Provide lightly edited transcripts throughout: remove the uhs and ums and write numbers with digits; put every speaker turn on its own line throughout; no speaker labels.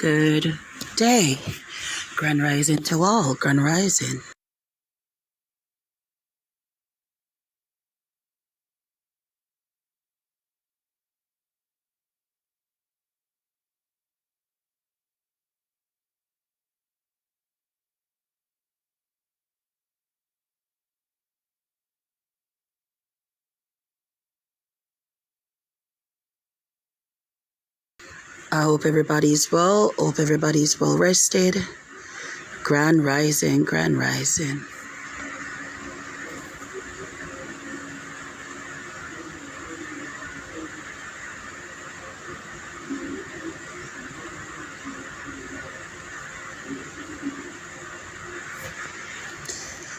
Good day. Grand Rising to all. Grand Rising. I hope everybody's well. Hope everybody's well rested. Grand Rising. Grand Rising.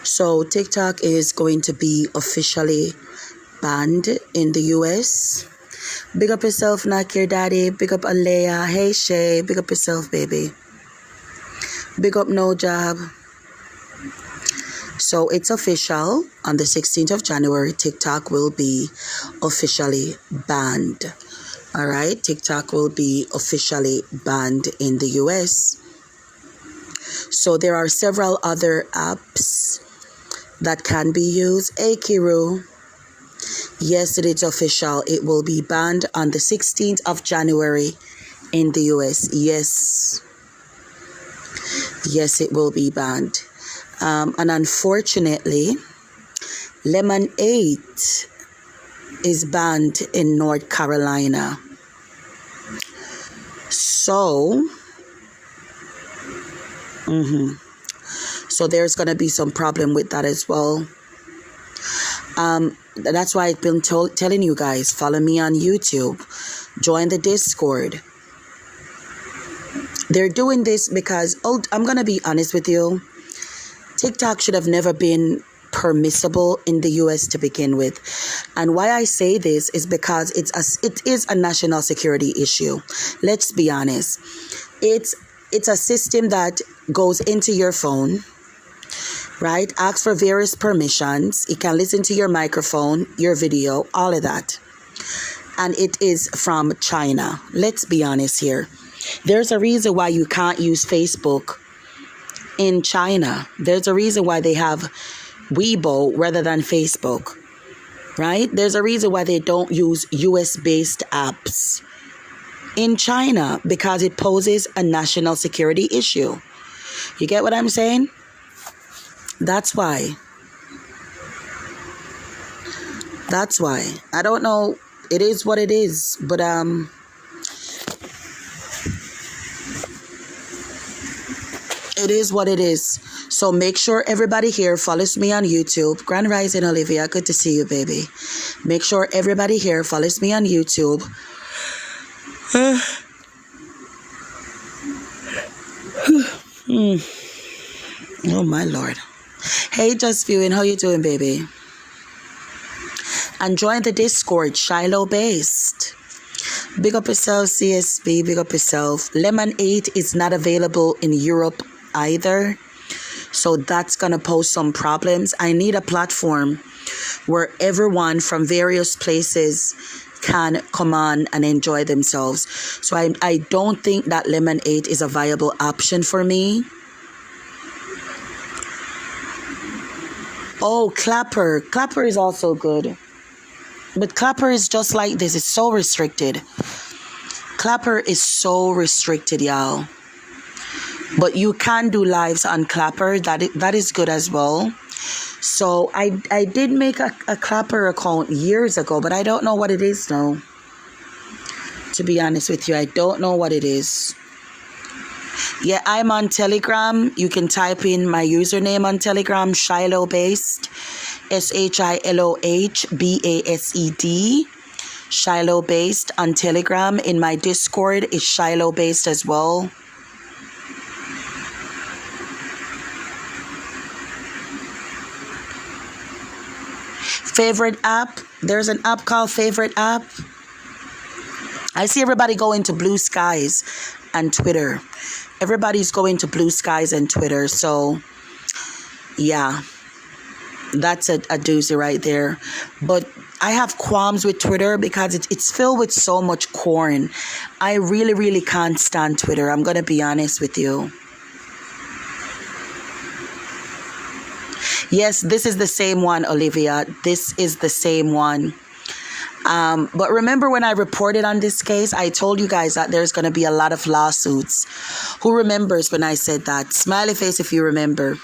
So TikTok is going to be officially banned in the US. Big up yourself, Knock Your Daddy. Big up Alea. Hey Shay. Big up yourself, baby. Big up No Job. So it's official. On the 16th of January, TikTok will be officially banned. All right, TikTok will be officially banned in the US. So there are several other apps that can be used. Hey, Kiru. Yes, it is official. It will be banned on the 16th of January in the US. Yes. Yes, it will be banned. And unfortunately, Lemonade is banned in North Carolina. So, so there's going to be some problem with that as well. That's why I've been telling you guys, follow me on YouTube, join the Discord. They're doing this because, I'm going to be honest with you, TikTok should have never been permissible in the US to begin with. And why I say this is because it is a national security issue. Let's be honest. It's a system that goes into your phone, right? Asks for various permissions. It can listen to your microphone, your video, all of that. And it is from China. Let's be honest here. There's a reason why you can't use Facebook in China. There's a reason why they have Weibo rather than Facebook, right? There's a reason why they don't use US-based apps in China, because it poses a national security issue. You get what I'm saying? That's why. That's why. I don't know. It is what it is, but it is what it is. So make sure everybody here follows me on YouTube. Grand Rising Olivia, good to see you, baby. Make sure everybody here follows me on YouTube. Oh my Lord. Hey, Just Viewing, how you doing, baby? And join the Discord, Shiloh based. Big up yourself, CSB. Big up yourself. Lemonade is not available in Europe either, so that's gonna pose some problems. I need a platform where everyone from various places can come on and enjoy themselves. So I don't think that Lemonade is a viable option for me. Oh, Clapper is also good, but Clapper is just like this. It's so restricted. Clapper is so restricted, y'all. But you can do lives on Clapper. That is good as well. So I did make a Clapper account years ago, but I don't know what it is now. To be honest with you, I don't know what it is. Yeah, I'm on Telegram. You can type in my username on Telegram, Shiloh based, ShilohBased, Shiloh based on Telegram. In my Discord is Shiloh based as well. Favorite app. There's an app called Favorite App. I see everybody going to Blue Skies and Twitter. Everybody's going to Blue Skies and Twitter. So, yeah, that's a doozy right there. But I have qualms with Twitter because it's filled with so much corn. I really, really can't stand Twitter. I'm going to be honest with you. Yes, this is the same one, Olivia. This is the same one. But remember when I reported on this case, I told you guys that there's going to be a lot of lawsuits. Who remembers when I said that? Smiley face if you remember.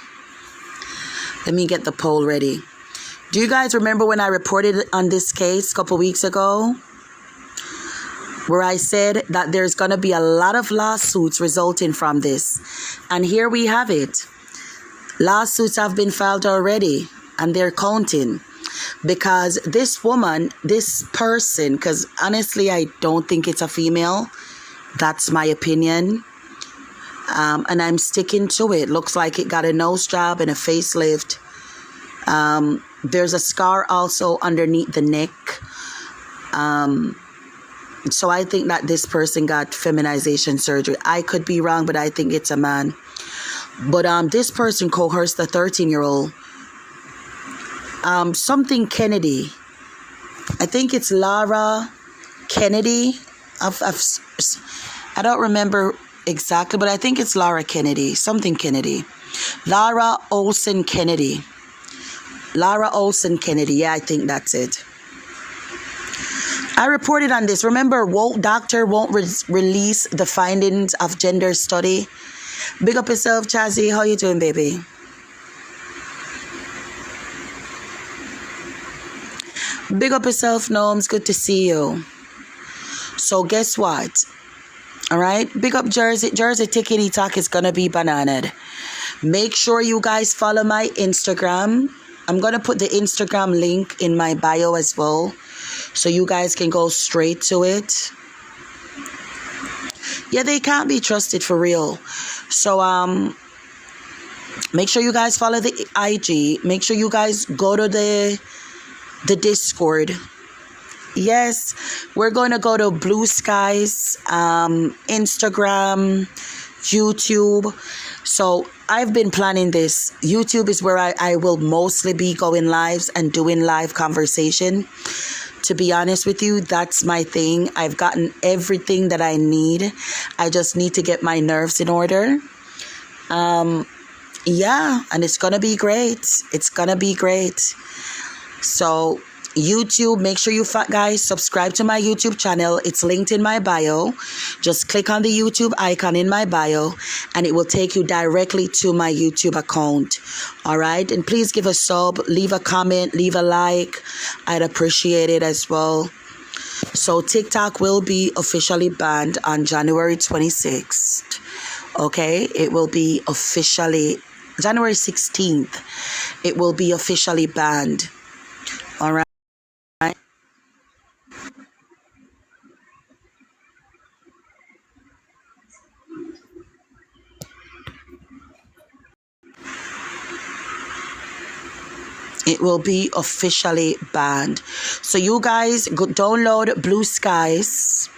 Let me get the poll ready. Do you guys remember when I reported on this case a couple weeks ago? Where I said that there's going to be a lot of lawsuits resulting from this. And here we have it. Lawsuits have been filed already and they're counting. Because this woman, this person, because honestly, I don't think it's a female. That's my opinion. And I'm sticking to it. Looks like it got a nose job and a facelift. There's a scar also underneath the neck. So I think that this person got feminization surgery. I could be wrong, but I think it's a man. But this person coerced the 13-year-old. Something Kennedy. I think it's Laura Kennedy. I don't remember exactly, but I think it's Laura Kennedy. Something Kennedy. Laura Olson Kennedy. Laura Olson Kennedy. Yeah, I think that's it. I reported on this. Remember, doctor won't release the findings of gender study. Big up yourself, Chazzy. How you doing, baby? Big up yourself, Gnomes. Good to see you. So guess what? All right. Big up Jersey. Jersey Tickety Talk is going to be bananaed. Make sure you guys follow my Instagram. I'm going to put the Instagram link in my bio as well. So you guys can go straight to it. Yeah, they can't be trusted for real. So, make sure you guys follow the IG. Make sure you guys go to the Discord. Yes, we're going to go to Blue Skies, Instagram, YouTube. So I've been planning this. YouTube is where I will mostly be going lives and doing live conversation. To be honest with you, that's my thing. I've gotten everything that I need. I just need to get my nerves in order. Yeah, and it's going to be great. It's going to be great. So YouTube, make sure you guys subscribe to my YouTube channel. It's linked in my bio. Just click on the YouTube icon in my bio and it will take you directly to my YouTube account. All right. And please give a sub, leave a comment, leave a like. I'd appreciate it as well. So TikTok will be officially banned on January 26th. Okay. It will be officially January 16th. It will be officially banned. All right. It will be officially banned. So you guys go download Blue Skies.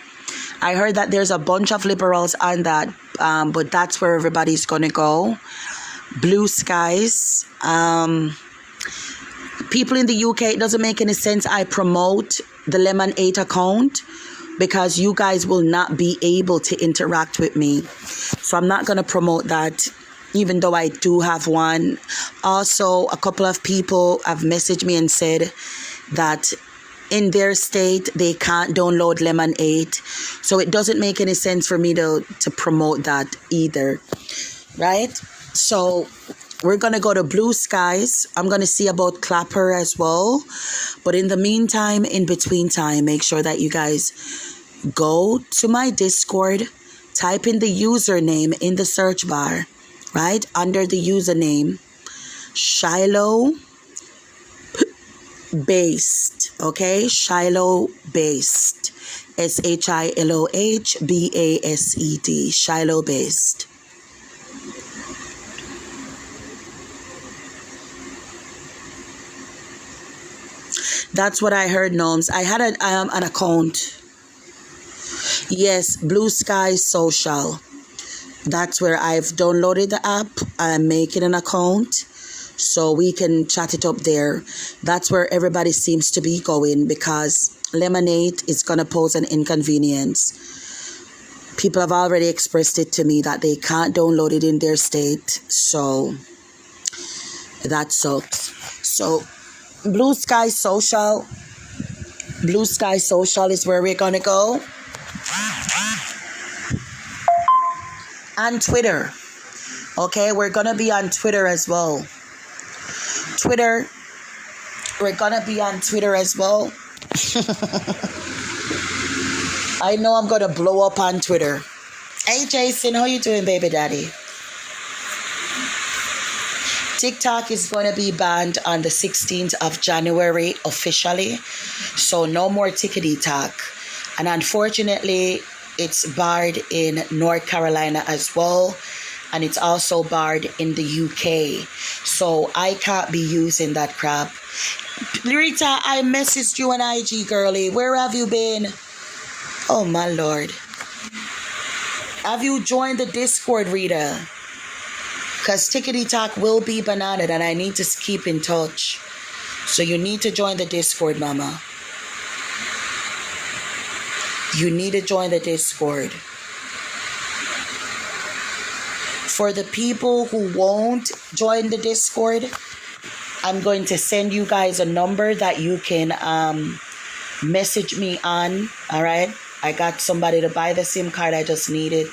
I heard that there's a bunch of liberals on that, but that's where everybody's going to go. Blue Skies. People in the UK, it doesn't make any sense I promote the Lemon 8 account because you guys will not be able to interact with me. So I'm not going to promote that, even though I do have one. Also, a couple of people have messaged me and said that in their state, they can't download Lemon 8. So it doesn't make any sense for me to promote that either. Right? So we're going to go to Blue Skies. I'm going to see about Clapper as well. But in the meantime, in between time, make sure that you guys go to my Discord, type in the username in the search bar, right? Under the username, Shiloh Based, okay? Shiloh Based. SHILOH BASED. Shiloh Based. That's what I heard, Gnomes. I had an account. Yes, Blue Sky Social. That's where I've downloaded the app. I'm making an account. so we can chat it up there. That's where everybody seems to be going, because Lemonade is going to pose an inconvenience. People have already expressed it to me that they can't download it in their state, so that sucks. So Blue Sky Social is where we're gonna go. And Twitter. Okay, we're gonna be on Twitter as well. We're gonna be on Twitter as well. I know I'm gonna blow up on Twitter. Hey Jason, how you doing, baby daddy? TikTok is going to be banned on the 16th of January officially. So no more Tickety Talk. And unfortunately, it's barred in North Carolina as well. And it's also barred in the UK. So I can't be using that crap. Rita, I messaged you on IG, girly. Where have you been? Oh, my Lord. Have you joined the Discord, Rita? Because Tickety Talk will be bananaed and I need to keep in touch. So you need to join the Discord, mama. You need to join the Discord. For the people who won't join the Discord, I'm going to send you guys a number that you can message me on. All right? I got somebody to buy the SIM card. I just needed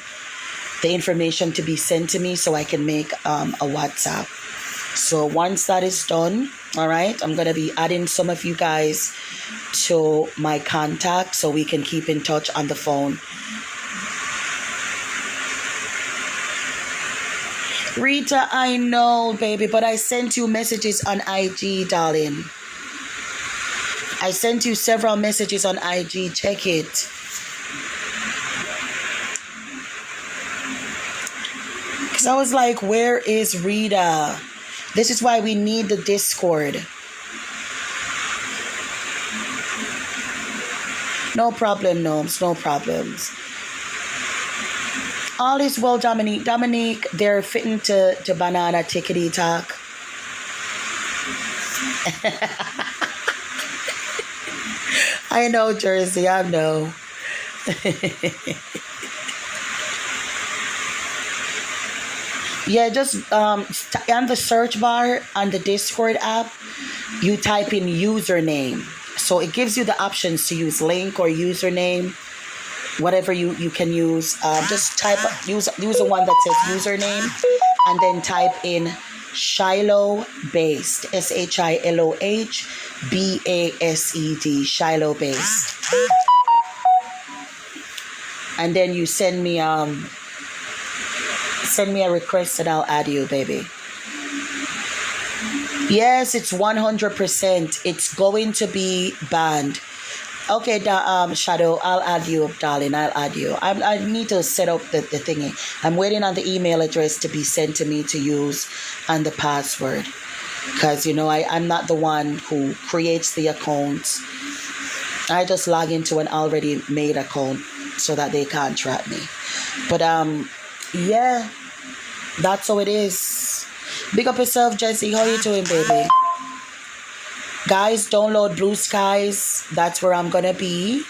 the information to be sent to me so I can make a WhatsApp. So once that is done, all right, I'm going to be adding some of you guys to my contact so we can keep in touch on the phone. Rita, I know, baby, but I sent you messages on IG, darling. I sent you several messages on IG. Check it. Because I was like, where is Rita? This is why we need the Discord. No problem, Gnomes. No problems. All is well, Dominique. Dominique, they're fitting to banana Tickety Talk. I know, Jersey. I know. Yeah, just on the search bar on the Discord app, you type in username. So it gives you the options to use link or username. Whatever you can use, just use the one that says username, and then type in Shiloh Based, SHILOH Shiloh Based, and then you send me a request and I'll add you, baby. Yes, it's 100%. It's going to be banned. Okay, Shadow, I'll add you up, darling. I'll add you. I need to set up the thingy. I'm waiting on the email address to be sent to me to use and the password. Because, I'm not the one who creates the accounts. I just log into an already made account so that they can't track me. But, yeah, that's how it is. Big up yourself, Jessie. How you doing, baby? Guys, download Blue Skies. That's where I'm going to be.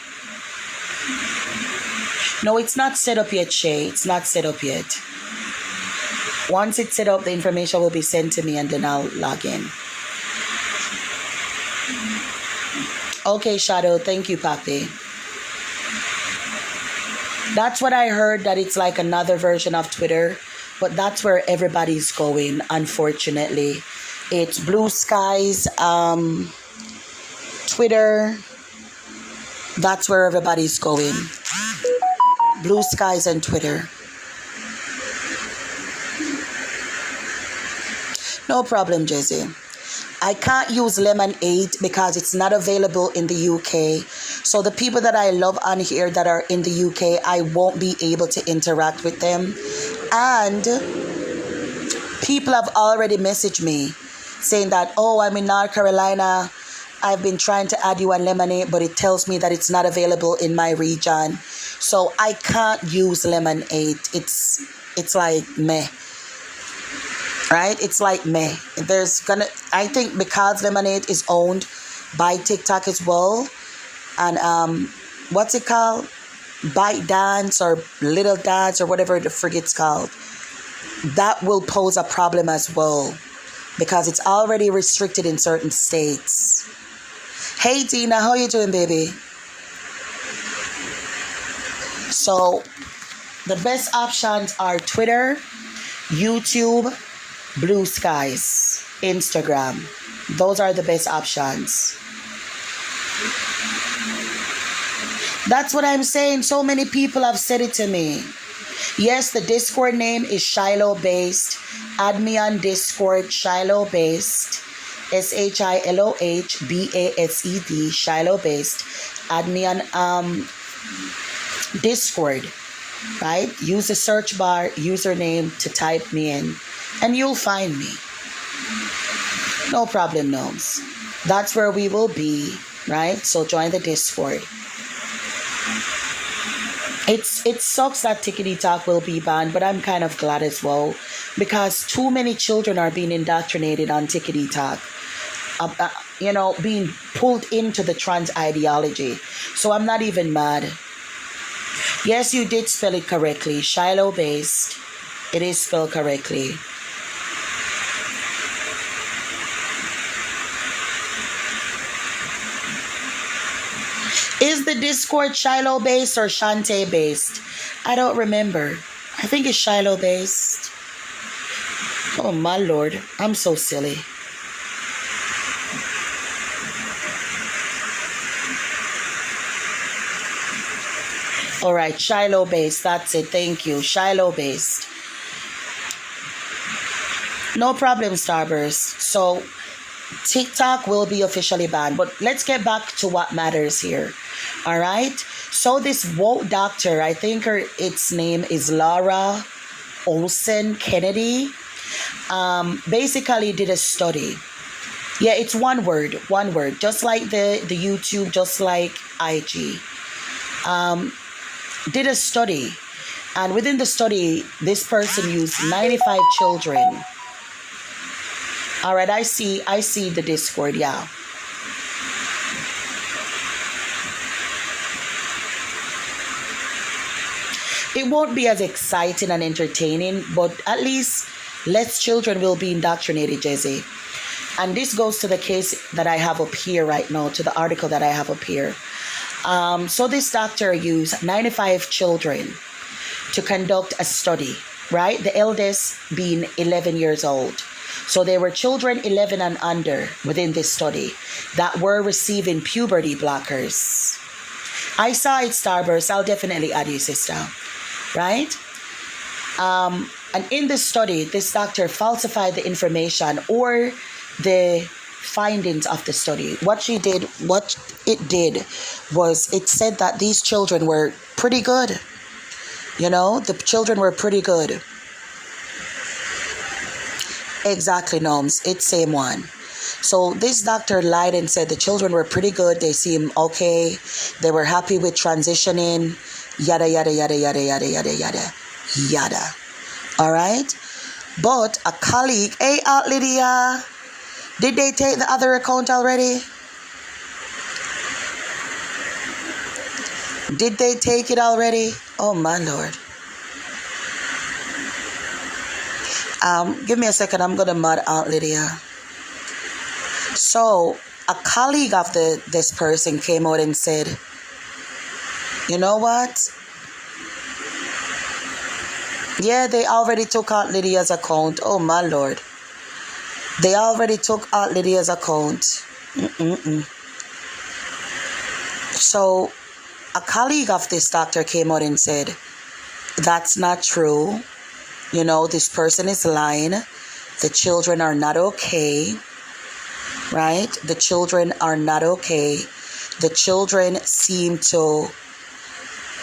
No, it's not set up yet, Shay. It's not set up yet. Once it's set up, the information will be sent to me and then I'll log in. Okay, Shadow. Thank you, Papi. That's what I heard, that it's like another version of Twitter. But that's where everybody's going, unfortunately. It's Blue Skies, Twitter. That's where everybody's going. Blue Skies and Twitter. No problem, Jesse. I can't use Lemon 8 because it's not available in the UK. So the people that I love on here that are in the UK, I won't be able to interact with them. And people have already messaged me saying that, oh, I'm in North Carolina. I've been trying to add you on Lemonade, but it tells me that it's not available in my region. So I can't use Lemon 8. It's like meh. right? It's like me. I think because Lemonade is owned by TikTok as well, and what's it called? Bite Dance or Little Dance or whatever the frig it's called. That will pose a problem as well because it's already restricted in certain states. Hey Tina, how you doing, baby? So the best options are Twitter, YouTube, Blue Skies, Instagram. Those are the best options. That's what I'm saying. So many people have said it to me. Yes, the Discord name is Shiloh Based. Add me on Discord, Shiloh Based. ShilohBased, Shiloh Based. Add me on Discord, right? Use the search bar username to type me in, and you'll find me. No problem, gnomes. That's where we will be, right? So join the Discord. It sucks that Tickety Talk will be banned, but I'm kind of glad as well because too many children are being indoctrinated on Tickety Talk. Being pulled into the trans ideology. So I'm not even mad. Yes, you did spell it correctly. Shiloh Based. It is spelled correctly. Is the Discord Shiloh Based or Shantae Based? I don't remember. I think it's Shiloh Based. Oh my lord, I'm so silly. All right, Shiloh Based. That's it. Thank you. Shiloh Based. No problem, Starburst. So TikTok will be officially banned, but let's get back to what matters here. All right. So this woke doctor, I think its name is Laura Olsen Kennedy, basically did a study. Yeah, it's one word, just like the YouTube, just like IG. Did a study, and within the study, this person used 95 children. All right, I see the Discord, yeah. It won't be as exciting and entertaining, but at least less children will be indoctrinated, Jesse. And this goes to the case that I have up here right now, to the article that I have up here. So this doctor used 95 children to conduct a study, right? The eldest being 11 years old. So there were children 11 and under within this study that were receiving puberty blockers. I saw it, Starburst. I'll definitely add you, sister. Right? And in this study, this doctor falsified the information or the findings of the study. What it did was it said that these children were pretty good. The children were pretty good. Exactly, Gnomes. It's same one. So this doctor lied and said the children were pretty good. They seem okay. They were happy with transitioning. Yada, yada, yada, yada, yada, yada, yada, yada. All right? But a colleague, hey, Aunt Lydia, did they take the other account already? Did they take it already? Oh, my Lord. Give me a second. I'm going to mod Aunt Lydia. So a colleague of this person came out and said, you know what? Yeah, they already took Aunt Lydia's account. Oh, my Lord. They already took Aunt Lydia's account. So a colleague of this doctor came out and said, that's not true. This person is lying. The children are not okay. Right? The children are not okay. The children seem to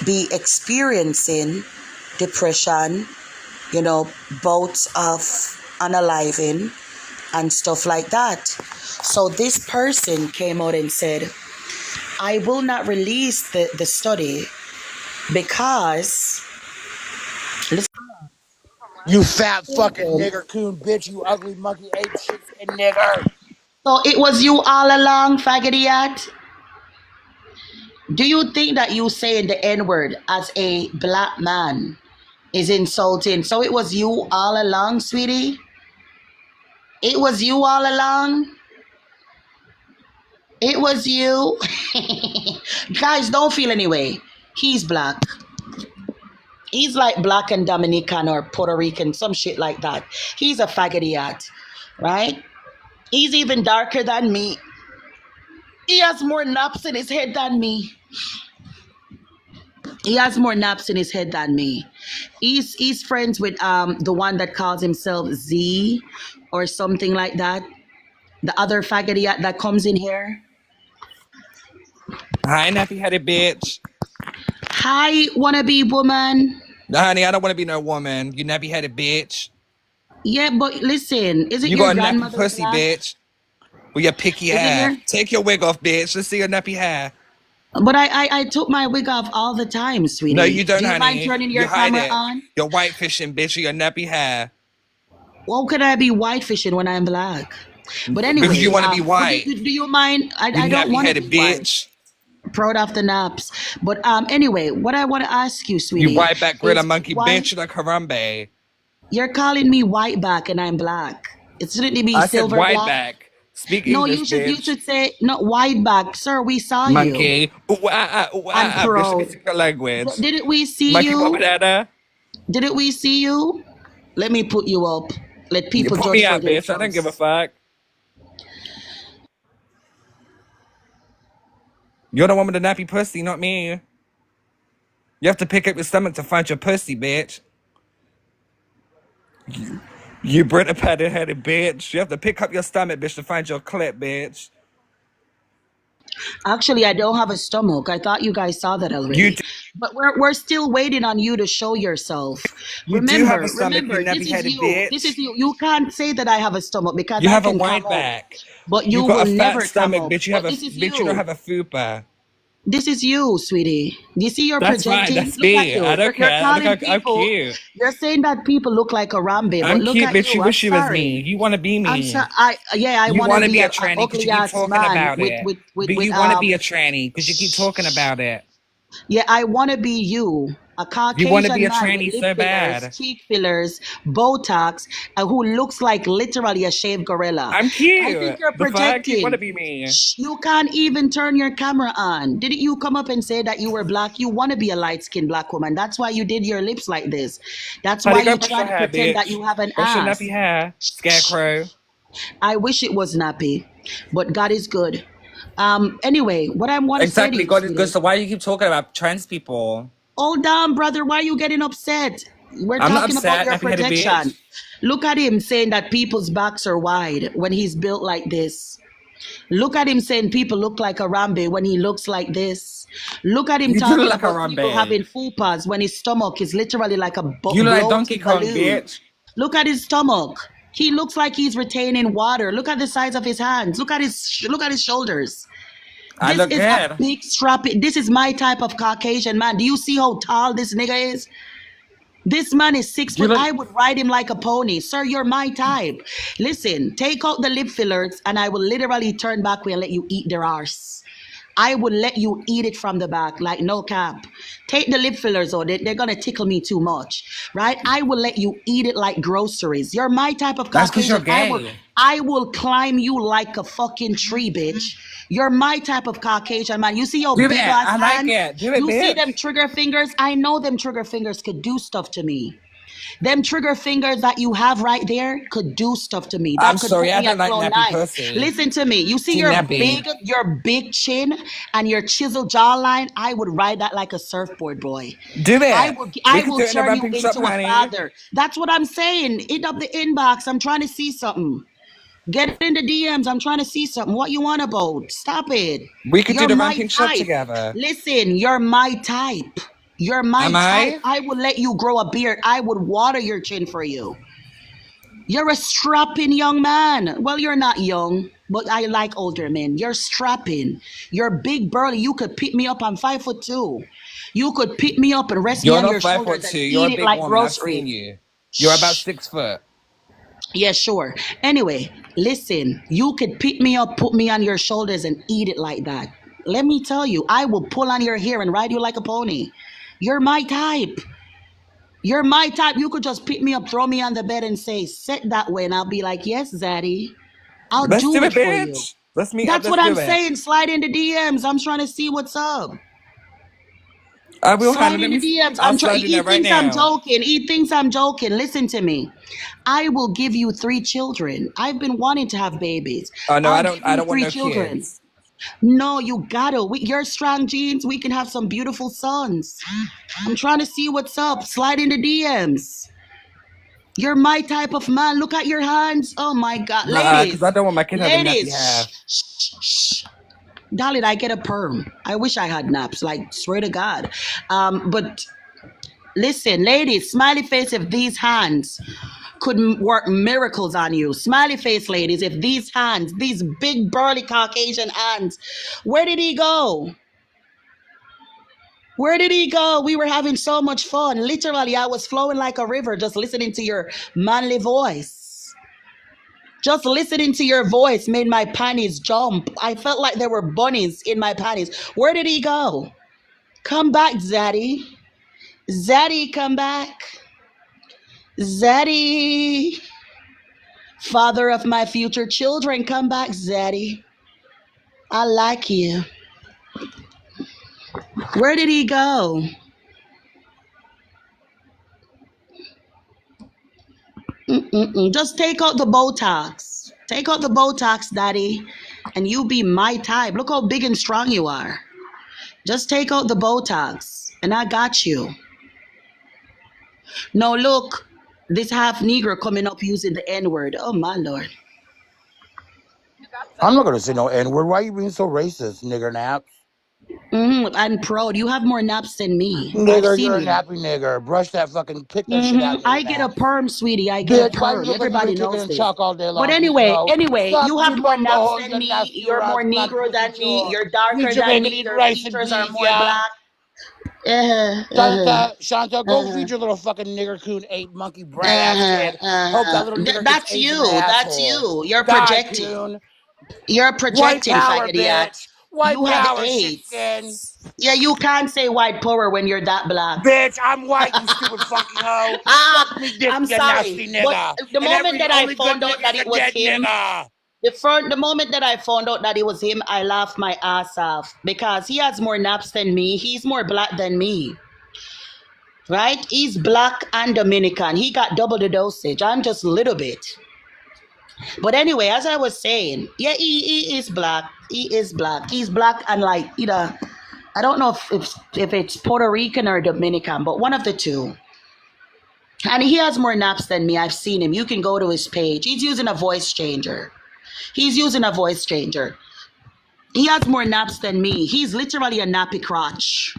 be experiencing depression, bouts of unaliving and stuff like that. So this person came out and said, I will not release the study because
You fat fucking nigger coon bitch, you ugly monkey ape shit skin nigger.
So it was you all along, faggoty at? Do you think that you saying the N word as a black man is insulting? So it was you all along, sweetie? It was you all along? It was you? Guys, don't feel anyway. He's black. He's like black and Dominican or Puerto Rican, some shit like that. He's a faggoty at, right? He's even darker than me. He has more naps in his head than me. He has more naps in his head than me. He's friends with the one that calls himself Z or something like that. The other faggoty that comes in here.
Hi, nappy-headed bitch.
Hi, wannabe woman.
No, honey, I don't want to be no woman. You nappy-headed bitch.
Yeah, but listen, is it
You
your
got a nappy
grandmother's
pussy,
laugh?
bitch. With your picky
Is it
hair.
your?
Take your wig off, bitch. Let's see your nappy hair.
But I took my wig off all the time, sweetie.
No, you don't,
Do you
honey.
mind turning your
You hide
camera
it.
on?
You're white fishing, bitch, with your nappy hair.
How can I be white fishing when I'm black? But anyway,
Because you want to be white.
Do you mind?
You
I don't want to
nappy-headed
be white.
bitch.
Proud of the naps. But anyway, what I want to ask you, sweetie,
You white back gorilla
is
monkey
why
bitch like Harambe.
you're calling me white back and I'm black. It shouldn't be
I said
silver
white
black.
back. Speak
No,
English,
you
bitch.
should say not white back, sir. We saw you.
Monkey.
I'm
Bitch,
proud.
speak your language.
Didn't we see
Monkey
you?
banana.
Didn't we see you? Let me put you up. Let
You
people
put
judge
me
for
out, bitch. I don't
themselves.
give a fuck. You're the one with the nappy pussy, not me. You have to pick up your stomach to find your pussy, bitch. You Brita padded-headed bitch. You have to pick up your stomach, bitch, to find your clip, bitch.
Actually, I don't have a stomach. I thought you guys saw that
You
already.
do,
But we're still waiting on you to show yourself.
you do have a stomach,
Remember,
you
this is
nappy-headed
you. This is
bitch.
you. You can't say that I have a stomach because
You
I
have a
can come
wide
up.
back.
But
You
you
got
will
a fat
never come
stomach,
up.
bitch. You
But
have a
this is
bitch. You don't
you.
have a fupa.
This is you, sweetie. You see you're
That's fine.
projecting?
That's
Look at
me.
you.
I don't
You're
care. Look,
calling
I'm
people.
cute.
You're saying that people look like a Rambe, but
I'm
look
cute,
at
bitch.
you.
You
I'm
wish you was me.
sorry.
You want to be
I'm sorry.
me.
I
You
want to
want to
be
be a
an
tranny because
ugly
you keep
ass
talking
man
about it. But
with
you want to be a tranny because you keep talking about it.
yeah, I want to be you, a
You want to be
Caucasian
a
man with
tranny
lip
so
fillers,
bad.
cheek fillers, Botox, who looks like literally a shaved gorilla.
I'm
I think
cute.
you're
The fuck? You want to
projecting.
be me.
Shh, you can't even turn your camera on. Didn't you come up and say that you were black? You want to be a light-skinned black woman. That's why you did your lips like this. That's why
Honey, go
you
brush your
try to
hair,
pretend that
bitch.
you have an
Brush your
ass.
nappy hair, scarecrow.
I wish it was nappy, but God is good. Anyway, what I want to say to
Exactly.
you,
God is good.
sweetie.
So why do you keep talking about trans people?
Hold on, brother. Why are you getting upset? We're
I'm not
talking about
upset,
your
nappy headed
projection.
bitch.
Look at him saying that people's backs are wide when he's built like this. Look at him saying people look like a Rambe when he looks like this. Look at him
You do look
talking
like a
about people
Rambe.
having fupas when his stomach is literally like a
You look like Donkey
bloated
Kong,
balloon.
bitch.
Look at his stomach. He looks like he's retaining water. Look at the size of his hands. Look at his shoulders.
I
This
look
is a
good.
big strappy. This is my type of Caucasian man. Do you see how tall this nigga is? This man is six
You
foot.
look.
I would ride him like a pony. Sir, you're my type. Listen, take out the lip fillers and I will literally turn back and let you eat their arse. I would let you eat it from the back, like no cap. Take the lip fillers out. They're going to tickle me too much, right? I will let you eat it like groceries. You're my type of
That's because you're
Caucasian.
gay.
I will climb you like a fucking tree, bitch. You're my type of Caucasian man. You see your
Do
big
it.
ass
I like
hand?
it. Do it,
You see them
bitch.
trigger fingers? I know them trigger fingers could do stuff to me. Them trigger fingers that you have right there could do stuff to me.
I'm
That could
sorry.
put
I
me
don't
at
like
cloud
nappy
nine.
pussy.
Listen to me. You see
Too nappy.
your big chin and your chiseled jawline. I would ride that like a surfboard, boy.
Do it. We
I
could
will
do it in a
turn you
ramping shop,
into a
honey.
father. That's what I'm saying. Hit up the inbox. I'm trying to see something. Get in the DMs. I'm trying to see something. What you want about? Stop it.
We could do
You're
the
my
ramping shop
type.
together.
Listen, you're my type. You're my
Am
type.
I?
I would let you grow a beard. I would water your chin for you. You're a strapping young man. Well, you're not young, but I like older men. You're strapping. You're big burly. You could pick me up. I'm 5'2". You could pick me up and rest me
You're
on
not
your
five
shoulders
foot
and
two. You're a
eat it
big
like
woman. I've seen
groceries.
you. You're about 6 foot.
Yeah, sure. Anyway, listen, you could pick me up, put me on your shoulders, and eat it like that. Let me tell you, I will pull on your hair and ride you like a pony. You're my type. You're my type. You could just pick me up, throw me on the bed, and say, sit that way. And I'll be like, yes, Zaddy, I'll
Let's
do
do
it
it,
for you.
bitch. Let's meet up.
That's
Let's
what I'm
do it.
saying. Slide into DMs. I'm trying to see what's up.
I will,
Slide
honey.
into DMs.
I'll
I'm trying.
slide in
He
there right
thinks I'm
now.
joking. He thinks I'm joking. Listen to me. I will give you 3 children. I've been wanting to have babies.
Oh no,
I'll give
I
you
don't want
3
no
children.
kids.
No, you gotta. You're strong genes. We can have some beautiful sons. I'm trying to see what's up. Slide into DMs. You're my type of man. Look at your hands. Oh my God.
Because I
Ladies.
don't want my kid having nappy
Ladies.
hair.
Shh, shh, shh. Darling, I get a perm. I wish I had naps. Like, swear to God. But listen, ladies, smiley face if these hands could work miracles on you. Smiley face, ladies, if these hands, these big burly Caucasian hands, where did he go? Where did he go? We were having so much fun. Literally, I was flowing like a river just listening to your manly voice. Just listening to your voice made my panties jump. I felt like there were bunnies in my panties. Where did he go? Come back, Zaddy. Zaddy, come back. Zaddy. Father of my future children, come back, Zaddy. I like you. Where did he go? Just take out the Botox. Take out the Botox, Daddy, and you be my type. Look how big and strong you are. Just take out the Botox, and I got you. No, look, this half Negro coming up using the N-word. Oh, my Lord.
I'm not gonna say no N-word. Why are you being so racist, nigger naps?
I'm proud. You have more naps than me. I've
Nigger,
seen
you're a
you.
nappy nigger. Brush that fucking, kick that shit out,
I
nigger
get a
naps.
perm, sweetie. I get a
Bitch, why you
perm.
look like you've been
Everybody
kicking
knows
and
this.
chalk all day
But
long, piece of hoe?
anyway,
Suck
you
me
have more
bumbo
naps
holes,
than
you
me.
nasty
You're more
mouth
Negro
pussy
than me.
whore.
You're
You
darker than
Jamaican
me.
eat
Your
rice and
features are
beans,
more
yeah?
black. Uh-huh, uh-huh,
Shanta, go
uh-huh,
feed your little fucking nigger coon ape monkey brat ass kid. Hope that little nigger gets
That's
AIDS in the
you. That's
asshole.
you. You're
Die,
projecting.
coon.
You're
White
projecting,
power,
faggoty.
bitch.
You
White
have
power, shit skin.
AIDS. Yeah, you can't say white power when you're that black.
Bitch, I'm white, you stupid fucking hoe. Suck me dick,
I'm
you
sorry,
nasty
but
nigga.
the
And
moment that I
only good
found out that
nigga's
it
a
was
dead
him,
nigga.
the moment that I found out that it was him, I laughed my ass off because he has more naps than me. He's more black than me, right? He's black and Dominican. He got double the dosage. I'm just a little bit. But anyway, as I was saying, yeah, he is black. He is black. He's black and like either I don't know if it's Puerto Rican or Dominican, but one of the two. And he has more naps than me. I've seen him. You can go to his page. He's using a voice changer. He's using a voice changer. He has more naps than me. He's literally a nappy crotch.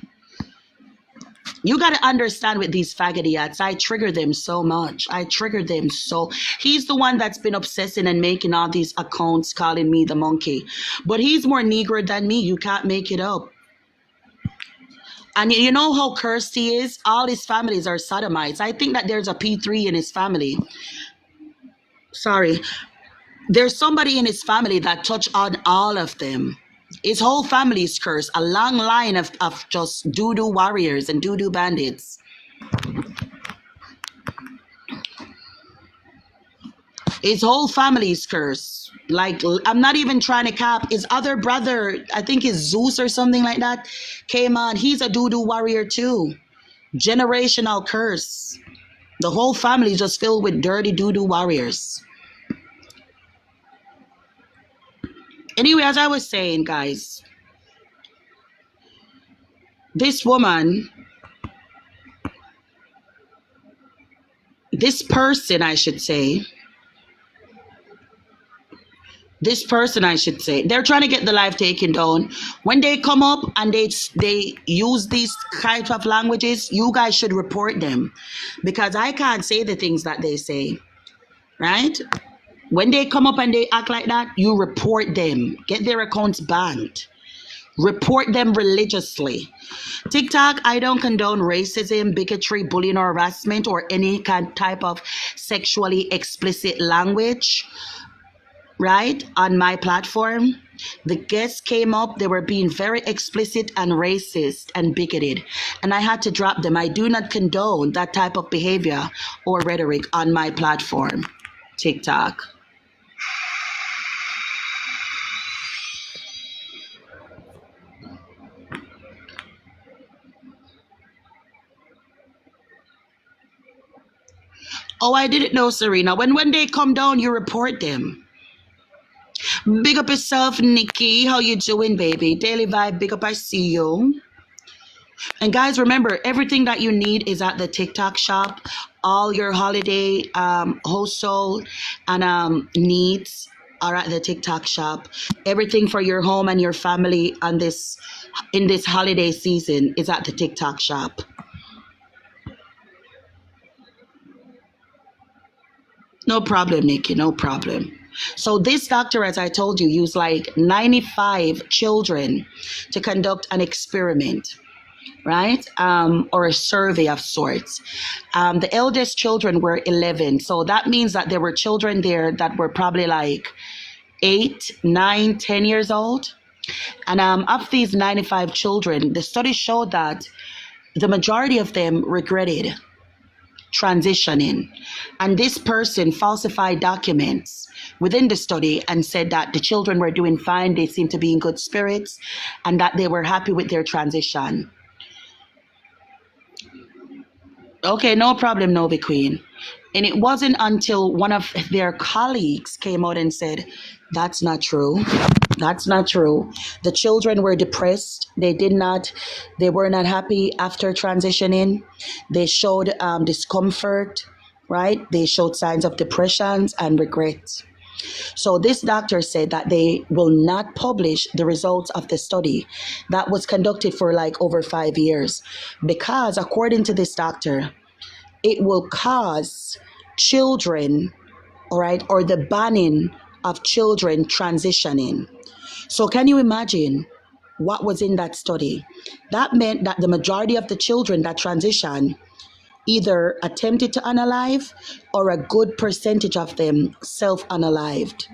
You got to understand with these faggotyats, I trigger them so much. I trigger them so. He's the one that's been obsessing and making all these accounts calling me the monkey. But he's more Negro than me. You can't make it up. And you know how cursed he is? All his families are sodomites. I think that there's a P3 in his family. Sorry. There's somebody in his family that touched on all of them. His whole family is cursed. A long line of just doo-doo warriors and doo-doo bandits. His whole family is cursed. Like, I'm not even trying to cap. His other brother, I think is Zeus or something like that, came on. He's a doo-doo warrior too. Generational curse. The whole family is just filled with dirty doo-doo warriors. Anyway, as I was saying, guys, this woman, this person, I should say, they're trying to get the life taken down. When they come up and they use these kind of languages, you guys should report them because I can't say the things that they say, right? When they come up and they act like that, you report them. Get their accounts banned. Report them religiously. TikTok, I don't condone racism, bigotry, bullying, or harassment, or any type of sexually explicit language, right? On my platform. The guests came up, they were being very explicit and racist and bigoted, and I had to drop them. I do not condone that type of behavior or rhetoric on my platform, TikTok. Oh, I didn't know, Serena. When they come down, you report them. Big up yourself, Nikki. How you doing, baby? Daily Vibe, big up, I see you. And guys, remember, everything that you need is at the TikTok shop. All your holiday household and needs are at the TikTok shop. Everything for your home and your family on in this holiday season is at the TikTok shop. No problem, Nikki, no problem. So this doctor, as I told you, used like 95 children to conduct an experiment, right? Or a survey of sorts. The eldest children were 11. So that means that there were children there that were probably like 8, 9, 10 years old. And of these 95 children, the study showed that the majority of them regretted transitioning. And this person falsified documents within the study and said that the children were doing fine, they seemed to be in good spirits, and that they were happy with their transition. Okay, no problem, Novi Queen. And it wasn't until one of their colleagues came out and said, that's not true. That's not true. The children were depressed. They were not happy after transitioning. They showed discomfort, right? They showed signs of depressions and regret. So this doctor said that they will not publish the results of the study that was conducted for like over 5 years, because according to this doctor, it will cause children, all right, or the banning of children transitioning. So can you imagine what was in that study? That meant that the majority of the children that transition either attempted to unalive, or a good percentage of them self-unalived.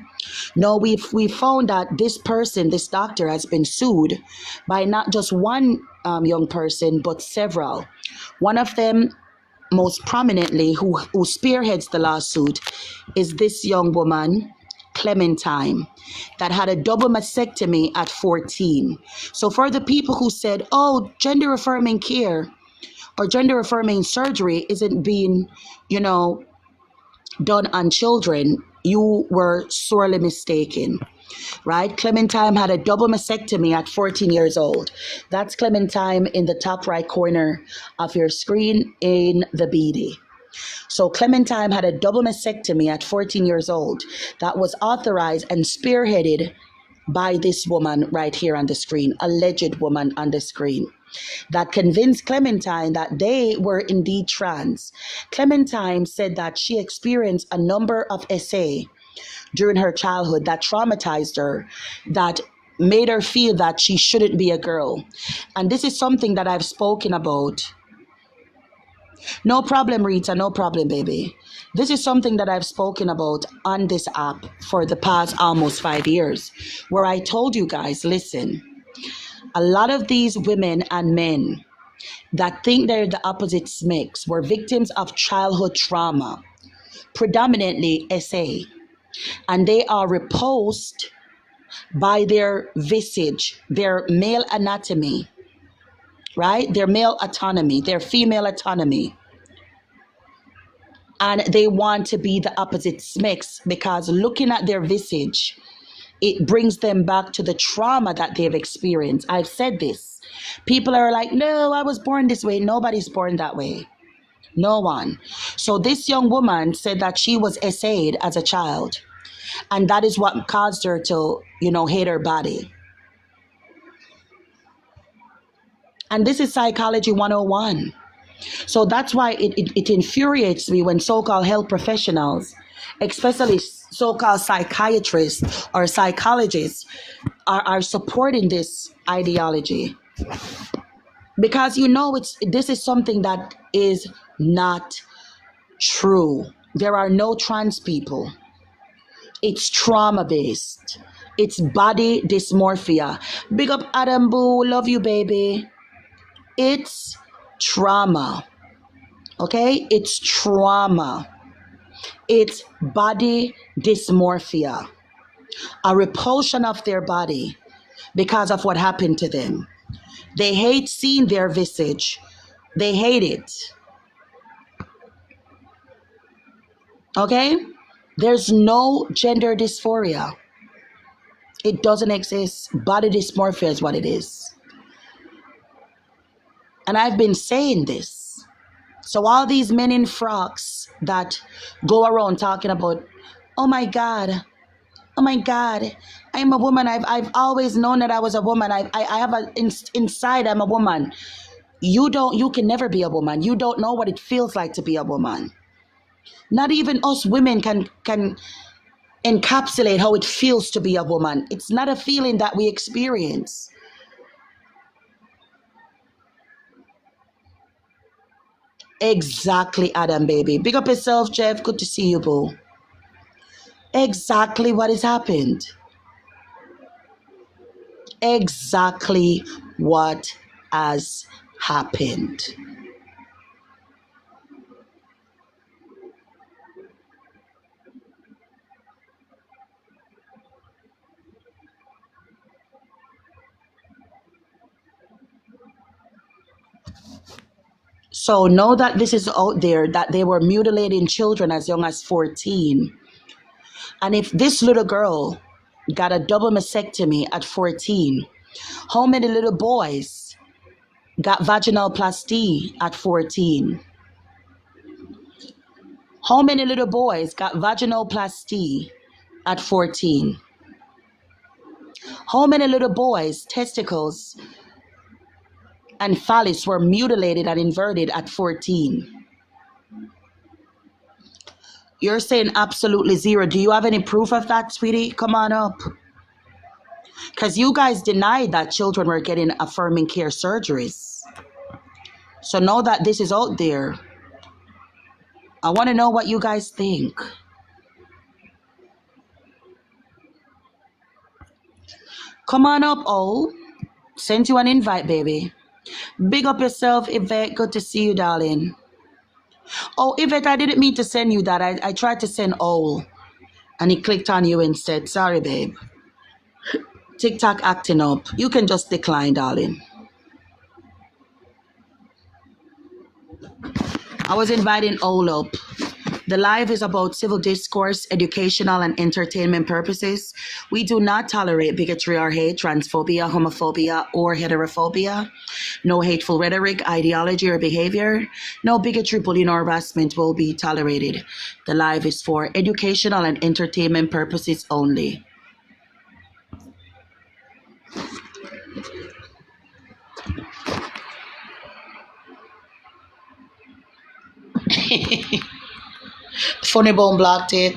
Now we found that this doctor has been sued by not just one young person, but several. One of them, most prominently, who spearheads the lawsuit, is this young woman, Clementine, that had a double mastectomy at 14. So for the people who said, oh, gender affirming care or gender affirming surgery isn't being, done on children, you were sorely mistaken, right? Clementine had a double mastectomy at 14 years old. That's Clementine in the top right corner of your screen in the BD. So Clementine had a double mastectomy at 14 years old that was authorized and spearheaded by this woman right here on the screen, alleged woman on the screen, that convinced Clementine that they were indeed trans. Clementine said that she experienced a number of SA during her childhood that traumatized her, that made her feel that she shouldn't be a girl. And this is something that I've spoken about. No problem, Rita, no problem, baby. This is something that I've spoken about on this app for the past almost 5 years, where I told you guys, listen, a lot of these women and men that think they're the opposite sex were victims of childhood trauma, predominantly SA, and they are repulsed by their visage, their male anatomy, right? Their male autonomy, their female autonomy. And they want to be the opposite sex because looking at their visage, it brings them back to the trauma that they've experienced. I've said this. People are like, no, I was born this way. Nobody's born that way. No one. So this young woman said that she was SA'd as a child. And that is what caused her to, hate her body. And this is Psychology 101. So that's why it infuriates me when so-called health professionals, especially so-called psychiatrists or psychologists, are supporting this ideology, because you know this is something that is not true. There are no trans people. It's trauma based. It's body dysmorphia. Big up Adam Boo, love you baby. It's trauma. Okay? It's trauma. It's body dysmorphia. A repulsion of their body because of what happened to them. They hate seeing their visage. They hate it. Okay? There's no gender dysphoria. It doesn't exist. Body dysmorphia is what it is. And I've been saying this. So all these men in frocks that go around talking about, oh my God, I'm a woman. I've always known that I was a woman. I have inside I'm a woman. You can never be a woman. You don't know what it feels like to be a woman. Not even us women can encapsulate how it feels to be a woman. It's not a feeling that we experience. Exactly, Adam baby. Big up yourself, Jeff. Good to see you, boo. Exactly what has happened. Exactly what has happened. So know that this is out there, that they were mutilating children as young as 14. And if this little girl got a double mastectomy at 14, how many little boys got vaginoplasty at 14? How many little boys got vaginoplasty at 14? How many little boys' testicles and phallus were mutilated and inverted at 14? You're saying absolutely zero. Do you have any proof of that, sweetie? Come on up. Because you guys denied that children were getting affirming care surgeries. So know that this is out there. I want to know what you guys think. Come on up, oh. Sent you an invite, baby. Big up yourself, Yvette. Good to see you, darling. Oh, Yvette, I didn't mean to send you that. I tried to send Ol, and he clicked on you instead. Sorry, babe. TikTok acting up. You can just decline, darling. I was inviting Ol up. The live is about civil discourse, educational, and entertainment purposes. We do not tolerate bigotry or hate, transphobia, homophobia, or heterophobia. No hateful rhetoric, ideology, or behavior. No bigotry, bullying, or harassment will be tolerated. The live is for educational and entertainment purposes only. Funny Bone blocked it.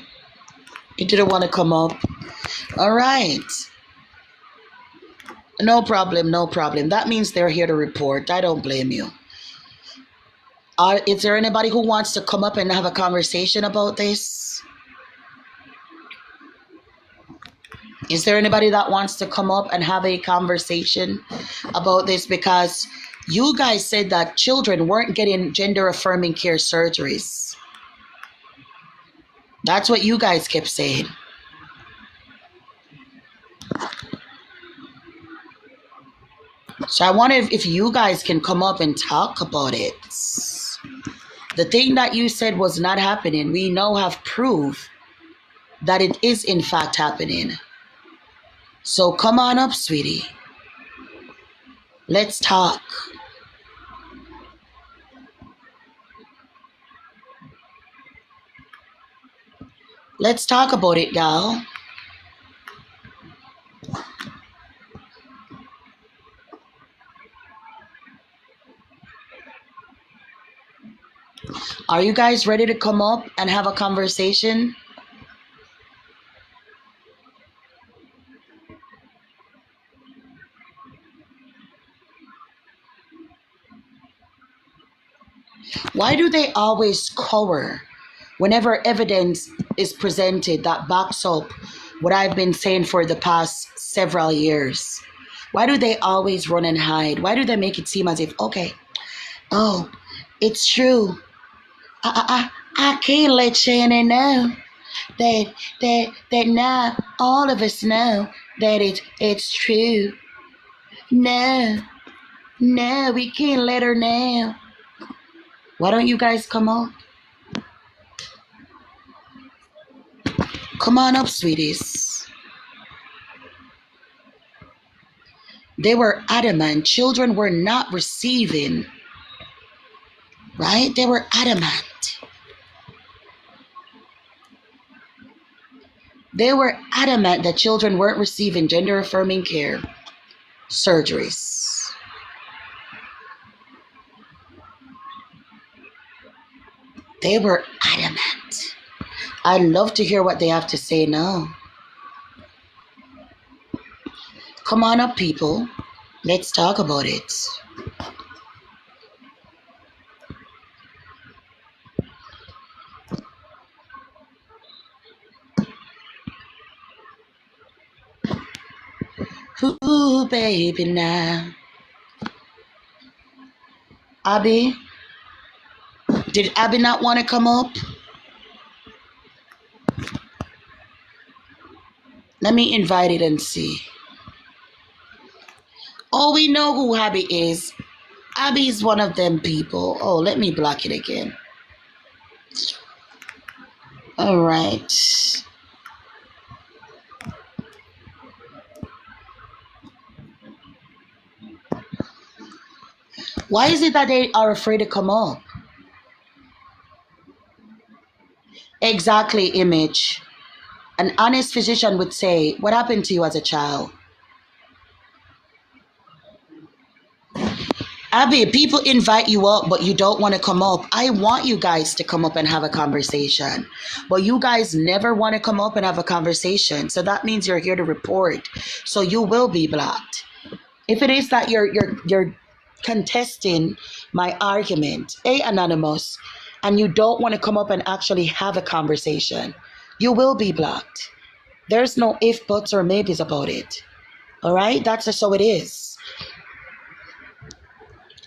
It didn't want to come up. All right. No problem, no problem. That means they're here to report. I don't blame you. Is there anybody who wants to come up and have a conversation about this? Is there anybody that wants to come up and have a conversation about this? Because you guys said that children weren't getting gender affirming care surgeries. That's what you guys kept saying. So I wonder if you guys can come up and talk about it. The thing that you said was not happening, we now have proof that it is in fact happening. So come on up, sweetie. Let's talk. Let's talk about it, gal. Are you guys ready to come up and have a conversation? Why do they always cower whenever evidence is presented that backs up what I've been saying for the past several years? Why do they always run and hide? Why do they make it seem as if, okay, oh, it's true. I can't let Shannon know that now all of us know that it's true. No, we can't let her know. Why don't you guys come up? Come on up, sweeties. They were adamant. Children were not receiving, right? They were adamant. They were adamant that children weren't receiving gender affirming care surgeries. They were adamant. I'd love to hear what they have to say now. Come on up, people. Let's talk about it. Ooh, baby, now. Abby? Did Abby not want to come up? Let me invite it and see. Oh, we know who Abby is. Abby is one of them people. Oh, let me block it again. All right. Why is it that they are afraid to come up? Exactly, Image. An honest physician would say, what happened to you as a child? Abby, people invite you up, but you don't want to come up. I want you guys to come up and have a conversation, but you guys never want to come up and have a conversation. So that means you're here to report. So you will be blocked. If it is that you're contesting my argument, Anonymous, and you don't want to come up and actually have a conversation, you will be blocked. There's no if, buts, or maybes about it. All right? That's just how it is.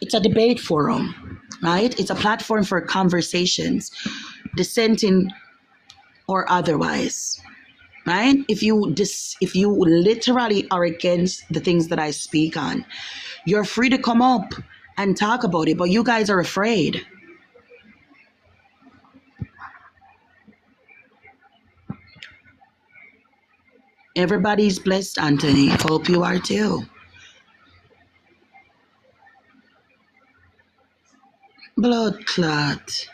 It's a debate forum, right? It's a platform for conversations, dissenting or otherwise, right? If you literally are against the things that I speak on, you're free to come up and talk about it, but you guys are afraid. Everybody's blessed, Anthony. Hope you are too. Blood clot.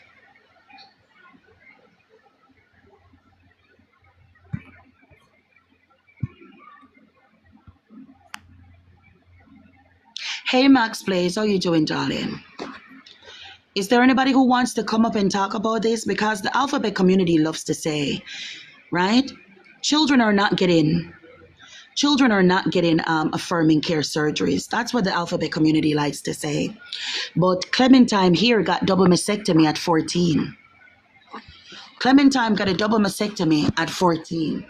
Hey, Max Blaze, how you doing, darling? Is there anybody who wants to come up and talk about this? Because the alphabet community loves to say, right? Children are not getting affirming care surgeries. That's what the alphabet community likes to say. But Clementine here got double mastectomy at 14. Clementine got a double mastectomy at 14.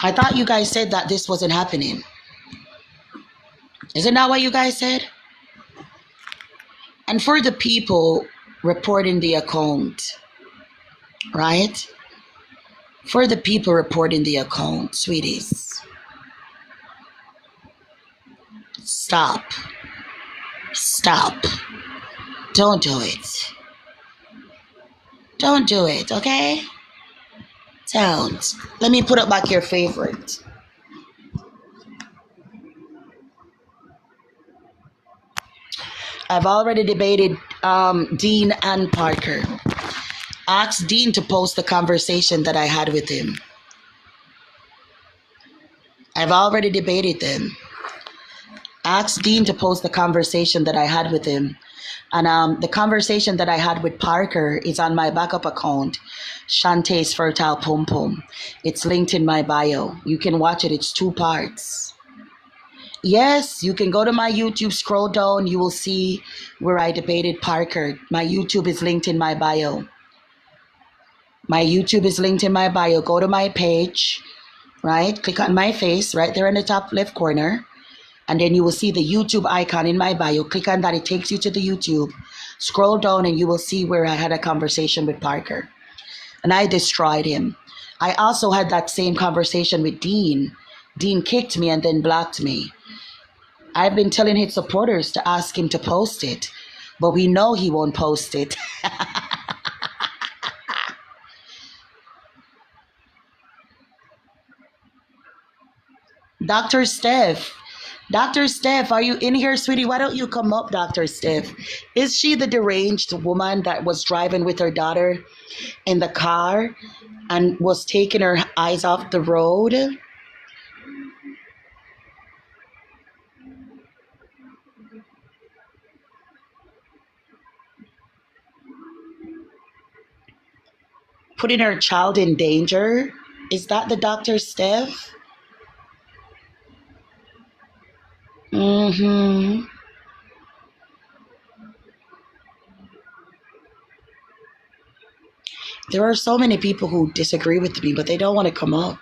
I thought you guys said that this wasn't happening. Isn't that what you guys said? And for the people reporting the account, right? For the people reporting the account, sweeties, stop. Stop. Don't do it. Don't do it, okay? Don't. Let me put up back your favorite. I've already debated Dean and Parker. Ask Dean to post the conversation that I had with him. I've already debated them. Ask Dean to post the conversation that I had with him. And the conversation that I had with Parker is on my backup account, Shantae's Fertile Pum Pum. It's linked in my bio. You can watch it. It's 2 parts. Yes, you can go to my YouTube, scroll down, you will see where I debated Parker. My YouTube is linked in my bio. My YouTube is linked in my bio. Go to my page, right? Click on my face right there in the top left corner. And then you will see the YouTube icon in my bio. Click on that, it takes you to the YouTube. Scroll down and you will see where I had a conversation with Parker. And I destroyed him. I also had that same conversation with Dean. Dean kicked me and then blocked me. I've been telling his supporters to ask him to post it, but we know he won't post it. Dr. Steph, Dr. Steph, are you in here, sweetie? Why don't you come up, Dr. Steph? Is she the deranged woman that was driving with her daughter in the car and was taking her eyes off the road? Putting her child in danger? Is that the Dr. Steph? Mm-hmm. There are so many people who disagree with me, but they don't want to come up.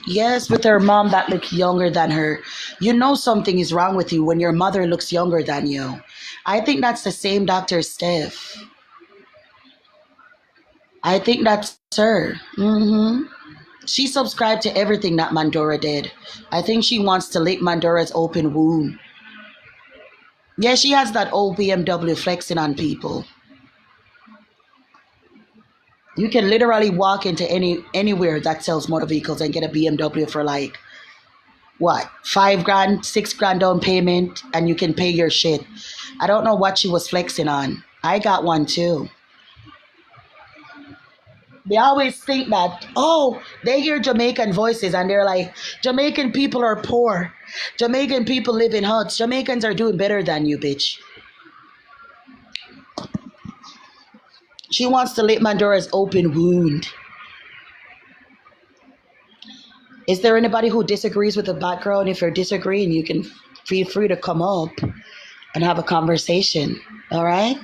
Yes, with her mom that looks younger than her. You know something is wrong with you when your mother looks younger than you. I think that's the same Dr. Steph. I think that's her. She subscribed to everything that Mandora did. I think she wants to lick Mandora's open wound. Yeah, she has that old BMW flexing on people. You can literally walk into anywhere that sells motor vehicles and get a BMW for like what, 5 grand, 6 grand down payment, and you can pay your shit. I don't know what she was flexing on. I got one too. They always think that, oh, they hear Jamaican voices and they're like, Jamaican people are poor. Jamaican people live in huts. Jamaicans are doing better than you, bitch. She wants to lick Mandora's open wound. Is there anybody who disagrees with the background? If you're disagreeing, you can feel free to come up and have a conversation. All right?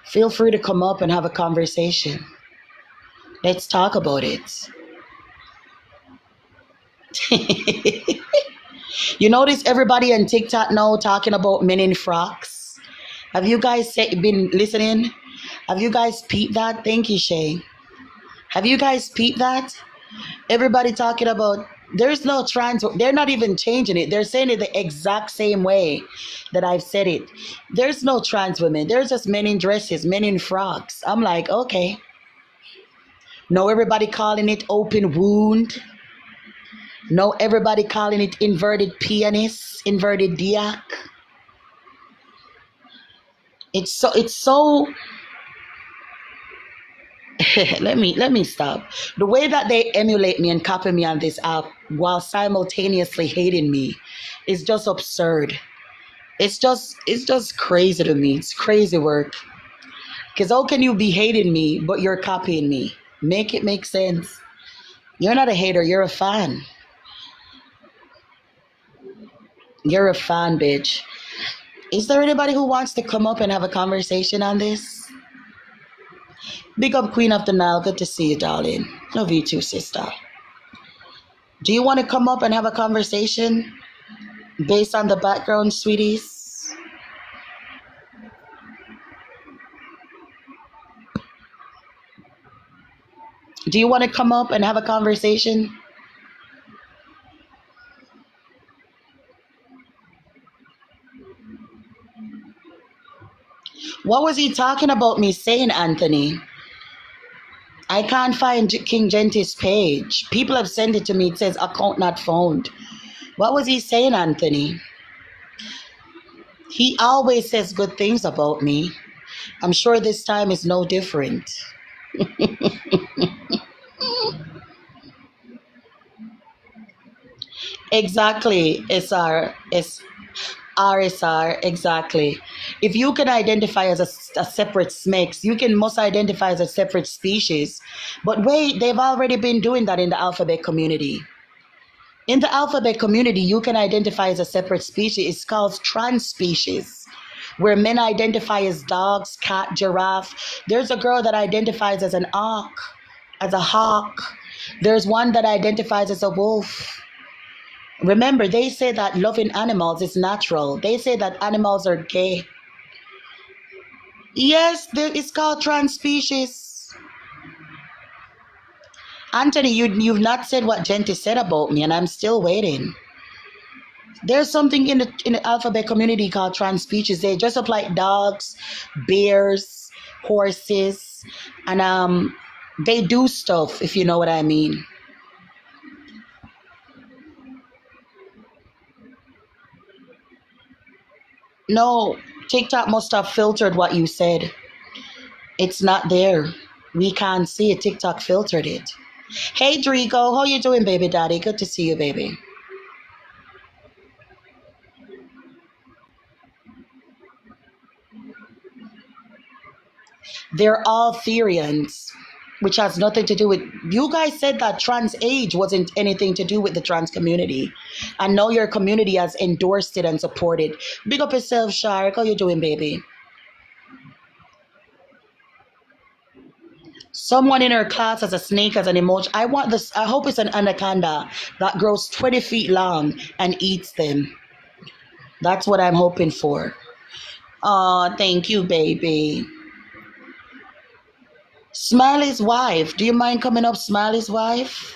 Feel free to come up and have a conversation. Let's talk about it. You notice everybody on TikTok now talking about men in frocks? Have you guys been listening? Have you guys peeped that? Thank you, Shay. Have you guys peeped that? Everybody talking about there's no trans. They're not even changing it. They're saying it the exact same way that I've said it. There's no trans women. There's just men in dresses, men in frocks. I'm like, okay. No, everybody calling it open wound. No, everybody calling it inverted penis, inverted diak. It's so let me stop. The way that they emulate me and copy me on this app while simultaneously hating me is just absurd. It's just crazy to me. It's crazy work. Because how can you be hating me but you're copying me? Make it make sense. You're not a hater, you're a fan. You're a fan, bitch. Is there anybody who wants to come up and have a conversation on this? Big up Queen of the Nile. Good to see you, darling. Love you too, sister. Do you want to come up and have a conversation based on the background, sweeties? Do you want to come up and have a conversation? What was he talking about me saying, Anthony? I can't find King Genti's page. People have sent it to me. It says account not found. What was he saying, Anthony? He always says good things about me. I'm sure this time is no different. Exactly, SR. RSR, exactly. If you can identify as a separate SMEX, you can must identify as a separate species. But wait, they've already been doing that in the alphabet community. In the alphabet community, you can identify as a separate species. It's called trans species, where men identify as dogs, cat, giraffe. There's a girl that identifies as an auk, as a hawk. There's one that identifies as a wolf. Remember, they say that loving animals is natural. They say that animals are gay. Yes, it's called trans species. Anthony, you've not said what Genty said about me, and I'm still waiting. There's something in the alphabet community called trans species. They dress up like dogs, bears, horses, and they do stuff, if you know what I mean. No, TikTok must have filtered what you said. It's not there. We can't see it. TikTok filtered it. Hey Drigo, how you doing, baby daddy? Good to see you, baby. They're all Therians, which has nothing to do with. You guys said that trans age wasn't anything to do with the trans community, and now your community has endorsed it and supported. Big up yourself, Shark. How you doing, baby? Someone in her class has a snake as an emoji. I want this. I hope it's an anaconda that grows 20 feet long and eats them. That's what I'm hoping for. Oh, thank you, baby. Smiley's wife. Do you mind coming up, Smiley's wife?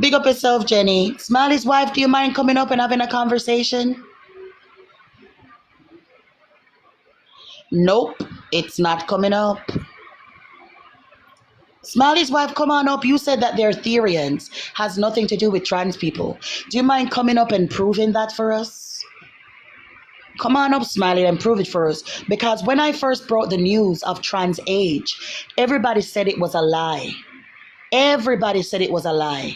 Big up yourself, Jenny. Smiley's wife, do you mind coming up and having a conversation? Nope, it's not coming up. Smiley's wife, come on up. You said that they're Therians. Has nothing to do with trans people. Do you mind coming up and proving that for us? Come on up, Smiley, and prove it for us. Because when I first brought the news of trans age, everybody said it was a lie. Everybody said it was a lie.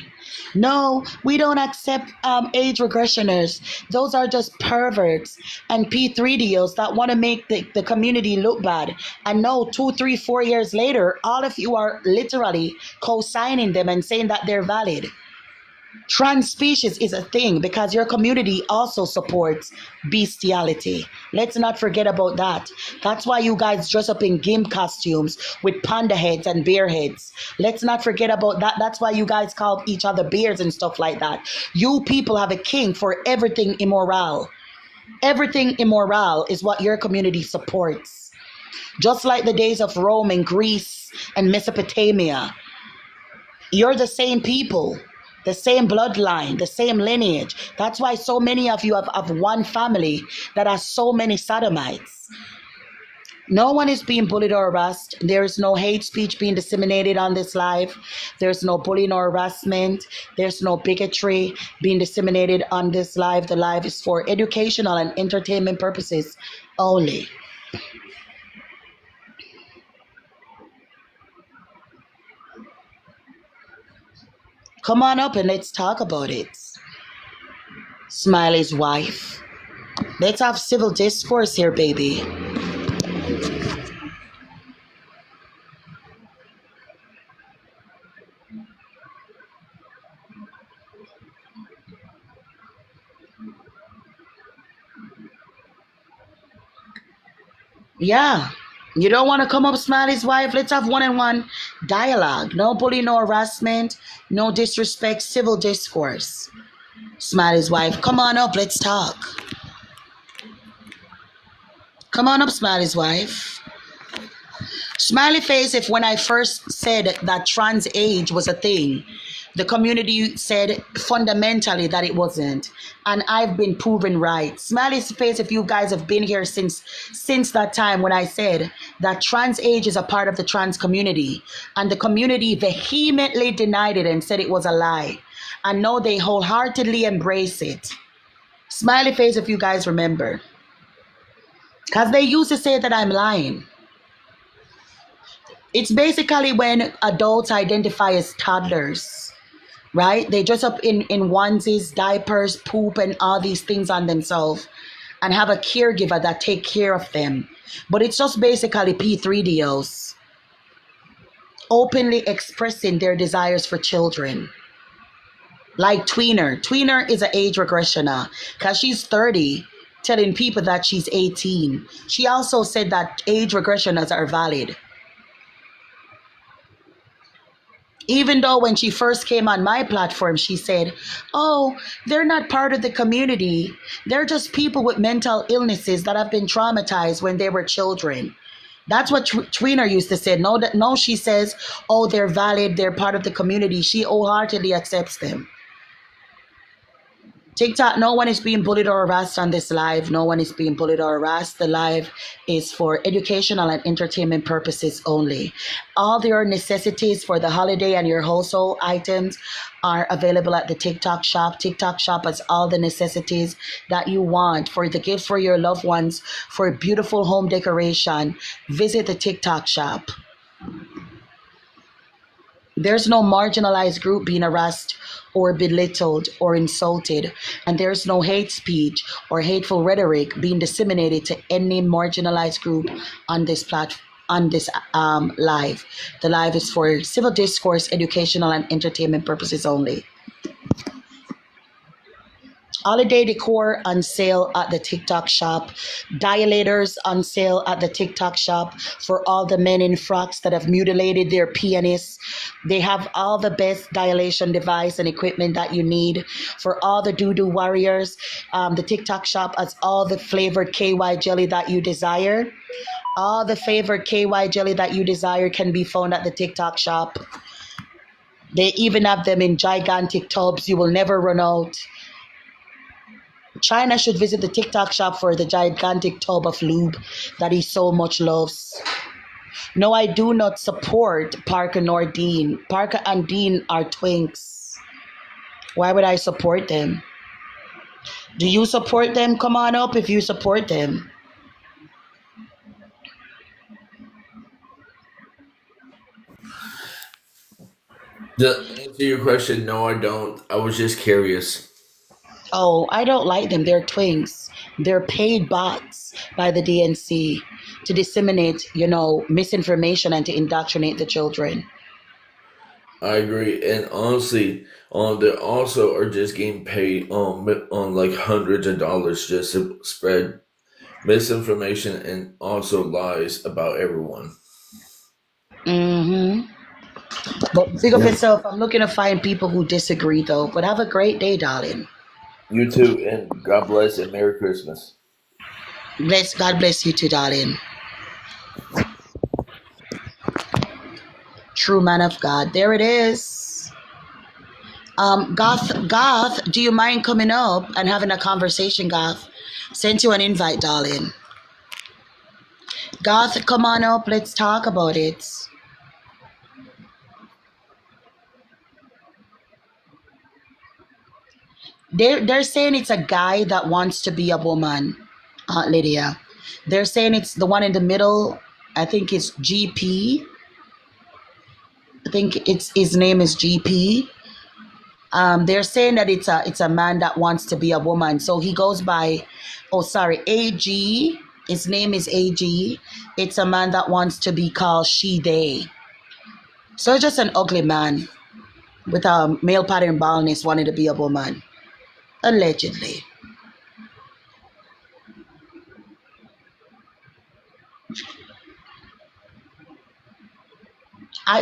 No, we don't accept age regressioners. Those are just perverts and P3DOs that want to make the community look bad. And no, 2, 3, 4 years later, all of you are literally co-signing them and saying that they're valid. Trans species is a thing because your community also supports bestiality. Let's not forget about that. That's why you guys dress up in GIMP costumes with panda heads and bear heads. Let's not forget about that. That's why you guys call each other bears and stuff like that. You people have a king for everything immoral. Everything immoral is what your community supports. Just like the days of Rome and Greece and Mesopotamia. You're the same people. The same bloodline, the same lineage. That's why so many of you have one family that has so many sodomites. No one is being bullied or harassed. There is no hate speech being disseminated on this live. There's no bullying or harassment. There's no bigotry being disseminated on this live. The live is for educational and entertainment purposes only. Come on up and let's talk about it. Smiley's wife. Let's have civil discourse here, baby. Yeah. You don't want to come up, Smiley's wife? Let's have one-on-one dialogue. No bullying, no harassment, no disrespect, civil discourse. Smiley's wife, come on up, let's talk. Come on up, Smiley's wife. Smiley face, if when I first said that trans age was a thing, the community said fundamentally that it wasn't. And I've been proven right. Smiley's face, if you guys have been here since that time when I said that trans age is a part of the trans community. And the community vehemently denied it and said it was a lie. and now they wholeheartedly embrace it. Smiley face if you guys remember. Because they used to say that I'm lying. It's basically when adults identify as toddlers, right? They dress up in onesies, diapers, poop, and all these things on themselves and have a caregiver that take care of them. But it's just basically P3DOs openly expressing their desires for children. Like Tweener. Tweener is an age regressioner because she's 30 telling people that she's 18. She also said that age regressioners are valid. Even though when she first came on my platform, she said, oh, they're not part of the community. They're just people with mental illnesses that have been traumatized when they were children. That's what Tweener used to say. No, she says, oh, they're valid. They're part of the community. She wholeheartedly accepts them. TikTok, no one is being bullied or harassed on this live. No one is being bullied or harassed. The live is for educational and entertainment purposes only. All your necessities for the holiday and your household items are available at the TikTok shop. TikTok shop has all the necessities that you want for the gifts for your loved ones, for beautiful home decoration. Visit the TikTok shop. There's no marginalized group being harassed or belittled or insulted, and there's no hate speech or hateful rhetoric being disseminated to any marginalized group on this live. The live is for civil discourse, educational, and entertainment purposes only. Holiday decor on sale at the TikTok shop. Dilators on sale at the TikTok shop for all the men in frocks that have mutilated their penis. They have all the best dilation device and equipment that you need. For all the doo-doo warriors, the TikTok shop has all the flavored KY jelly that you desire. All the flavored KY jelly that you desire can be found at the TikTok shop. They even have them in gigantic tubs. You will never run out. China should visit the TikTok shop for the gigantic tub of lube that he so much loves. No, I do not support Parker nor Dean. Parker and Dean are twinks. Why would I support them? Do you support them? Come on up if you support them.
To answer your question, no, I don't. I was just curious.
Oh, I don't like them. They're twinks. They're paid bots by the DNC to disseminate, misinformation and to indoctrinate the children.
I agree, and honestly, they also are just getting paid on like hundreds of dollars just to spread misinformation and also lies about everyone.
Mm-hmm. But big up yourself. I'm looking to find people who disagree, though. But have a great day, darling.
You too, and God bless and Merry Christmas.
God bless you too, darling. True man of God. There it is. Goth, do you mind coming up and having a conversation, Goth? Sent you an invite, darling. Goth, come on up. Let's talk about it. They're saying it's a guy that wants to be a woman, Aunt Lydia. They're saying it's the one in the middle. I think it's GP. I think his name is GP. They're saying that it's a man that wants to be a woman. So he goes by, AG. His name is AG. It's a man that wants to be called she, they. So just an ugly man with a male pattern baldness wanting to be a woman. Allegedly.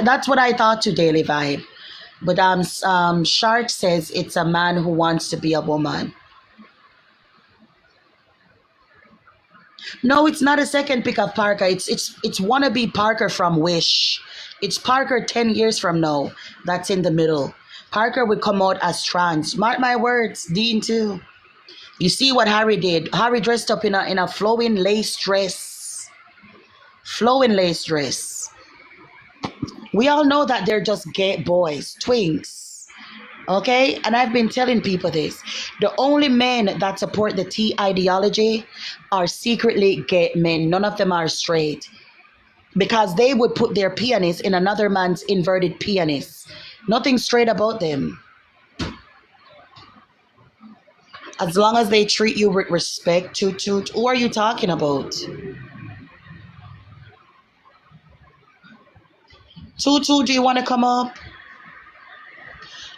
That's what I thought to Daily Vibe. But Shark says it's a man who wants to be a woman. No, it's not a second pick of Parker. It's wannabe Parker from Wish. It's Parker 10 years from now. That's in the middle. Parker would come out as trans. Mark my words, Dean too. You see what Harry did. Harry dressed up in a flowing lace dress. Flowing lace dress. We all know that they're just gay boys, twinks. Okay? And I've been telling people this. The only men that support the T ideology are secretly gay men. None of them are straight. Because they would put their penis in another man's inverted penis. Nothing straight about them. As long as they treat you with respect, toot toot. Who are you talking about? Toot toot, do you want to come up?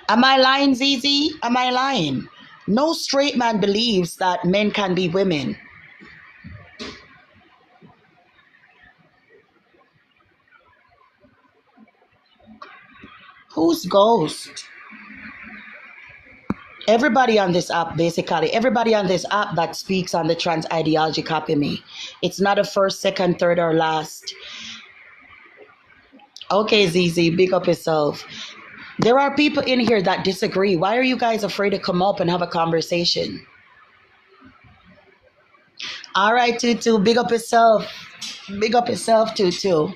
Am I lying, ZZ? Am I lying? No straight man believes that men can be women. Who's ghost? Everybody on this app, basically, everybody on this app that speaks on the trans ideology copy me. It's not a first, second, third, or last. Okay, ZZ, big up yourself. There are people in here that disagree. Why are you guys afraid to come up and have a conversation? All right, Tutu, big up yourself. Big up yourself, Tutu.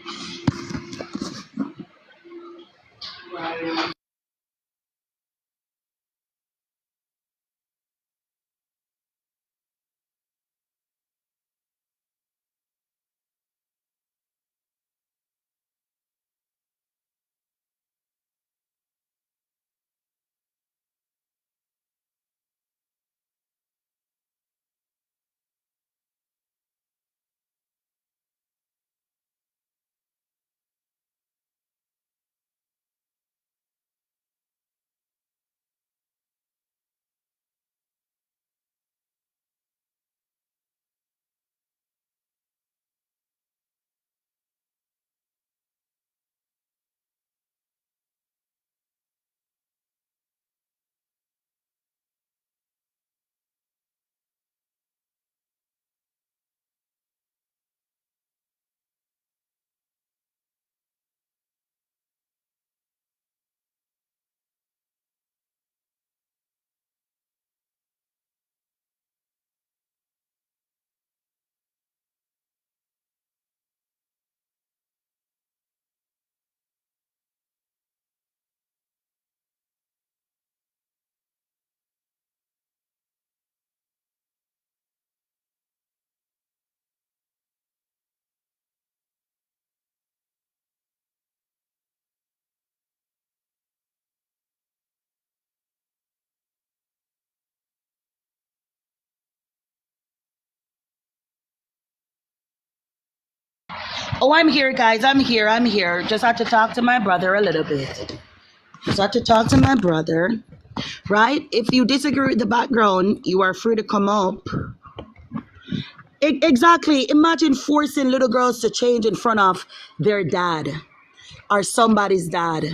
Oh, I'm here, guys. I'm here. I'm here. Just had to talk to my brother a little bit. Just had to talk to my brother, right? If you disagree with the background, you are free to come up. Exactly. Imagine forcing little girls to change in front of their dad or somebody's dad.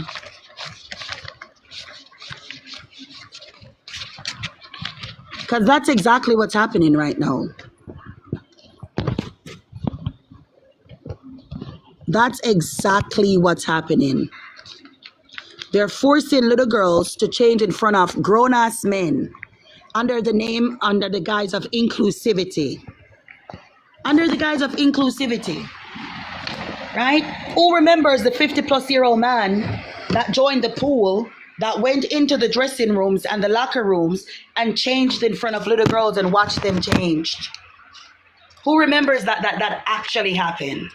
Because that's exactly what's happening right now. That's exactly what's happening. They're forcing little girls to change in front of grown ass men under the guise of inclusivity. Under the guise of inclusivity, right? Who remembers the 50-plus-year-old man that joined the pool, that went into the dressing rooms and the locker rooms and changed in front of little girls and watched them change? Who remembers that actually happened?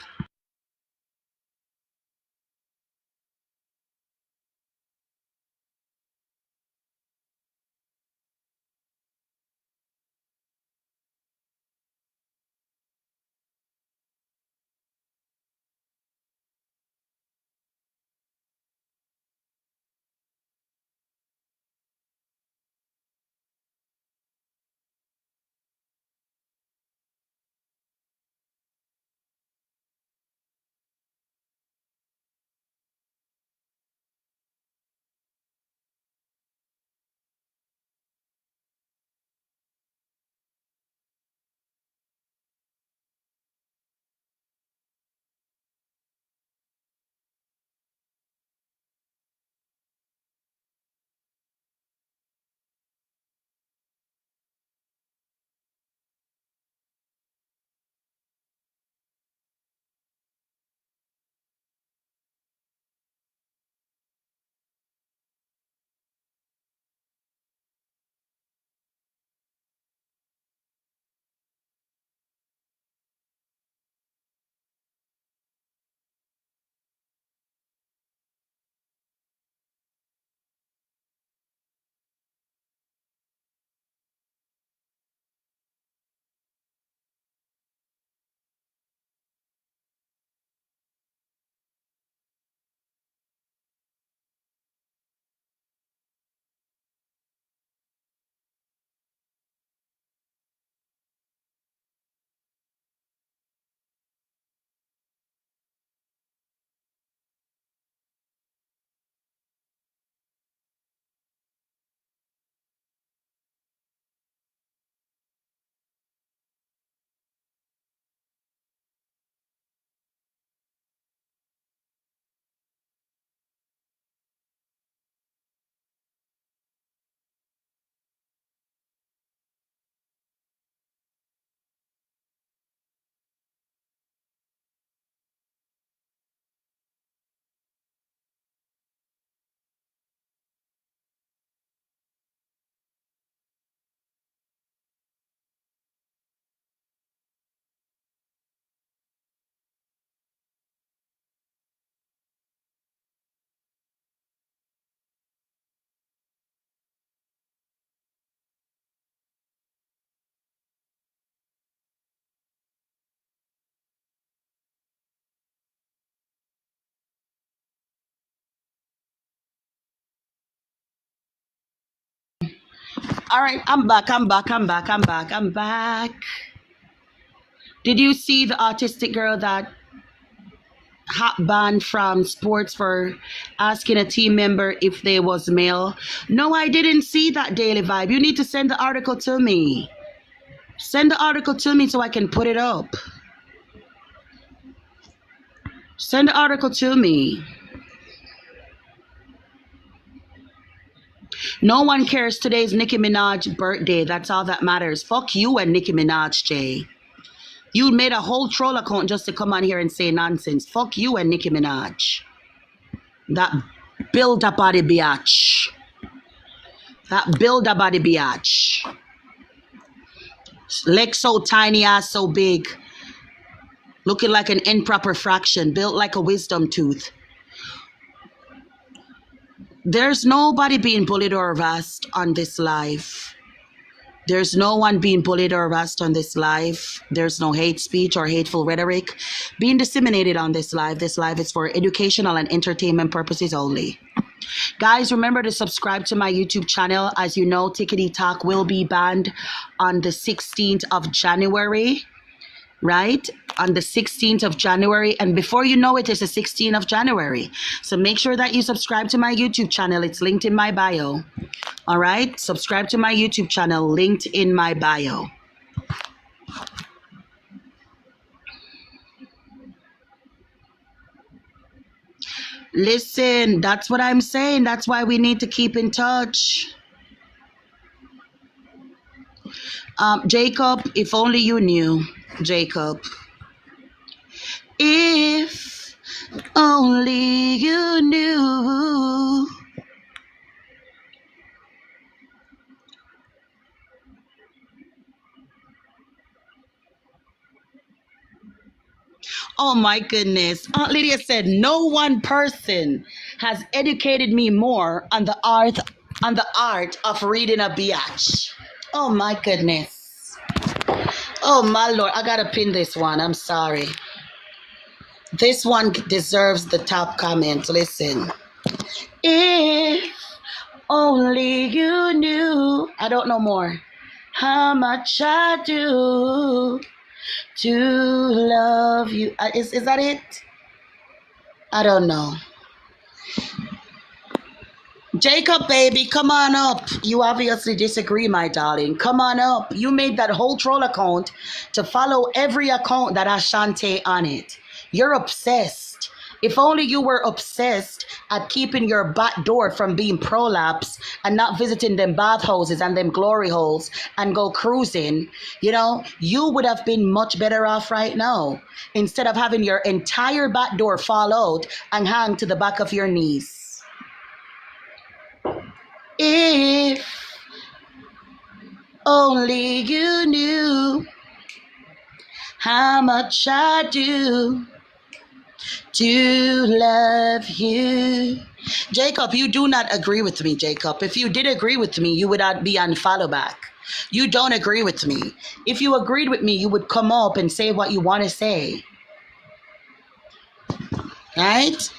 All right, I'm back. I'm back. Did you see the autistic girl that hot banned from sports for asking a team member if they was male? No, I didn't see that, Daily Vibe. You need to send the article to me. Send the article to me so I can put it up. Send the article to me. No one cares. Today's Nicki Minaj's birthday. That's all that matters. Fuck you and Nicki Minaj, Jay. You made a whole troll account just to come on here and say nonsense. Fuck you and Nicki Minaj. That build a body biatch. That build a body biatch. Legs so tiny, ass so big. Looking like an improper fraction. Built like a wisdom tooth. There's nobody being bullied or harassed on this live. There's no one being bullied or harassed on this live. There's no hate speech or hateful rhetoric being disseminated on this live. This live is for educational and entertainment purposes only. Guys, remember to subscribe to my YouTube channel. As you know, Tickety Talk will be banned on the 16th of January. Right? On the 16th of January. And before you know it, it's the 16th of January. So make sure that you subscribe to my YouTube channel. It's linked in my bio. All right? Subscribe to my YouTube channel, linked in my bio. Listen, that's what I'm saying. That's why we need to keep in touch. Jacob, if only you knew. Jacob. If only you knew. Oh my goodness. Aunt Lydia said no one person has educated me more on the art of reading a biatch. Oh my goodness. Oh my Lord, I gotta pin this one. I'm sorry. This one deserves the top comment. Listen. If only you knew. I don't know more. How much I do to love you. Is that it? I don't know. Jacob, baby, come on up. You obviously disagree, my darling. Come on up. You made that whole troll account to follow every account that has Shantae on it. You're obsessed. If only you were obsessed at keeping your back door from being prolapse and not visiting them bathhouses and them glory holes and go cruising, you know, you would have been much better off right now instead of having your entire back door fall out and hang to the back of your knees. If only you knew how much I do to love you. Jacob, you do not agree with me, Jacob. If you did agree with me, you would not be on follow back. You don't agree with me. If you agreed with me, you would come up and say what you want to say. Right?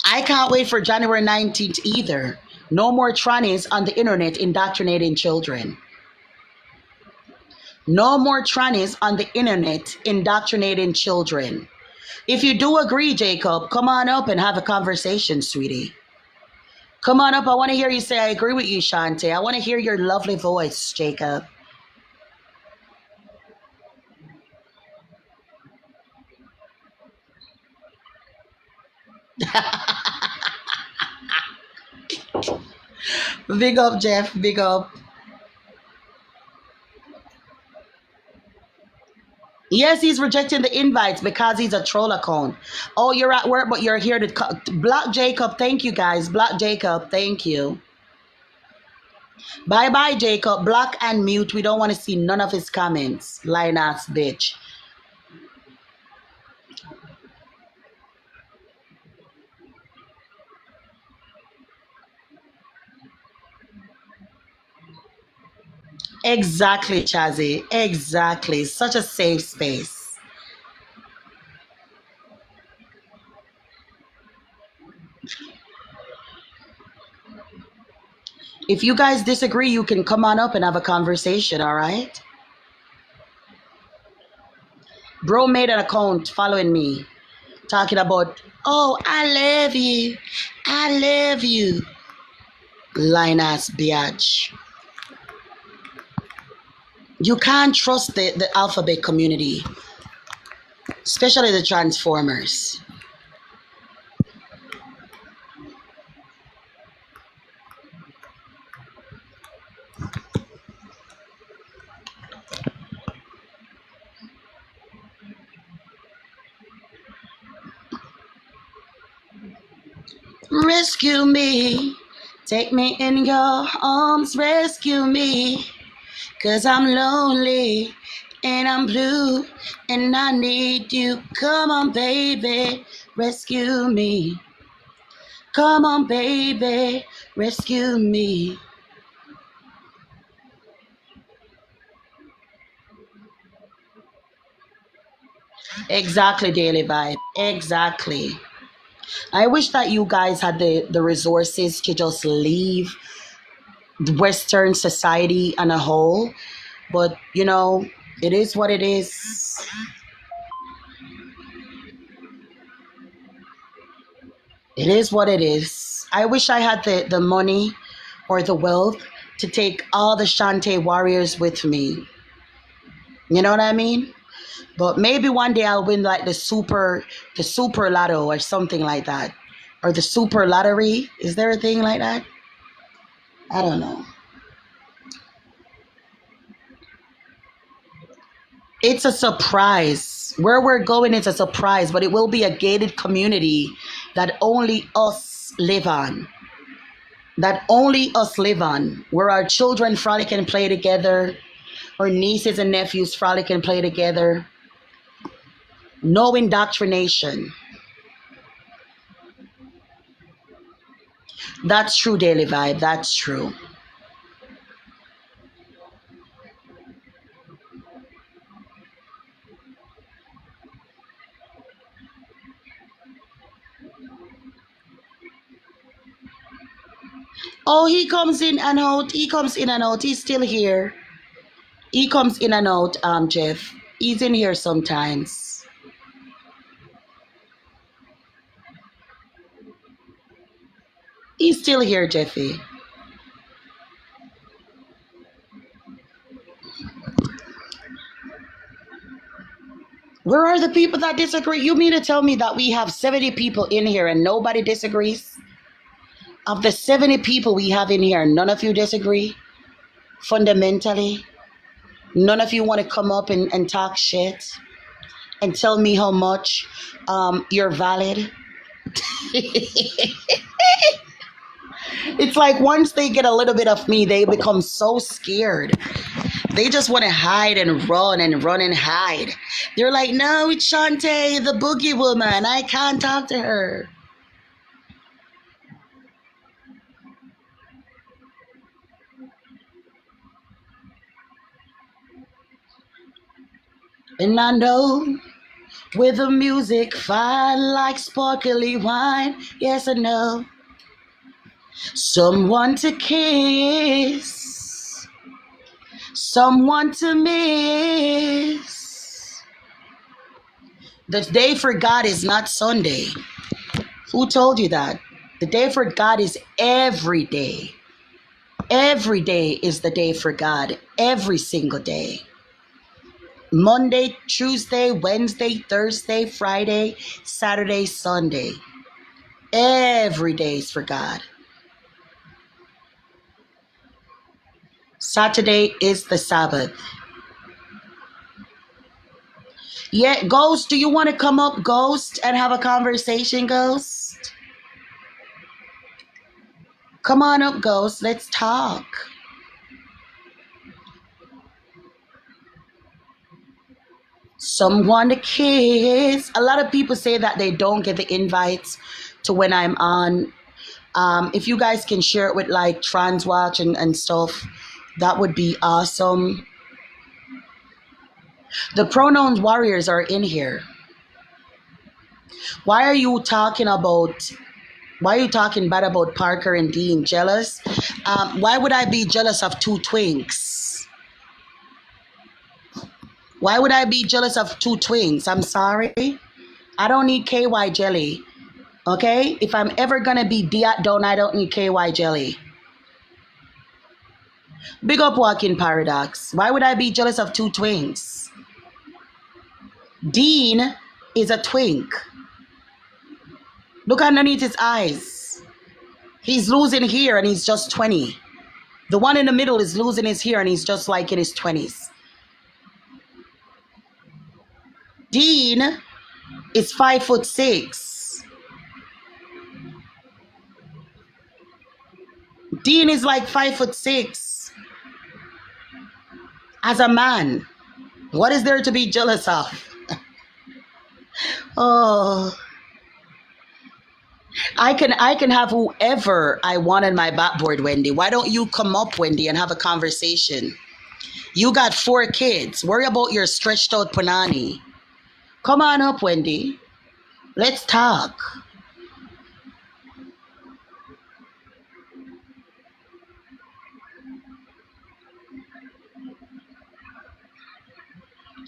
I can't wait for January 19th either. No more trannies on the internet indoctrinating children. No more trannies on the internet indoctrinating children. If you do agree, Jacob, come on up and have a conversation, sweetie. Come on up. I want to hear you say, I agree with you, Shantae. I want to hear your lovely voice, Jacob. Big up, Jeff. Big up. Yes, he's rejecting the invites because he's a troll account. Oh, you're at work, but you're here to block Jacob. Thank you, guys. Block Jacob. Thank you. Bye-bye, Jacob. Block and mute. We don't want to see none of his comments. Lying ass bitch. Exactly, Chazzy. Exactly. Such a safe space. If you guys disagree, you can come on up and have a conversation, all right? Bro made an account following me, talking about, oh, I love you. I love you. Line ass biatch. You can't trust the alphabet community, especially the Transformers. Rescue me. Take me in your arms, rescue me. 'Cause I'm lonely and I'm blue and I need you. Come on, baby, rescue me. Come on, baby, rescue me. Exactly, Daily Vibe. Exactly. I wish that you guys had the resources to just leave Western society on a whole. But, you know, it is what it is. It is what it is. I wish I had the money or the wealth to take all the Shantae warriors with me. You know what I mean? But maybe one day I'll win like the super lotto or something like that. Or the super lottery. Is there a thing like that? I don't know. It's a surprise. Where we're going is a surprise, but it will be a gated community that only us live on. That only us live on. Where our children frolic and play together. Our nieces and nephews frolic and play together. No indoctrination. That's true, Daily Vibe. That's true. Oh, he comes in and out. He comes in and out. He's still here. He comes in and out, Jeff. He's in here sometimes. He's still here, Jeffy. Where are the people that disagree? You mean to tell me that we have 70 people in here and nobody disagrees? Of the 70 people we have in here, none of you disagree? Fundamentally? None of you want to come up and talk shit and tell me how much you're valid? It's like once they get a little bit of me, they become so scared. They just want to hide and run and hide. They're like, no, it's Shantae, the boogie woman. I can't talk to her. And I know with the music fine like sparkly wine. Yes, I know. Someone to kiss, someone to miss. The day for God is not Sunday. Who told you that? The day for God is every day. Every day is the day for God. Every single day. Monday, Tuesday, Wednesday, Thursday, Friday, Saturday, Sunday. Every day is for God. Saturday is the Sabbath. Yeah, Ghost, do you want to come up, Ghost, and have a conversation, Ghost? Come on up, Ghost. Let's talk. Someone to kiss. A lot of people say that they don't get the invites to when I'm on. If you guys can share it with like Transwatch and stuff, that would be awesome. The pronouns warriors are in here. Why are you talking about Why are you talking bad about Parker and Dean? Jealous? Why would I be jealous of two twinks? Why would I be jealous of two twinks? I'm sorry. I don't need KY jelly. Okay? If I'm ever gonna be diat down, I don't need KY jelly. Big up Walking Paradox. Why would I be jealous of two twinks? Dean is a twink. Look underneath his eyes. He's losing hair and he's just 20. The one in the middle is losing his hair and he's just like in his 20s. Dean is 5'6". Dean is like 5'6". As a man, what is there to be jealous of? Oh. I can have whoever I want on my backboard, Wendy. Why don't you come up, Wendy, and have a conversation? You got 4 kids. Worry about your stretched out punani. Come on up, Wendy. Let's talk.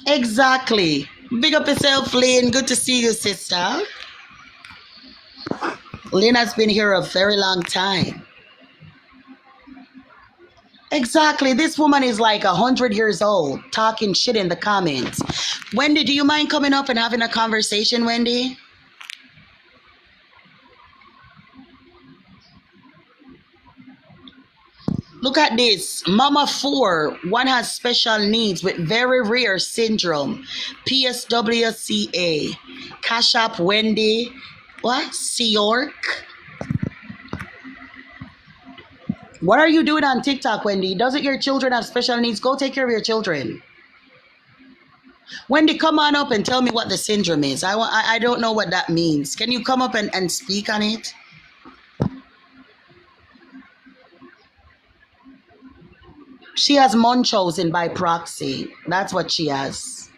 Exactly. Big up yourself, Lynn. Good to see you, sister. Lynn has been here a very long time. Exactly. This woman is like 100 years old, talking shit in the comments. Wendy, do you mind coming up and having a conversation, Wendy? Look at this. Mama 4. One has special needs with very rare syndrome. PSWCA. Cash App Wendy. What? York? What are you doing on TikTok, Wendy? Doesn't your children have special needs? Go take care of your children. Wendy, come on up and tell me what the syndrome is. I don't know what that means. Can you come up and speak on it? She has Munchausen by proxy. That's what she has.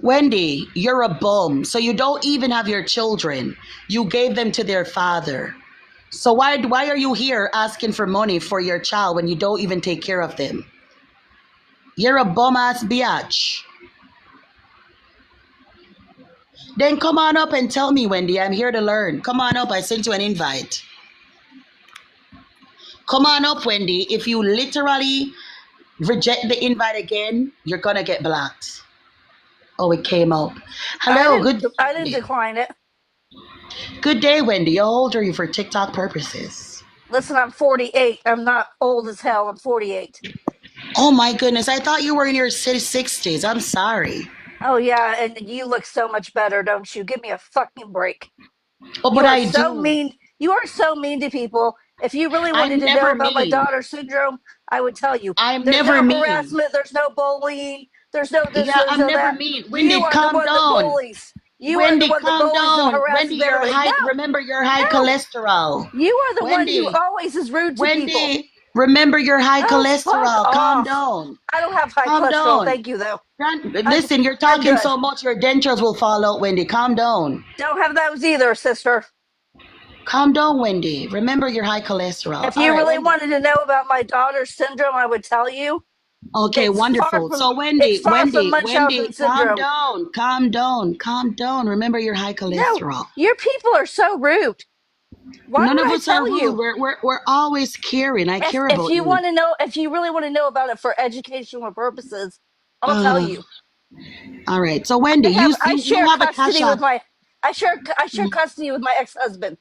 Wendy, you're a bum. So you don't even have your children. You gave them to their father. So why are you here asking for money for your child when you don't even take care of them? You're a bum-ass biatch. Then come on up and tell me, Wendy. I'm here to learn. Come on up. I sent you an invite. Come on up, Wendy. If you literally reject the invite again, you're going to get blocked. Oh, it came up. Hello.
I didn't decline it.
Good day, Wendy. How old are you for TikTok purposes?
Listen, I'm 48. I'm not old as hell. I'm 48.
Oh, my goodness. I thought you were in your 60s. I'm sorry.
Oh, yeah. And you look so much better, don't you? Give me a fucking break.
Oh, but I
so
do.
mean. You are so mean to people. If you really wanted to know about my daughter's syndrome, I would tell you.
I'm
there's
never
no
mean.
Harassment. There's no bullying. There's no this.
Yeah, I'm
no
never
that.
mean. Wendy,
you are
calm
the one
down.
that bullies. You
Wendy,
are the one
calm
that bullies
down.
and harasses
Wendy, you're
everybody.
high.
No.
Remember, you're high cholesterol.
You are the
Wendy,
one who always is rude to people.
Wendy, remember your high cholesterol. Calm down.
I don't have high cholesterol. Thank you, though.
Listen, you're talking so much, your dentures will fall out, Wendy. Calm down.
Don't have those either, sister.
Calm down, Wendy. Remember your high cholesterol.
If you really wanted to know about my daughter's syndrome, I would tell you.
Okay, wonderful. So Wendy, calm down. Remember your high cholesterol.
No, your people are so rude. Why
None of
would I
us are
tell you?
rude. We're always caring. I care about you.
If you want to know, if you really want to know about it for educational purposes, I'll tell you.
All right. So Wendy, you have a cash app.
I share custody with my ex-husband.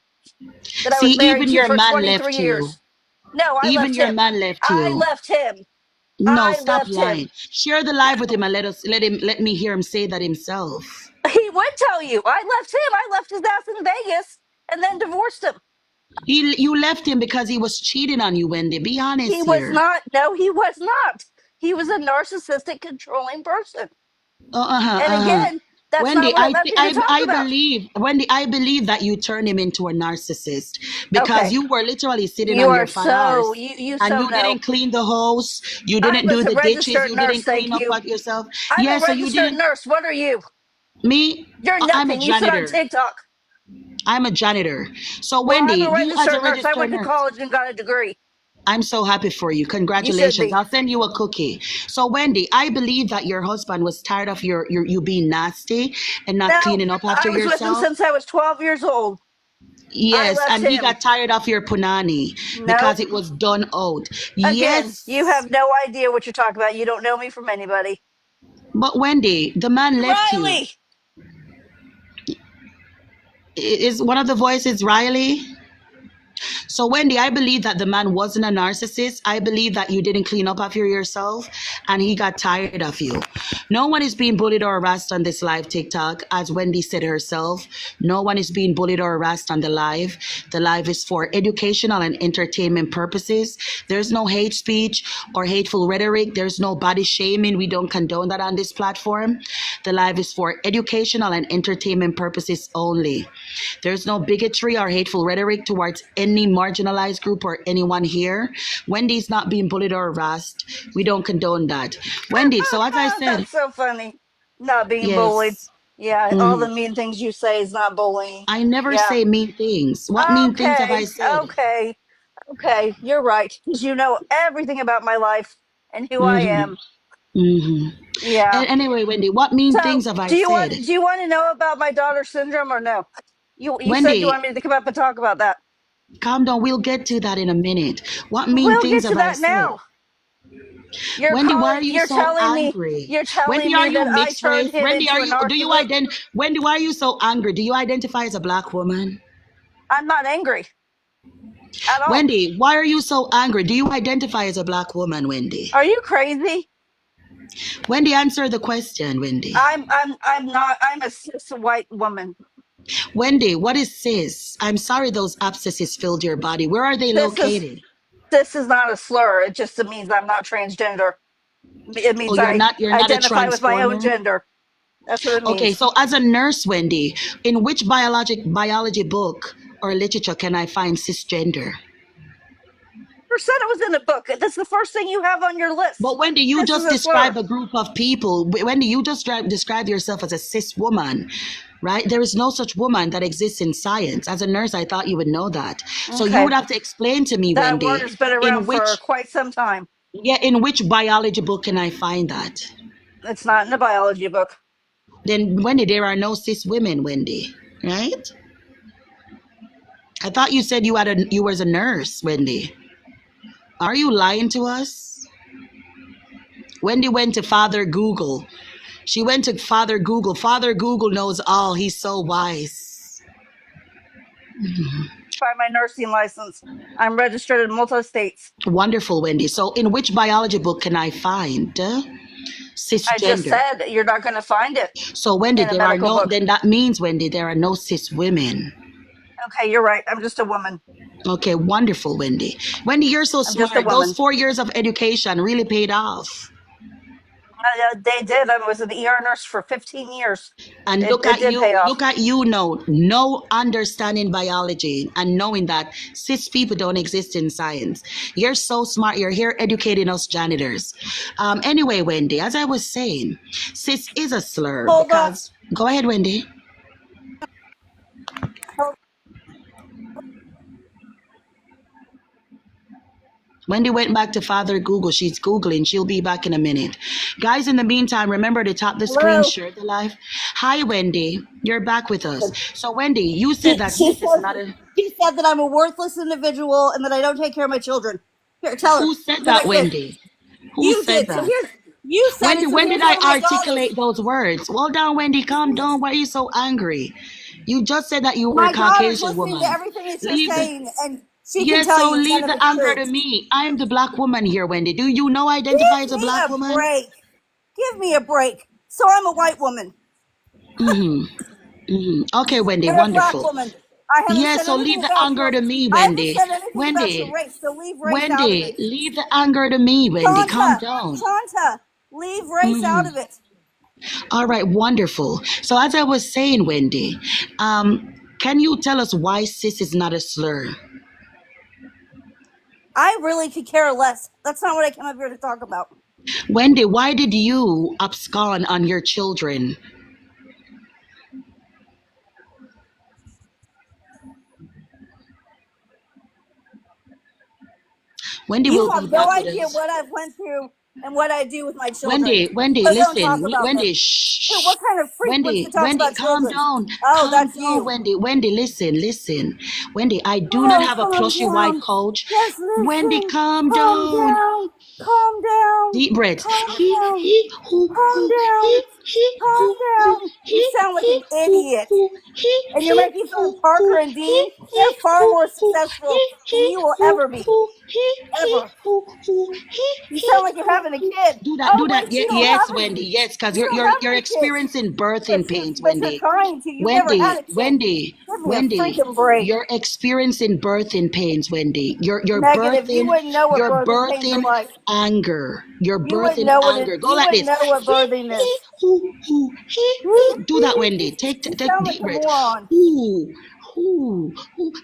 That
See,
I was married
even
to
your
for
man
23
left
years.
you.
No, I
even
left
your
him.
man left you.
I left him.
No, stop lying. Share the live with him and let me hear him say that himself.
He would tell you. I left him. I left his ass in Vegas and then divorced him.
You left him because he was cheating on you, Wendy. Be honest.
He was not. No, he was not. He was a narcissistic, controlling person. And again, that's
Wendy,
not what
I believe, Wendy, I believe that you turned him into a narcissist because you were literally sitting on your flowers and you didn't clean the hose, you didn't do the dishes, you didn't clean up what yourself.
I'm a registered nurse. What are you?
Me?
You're nothing.
I'm a
You sit on
janitor.
TikTok.
I'm a janitor. So
Well, I'm
Wendy,
a
you as a
registered nurse. I
registered
went to
nurse,
college and got a degree.
I'm so happy for you.
You should
Congratulations.
be.
I'll send you a cookie. So Wendy, I believe that your husband was tired of you being nasty and not
No,
cleaning up after
I was with him
yourself.
since I was 12 years old. I
Yes,
left
and he
him.
got tired of your punani because
Nope.
it was done out.
Again, you
Yes.
have no idea what you're talking about. You don't know me from anybody.
But Wendy, the man left you.
Riley!
Is one of the voices Riley? So, Wendy, I believe that the man wasn't a narcissist. I believe that you didn't clean up after yourself and he got tired of you. No one is being bullied or harassed on this live TikTok. As Wendy said herself, no one is being bullied or harassed on the live. The live is for educational and entertainment purposes. There's no hate speech or hateful rhetoric. There's no body shaming. We don't condone that on this platform. The live is for educational and entertainment purposes only. There's no bigotry or hateful rhetoric towards any marginalized group or anyone here. Wendy's not being bullied or harassed. We don't condone that. Wendy, so as I said,
That's so funny. Not being bullied.
yes,
Yeah, all the mean things you say is not bullying.
I never
Yeah.
say mean things. What mean things have I
Okay,
said?
okay. You're right. Because you know everything about my life and who I
Mm-hmm.
am.
Mm-hmm.
Yeah.
Anyway, Wendy, what mean
So
things have I
do you want
said?
do you want to know about my daughter's syndrome or no? You said you
Wendy,
wanted me to come up and talk about that.
calm down. We'll get to that in a minute. What mean
We'll
things
get to
have I
that
said?
now. You're
Wendy, why are
calling
you
you're
so
telling me
angry?
you're telling
Wendy, are
me
you
that I
mixed
turned
race?
him
Wendy,
into
are
a
you
narcissist.
Wendy, why are you so angry? Do you identify as a black woman?
I'm not angry at all.
Wendy, why are you so angry? Do you identify as a black woman, Wendy?
Are you crazy?
Wendy, answer the question, Wendy.
I'm not. I'm a cis white woman.
Wendy, what is cis? I'm sorry those abscesses filled your body. Where are they
This is
located?
this is not a slur. It just means I'm not transgender. It
Oh,
means I
you're not a
identify with my own
transformer?
gender. That's what it
Okay,
means.
so as a nurse, Wendy, in which biology book or literature can I find cisgender?
You said it was in a book. That's the first thing you have on your list.
But Wendy, you
This is
just
a slur.
described a group of people. Wendy, you just described yourself as a cis woman, right? There is no such woman that exists in science. As a nurse, I thought you would know that. So you
Okay.
would have to explain to me,
That word
Wendy,
has been around for quite some time.
in which biology book can I find that?
It's not in a biology book.
Then Wendy, there are no cis women, Wendy, right? I thought you said you was a nurse, Wendy. Are you lying to us? Wendy went to Father Google. She went to Father Google. Father Google knows all. He's so wise.
By my nursing license, I'm registered in multi states.
Wonderful, Wendy. So, in which biology book can I find cisgender?
I just said you're not going to find it.
So, Wendy,
in a
there are
medical
no.
book.
Then that means, Wendy, there are no cis women.
Okay, you're right. I'm just a woman.
Okay, wonderful, Wendy. Wendy, you're so
I'm just a
smart.
woman.
Those 4 years of education really paid off.
They did. I was an ER nurse for 15 years.
And
It
look at
did
you.
pay off.
Look at you now. No understanding biology and knowing that cis people don't exist in science. You're so smart. You're here educating us janitors. Anyway, Wendy, as I was saying, cis is a slur.
Hold on.
Go ahead, Wendy. Wendy went back to Father Google. She's Googling. She'll be back in a minute. Guys, in the meantime, remember to tap the screen,
Hello.
share the live. Hi, Wendy. You're back with us. So, Wendy, you said that
She
cis is not a...
said that I'm a worthless individual and that I don't take care of my children. Here, tell her.
Who said that, Wendy? Who
You
said
did. So
that?
here's you said
Wendy,
it. So
when
here's
did I
how my daughter-
articulate those words? Well done, Wendy. Calm down. Why are you so angry? You just said that you were
My
a
daughter's
Caucasian
listening
woman.
to everything that you're
Leave the-
saying, and she
Yes,
can tell
so
you
leave
none
the
of it's
anger
true.
to me. I am the black woman here, Wendy. Do you know I identify as a
Give me
black
a
woman?
break. Give me a break. So I'm a white woman.
Okay, Wendy,
You're a black
wonderful.
woman. I haven't
Yes,
said
so
anything
leave the
about
anger
your-
to me,
I haven't
Wendy.
said anything about your
Wendy,
race, so leave race out of
Wendy,
it.
leave the anger to me, Wendy. Calm down.
Shanta, leave race out of it.
All right, wonderful. So as I was saying, Wendy, can you tell us why cis is not a slur?
I really could care less. That's not what I came up here to talk about.
Wendy, why did you abscond on your children? Wendy
You
will be
have no
back with
idea
us.
what I've went through and what I do with my children.
Wendy,
So don't talk
listen,
about
Wendy,
them.
shh.
What kind of freak wants to talk about
Calm
children?
down,
Oh, that's you.
Wendy, listen. Wendy, I do not
Oh,
have a
calm
plushy white
down.
coach.
Just
Wendy,
listen.
calm
Calm
down.
down. Calm down.
Deep breaths.
Calm down. Calm down. Calm down. You sound like an idiot. And you're making fun of Parker and Dean. They're far more successful than you will ever be. Ever. You sound like you're having a kid.
Do
Oh,
that.
wait, you don't
Yes,
have any.
Wendy. Yes, because
You don't have
you're
any kids.
experiencing birthing pains,
But you're
Wendy.
trying to. You never had a kid.
Wendy,
Give me a freaking break.
you're experiencing birthing pains, Wendy. You're
Negative. You wouldn't know what birthing pains are like.
anger. You're
You wouldn't
birthing
know what
anger.
it,
Go
you
like
wouldn't
this.
know what birthing is.
Do that, Wendy. Take
You sound
deep
like a
breath.
moron.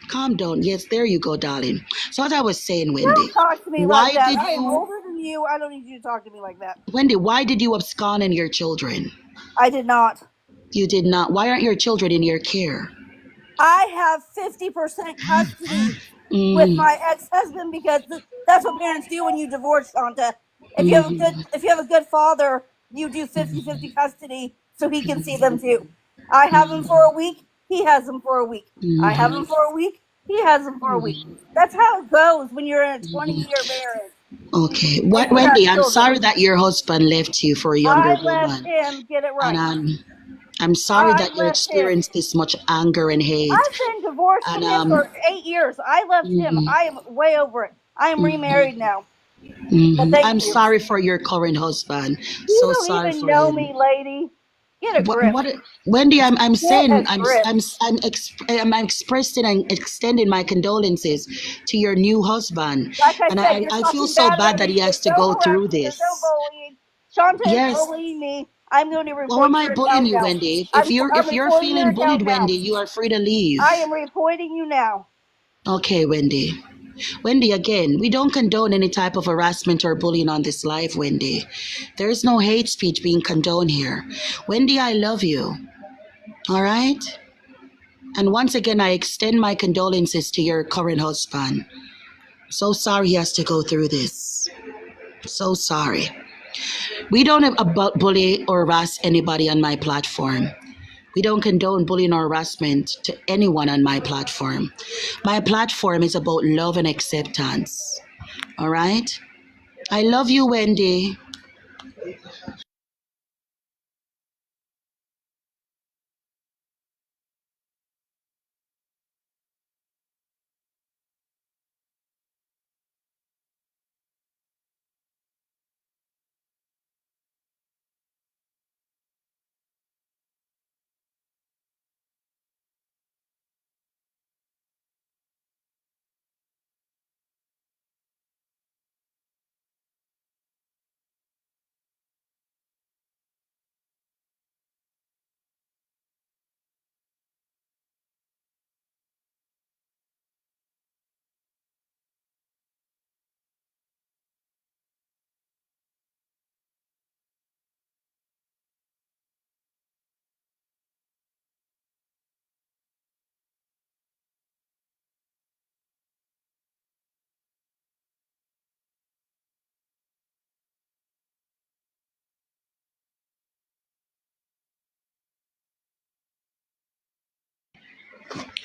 Calm down. Yes, there you go, darling. So as I was saying, Wendy,
Don't talk to me
why
like that.
did
I am
you,
older than you. I don't need you to talk to me like that.
Wendy? Why did you abscond in your children?
I did not.
You did not. Why aren't your children in your care?
I have 50% custody with my ex-husband because that's what parents do when you divorce, Shanta. If you have a good father, you do 50-50 custody so he can see them too. I have him for a week. He has them for a week. I have him for a week. He has them for a week. That's how it goes when you're in a 20-year marriage.
Okay. What, Wendy? I'm sorry that your husband left you for a younger
I left
woman.
him. Get it right.
And I'm sorry
I
that you
left him.
experienced this much anger and hate.
I've been divorced from him for 8 years. I left him. I am way over it. I am remarried now. But thank
I'm
you.
sorry for your current husband.
You
So
don't
sorry
even
for
know
him.
me, lady. Get a grip.
Wendy, I'm saying
a grip.
I'm expressing and extending my condolences to your new husband.
Like I
And
said, you're
I feel
talking
so
bad
bad
about
that
me.
he has to
There's
go
no
through
harassment.
this.
There's no bullying. Shanta is
Yes.
bullying me. I'm going to report
How am I
your
bullying
account
you,
now.
Wendy?
I'm
If you're
reporting your
feeling bullied,
account now.
Wendy, you are free to leave.
I am reporting you now.
Okay, Wendy. Wendy, again, we don't condone any type of harassment or bullying on this live, Wendy. There is no hate speech being condoned here. Wendy, I love you. All right? And once again, I extend my condolences to your current husband. So sorry he has to go through this. So sorry. We don't bully or harass anybody on my platform. We don't condone bullying or harassment to anyone on my platform. My platform is about love and acceptance. All right? I love you, Wendy.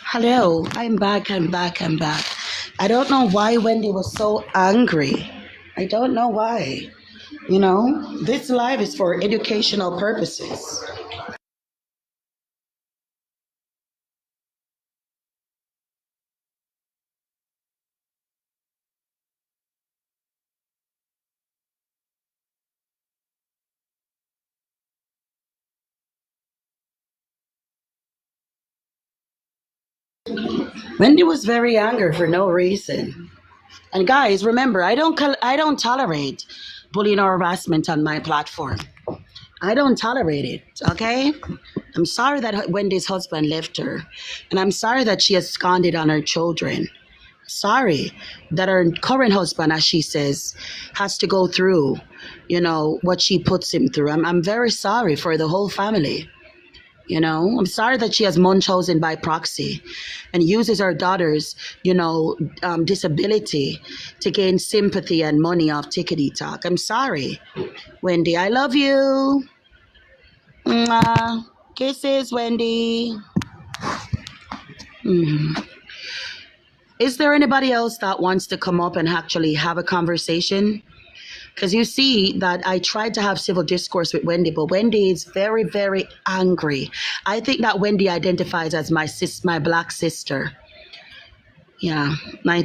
Hello, I'm back. I don't know why Wendy was so angry. I don't know why. You know, this live is for educational purposes. Wendy was very angry for no reason. And guys, remember, I don't tolerate bullying or harassment on my platform. I don't tolerate it, okay? I'm sorry that Wendy's husband left her. And I'm sorry that she has absconded on her children. Sorry that her current husband, as she says, has to go through, what she puts him through. I'm very sorry for the whole family. You know, I'm sorry that she has Munchausen by proxy and uses her daughter's, disability to gain sympathy and money off Tickety Talk. I'm sorry. Wendy, I love you. Mwah. Kisses, Wendy. Is there anybody else that wants to come up and actually have a conversation? Because you see that I tried to have civil discourse with Wendy, but Wendy is very, very angry. I think that Wendy identifies as my black sister. Yeah, I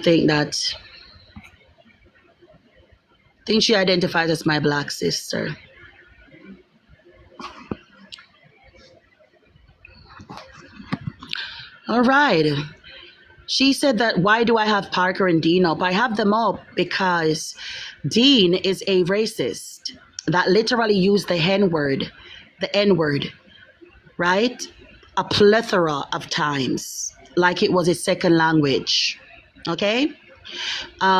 think she identifies as my black sister. All right. She said that why do I have Parker and Dean up? I have them up because Dean is a racist that literally used the N-word, right? A plethora of times, like it was his second language. Okay?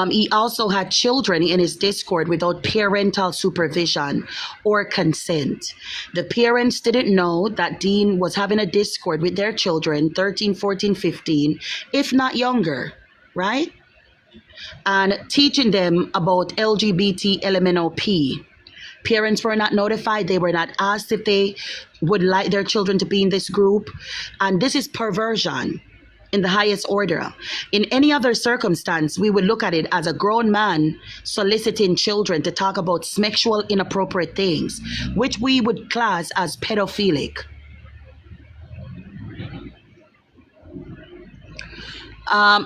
He also had children in his Discord without parental supervision or consent. The parents didn't know that Dean was having a Discord with their children, 13, 14, 15, if not younger, right? And teaching them about LGBT LMNOP. Parents were not notified. They were not asked if they would like their children to be in this group. And this is perversion in the highest order. In any other circumstance, we would look at it as a grown man soliciting children to talk about sexual inappropriate things, which we would class as pedophilic.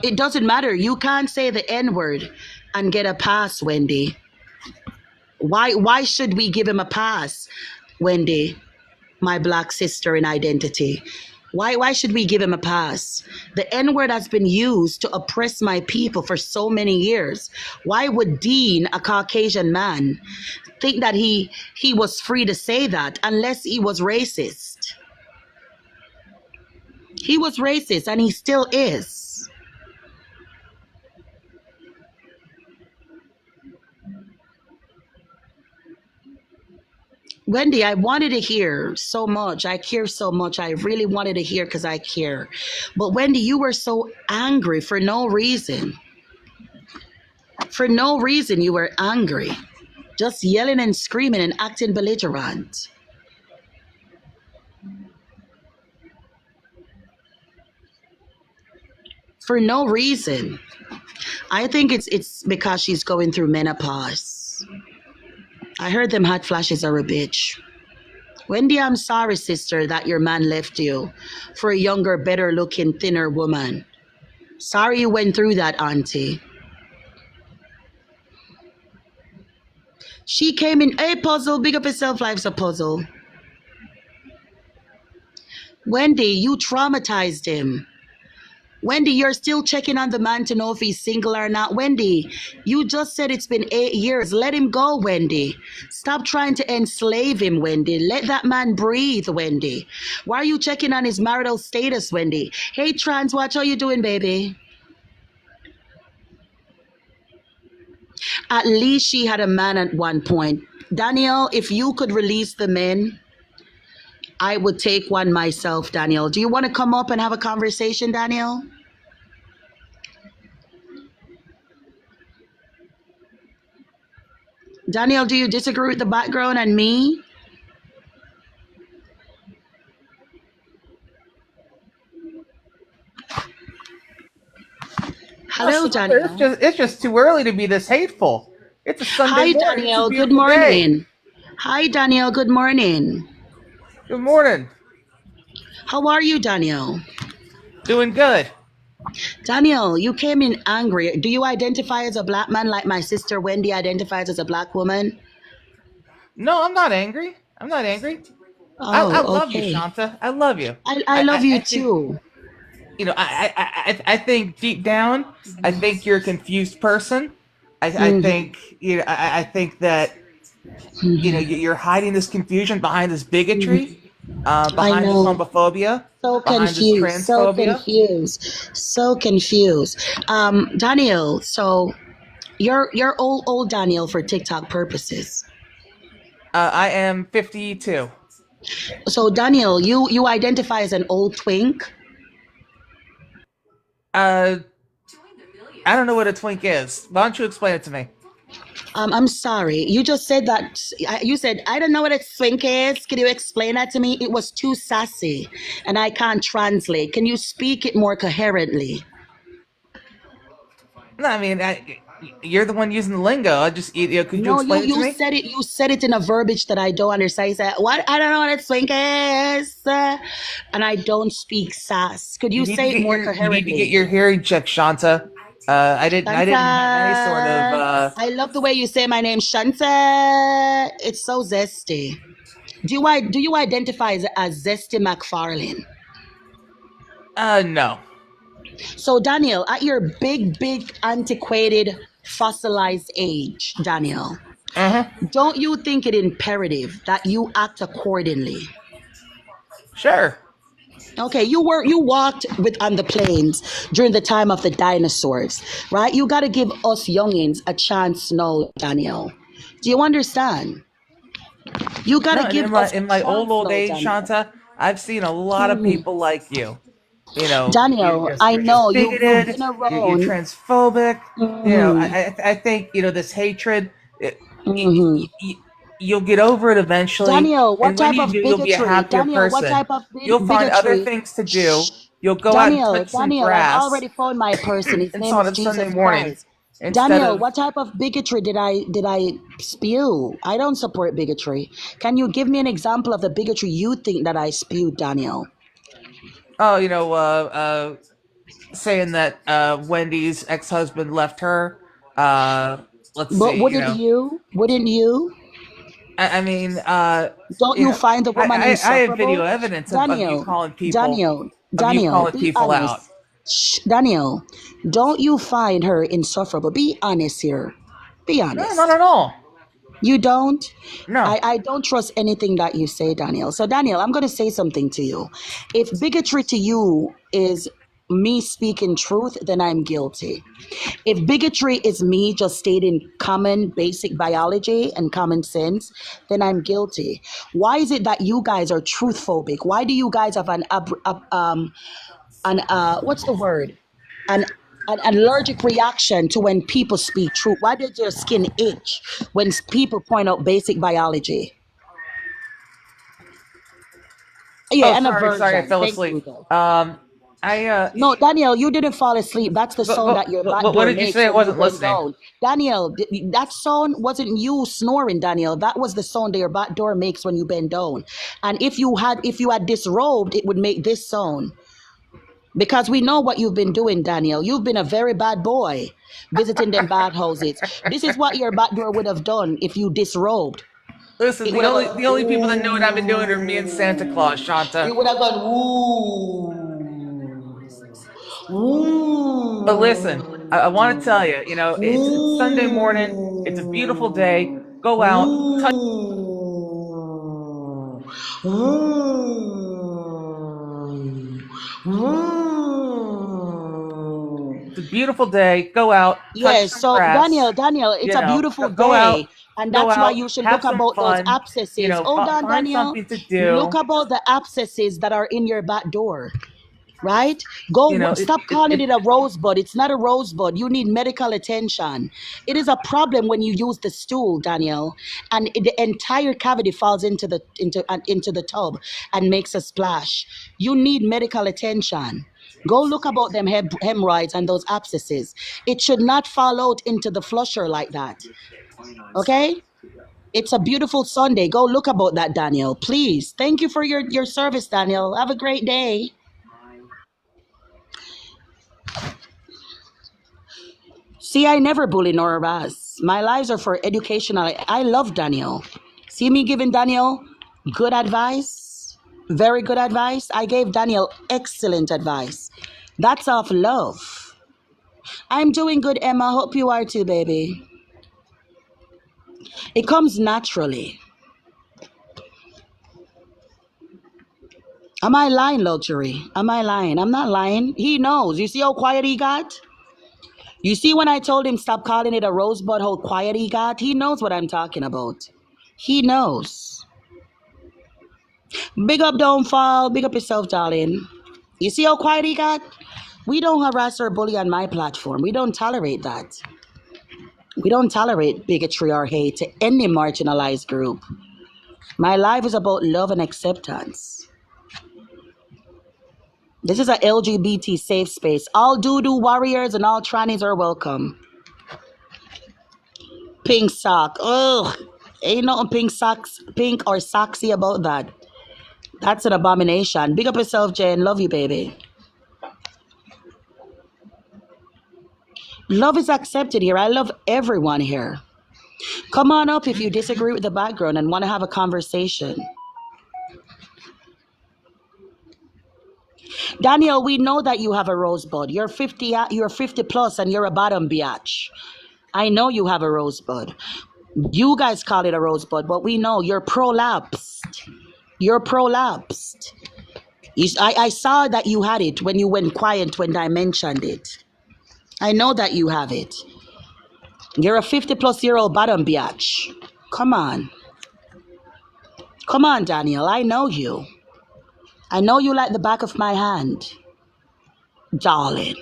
It doesn't matter. You can't say the N-word and get a pass, Wendy. Why should we give him a pass, Wendy, my black sister in identity? Why should we give him a pass? The N-word has been used to oppress my people for so many years. Why would Dean, a Caucasian man, think that he was free to say that unless he was racist? He was racist and he still is. Wendy, I wanted to hear so much. I care so much. I really wanted to hear because I care. But Wendy, you were so angry for no reason. For no reason, you were angry. Just yelling and screaming and acting belligerent. For no reason. I think it's because she's going through menopause. I heard them hot flashes are a bitch. Wendy, I'm sorry, sister, that your man left you for a younger, better looking, thinner woman. Sorry you went through that, auntie. She came in, hey, puzzle, big up yourself, life's a puzzle. Wendy, you traumatized him. Wendy, you're still checking on the man to know if he's single or not. Wendy, you just said it's been 8 years. Let him go, Wendy. Stop trying to enslave him, Wendy. Let that man breathe, Wendy. Why are you checking on his marital status, Wendy? Hey, Trans Watch, how you doing, baby? At least she had a man at one point. Danielle, if you could release the men, I would take one myself, Daniel. Do you want to come up and have a conversation, Daniel? Daniel, do you disagree with the background and me? Hello, Daniel.
It's just too early to be this hateful. It's a Sunday
Hi,
morning.
Daniel.
It's a
Good
beautiful
morning.
day.
Hi, Daniel. Good morning.
Good morning.
How are you, Daniel?
Doing good.
Daniel, you came in angry. Do you identify as a black man like my sister Wendy identifies as a black woman?
No, I'm not angry. I'm not angry.
Oh,
I love you,
okay.
Shanta. I love you.
I love you
think,
too.
You know, I think deep down, I think you're a confused person. I think I think that you know you're hiding this confusion behind this bigotry, behind this homophobia,
So
behind this
confused, so
transphobia.
confused, so confused. Daniel, so you're old Daniel for TikTok purposes.
I am 52.
So Daniel, you identify as an old twink.
I don't know what a twink is. Why don't you explain it to me?
I'm sorry. You just said that. You said I don't know what a twink is. Can you explain that to me? It was too sassy, and I can't translate. Can you speak it more coherently?
No, I mean, you're the one using the lingo. Could you
No,
explain it to
you
me?
said it. You said it in a verbiage that I don't understand. You said, "What? I don't know what a twink is," and I don't speak sass. Could you say it more
You need to get
coherently?
your hearing checked, Shanta. I didn't have any sort of
Shanta. I love the way you say my name, Shanta. It's so zesty. Do you identify as Zesty McFarlane?
no.
So Daniel, at your big antiquated fossilized age, Daniel,
Uh-huh.
don't you think it imperative that you act accordingly?
Sure.
Okay, you walked with on the plains during the time of the dinosaurs, right? You got to give us youngins a chance now, Daniel. Do you understand? You got
No,
to
and
give us a
in my
chance
old
now,
age,
Daniel.
Shanta, I've seen a lot of people like you. You know,
Daniel, I
you're just
know you've
bigoted.
been
You're
around.
transphobic. You know,
Hmm.
I think this hatred.
Hmm.
You'll get over it eventually,
Daniel, what
and when
type
you
of
do, you'll be a
bigotry?
happier
Daniel, what
person.
type of
You'll find other
bigotry?
things to do.
Shh.
You'll go out and
Daniel,
touch some
Daniel, I've
grass
already found my person. His
and
name
so
is
on Sunday
Jesus
morning
Christ.
instead
Daniel,
of.
what type of bigotry did I spew? I don't support bigotry. Can you give me an example of the bigotry you think that I spewed, Daniel?
Oh, saying that Wendy's ex-husband left her. Let's
But
see,
wouldn't you? Wouldn't you?
I mean,
Don't you find the woman
I have video
insufferable?
evidence
Daniel,
of you
Daniel,
calling
be
people out.
honest. Shh, Daniel, don't you find her insufferable? Be honest here. Be
No, not
honest.
at all.
You don't?
No.
I don't trust anything that you say, Daniel. So, Daniel, I'm going to say something to you. If bigotry to you is me speaking truth, then I'm guilty. If bigotry is me just stating common basic biology and common sense, then I'm guilty. Why is it that you guys are truth phobic? Why do you guys have what's the word? An an allergic reaction to when people speak truth? Why does your skin itch when people point out basic biology?
Oh,
Yeah, an
sorry, I
aversion.
fell
Thank
asleep.
you, though.
I
No, Daniel, you didn't fall asleep. That's the sound that your back
what
door
did you
makes
say? I
when you
wasn't
bend
listening.
down. Daniel, that sound wasn't you snoring, Daniel. That was the sound that your back door makes when you bend down. And if you had disrobed, it would make this sound. Because we know what you've been doing, Daniel. You've been a very bad boy, visiting them bad houses. This is what your back door would have done if you disrobed.
Listen,
It would have gone,
the only people that know what I've been doing are me and Santa Claus,
it
Shanta.
would have gone, ooh,
But listen, I want to tell you, it's Sunday morning. It's a beautiful
ooh,
day. Go out, touch.
ooh, ooh.
It's a beautiful day. Go out, touch
Yes,
some
so
grass.
Daniel, it's a beautiful
Go out,
day, and that's why you should
have
look
some
about those
fun.
abscesses. Hold on,
Find
Daniel.
something to
Look
do.
about the abscesses that are in your back door. Right? Go stop calling it a rosebud. It's not a rosebud. You need medical attention. It is a problem when you use the stool, Daniel, and the entire cavity falls into the tub and makes a splash. You need medical attention. Go look about them hemorrhoids and those abscesses. It should not fall out into the flusher like that. Okay? It's a beautiful Sunday. Go look about that, Daniel. Please. Thank you for your service, Daniel. Have a great day. See, I never bully nor harass. My lives are for educational. I love Daniel. See me giving Daniel good advice, very good advice. I gave Daniel excellent advice. That's of love. I'm doing good, Emma. Hope you are too, baby. It comes naturally. Am I lying, luxury? Am I lying? I'm not lying. He knows. You see how quiet he got? You see when I told him stop calling it a rosebud, how quiet he got? He knows what I'm talking about. He knows. Big up, don't fall. Big up yourself, darling. You see how quiet he got? We don't harass or bully on my platform. We don't tolerate that. We don't tolerate bigotry or hate to any marginalized group. My life is about love and acceptance. This is a LGBT safe space. All doo-doo warriors and all trannies are welcome. Pink sock. Ugh. Ain't nothing pink or soxy about that. That's an abomination. Big up yourself, Jen. Love you, baby. Love is accepted here. I love everyone here. Come on up if you disagree with the background and want to have a conversation. Daniel, we know that you have a rosebud. You're 50 plus and you're a bottom biatch. I know you have a rosebud. You guys call it a rosebud, but we know you're prolapsed. You're prolapsed. I saw that you had it when you went quiet when I mentioned it. I know that you have it. You're a 50 plus year old bottom biatch. Come on. Come on, Daniel. I know you. I know you like the back of my hand. Darling.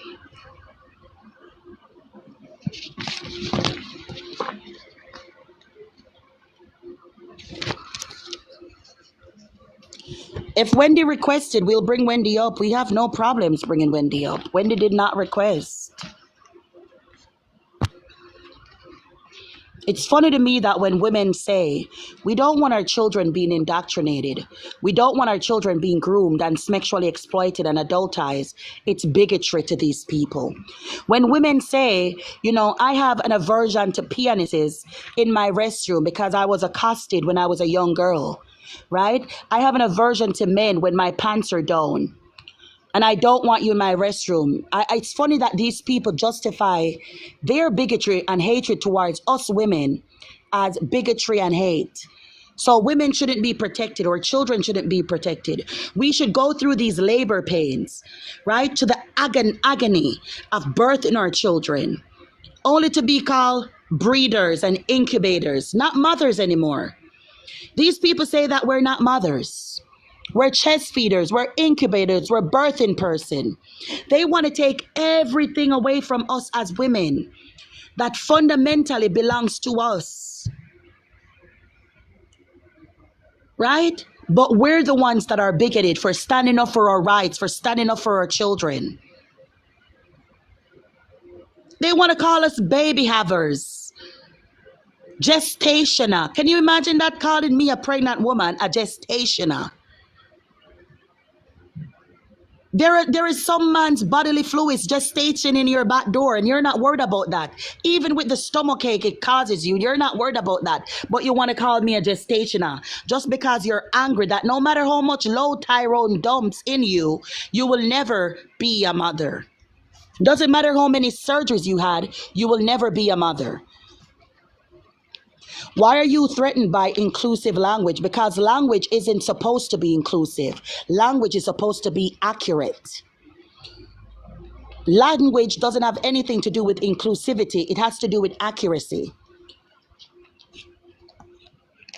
If Wendy requested, we'll bring Wendy up. We have no problems bringing Wendy up. Wendy did not request. It's funny to me that when women say, we don't want our children being indoctrinated, we don't want our children being groomed and sexually exploited and adultized, it's bigotry to these people. When women say, I have an aversion to penises in my restroom because I was accosted when I was a young girl, right? I have an aversion to men when my pants are down. And I don't want you in my restroom. It's funny that these people justify their bigotry and hatred towards us women as bigotry and hate. So women shouldn't be protected or children shouldn't be protected. We should go through these labor pains, right? To the agony of birthing our children, only to be called breeders and incubators, not mothers anymore. These people say that we're not mothers. We're chest feeders, we're incubators, we're birthing person. They want to take everything away from us as women that fundamentally belongs to us. Right? But we're the ones that are bigoted for standing up for our rights, for standing up for our children. They want to call us baby havers, gestationer. Can you imagine that, calling me a pregnant woman a gestationer? There is some man's bodily fluids gestating in your back door and you're not worried about that. Even with the stomach ache it causes you, you're not worried about that. But you want to call me a gestationer just because you're angry that no matter how much low Tyrone dumps in you, you will never be a mother. Doesn't matter how many surgeries you had, you will never be a mother. Why are you threatened by inclusive language? Because language isn't supposed to be inclusive. Language is supposed to be accurate. Language doesn't have anything to do with inclusivity. It has to do with accuracy.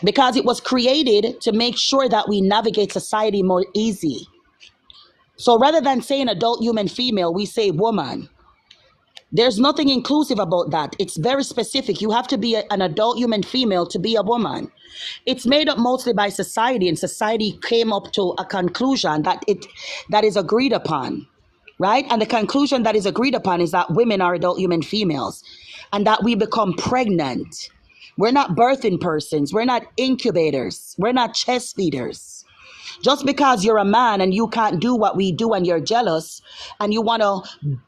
Because it was created to make sure that we navigate society more easy. So rather than saying adult human female, we say woman. There's nothing inclusive about that. It's very specific. You have to be an adult human female to be a woman. It's made up mostly by society, and society came up to a conclusion that is agreed upon, right? And the conclusion that is agreed upon is that women are adult human females and that we become pregnant. We're not birthing persons. We're not incubators. We're not chest feeders. Just because you're a man and you can't do what we do and you're jealous and you want to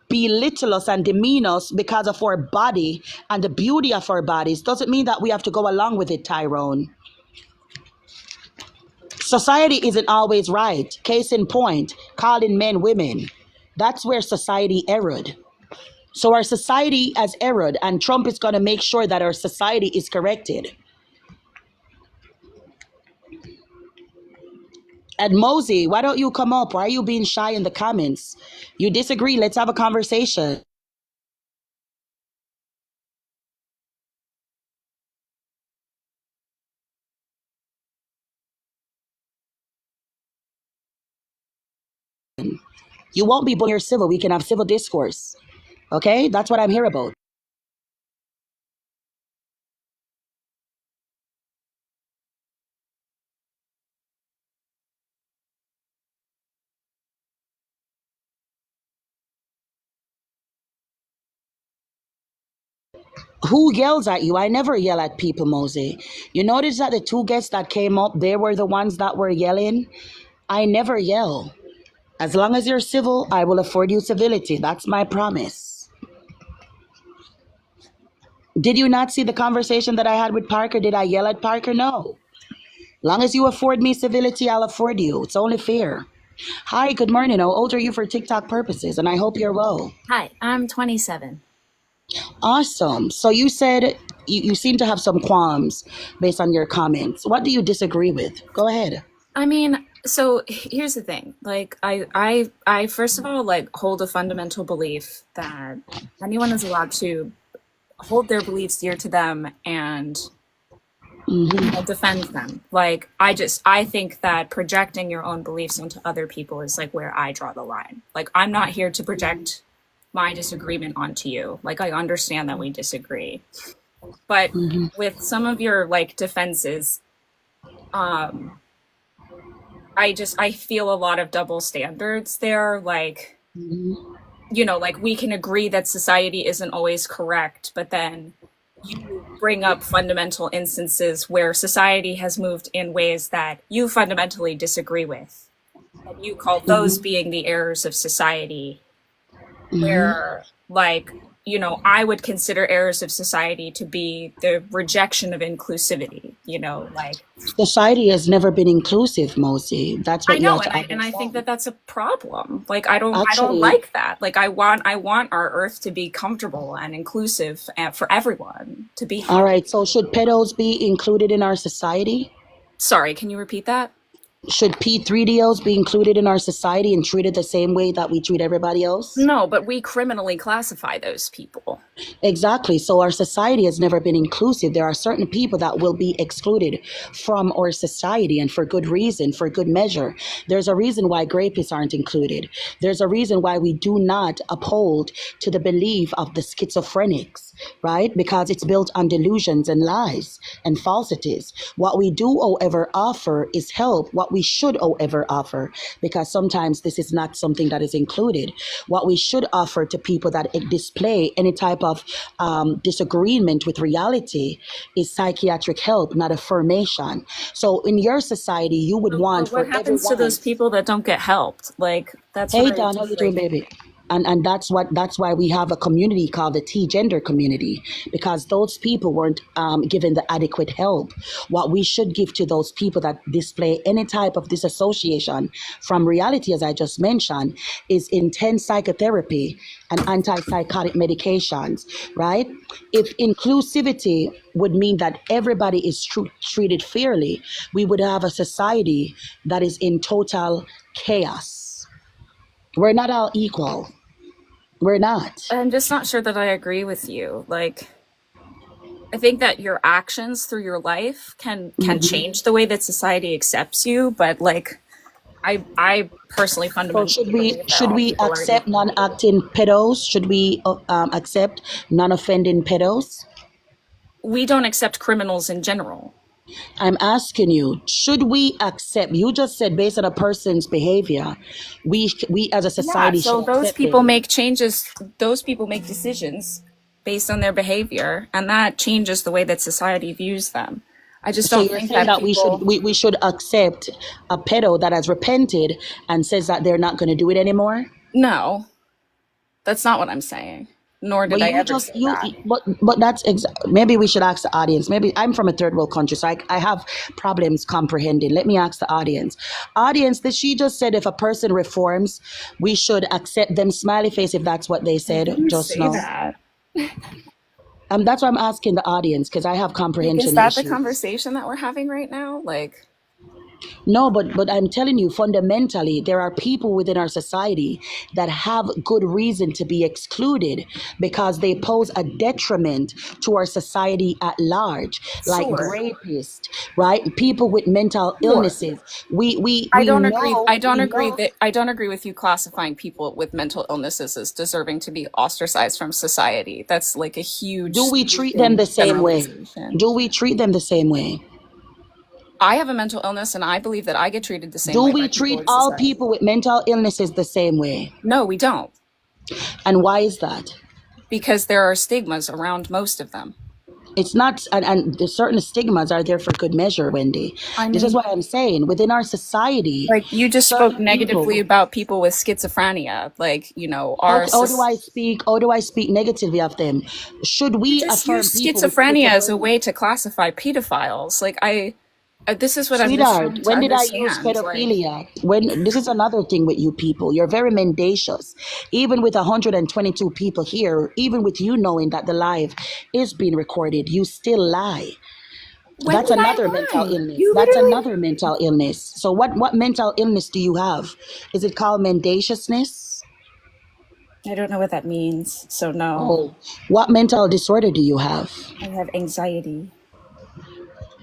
belittle us and demean us because of our body and the beauty of our bodies doesn't mean that we have to go along with it, Tyrone. Society isn't always right. Case in point, calling men women. That's where society erred. So our society has erred and Trump is going to make sure that our society is corrected. And Mosey, why don't you come up? Why are you being shy in the comments? You disagree? Let's have a conversation. You won't be bullying your civil. We can have civil discourse. Okay? That's what I'm here about. Who yells at you? I never yell at people, Mosey. You notice that the two guests that came up, they were the ones that were yelling? I never yell. As long as you're civil, I will afford you civility. That's my promise. Did you not see the conversation that I had with Parker? Did I yell at Parker? No. Long as you afford me civility, I'll afford you. It's only fair. Hi, good morning. How old are you for TikTok purposes? And I hope you're well.
Hi, I'm 27.
Awesome. So you said you seem to have some qualms based on your comments. What do you disagree with? Go ahead.
I mean, so here's the thing. Like, I first of all, like, hold a fundamental belief that anyone is allowed to hold their beliefs dear to them and defend them. Like, I think that projecting your own beliefs onto other people is like where I draw the line. Like, I'm not here to project my disagreement onto you. Like, I understand that we disagree, but with some of your like defenses, I feel a lot of double standards there. Like, you know, like we can agree that society isn't always correct, but then you bring up fundamental instances where society has moved in ways that you fundamentally disagree with. And you call those being the errors of society, where, like, you know, I would consider errors of society to be the rejection of inclusivity, you know, like.
Society has never been inclusive, Mosey. That's what
I know,
you have to
and I think
understand.
that that's a problem. Like, I don't
Actually,
like that. Like, I want our Earth to be comfortable and inclusive for everyone to be
all
happy.
right. So should pedos be included in our society?
Sorry, can you repeat that?
Should P3DOs be included in our society and treated the same way that we treat everybody else?
No, but we criminally classify those people.
Exactly. So our society has never been inclusive. There are certain people that will be excluded from our society, and for good reason, for good measure. There's a reason why rapists aren't included. There's a reason why we do not uphold to the belief of the schizophrenics, right? Because it's built on delusions and lies and falsities. What we do, however, offer is help. What we should, however, offer, because sometimes this is not something that is included. What we should offer to people that display any type of disagreement with reality is psychiatric help, not affirmation. So in your society, you would want
But what
for
happens to
everyone.
those people that don't get helped? Like, that's
Hey
what I
Don, how you
just
doing,
like.
baby? And that's why we have a community called the T gender community, because those people weren't given the adequate help. What we should give to those people that display any type of disassociation from reality, as I just mentioned, is intense psychotherapy and antipsychotic medications, right? If inclusivity would mean that everybody is treated fairly, we would have a society that is in total chaos. We're not all equal. We're not.
I'm just not sure that I agree with you. Like, I think that your actions through your life can change the way that society accepts you, but like, I personally
So
fundamentally believe that
should
all
we
people are
accept
equal.
non-acting pedos? Should we accept non-offending pedos?
We don't accept criminals in general.
I'm asking you, should we accept? You just said based on a person's behavior, we as a
Yeah,
society
so
should
those
accept it.
people make changes, those people make decisions based on their behavior, and that changes the way that society views them. I just
So
don't
you're
think
saying
that
that we should
people.
we should accept a pedo that has repented and says that they're not going to do it anymore?
No, that's not what I'm saying. Nor
But
did I
you
ever
just
say
you
that.
but that's maybe we should ask the audience. Maybe I'm from a third world country, so I have problems comprehending. Let me ask the audience. Audience, that she just said if a person reforms, we should accept them, smiley face, if that's what they
I
said
didn't
just
say
now.
that.
That's why I'm asking the audience, because I have
Like, is
comprehension
that the
issues.
conversation that we're having right now? Like,
No, but I'm telling you, fundamentally, there are people within our society that have good reason to be excluded because they pose a detriment to our society at large, like
Sure.
rapists, right? People with mental
Sure.
illnesses. We we
I
we
don't agree.
know we know.
I don't agree with you classifying people with mental illnesses as deserving to be ostracized from society. That's like a huge
Do we treat them
sweeping
the same way?
generalization.
Do we treat them the same way?
I have a mental illness and I believe that I get treated the same
Do
way
we
by people
treat
in
all
society.
people with mental illnesses the same way?
No, we don't.
And why is that?
Because there are stigmas around most of them.
It's not, and the certain stigmas are there for good measure, Wendy.
I
This is
mean,
what I'm saying. Within our society,
like you just spoke
certain
negatively
people.
about people with schizophrenia. Like, you know, our
How do I speak? How do I speak negatively of them? Should
you
we
just
affirm
use
people with
schizophrenia as a
schizophrenia?
way to classify pedophiles. Like this is what I'm just
Sweetheart,
trying to
when did I use
understand. Like,
pedophilia? When this is another thing with you people, you're very mendacious. Even with 122 people here, even with you knowing that the live is being recorded, you still lie.
when
That's
did I
another mental
lie?
illness.
You
That's
literally.
another mental illness. So what mental illness do you have? Is it called mendaciousness?
I don't know what that means. So no,
Oh, what mental disorder do you have?
I have anxiety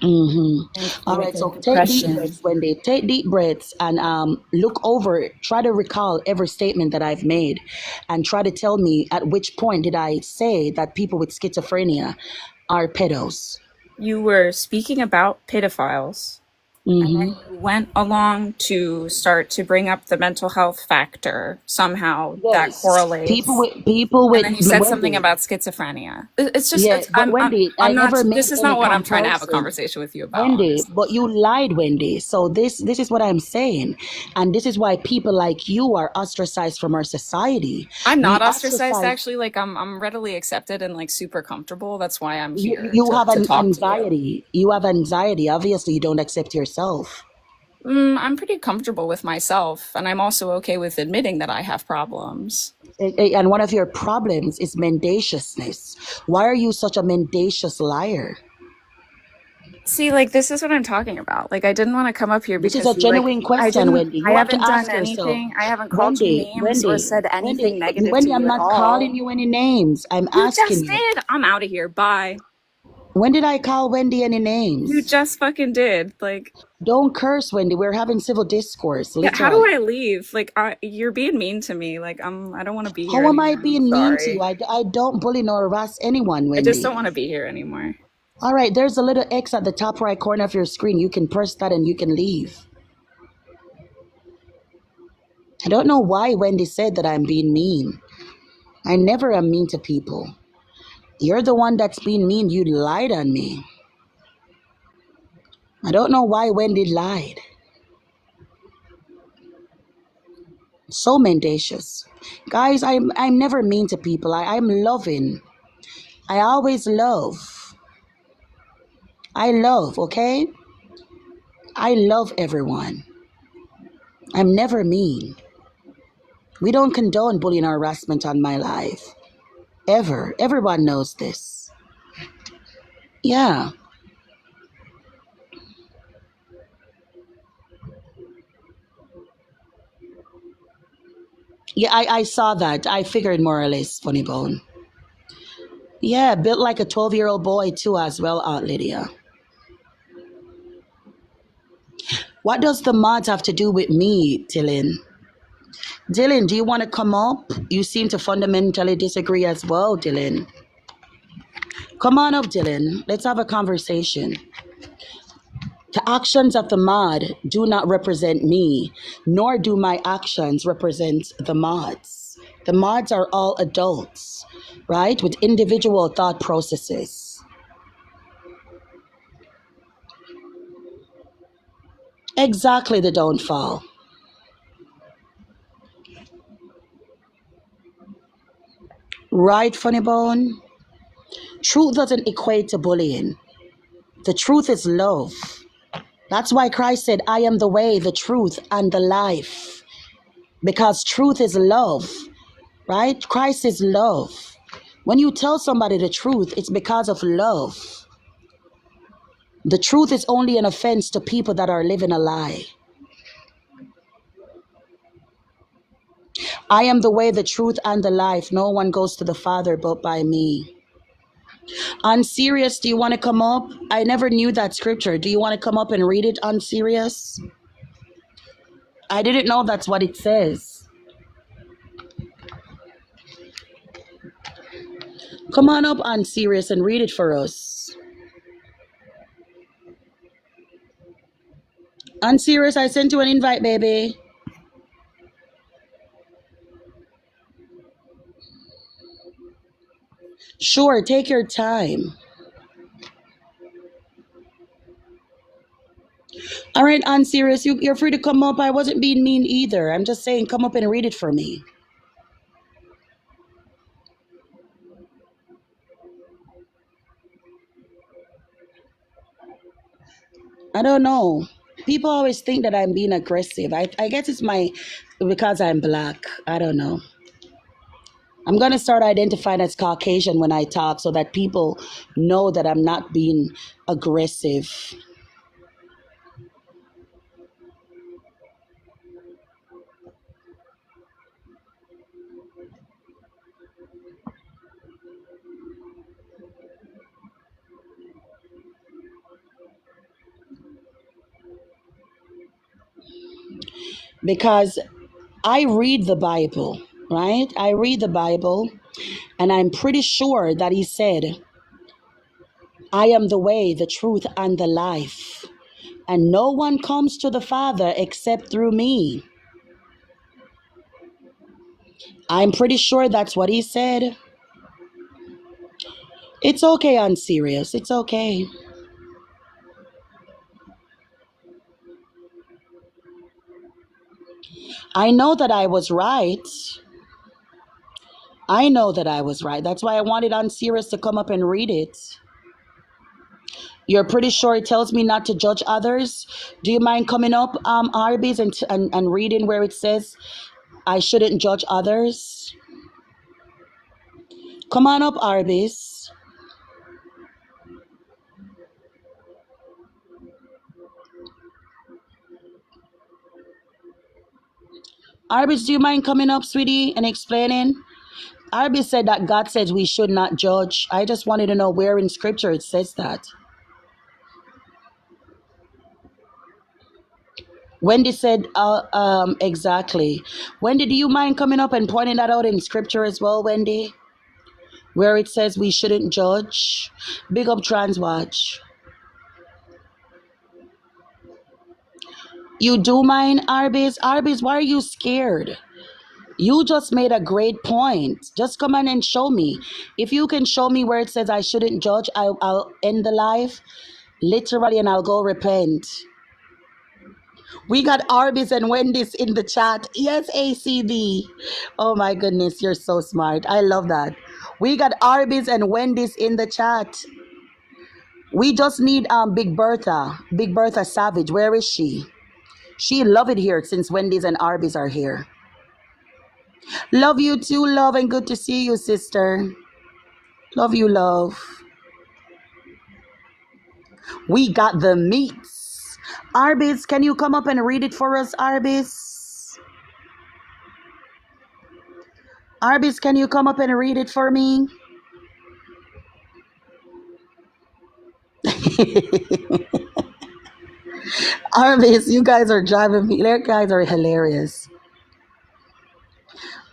Mm-hmm.
and
All right,
clinical
so take deep
depression.
breaths, Wendy. Take deep breaths and look over, try to recall every statement that I've made and try to tell me at which point did I say that people with schizophrenia are pedos.
You were speaking about pedophiles. And then
Mm-hmm.
you went along to start to bring up the mental health factor. Somehow that
Yes.
correlates.
People
And
with
then you said something
Wendy.
about schizophrenia. It's just,
Yeah, but Wendy, I
I'm not,
never made
this is
any
not what I'm trying to have a
comparison.
conversation with you about,
Wendy,
honestly.
but you lied, Wendy. So this is what I'm saying, and this is why people like you are ostracized from our society.
I'm not
We
ostracized,
ostracize.
actually. Like, I'm readily accepted and like super comfortable. That's why I'm
You
here
you have
to
an
talk to you.
anxiety. You have anxiety. Obviously, you don't accept yourself.
I'm pretty comfortable with myself, and I'm also okay with admitting that I have problems.
And one of your problems is mendaciousness. Why are you such a mendacious liar?
See, like, this is what I'm talking about. Like, I didn't want to come up here
This is
because
a genuine question, Wendy.
I
You have to
haven't done
ask yourself.
anything. I haven't called you names or said anything negative
Wendy,
to
I'm
you at
not calling
all.
you any names. I'm
You
asking
just
you.
did. I'm out of here. Bye.
When did I call Wendy any
You
names?
just fucking did. Like,
Don't curse, Wendy. We're having civil discourse,
yeah, how do
literally.
I leave? Like, you're being mean to me. Like, I don't want to be here
How am I
anymore. I'm
being mean to you?
sorry.
I don't bully nor harass anyone,
I just
Wendy.
don't want to be here anymore.
All right, there's a little X at the top right corner of your screen. You can press that and you can leave. I don't know why Wendy said that I'm being mean. I never am mean to people. You're the one that's being mean. You lied on me. I don't know why Wendy lied. So mendacious. Guys, I'm never mean to people. I'm loving. I always love. I love, okay? I love everyone. I'm never mean. We don't condone bullying or harassment on my life. Ever. Everyone knows this. Yeah. Yeah, I saw that. I figured more or less, Funny Bone. Yeah, built like a 12-year-old boy too as well, Aunt Lydia. What does the mods have to do with me, Dylan? Dylan, do you want to come up? You seem to fundamentally disagree as well, Dylan. Come on up, Dylan. Let's have a conversation. The actions of the mod do not represent me, nor do my actions represent the mods. The mods are all adults, right? With individual thought processes. Exactly the downfall. Right, Funny Bone? Truth doesn't equate to bullying. The truth is love. That's why Christ said, I am the way, the truth, and the life. Because truth is love, right? Christ is love. When you tell somebody the truth, it's because of love. The truth is only an offense to people that are living a lie. I am the way, the truth, and the life. No one goes to the Father but by me. On Serious, do you want to come up? I never knew that scripture. Do you want to come up and read it on Serious? I didn't know that's what it says. Come on up on Serious and read it for us. On Serious, I sent you an invite, baby. Sure, take your time. All right, on Serious, you're free to come up. I wasn't being mean either. I'm just saying, come up and read it for me. I don't know. People always think that I'm being aggressive. I guess it's because I'm black. I don't know. I'm going to start identifying as Caucasian when I talk so that people know that I'm not being aggressive. Because I read the Bible, right? I read the Bible, and I'm pretty sure that he said, I am the way, the truth, and the life. And no one comes to the Father except through me. I'm pretty sure that's what he said. It's okay, on Serious. It's okay. I know that I was right. I know that I was right. That's why I wanted on Serious to come up and read it. You're pretty sure it tells me not to judge others. Do you mind coming up, Arby's, and reading where it says I shouldn't judge others? Come on up, Arby's. Arby's, do you mind coming up, sweetie, and explaining? Arby's said that God says we should not judge. I just wanted to know where in scripture it says that. Wendy said, exactly. Wendy, do you mind coming up and pointing that out in scripture as well, Wendy? Where it says we shouldn't judge. Big up Transwatch. You do mind, Arby's? Arby's, why are you scared? You just made a great point. Just come on and show me. If you can show me where it says I shouldn't judge, I'll end the live, literally, and I'll go repent. We got Arby's and Wendy's in the chat. Yes, ACB. Oh my goodness, you're so smart. I love that. We got Arby's and Wendy's in the chat. We just need Big Bertha Savage. Where is she? She love it here since Wendy's and Arby's are here. Love you too, love, and good to see you, sister. Love you, love. We got the meats. Arby's, can you come up and read it for us, Arby's? Arby's, can you come up and read it for me? Arby's, you guys are driving me. You guys are hilarious.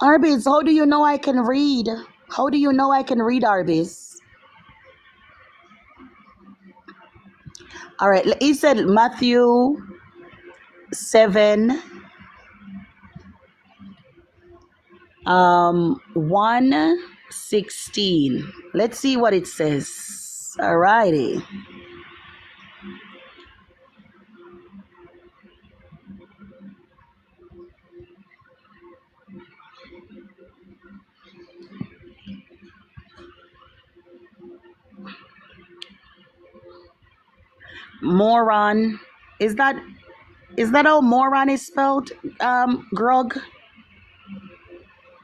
Arby's, how do you know I can read? How do you know I can read, Arby's? All right, he said Matthew 7, 1:16. Let's see what it says. All righty. Moron. Is that how moron is spelled, Grog?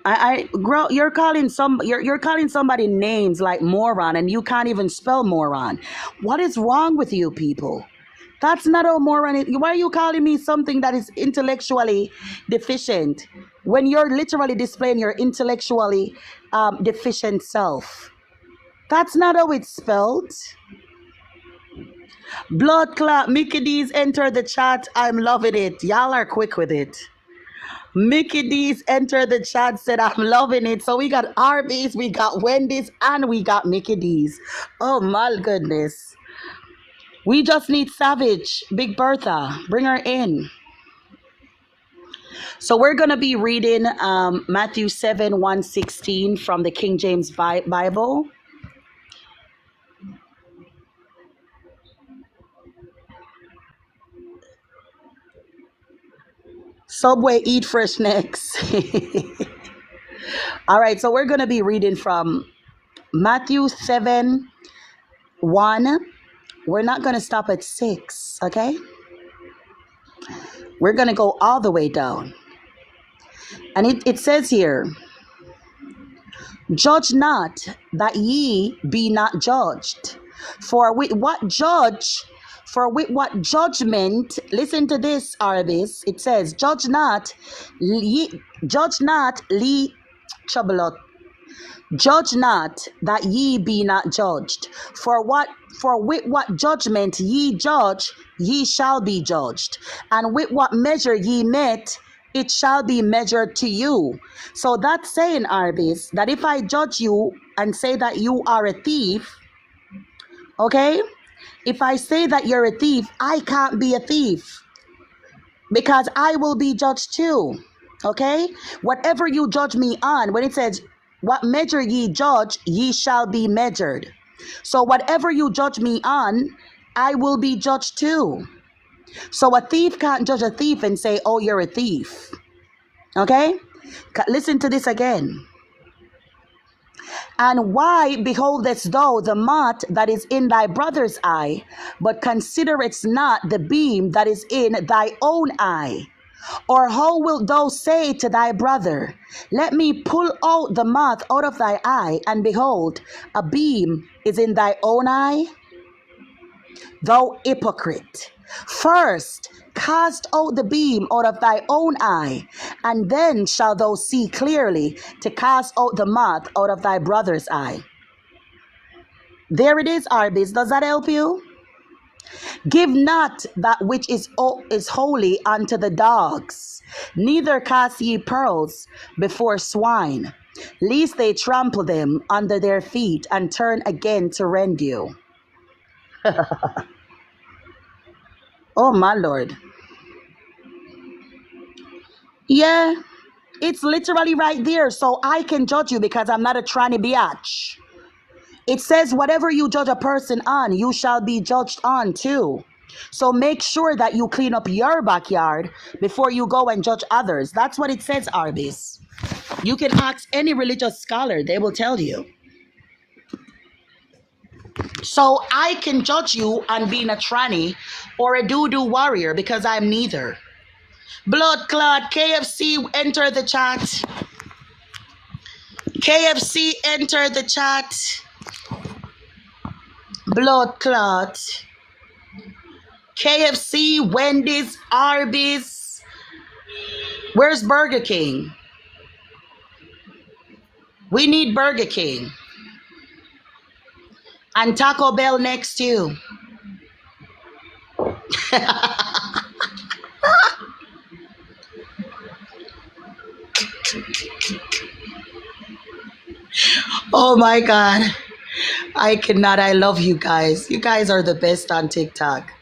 Girl, you're calling somebody names like moron, and you can't even spell moron. What is wrong with you people? That's not a moron. Why are you calling me something that is intellectually deficient when you're literally displaying your intellectually deficient self? That's not how it's spelled. Blood clot. Mickey D's enter the chat. I'm loving it. Y'all are quick with it. Mickey D's entered the chat, said, I'm loving it. So we got Arby's, we got Wendy's, and we got Mickey D's. Oh my goodness. We just need Savage, Big Bertha. Bring her in. So we're going to be reading Matthew 7:1-16 from the King James Bible. Subway eat fresh next. All right, so we're going to be reading from Matthew 7:1. We're not going to stop at 6, okay? We're going to go all the way down. And it says here, judge not that ye be not judged. For with what judgment, listen to this, Arabis. It says, judge not that ye be not judged. For with what judgment ye judge, ye shall be judged. And with what measure ye met, it shall be measured to you. So that's saying, Arabis, that if I judge you and say that you are a thief, okay? If I say that you're a thief, I can't be a thief because I will be judged too, okay? Whatever you judge me on, when it says, what measure ye judge, ye shall be measured. So whatever you judge me on, I will be judged too. So a thief can't judge a thief and say, oh, you're a thief, okay? Listen to this again. And why beholdest thou the mote that is in thy brother's eye, but considerest not the beam that is in thy own eye? Or how wilt thou say to thy brother, let me pull out the mote out of thy eye, and behold, a beam is in thy own eye? Thou hypocrite, first cast out the beam out of thy own eye, and then shalt thou see clearly to cast out the mote out of thy brother's eye. There it is, Arbis. Does that help you? Give not that which is holy unto the dogs, neither cast ye pearls before swine, lest they trample them under their feet and turn again to rend you. Oh my Lord. Yeah, it's literally right there. So I can judge you because I'm not a tranny biatch. It says whatever you judge a person on, you shall be judged on too. So make sure that you clean up your backyard before you go and judge others. That's what it says, Arbis. You can ask any religious scholar. They will tell you. So I can judge you on being a tranny or a doo-doo warrior because I'm neither. Blood clot, KFC, enter the chat. KFC, enter the chat. Blood clot. KFC, Wendy's, Arby's. Where's Burger King? We need Burger King. And Taco Bell next to you. Oh my God. I cannot. I love you guys. You guys are the best on TikTok.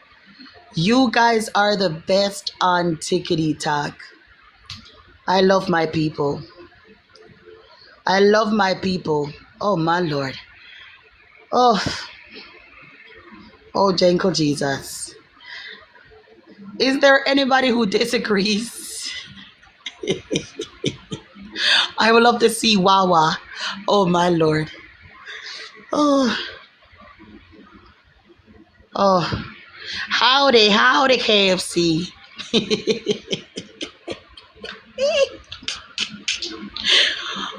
You guys are the best on TikTok. I love my people. I love my people. Oh my Lord. Oh, Jenko Jesus. Is there anybody who disagrees? I would love to see Wawa. Oh, my Lord. Oh. Howdy, KFC.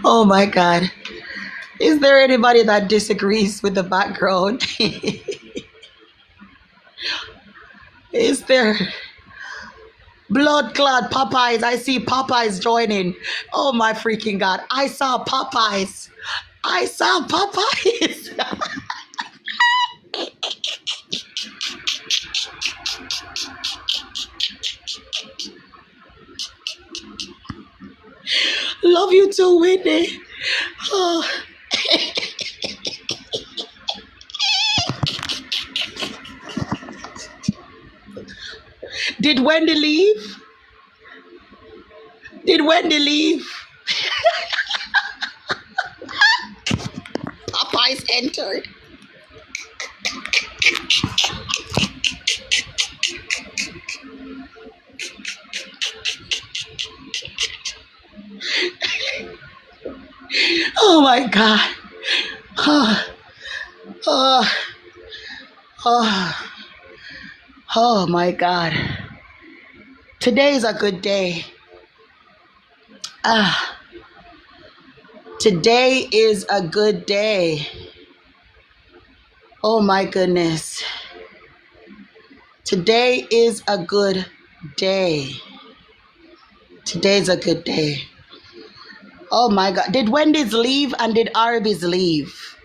Oh my God. Is there anybody that disagrees with the background? Is there blood clot Popeyes? I see Popeyes joining. Oh my freaking God. I saw Popeyes. I saw Popeyes. Love you too, Whitney. Oh. Did Wendy leave? Did Wendy leave? Popeyes entered. Oh my God. Oh, oh, oh, oh my God. Today is a good day. Ah, today is a good day. Oh my goodness. Today is a good day. Today's a good day. Oh my God. Did Wendy's leave and did Arby's leave?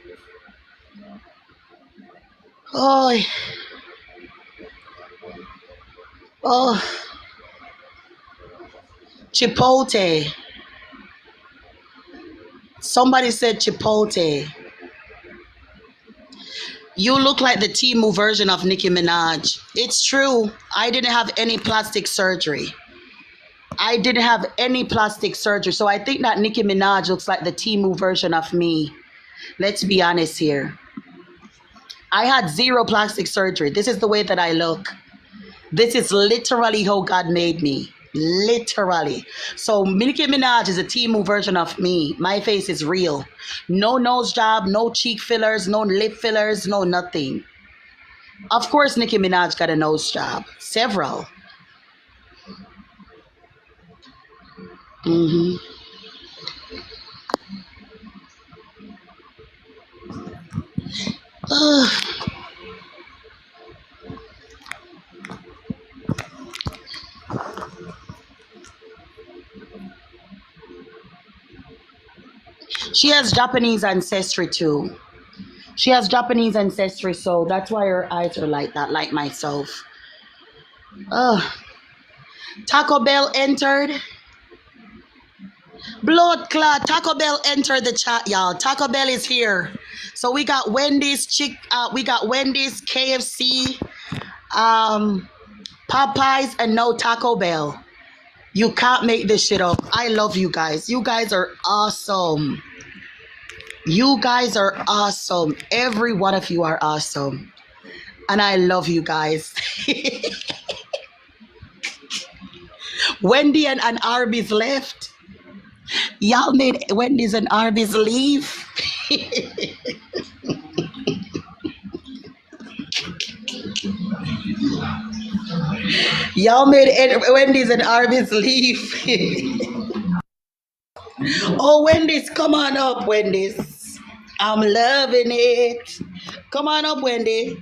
Oh, oh, Chipotle. Somebody said Chipotle. You look like the Timu version of Nicki Minaj. It's true. I didn't have any plastic surgery. I didn't have any plastic surgery. So I think that Nicki Minaj looks like the Timu version of me. Let's be honest here. I had zero plastic surgery. This is the way that I look. This is literally how God made me. Literally. So Nicki Minaj is a Timu version of me. My face is real. No nose job, no cheek fillers, no lip fillers, no nothing. Of course, Nicki Minaj got a nose job. Several. Mm-hmm. She has Japanese ancestry too. She has Japanese ancestry, so that's why her eyes are like that, like myself. Oh, Taco Bell entered. Blood clot. Taco Bell entered the chat, y'all. Taco Bell is here. So we got Wendy's we got Wendy's, KFC, Popeyes, and no Taco Bell. You can't make this shit up. I love you guys. You guys are awesome. You guys are awesome. Every one of you are awesome. And I love you guys. Wendy and Arby's left. Y'all made Wendy's and Arby's leave. Y'all made Wendy's and Arby's leave. Oh, Wendy's, come on up, Wendy's. I'm loving it. Come on up, Wendy.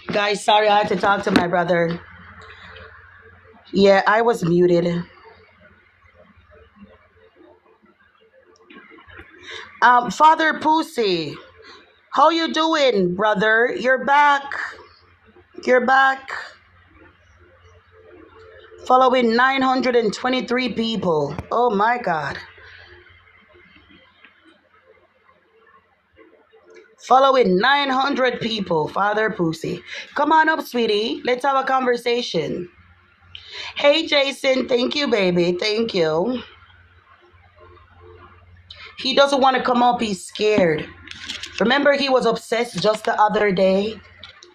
Guys, sorry I had to talk to my brother. Yeah, I was muted. Father Pussy, how you doing, brother? You're back. You're back. Following 923 people. Oh my God. Following 900 people, Father Pussy. Come on up, sweetie. Let's have a conversation. Hey, Jason. Thank you, baby. Thank you. He doesn't want to come up. He's scared. Remember, he was obsessed just the other day,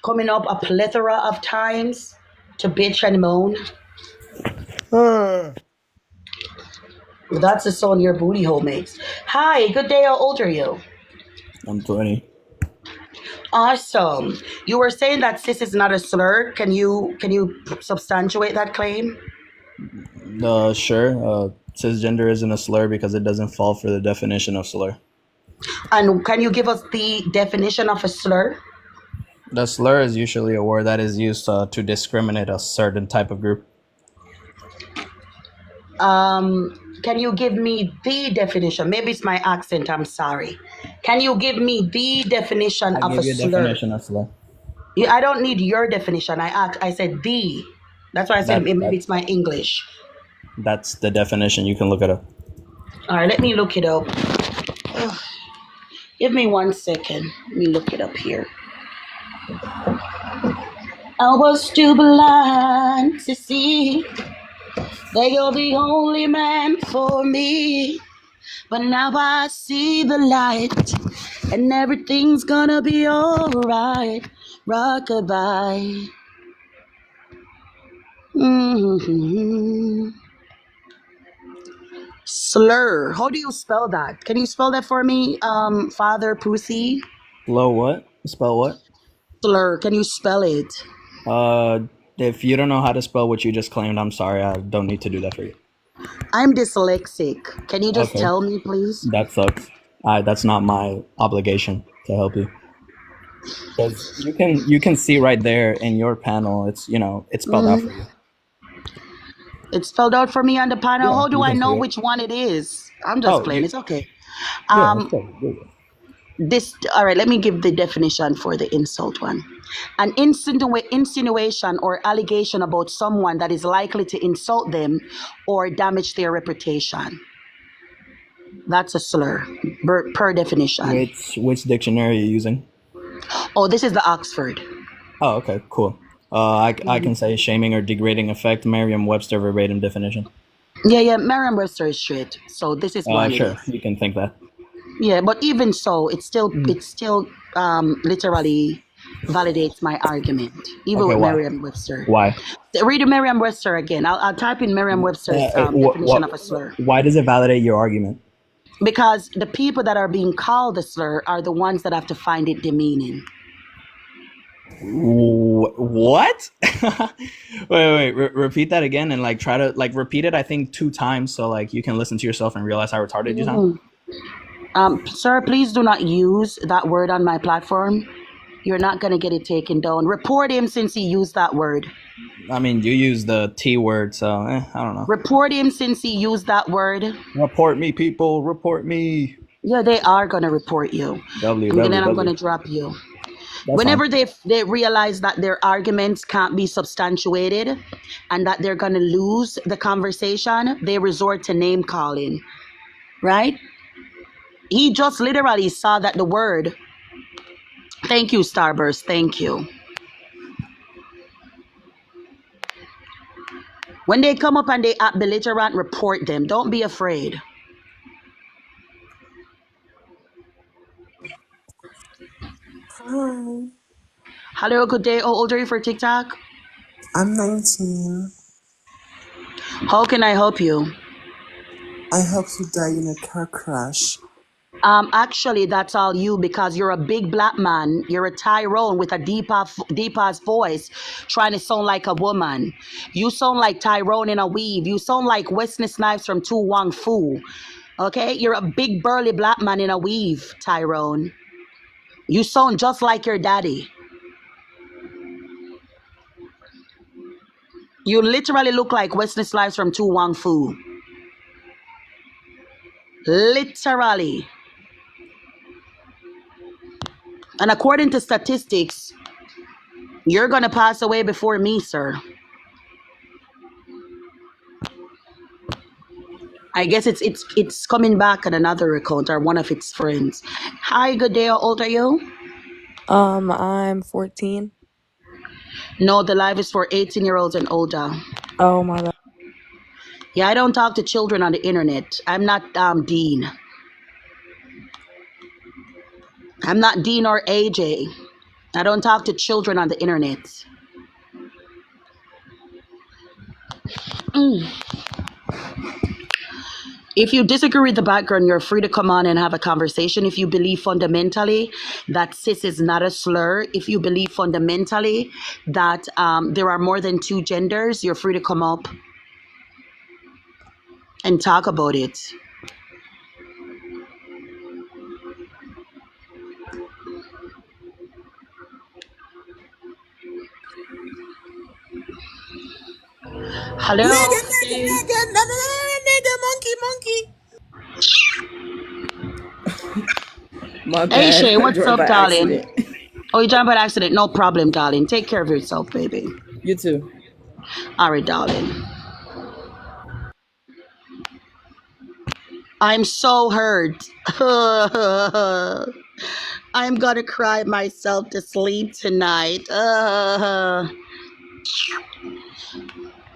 coming up a plethora of times to bitch and moan. That's the sound your booty hole makes. Hi, good day. How old are you?
I'm 20.
Awesome. You were saying that cis is not a slur. Can you substantiate that claim?
Sure. Cisgender isn't a slur because it doesn't fall for the definition of slur.
And can you give us the definition of a slur?
The slur is usually a word that is used to discriminate a certain type of group.
Can you give me the definition? Maybe it's my accent. I'm sorry. Can you give me the definition of a slur?
Definition of slur.
I don't need your definition. I said the. That's why I said maybe it's my English.
That's the definition. You can look it up.
All right, let me look it up. Ugh. Give me 1 second. Let me look it up here. I was too blind to see that you're the only man for me. But now I see the light, and everything's gonna be alright. Rockabye. Slur. How do you spell that? Can you spell that for me, Father Pussy?
Slow what? Spell what?
Slur. Can you spell it?
If you don't know how to spell what you just claimed, I'm sorry. I don't need to do that for you.
I'm dyslexic. Can you just
Okay.
tell me, please?
That sucks. That's not my obligation to help you. Because you can see right there in your panel. It's it's spelled out for you.
It's spelled out for me on the panel.
Yeah,
How do
you
I
can
know
see it.
which one it is? I'm just playing. It's okay.
Yeah,
Um, all right, let me give the definition for the insult one. An insinuation or allegation about someone that is likely to insult them or damage their reputation. That's a slur, per definition.
Which dictionary are you using?
Oh, this is the Oxford.
Oh, okay, cool. I can say shaming or degrading effect, Merriam-Webster verbatim definition.
Yeah, Merriam-Webster is straight. So this is one.
Sure, you can think that.
Yeah, but even so, it still literally validates my argument, even
Okay,
with
why?
Merriam-Webster.
Why?
Read Merriam-Webster again. I'll type in Merriam-Webster's definition of a slur.
Why does it validate your argument?
Because the people that are being called a slur are the ones that have to find it demeaning.
What? wait, repeat that again and try to repeat it. I think 2 times so you can listen to yourself and realize how retarded you sound.
Sir, please do not use that word on my platform. You're not gonna get it taken down. Report him since he used that word.
I mean, you use the T word, so I don't know.
Report him since he used that word.
Report me, people. Report me.
Yeah, they are gonna report you. And then I'm gonna drop you. Whenever they realize that their arguments can't be substantiated and that they're going to lose the conversation, they resort to name calling, right? He just literally saw that the word. Thank you, Starburst. Thank you. When they come up and they act belligerent, report them. Don't be afraid.
Hi,
Hello, good day. How old are you for TikTok?
I'm 19.
How can I help you?
I hope you die in a car crash.
Actually, that's all you because you're a big black man. You're a Tyrone with a deep ass voice trying to sound like a woman. You sound like Tyrone in a weave. You sound like Wesley Snipes from Tu Wong Fu. Okay? You're a big burly black man in a weave, Tyrone. You sound just like your daddy. You literally look like Wesley Snipes from Tu Wong Fu. Literally. And according to statistics, you're gonna pass away before me, sir. I guess it's coming back on another account or one of its friends. Hi, good day. How old are you?
I'm 14.
No, the live is for 18-year-olds and older.
Oh, my bad.
Yeah, I don't talk to children on the internet. I'm not Dean. I'm not Dean or AJ. I don't talk to children on the internet. If you disagree with the background, you're free to come on and have a conversation. If you believe fundamentally that cis is not a slur, if you believe fundamentally that there are more than two genders, you're free to come up and talk about it. Hello.
Nigga, monkey.
My
Hey
bad.
Shay,
I
what's
joined
up,
by
darling?
accident.
Oh, you jumped by accident. No problem, darling. Take care of yourself, baby.
You too.
All right, darling. I'm so hurt. I'm gonna cry myself to sleep tonight.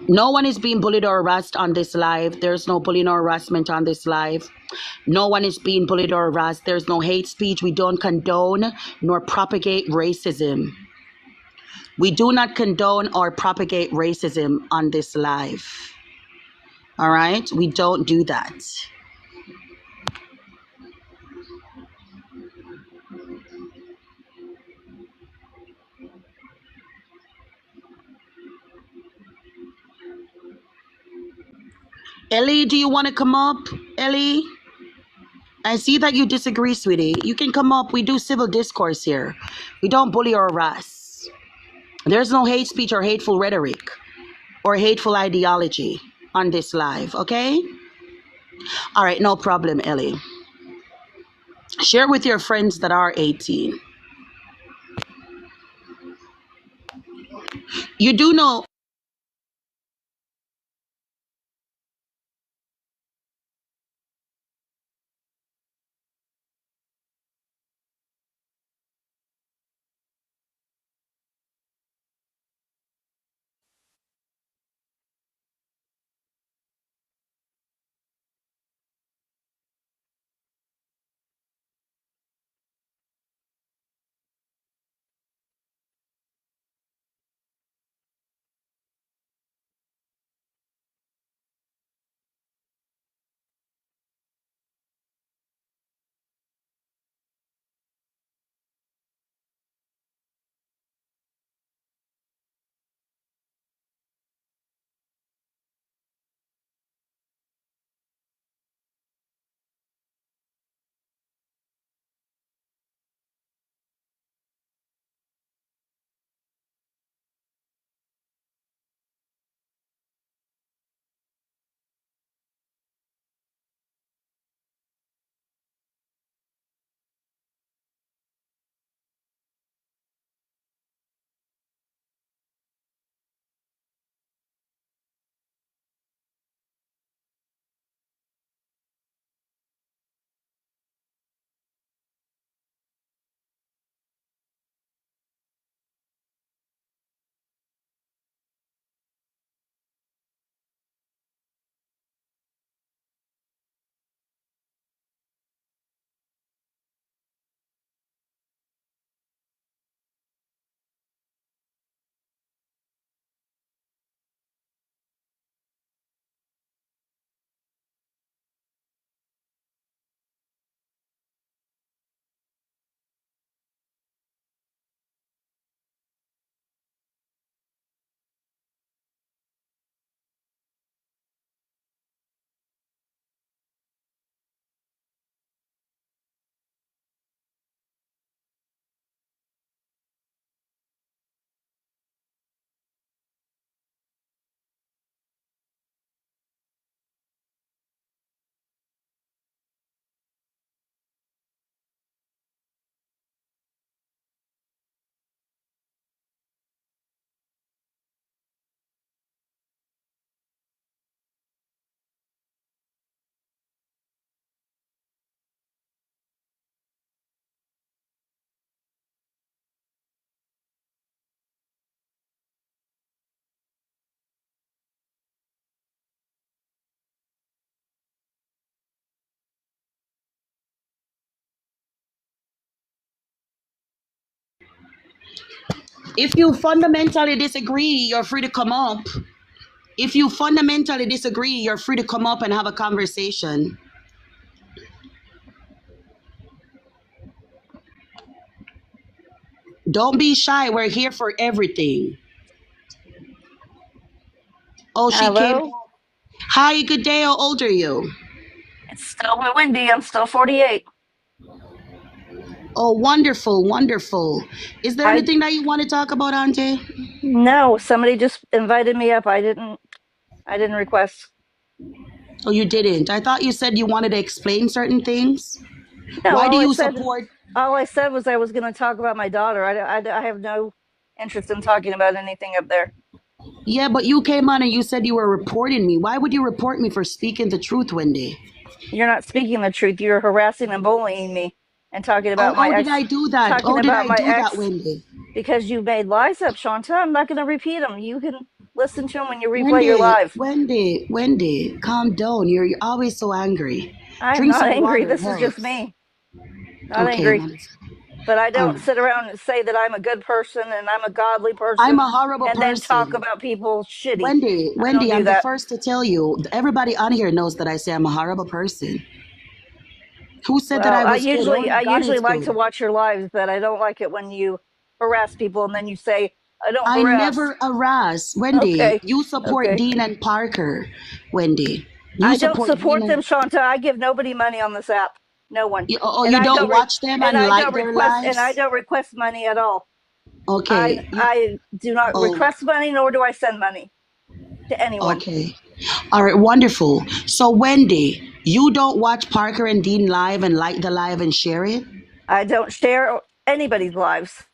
No one is being bullied or harassed on this live. There's no bullying or harassment on this live. No one is being bullied or harassed. There's no hate speech. We don't condone nor propagate racism. We do not condone or propagate racism on this live. All right? We don't do that. Ellie, do you want to come up? Ellie? I see that you disagree, sweetie. You can come up. We do civil discourse here. We don't bully or harass. There's no hate speech or hateful rhetoric or hateful ideology on this live, okay? All right, no problem, Ellie. Share with your friends that are 18. You do know If you fundamentally disagree, you're free to come up. If you fundamentally disagree, you're free to come up and have a conversation. Don't be shy. We're here for everything. Oh, she came.
Hello?
Hi, good day. How old are you?
It's still windy. I'm still 48.
Oh, wonderful, wonderful. Is there
I
anything that you want to talk about, Auntie?
No, somebody just invited me up. I didn't request.
Oh, you didn't. I thought you said you wanted to explain certain things.
No,
Why do
all I
you
said
support?
all I said was I was going to talk about my daughter. I have no interest in talking about anything up there.
Yeah, but you came on and you said you were reporting me. Why would you report me for speaking the truth, Wendy?
You're not speaking the truth. You're harassing and bullying me and talking about
Oh,
my
did
ex.
I do that?
Talking
Oh, did
about
I
my
do that,
ex
Wendy?
because you made lies up, Shanta. I'm not going to repeat them. You can listen to them when you replay
Wendy,
your live.
Wendy, calm down. You're always so angry.
I'm
Drink
not
some
angry.
water. It
This is just
helps.
me. Not
Okay,
angry.
wonderful.
But I
All
don't
right.
sit around and say that I'm a good person and I'm a godly person
I'm a horrible
and then talk
person.
about people shitty.
Wendy,
I don't do
I'm the
that.
first to tell you. Everybody on here knows that I say I'm a horrible person. Who said that I
Well, I
was good?
usually
Only God is
like to
good.
watch your lives, but I don't like it when you harass people and then you say I don't
I
harass.
never harass. Wendy,
Okay.
you support
Okay.
Dean and Parker. Wendy, you
I don't
Dean
support
and
them, Shanta. I give nobody money on this app. No one.
you
I
don't watch them and like their
and I
lives?
don't request money at all.
Okay.
I do not
Oh,
request money, nor do I send money to anyone.
okay. All right, wonderful. So Wendy, you don't watch Parker and Dean live and like the live and share it?
I don't share anybody's lives,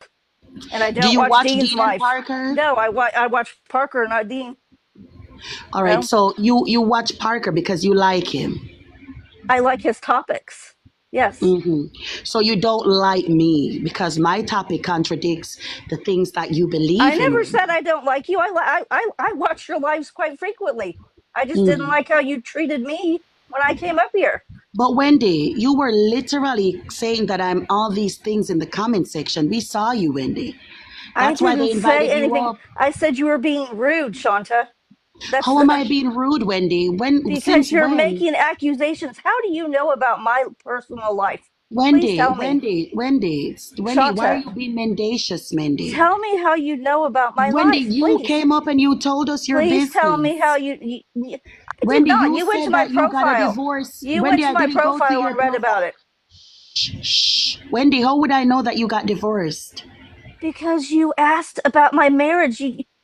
and I
Do
don't
you
watch
watch
Dean's
Dean and
life.
Parker?
No, I watch Parker, not Dean.
All right,
No,
so you watch Parker because you like him.
I like his topics. Yes,
So you don't like me because my topic contradicts the things that you believe
I
in.
never said I don't like you. I watch your lives quite frequently. I just didn't like how you treated me when I came up here.
But Wendy, you were literally saying that I'm all these things in the comment section. We saw you, Wendy. That's
I
why they
didn't say
invited you
anything.
up.
I said you were being rude, Shanta. That's
How am I being rude, Wendy?
because
Since
you're
when?
making accusations. How do you know about my personal life? Please
Wendy,
tell me.
Wendy, why are
Shanta,
you being mendacious, Wendy?
tell me how you know about my
Wendy,
life,
you
please.
came up and you told us your
Please
business.
tell me how you I did
Wendy,
not.
you
You went to
said
my
that you got a
profile.
divorce.
You
Wendy,
went to
I
my
didn't go to
profile
your
and read about
profile.
it.
Shh. Wendy, how would I know that you got divorced?
Because you asked about my marriage.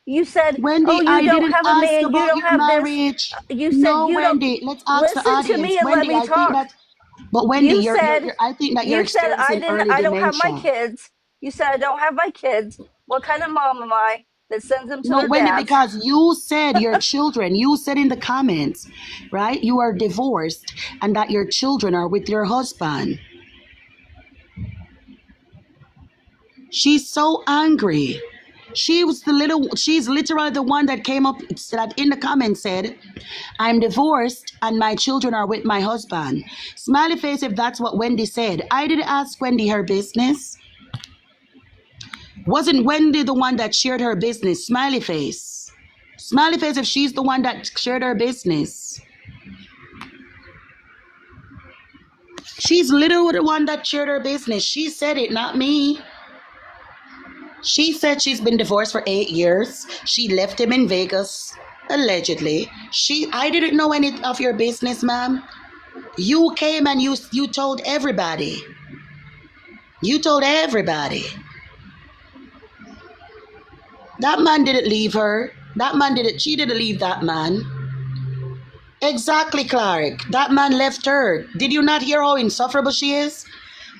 You said,
Wendy,
"Oh, you
I
don't
didn't
have a
ask
man. You
about
don't
your
have this."
marriage.
You said
No,
you don't
Wendy, let's ask the
listen to
audience.
me and let
Wendy,
me
I think
talk.
that, but Wendy,
You said
I think that you're
you said
experiencing early
I don't have my
dementia.
kids. You said I don't have my kids. What kind of mom am I that sends them to
No,
their
Wendy,
dads?
because you said your children, you said in the comments, right? You are divorced and that your children are with your husband. She's so angry. She's literally the one that came up that in the comments said, I'm divorced and my children are with my husband. Smiley face if that's what Wendy said. I didn't ask Wendy her business. Wasn't Wendy the one that shared her business? Smiley face. Smiley face if she's the one that shared her business. She's literally the one that shared her business. She said it, not me. She said she's been divorced for 8 years. She left him in Vegas, allegedly. I didn't know any of your business, ma'am. You came and you told everybody. You told everybody. That man didn't leave her. She didn't leave that man. Exactly, Clark. That man left her. Did you not hear how insufferable she is?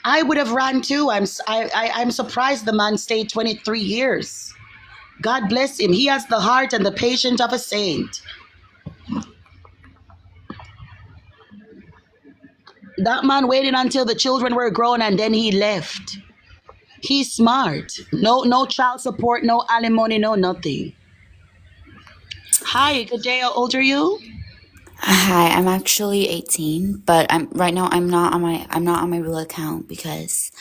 I would have run too. I'm surprised the man stayed 23 years. God bless him. He has the heart and the patience of a saint. That man waited until the children were grown and then he left. He's smart. No child support, no alimony, no nothing. Hi, good day. How old are you?
Hi, I'm actually 18, but I'm not on my real account because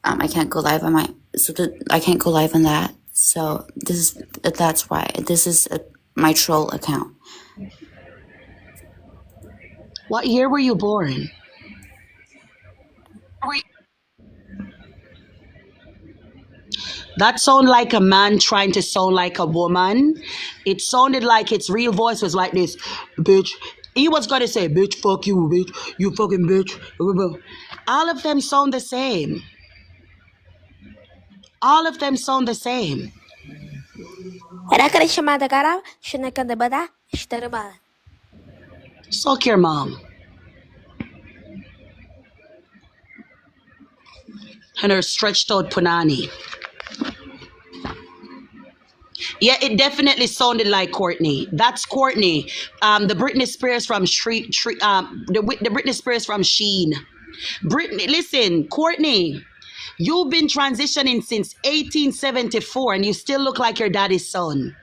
I can't go live on I can't go live on that. So that's why this is my troll account.
What year were you born? That sounded like a man trying to sound like a woman. It sounded like its real voice was like this, bitch. He was gonna say, bitch, fuck you, bitch, you fucking bitch. All of them sound the same. All of them sound the same. Suck your mom. And her stretched out punani. Yeah, it definitely sounded like Courtney. That's Courtney. The Britney Spears from the Britney Spears from Sheen. Britney, listen, Courtney, you've been transitioning since 1874 and you still look like your daddy's son.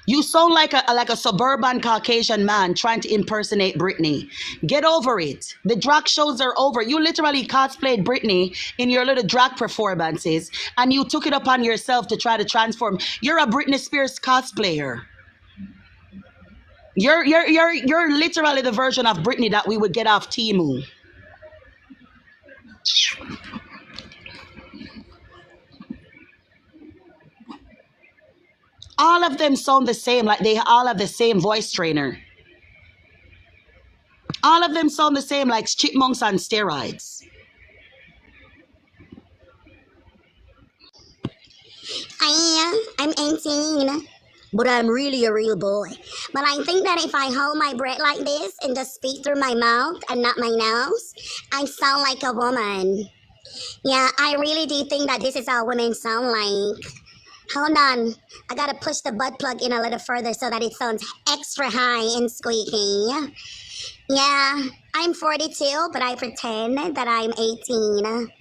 You sound like a suburban Caucasian man trying to impersonate Britney. Get over it. The drag shows are over. You literally cosplayed Britney in your little drag performances, and you took it upon yourself to try to transform. You're a Britney Spears cosplayer. You're literally the version of Britney that we would get off Temu. All of them sound the same, like they all have the same voice trainer. All of them sound the same, like chipmunks on steroids.
I'm 18, but I'm really a real boy. But I think that if I hold my breath like this and just speak through my mouth and not my nose, I sound like a woman. Yeah, I really do think that this is how women sound like. Hold on, I gotta push the butt plug in a little further so that it sounds extra high and squeaky. Yeah, I'm 42, but I pretend that I'm 18.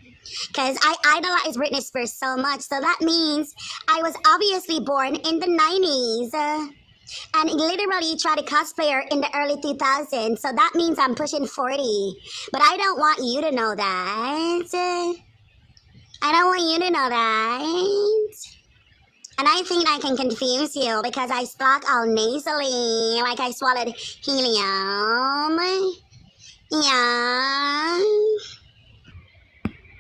Because I idolize Britney Spears so much, so that means I was obviously born in the 90s. And literally tried to cosplay her in the early 2000s, so that means I'm pushing 40. But I don't want you to know that. I don't want you to know that. And I think I can confuse you because I spoke all nasally, like I swallowed helium. Yeah.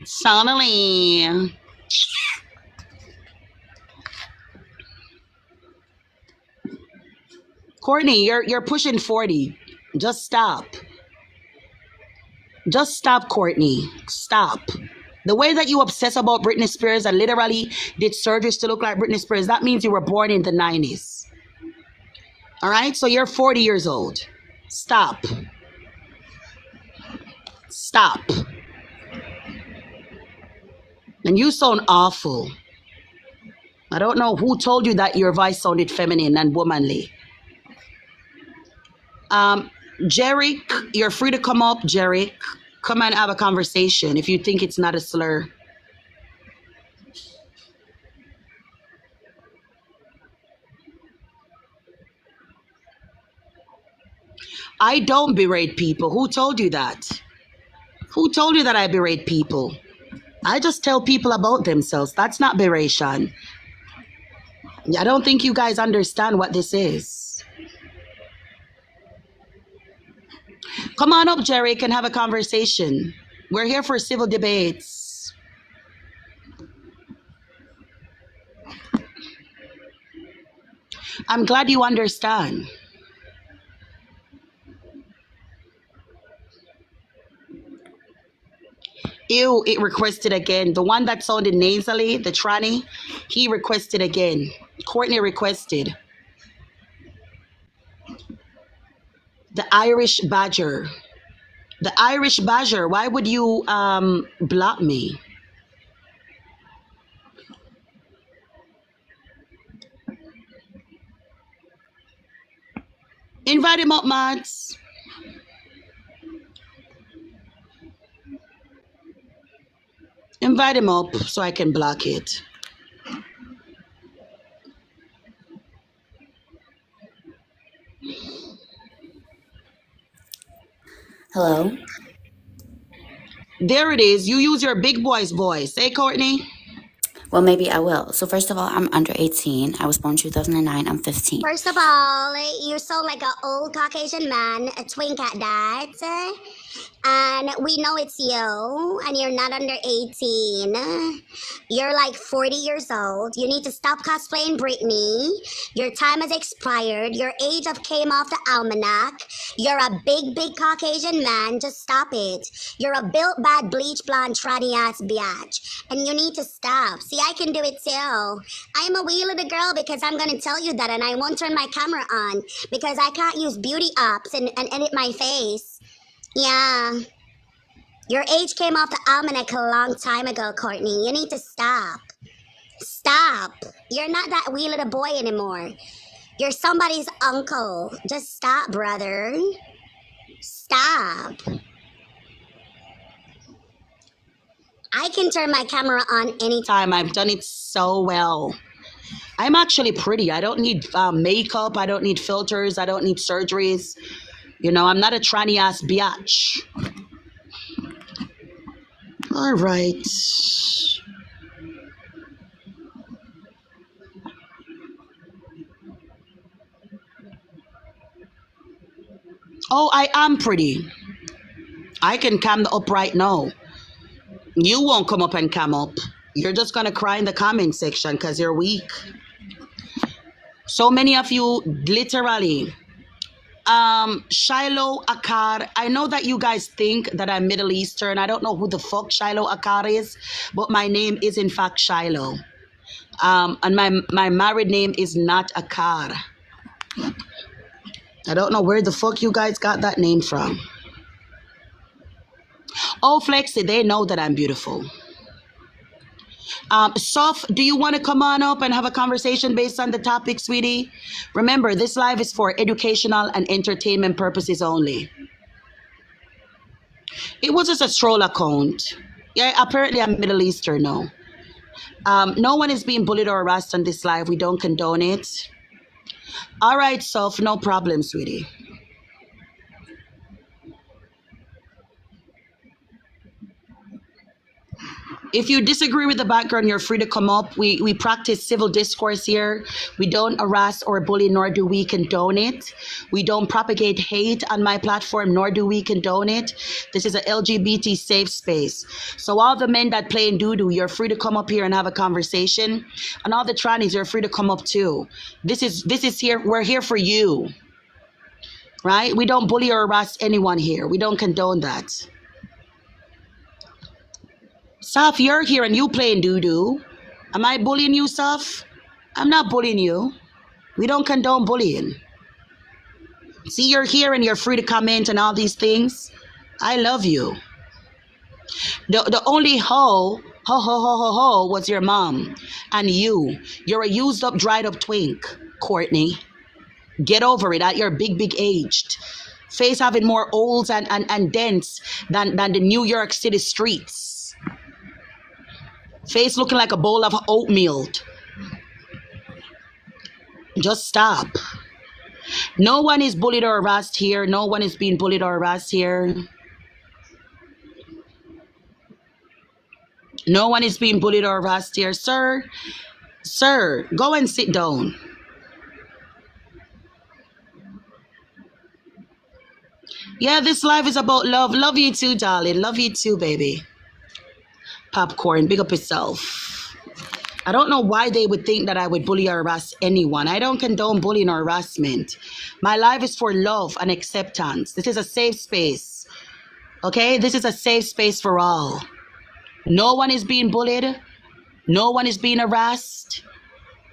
Sonally. Courtney, you're pushing 40. Just stop. Just stop, Courtney. Stop. The way that you obsess about Britney Spears and literally did surgeries to look like Britney Spears, that means you were born in the 90s. All right? So you're 40 years old. Stop. Stop. And you sound awful. I don't know who told you that your voice sounded feminine and womanly. Jerry, you're free to come up, Jerry. Come and have a conversation if you think it's not a slur. I don't berate people. Who told you that? Who told you that I berate people? I just tell people about themselves. That's not beration. I don't think you guys understand what this is. Come on up, Jerry, and have a conversation. We're here for civil debates. I'm glad you understand. Ew, it requested again. The one that sounded nasally, the tranny, he requested again. Courtney requested. The Irish Badger. The Irish Badger, why would you block me? Invite him up, Mads. Invite him up so I can block it.
Hello?
There it is. You use your big boy's voice. Hey, Courtney?
Well, maybe I will. So first of all, I'm under 18. I was born 2009. I'm 15.
First of all, you sound like an old Caucasian man, a twink at that. And we know it's you, and you're not under 18. You're like 40 years old. You need to stop cosplaying Britney. Your time has expired. Your age of came off the almanac. You're a big, big Caucasian man. Just stop it. You're a built bad, bleach blonde, tranny ass biatch. And you need to stop. See, I can do it too. I'm a wee little girl because I'm going to tell you that, and I won't turn my camera on because I can't use beauty apps and edit my face. Yeah. Your age came off the almanac a long time ago, Courtney. You need to stop. Stop. You're not that wee little boy anymore. You're somebody's uncle. Just stop, brother. Stop. I can turn my camera on anytime.
I've done it so well. I'm actually pretty. I don't need makeup. I don't need filters. I don't need surgeries. You know, I'm not a tranny ass biatch. All right. Oh, I am pretty. I can cam up right now. You won't come up and cam up. You're just going to cry in the comment section because you're weak. So many of you, literally. Shiloh Akkad. I know that you guys think that I'm Middle Eastern. I don't know who the fuck Shiloh Akkad is, but my name is in fact Shiloh. And my married name is not Akkad. I don't know where the fuck you guys got that name from. Oh, Flexi, they know that I'm beautiful. Soph, do you want to come on up and have a conversation based on the topic, sweetie? Remember, this live is for educational and entertainment purposes only. It was just a troll account. Yeah, apparently I'm Middle Eastern now. No one is being bullied or harassed on this live. We don't condone it. All right, Soph, no problem, sweetie. If you disagree with the background, you're free to come up. We practice civil discourse here. We don't harass or bully, nor do we condone it. We don't propagate hate on my platform, nor do we condone it. This is a LGBT safe space. So all the men that play in doo-doo, you're free to come up here and have a conversation. And all the trannies, you're free to come up too. This is here. We're here for you, right? We don't bully or harass anyone here. We don't condone that. Soph, you're here and you playing doo-doo. Am I bullying you, Soph? I'm not bullying you. We don't condone bullying. See, you're here and you're free to comment and all these things. I love you. The only ho was your mom. And you're a used up, dried up twink, Courtney. Get over it at your big aged. Face having more holes and dents than the New York City streets. Face looking like a bowl of oatmeal. Just stop. No one is bullied or harassed here. No one is being bullied or harassed here. No one is being bullied or harassed here. Sir, go and sit down. Yeah, this life is about love. Love you too, darling. Love you too, baby. Popcorn, big up yourself. I don't know why they would think that I would bully or harass anyone. I don't condone bullying or harassment. My life is for love and acceptance. This is a safe space. Okay? This is a safe space for all. No one is being bullied. No one is being harassed.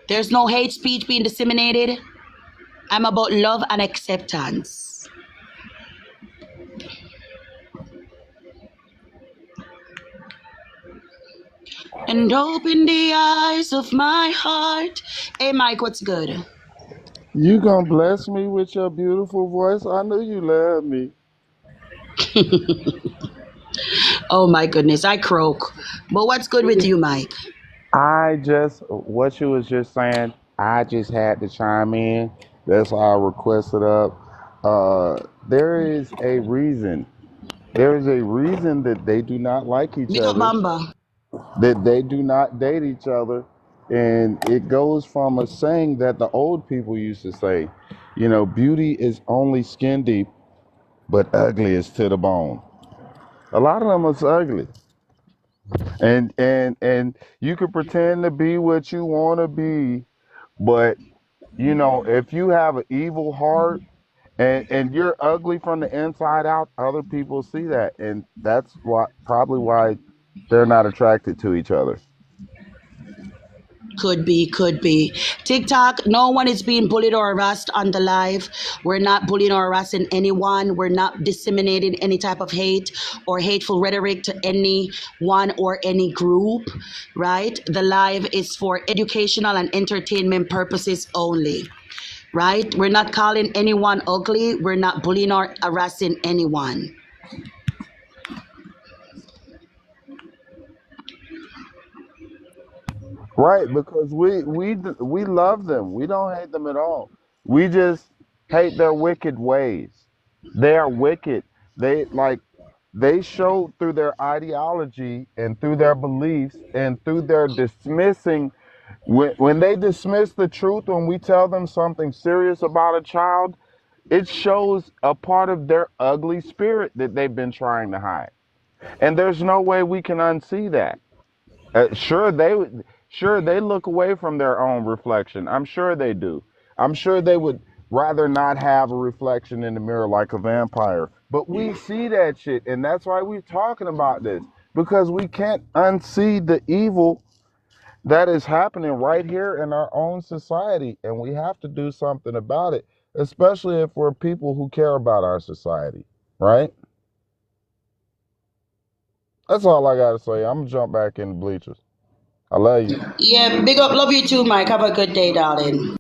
There's no hate speech being disseminated. I'm about love and acceptance. And open the eyes of my heart. Hey, Mike, what's good?
You gonna bless me with your beautiful voice? I know you love me.
Oh, my goodness, I croak. But what's good with you, Mike?
What you was just saying, I just had to chime in. That's why I requested up. There is a reason. There is a reason that they do not like each
Big up,
other.
Mamba.
that they do not date each other. And it goes from a saying that the old people used to say, you know, beauty is only skin deep, but ugly is to the bone. A lot of them is ugly. And you can pretend to be what you want to be, but you know, if you have an evil heart and you're ugly from the inside out, other people see that, and that's why probably why they're not attracted to each other.
Could be, could be. TikTok, no one is being bullied or harassed on the live. We're not bullying or harassing anyone. We're not disseminating any type of hate or hateful rhetoric to anyone or any group, right? The live is for educational and entertainment purposes only, right? We're not calling anyone ugly. We're not bullying or harassing anyone.
Right, because we love them. We don't hate them at all. We just hate their wicked ways. They are wicked. They show through their ideology and through their beliefs and through their dismissing when they dismiss the truth when we tell them something serious about a child, it shows a part of their ugly spirit that they've been trying to hide. And there's no way we can unsee that. Sure they look away from their own reflection. I'm sure they do. I'm sure they would rather not have a reflection in the mirror like a vampire. But we see that shit, and that's why we're talking about this, because we can't unsee the evil that is happening right here in our own society, and we have to do something about it, especially if we're people who care about our society, right? That's all I gotta say. I'm gonna jump back in the bleachers. I love you.
Yeah, big up. Love you too, Mike. Have a good day, darling.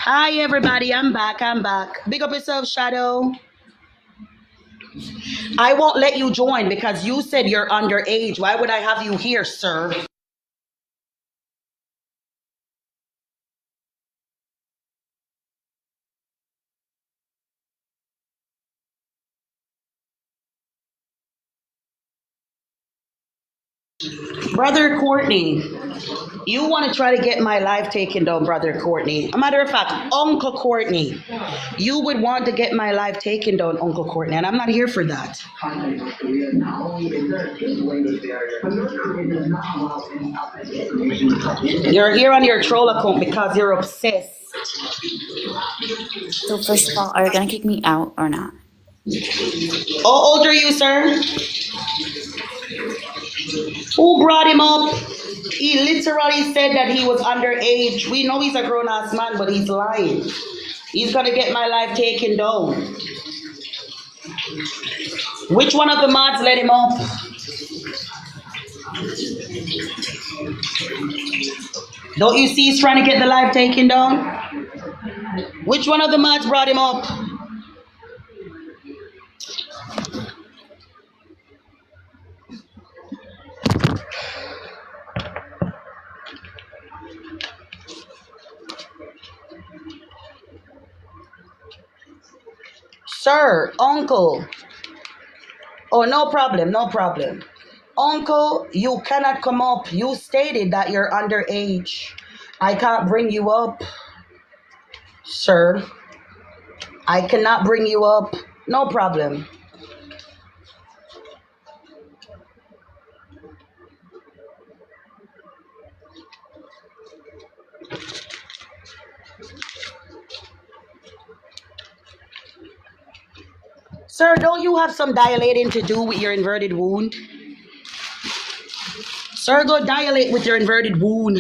Hi, everybody. I'm back. I'm back. Big up yourself, Shadow. I won't let you join because you said you're underage. Why would I have you here, sir? Brother Courtney, you want to try to get my life taken down, Brother Courtney. A matter of fact, Uncle Courtney, you would want to get my life taken down, Uncle Courtney, and I'm not here for that. You're here on your troll account because you're obsessed.
So first of all, are you gonna kick me out or not?
How old are you, sir? Who brought him up? He literally said that he was underage. We know he's a grown-ass man, but he's lying. He's gonna get my life taken down. Which one of the mods let him up? Don't you see he's trying to get the life taken down? Which one of the mods brought him up? Sir, uncle. Oh, no problem, no problem. Uncle, you cannot come up. You stated that you're underage. I can't bring you up, sir. I cannot bring you up. No problem. Sir, don't you have some dilating to do with your inverted wound? Sir, go dilate with your inverted wound.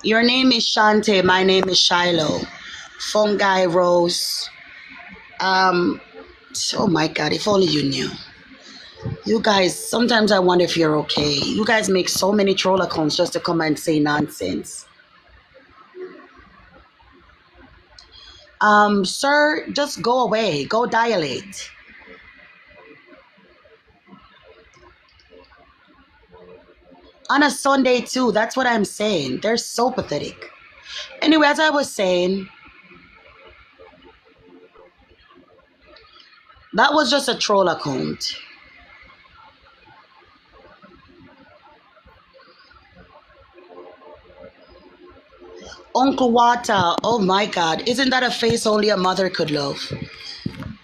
Your name is Shante. My name is Shiloh. Fungi Rose. Oh my God, if only you knew. You guys, sometimes I wonder if you're okay. You guys make so many troll accounts just to come and say nonsense. Sir, just go away. Go dilate. On a Sunday too, that's what I'm saying. They're so pathetic. Anyway, as I was saying, that was just a troll account. Uncle Wata, oh my God, isn't that a face only a mother could love?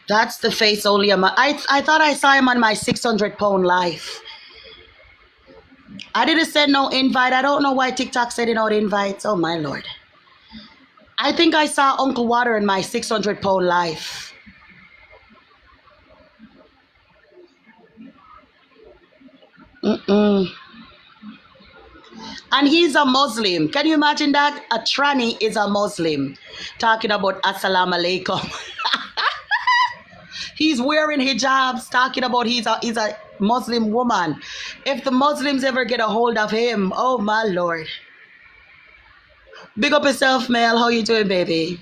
That's the face only a mother. I thought I saw him on my 600-pound life. I didn't send no invite. I don't know why TikTok sending out invites. Oh my Lord. I think I saw Uncle Water in my 600-pound life. And he's a Muslim. Can you imagine that? A tranny is a Muslim. Talking about Assalamu alaikum. He's wearing hijabs, talking about he's a Muslim woman. If the Muslims ever get a hold of him, oh my Lord. Big up yourself, Mel. How you doing, baby?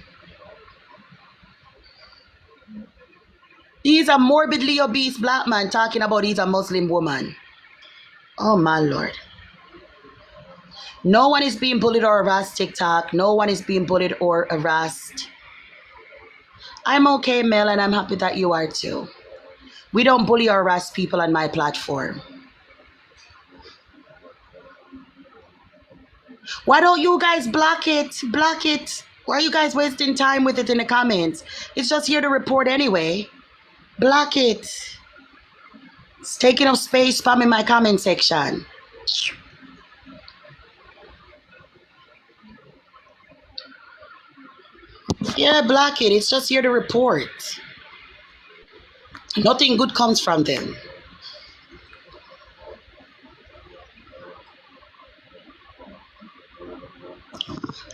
He's a morbidly obese black man talking about he's a Muslim woman. Oh my Lord. No one is being bullied or harassed, TikTok. No one is being bullied or harassed. I'm okay, Mel, and I'm happy that you are too. We don't bully or harass people on my platform. Why don't you guys block it? Block it. Why are you guys wasting time with it in the comments? It's just here to report anyway. Block it. It's taking up space, spamming my comment section. Yeah, block it. It's just here to report. Nothing good comes from them.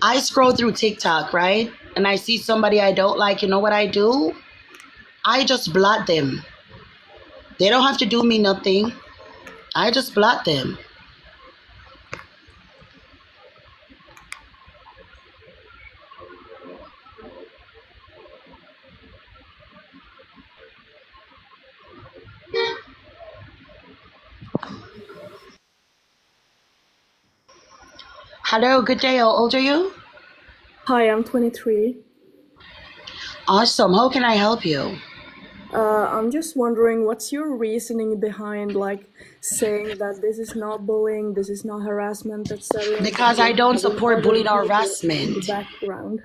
I scroll through TikTok, right? And I see somebody I don't like. You know what I do? I just block them. They don't have to do me nothing. I just block them. Hello, good day. How old are you?
Hi, I'm 23.
Awesome. How can I help you?
I'm just wondering, what's your reasoning behind like saying that this is not bullying, this is not harassment, etc.?
Because I don't support bullying or harassment.
Background.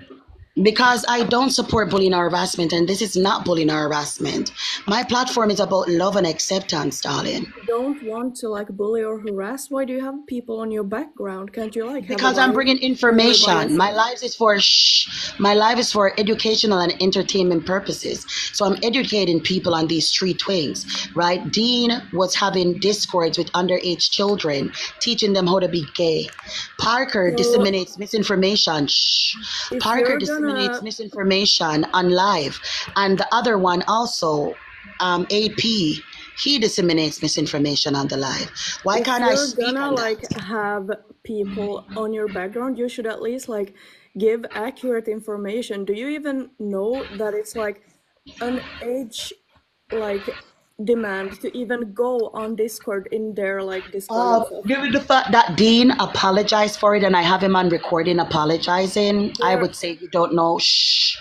Because I don't support bullying or harassment, and this is not bullying or harassment. My platform is about love and acceptance, darling.
You don't want to like bully or harass? Why do you have people on your background? Can't you like have
Because I'm bringing information. My life is for educational and entertainment purposes. So I'm educating people on these three things, right? Dean was having discords with underage children, teaching them how to be gay. Parker disseminates misinformation. Parker disseminates misinformation on live, and the other one also, AP, he disseminates misinformation on the live. Why can't I speak on that?
If you're gonna like have people on your background, you should at least like give accurate information. Do you even know that it's like an age like demand to even go on Discord in their like Discord and stuff?
Given the fact that Dean apologized for it and I have him on recording apologizing, I would say you don't know. Shh.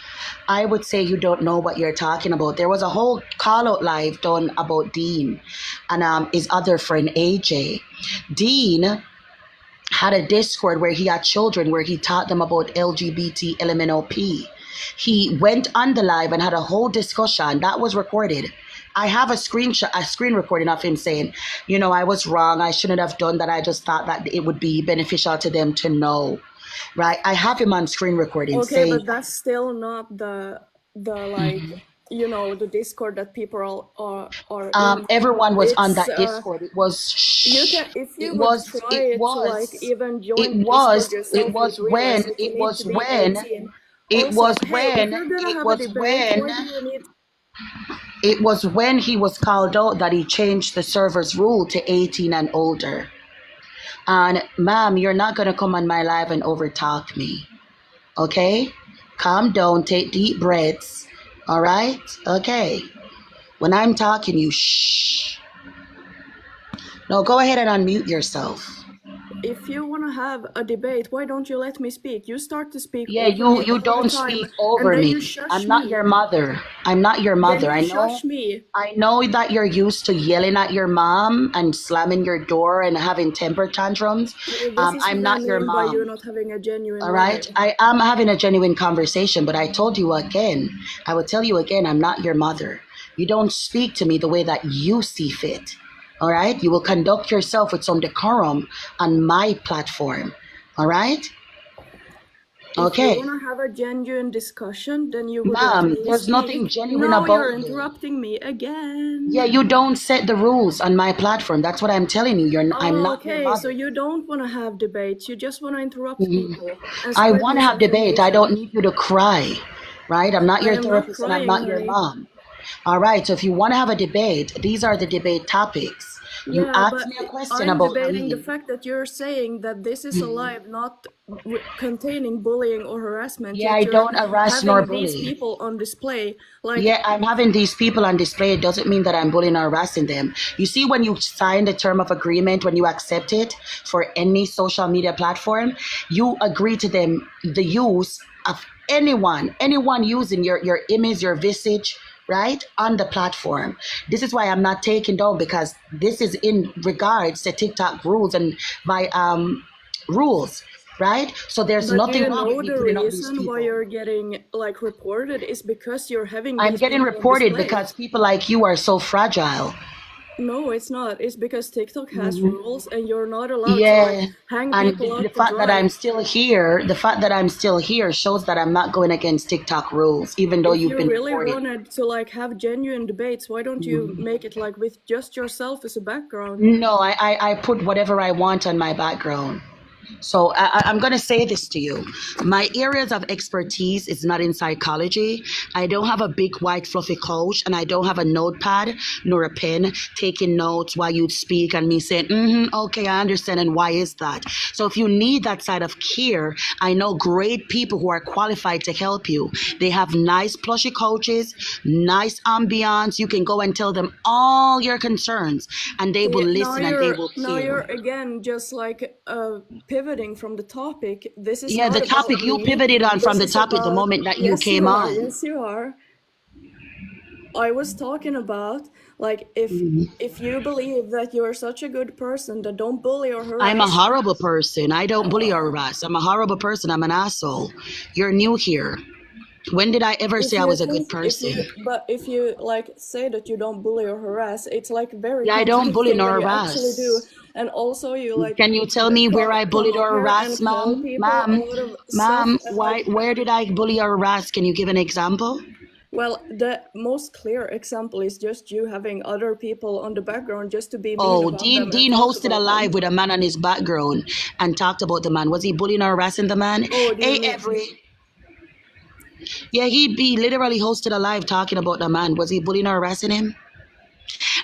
I would say you don't know what you're talking about. There was a whole call out live done about Dean and his other friend AJ. Dean had a Discord where he had children where he taught them about LGBT LMNOP. He went on the live and had a whole discussion that was recorded. I have a screen recording of him saying, I was wrong. I shouldn't have done that. I just thought that it would be beneficial to them to know. Right? I have him on screen recording
Okay,
saying,
but that's still not the like the Discord that people are in.
everyone was on that
It's,
Discord. It was
you can if you
it
would
was
try
it
to
was
like even join
it
Discord
was
yourself,
it was
you'd realize
when
that you
it
need
was
to be
when
18.
it
Also,
was
hey,
when
if you're gonna
it
have a
was
debate,
when
why do you need
it was when he was called out that he changed the server's rule to 18 and older. And ma'am, you're not gonna come on my live and overtalk me. Okay? Calm down, take deep breaths. All right? Okay. When I'm talking, you shh. No, go ahead and unmute yourself.
if you want to have a debate, why don't you let me speak? You start to speak
Yeah,
over me
you
all the
don't
time,
speak
and
over
then
me.
you shush
I'm not
me.
your mother. I'm not your
Then
mother.
you shush me.
I know that you're used to yelling at your mom and slamming your door and having temper tantrums.
This is
I'm
what
not
I
your
mean by you
mom.
not having a genuine
All right?
life.
I am having a genuine conversation, but I told you again, I will tell you again, I'm not your mother. You don't speak to me the way that you see fit. All right? You will conduct yourself with some decorum on my platform. All right?
If
Okay.
you want to have a genuine discussion, then you would let
Ma'am,
me
there's
speak.
nothing genuine
Now you're
about you.
interrupting me again.
Yeah, you don't set the rules on my platform. That's what I'm telling you. I'm not your
Okay, so
mother.
you don't want to have debates. You just want to interrupt people and
I
spread
want to have debate. I don't
misinformation.
need you to cry, right? I'm not
I
your
am not
therapist and I'm
crying,
not your
honey.
mom. All right, so if you want to have a debate, these are the debate topics. You
Yeah,
asked
but
me a question
I'm
about
debating the
me.
fact that you're saying that this is a live not containing bullying or harassment,
Yeah,
yet
I
you're
don't harass nor
having these
bully.
people on display. Like,
Yeah, I'm having these people on display. It doesn't mean that I'm bullying or harassing them. You see, when you sign the term of agreement, when you accept it for any social media platform, you agree to the use of anyone using your image, your visage, right, on the platform. This is why I'm not taking down, because this is in regards to TikTok rules and by rules, right? So there's
but do
nothing
you
wrong with
know
me
the
putting up these
reason why
people.
you're getting like reported is because you're having
I'm
these
getting
people on
reported
display.
because people like you are so fragile.
No, it's not. It's because TikTok has rules and you're not allowed to
Yeah,
like hang
and
people
the
out to
fact that
dry.
I'm still here, shows that I'm not going against TikTok rules, even though
If
you've
you
been
really
reported.
wanted to like have genuine debates, why don't you make it like with just yourself as a background?
No, I put whatever I want on my background. So I'm going to say this to you. My areas of expertise is not in psychology. I don't have a big white fluffy couch and I don't have a notepad nor a pen taking notes while you speak and me saying, okay, I understand. And why is that? So if you need that side of care, I know great people who are qualified to help you. They have nice plushy couches, nice ambiance. You can go and tell them all your concerns and they will listen and they will
Now you're
care.
again just like pivoting from the topic. This is
Yeah,
not
the
about
topic, you
me.
pivoted on from
This
the
is
topic the
about
moment that you
yes,
came
you are.
on.
Yes, you are. I was talking about like if you believe that you're such a good person that don't bully or
I'm a
harass.
horrible person. I don't bully or harass. I'm a horrible person. I'm an asshole. You're new here. When did I ever
If
say I
you
was a good
think
person?
if you like say that you don't bully or harass, it's like very
Yeah, I don't bully
contradicting
nor
when you actually do.
harass.
And also you like
Can you tell me where I
come
bullied
up
or
here and
harassed,
call
ma'am?
people out of stuff and like
Where did I bully or harass? Can you give an example?
well, the most clear example is just you having other people on the background just to be mean
Oh,
about them and
Dean
talk
hosted a
about them.
live with a man on his background and talked about the man. Was he bullying or harassing the man?
Oh, do you
Hey,
mean
Every. Yeah, he literally hosted a live talking about the man. Was he bullying or harassing him?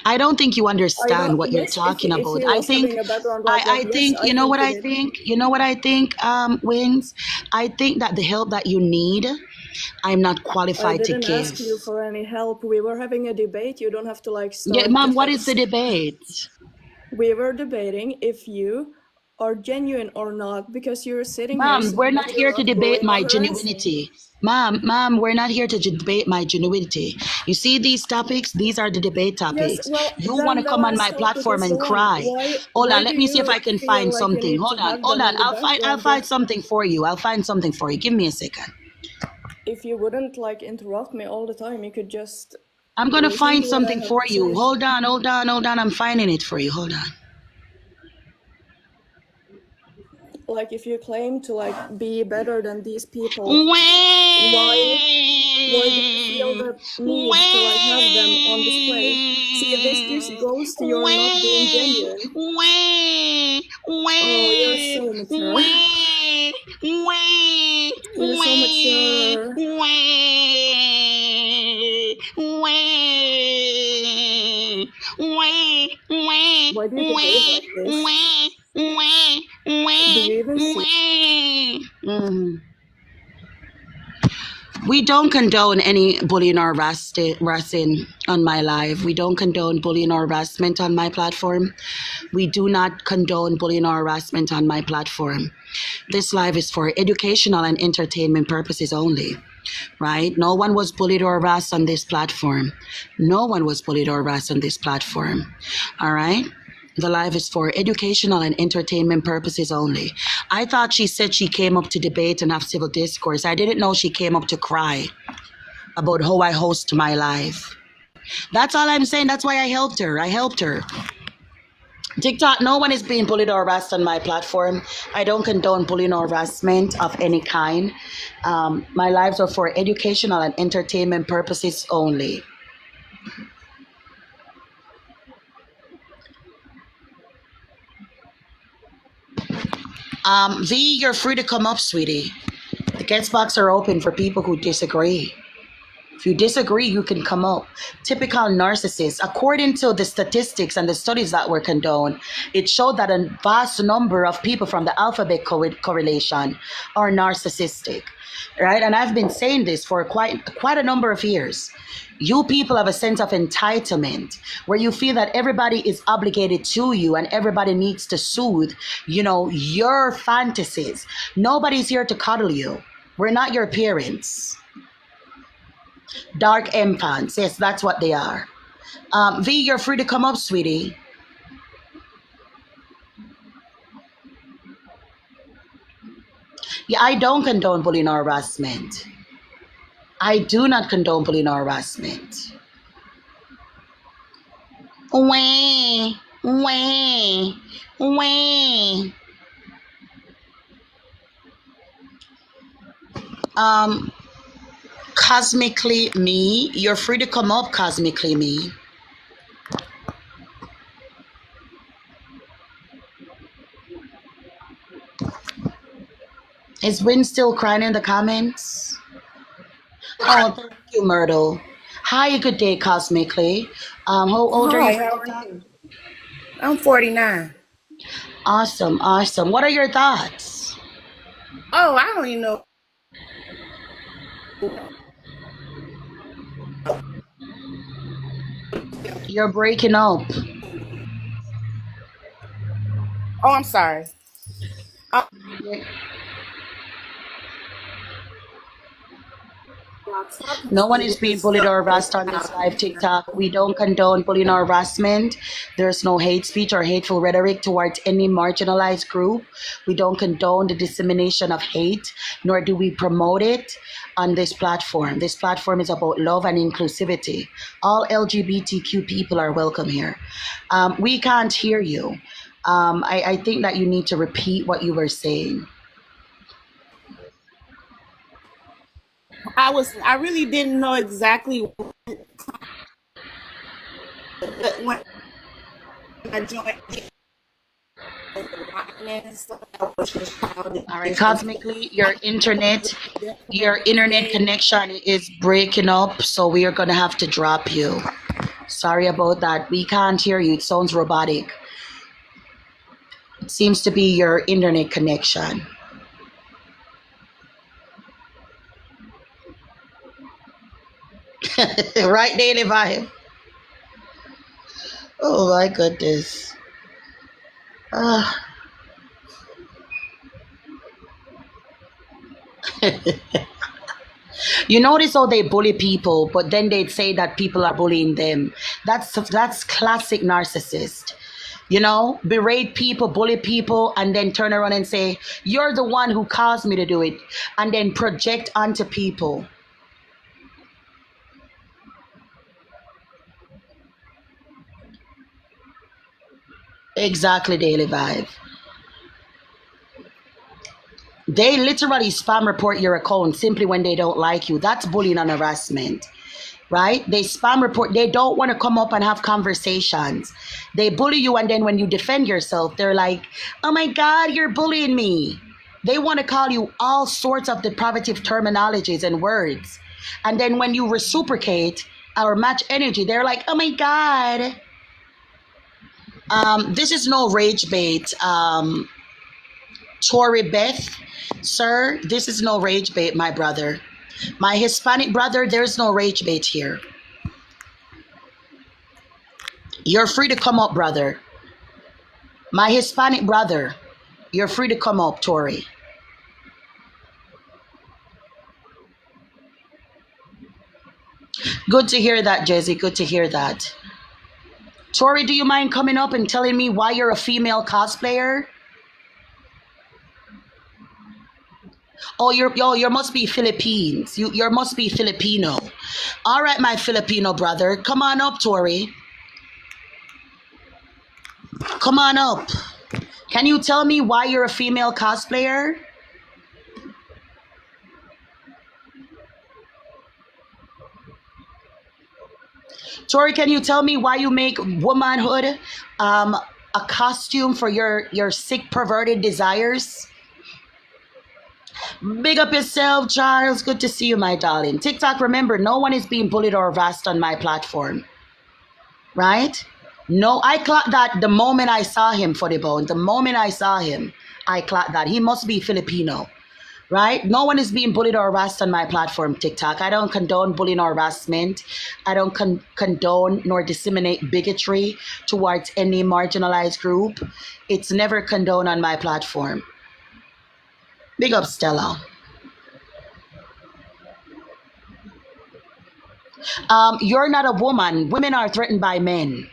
I don't think you
I
understand
don't
what you're
yes,
talking
if
about.
he
I
was
think
having a background like that,
I
yes,
think
I
you know
think
what
he
I
did.
think? You know what I think, Wings? I think that the help that you need I'm not
I
qualified to
didn't ask
give.
you for any help. We were having a debate. You don't have to like
Yeah,
start
mom, what is the
defense.
debate?
We were debating if you are genuine or not because you're sitting here
Mom, we're
saying
not
that
here
you're
to
not
debate
bullying or
my
harassing.
genuinity. Mom, we're not here to debate my genuinity. You see these topics? These are the debate
Yes,
topics.
well,
You
then
want to
the
come on
last
my
topic
platform
is the
and
one.
cry. Hold
Why
on,
do
let me see if
you
I can
feel
find
like you
something.
need
Hold
to
on,
have
hold
them
on.
in the
I'll
background
find something for you. I'll find something for you. Give me a second.
if you wouldn't like interrupt me all the time, you could just
I'm gonna
listen
find
to what I
something
have
for
to
you.
say.
Hold on. I'm finding it for you. Hold on.
Like if you claim to like be better than these people,
Wait.
why do you feel the need to like have them on display? See, this just goes to your not being genuine. Oh, you're so mature. You're so mature. Why do you behave like this? Do you even see?
Mhm. We don't condone any bullying or harassing on my live. We don't condone bullying or harassment on my platform. We do not condone bullying or harassment on my platform. This live is for educational and entertainment purposes only, right? No one was bullied or harassed on this platform. No one was bullied or harassed on this platform, all right? The live is for educational and entertainment purposes only. I thought she said she came up to debate and have civil discourse. I didn't know she came up to cry about how I host my live. That's all I'm saying. That's why I helped her. TikTok, no one is being bullied or harassed on my platform. I don't condone bullying or harassment of any kind. My lives are for educational and entertainment purposes only. V, you're free to come up, sweetie. The guest box are open for people who disagree. If you disagree, you can come up. Typical narcissists. According to the statistics and the studies that were condoned, it showed that a vast number of people from the alphabet correlation are narcissistic, right? And I've been saying this for quite a number of years. You people have a sense of entitlement where you feel that everybody is obligated to you and everybody needs to soothe, your fantasies. Nobody's here to cuddle you. We're not your parents. Dark infants, yes, that's what they are. V, you're free to come up, sweetie. Yeah, I don't condone bullying or harassment. I do not condone bullying or harassment. Wah, wah, wah. Cosmically me, you're free to come up, cosmically me. Is Win still crying in the comments? Oh, thank you, Myrtle. Hi, good day, cosmically. How old are
Hi,
you?
how are you? I'm 49.
Awesome. What are your thoughts?
Oh, I don't even know.
You're breaking up.
Oh, I'm sorry.
No one is being bullied or harassed on this live TikTok. We don't condone bullying or harassment. There's no hate speech or hateful rhetoric towards any marginalized group. We don't condone the dissemination of hate, nor do we promote it on this platform. This platform is about love and inclusivity. All LGBTQ people are welcome here. We can't hear you. I think that you need to repeat what you were saying.
I really didn't know exactly when I joined.
All right, cosmically, your internet connection is breaking up, so we are gonna have to drop you. Sorry about that. We can't hear you. It sounds robotic. It seems to be your internet connection. Right, Daily Vibe? Oh my goodness. Ah. You notice how they bully people, but then they'd say that people are bullying them. That's classic narcissist. You know, berate people, bully people, and then turn around and say, "You're the one who caused me to do it," and then project onto people. Exactly, Daily Vibe. They literally spam report your account simply when they don't like you. That's bullying and harassment, right? They spam report. They don't want to come up and have conversations. They bully you, and then when you defend yourself, they're like, "Oh my God, you're bullying me." They want to call you all sorts of deprivative terminologies and words. And then when you reciprocate or match energy, they're like, "Oh my God." This is no rage bait. Tori Beth, sir, this is no rage bait, my brother. My Hispanic brother, there's no rage bait here. You're free to come up, brother. My Hispanic brother, you're free to come up, Tori. Good to hear that, Jesse. Good to hear that. Tori, do you mind coming up and telling me why you're a female cosplayer? Oh, you must be Philippines. You must be Filipino. All right, my Filipino brother, come on up, Tori. Come on up. Can you tell me why you're a female cosplayer? Tori, can you tell me why you make womanhood a costume for your sick, perverted desires? Big up yourself, Charles. Good to see you, my darling. TikTok, remember, no one is being bullied or harassed on my platform. Right? No, I clocked that the moment I saw him, for the bone. The moment I saw him, I clocked that. He must be Filipino. Right? No one is being bullied or harassed on my platform, TikTok. I don't condone bullying or harassment. I don't condone nor disseminate bigotry towards any marginalized group. It's never condoned on my platform. Big up, Stella. You're not a woman. Women are threatened by men.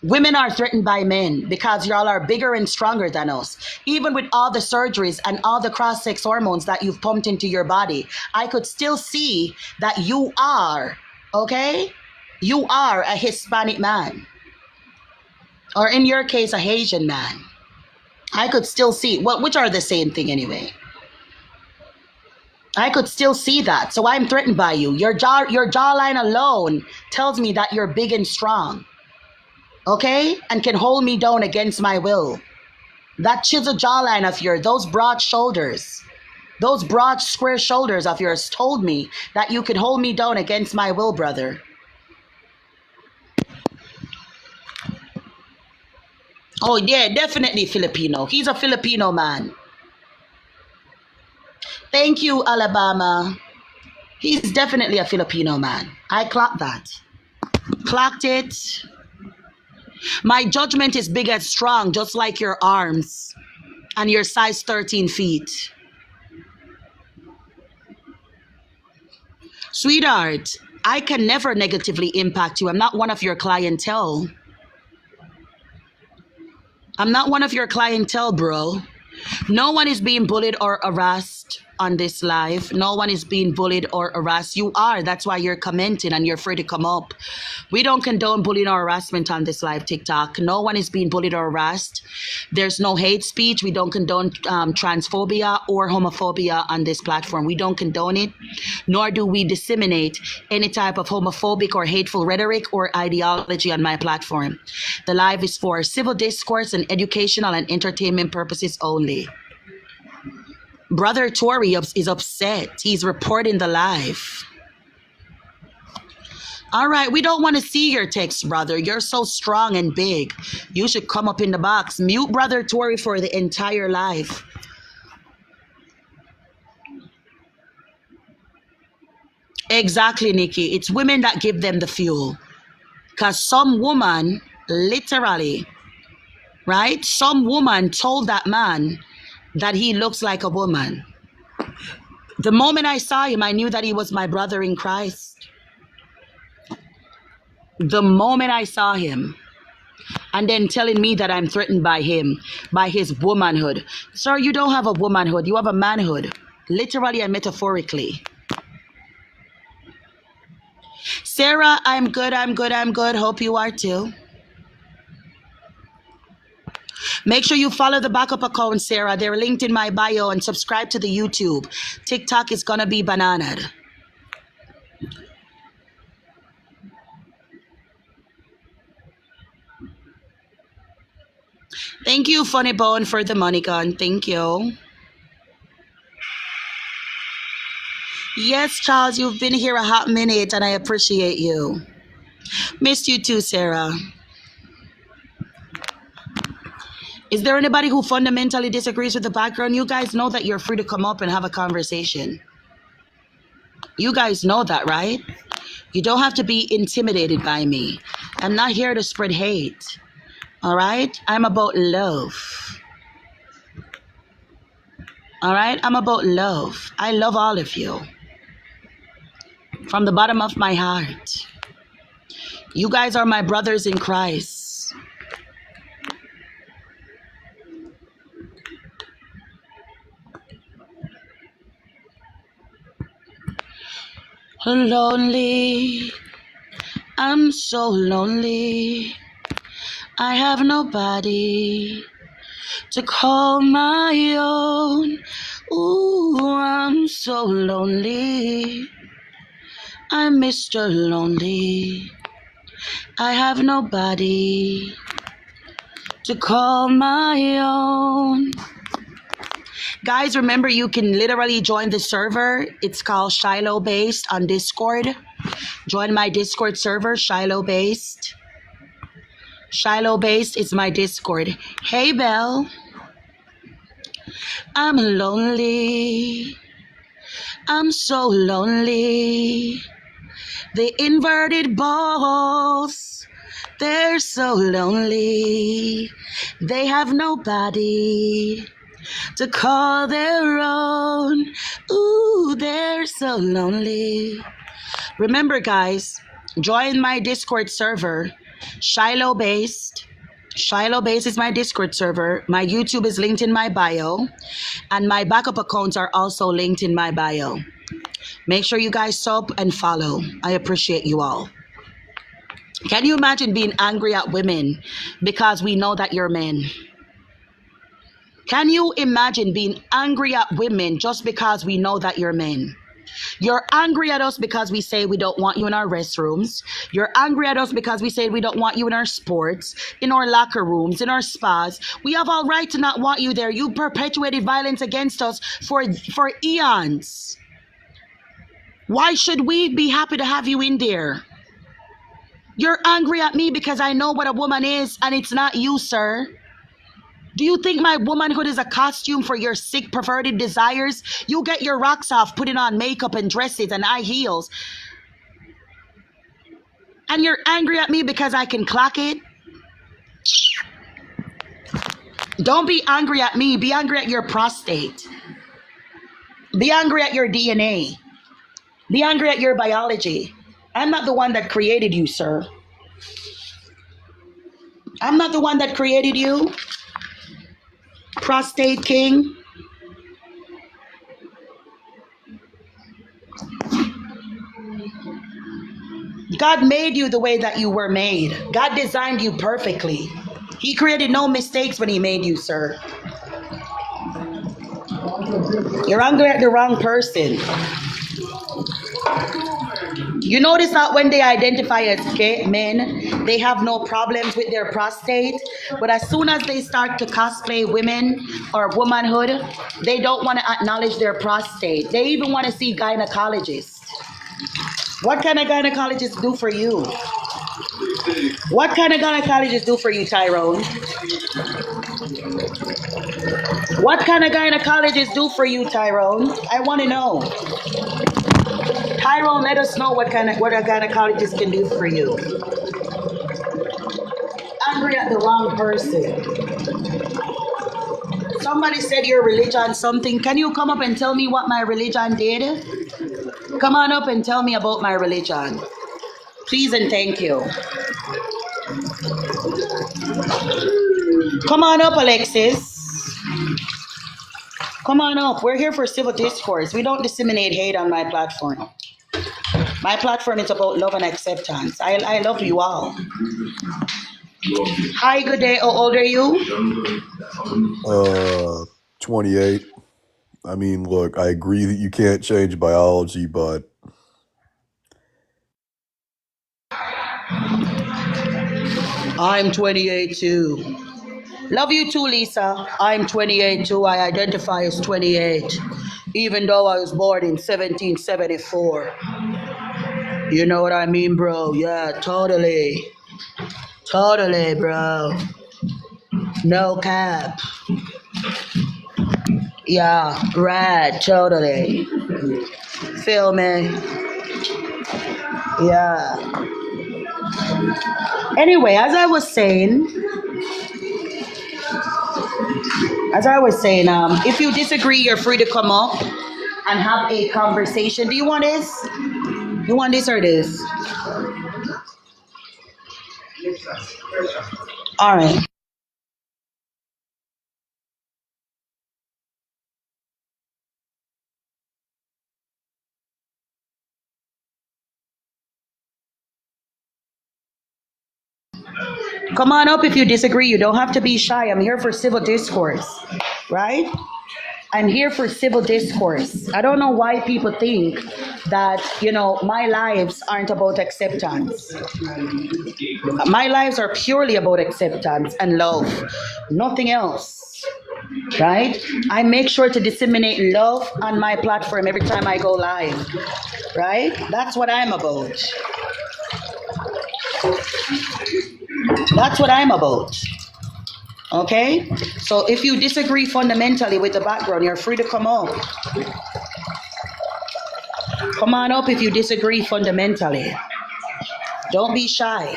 Women are threatened by men because y'all are bigger and stronger than us. Even with all the surgeries and all the cross-sex hormones that you've pumped into your body, I could still see that you are, okay? You are a Hispanic man. Or in your case, a Haitian man. I could still see, well, which are the same thing anyway. I could still see that. So I'm threatened by you. Your jawline alone tells me that you're big and strong. Okay? And can hold me down against my will. That chiseled jawline of yours, those broad shoulders, those broad square shoulders of yours told me that you could hold me down against my will, brother. Oh yeah, definitely Filipino. He's a Filipino man. Thank you, Alabama. He's definitely a Filipino man. I clocked that. Clocked it. My judgment is big and strong, just like your arms and your size 13 feet. Sweetheart, I can never negatively impact you. I'm not one of your clientele. I'm not one of your clientele, bro. No one is being bullied or harassed on this live. No one is being bullied or harassed. You are. That's why you're commenting and you're free to come up. We don't condone bullying or harassment on this live TikTok. No one is being bullied or harassed. There's no hate speech. We don't condone transphobia or homophobia on this platform. We don't condone it, nor do we disseminate any type of homophobic or hateful rhetoric or ideology on my platform. The live is for civil discourse and educational and entertainment purposes only. Brother Tori is upset. He's reporting the live. All right, we don't want to see your text, brother. You're so strong and big. You should come up in the box. Mute Brother Tori for the entire live. Exactly, Nikki. It's women that give them the fuel. Because some woman, literally, right? Some woman told that man that he looks like a woman. The moment I saw him, I knew that he was my brother in Christ. The moment I saw him. And then telling me that I'm threatened by him, by his womanhood. Sir, you don't have a womanhood. You have a manhood. Literally and metaphorically. Sarah, I'm good. Hope you are too. Make sure you follow the backup account, Sarah. They're linked in my bio, and subscribe to the YouTube. TikTok is gonna be bananaed. Thank you, Funny Bone, for the money gun. Thank you. Yes, Charles, you've been here a hot minute, and I appreciate you. Missed you too, Sarah. Is there anybody who fundamentally disagrees with the background? You guys know that you're free to come up and have a conversation. You guys know that, right? You don't have to be intimidated by me. I'm not here to spread hate. All right? I'm about love. All right? I'm about love. I love all of you. From the bottom of my heart. You guys are my brothers in Christ. Lonely. I'm so lonely. I have nobody to call my own. Ooh, I'm so lonely. I'm Mr. Lonely. I have nobody to call my own. Guys, remember you can literally join the server. It's called Shiloh Based on Discord. Join my Discord server, Shiloh Based. Shiloh Based is my Discord. Hey, Belle. I'm lonely. I'm so lonely. The inverted balls, they're so lonely. They have nobody to call their own. Ooh, they're so lonely. Remember, guys, join my Discord server, Shiloh Based. Shiloh Based is my Discord server. My YouTube is linked in my bio, and my backup accounts are also linked in my bio. Make sure you guys sub and follow. I appreciate you all. Can you imagine being angry at women because we know that you're men? Can you imagine being angry at women just because we know that you're men? You're angry at us because we say we don't want you in our restrooms. You're angry at us because we say we don't want you in our sports, in our locker rooms, in our spas. We have all right to not want you there. You perpetuated violence against us for eons. Why should we be happy to have you in there? You're angry at me because I know what a woman is, and it's not you, sir. Do you think my womanhood is a costume for your sick, perverted desires? You get your rocks off putting on makeup and dresses and high heels. And you're angry at me because I can clock it? Don't be angry at me. Be angry at your prostate. Be angry at your DNA. Be angry at your biology. I'm not the one that created you, sir. I'm not the one that created you. Prostate king. God made you the way that you were made. God designed you perfectly. He created no mistakes when he made you, sir. You're angry at the wrong person. You notice that when they identify as gay men, they have no problems with their prostate. But as soon as they start to cosplay women or womanhood, they don't want to acknowledge their prostate. They even want to see gynecologists. What kind of gynecologists do for you? What kind of gynecologists do for you, Tyrone? What kind of gynecologists do for you, Tyrone? I want to know. Tyrone, let us know what kind of colleges can do for you. Angry at the wrong person. Somebody said your religion something. Can you come up and tell me what my religion did? Come on up and tell me about my religion. Please and thank you. Come on up, Alexis. Come on up. We're here for civil discourse. We don't disseminate hate on my platform. My platform is about love and acceptance. I love you all. Hi, good day. How old are you?
28. I mean, look, I agree that you can't change biology, but
I'm 28 too. Love you too, Lisa. I'm 28 too. I identify as 28, even though I was born in 1774. You know what I mean, bro? Yeah, totally. Totally, bro. No cap. Yeah, right, totally. Feel me? Yeah. Anyway, as I was saying, if you disagree, you're free to come up and have a conversation. Do you want this? You want this or this? All right. Come on up if you disagree. You don't have to be shy. I'm here for civil discourse, right? I'm here for civil discourse. I don't know why people think that, my lives aren't about acceptance. My lives are purely about acceptance and love, nothing else, right? I make sure to disseminate love on my platform every time I go live, right? That's what I'm about. That's what I'm about. Okay? So if you disagree fundamentally with the background, you're free to come up. Come on up if you disagree fundamentally. Don't be shy.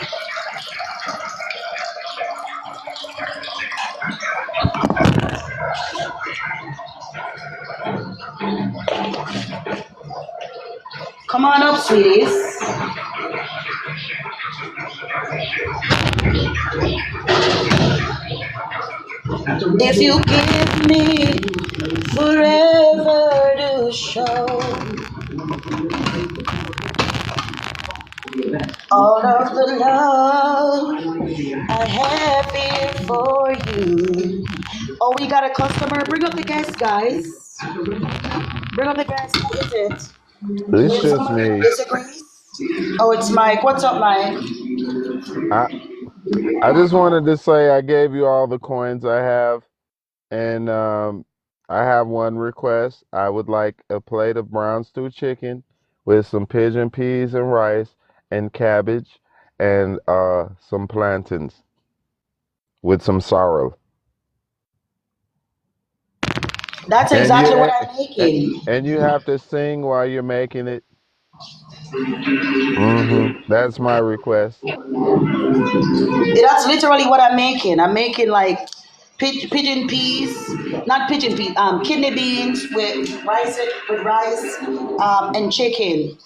Come on up, sweeties. If you give me forever to show all of the love I have here for you. Oh, we got a customer. Bring up the guest, guys. Bring up the guest. Who is it?
It's just
Somebody
me.
disagrees? Oh, it's Mike. What's up, Mike?
I just wanted to say I gave you all the coins I have, and I have one request. I would like a plate of brown stew chicken with some pigeon peas and rice and cabbage and some plantains with some sorrel.
That's exactly what I'm making.
And you have to sing while you're making it. That's my request.
That's literally what I'm making. I'm making like pigeon peas, not pigeon peas, kidney beans with rice, and chicken.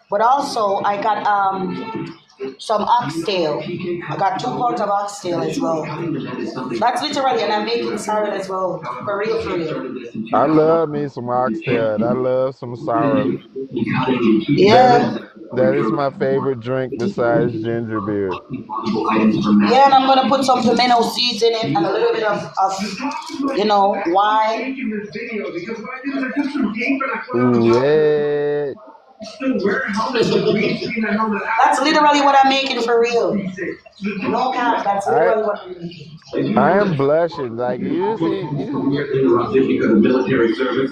But also I got some oxtail. I got 2 pounds of oxtail as well. That's literally, and I'm making sorrel as well. For real, for real.
I love me some oxtail and I love some sorrel.
Yeah.
That is my favorite drink besides ginger beer.
Yeah, and I'm gonna put some pimento seeds in it and a little bit of wine.
Yeah.
That's literally what I'm making for real. No cap, that's literally what I'm making.
I am blushing. Like usually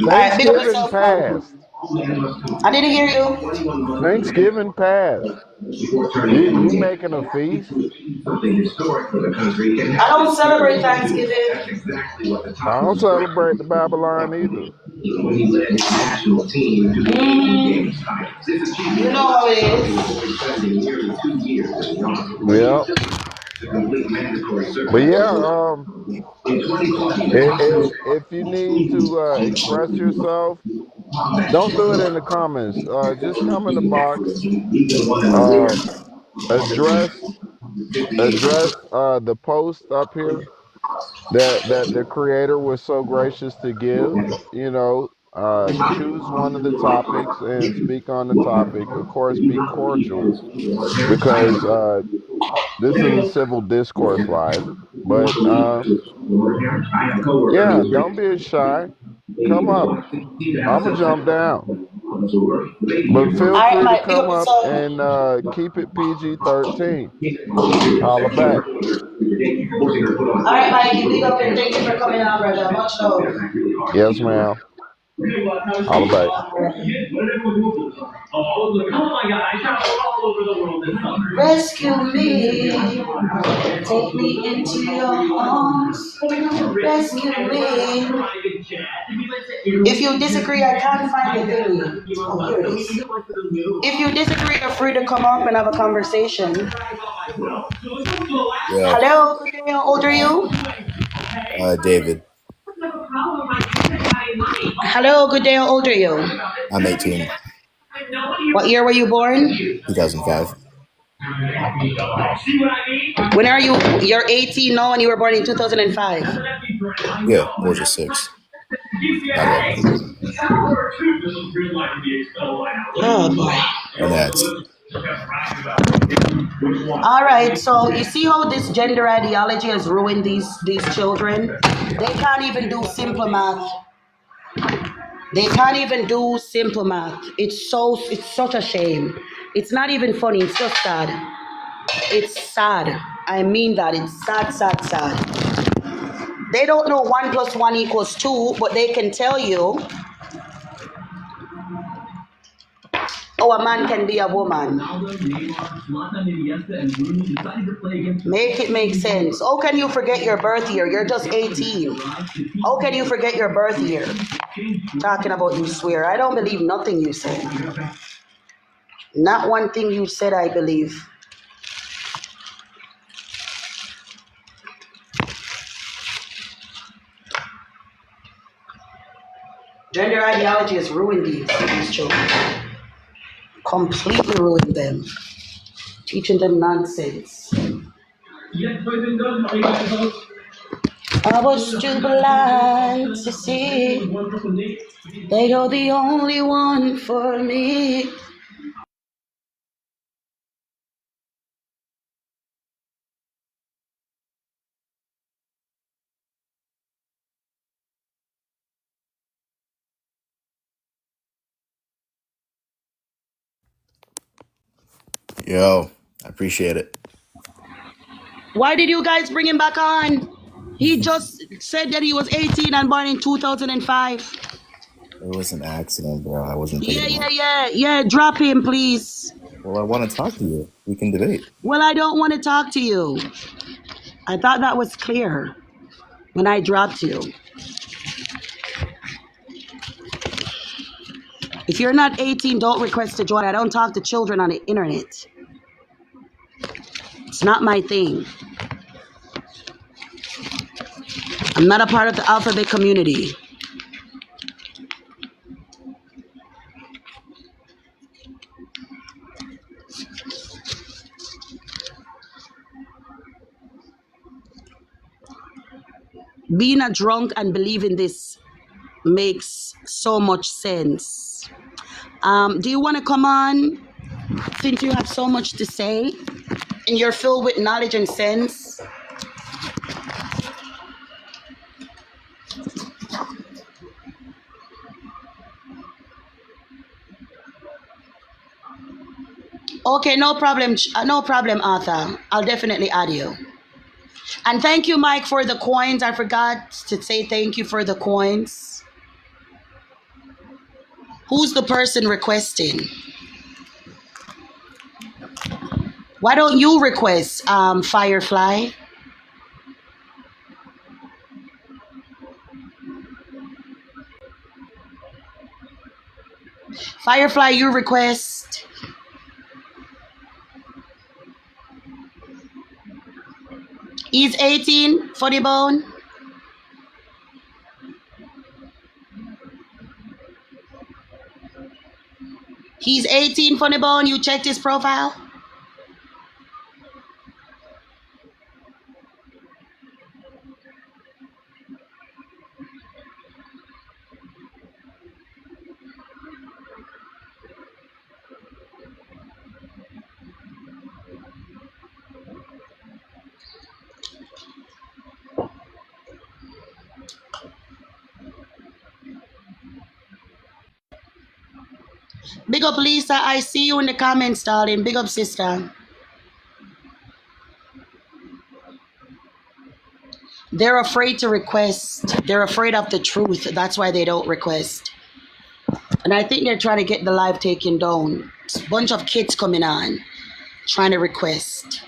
Thanksgiving
passed.
I didn't hear you.
Thanksgiving passed. You making a feast?
I don't celebrate Thanksgiving.
I don't celebrate the Babylon either.
You know how it
Yeah. But yeah, if you need to express yourself, don't do it in the comments. Just come in the box. Uh, address the post up here that the creator was so gracious to give. You know, choose one of the topics and speak on the topic. Of course, be cordial because this is a civil discourse live. But yeah, don't be shy. Come up. I'ma jump down. But feel
Alright,
free to
Mike, big
come
up
up
yourself.
and keep it PG-13. Holla back.
Alright, Mike, big up and thank you for coming out, brother. Much love.
Yes, ma'am. Holla back.
Rescue me, take me into your arms. Rescue me. If you disagree, I can't find the thing. Oh, here it is. If you disagree, you're free to come up and have a conversation.
Yeah,
Hello, good day, how old are you?
David.
Hello, good day, how old are you?
I'm 18.
What year were you born?
2005.
When are you? You're 18 now and you were born in 2005.
Yeah, or just 6. Not 11.
Oh boy.
And that's
All right, so you see how this gender ideology has ruined these children? They can't even do simple math. They can't even do simple math. It's such a shame. It's not even funny, it's just sad. It's sad. I mean that. It's sad, sad, sad. They don't know 1 + 1 = 2, but they can tell you how a man can be a woman. Make it make sense. How can you forget your birth year? You're just 18. How can you forget your birth year? Talking about you swear. I don't believe nothing you said. Not one thing you said I believe. Gender ideology has ruined these children. Completely ruined them. Teaching them nonsense. I was too blind to see that you're the only one for me.
Yo, I appreciate it.
Why did you guys bring him back on? He just said that he was 18 and born in 2005.
It was an accident, bro. I wasn't thinking about it.
Yeah. Drop him, please.
Well, I want to talk to you. We can debate.
Well, I don't want to talk to you. I thought that was clear when I dropped you. If you're not 18, don't request to join. I don't talk to children on the internet. It's not my thing. I'm not a part of the alphabet community. Being a drunk and believing this makes so much sense. Do you want to come on since you have so much to say and you're filled with knowledge and sense? Okay, no problem, Arthur. I'll definitely add you. And thank you, Mike, for the coins. I forgot to say thank you for the coins. Who's the person requesting? Why don't you request, Firefly? Firefly, you request. He's 18, funny bone. He's 18, funny bone. You checked his profile? Big up, Lisa. I see you in the comments, darling. Big up, sister. They're afraid to request. They're afraid of the truth. That's why they don't request. And I think they're trying to get the live taken down. It's a bunch of kids coming on, trying to request.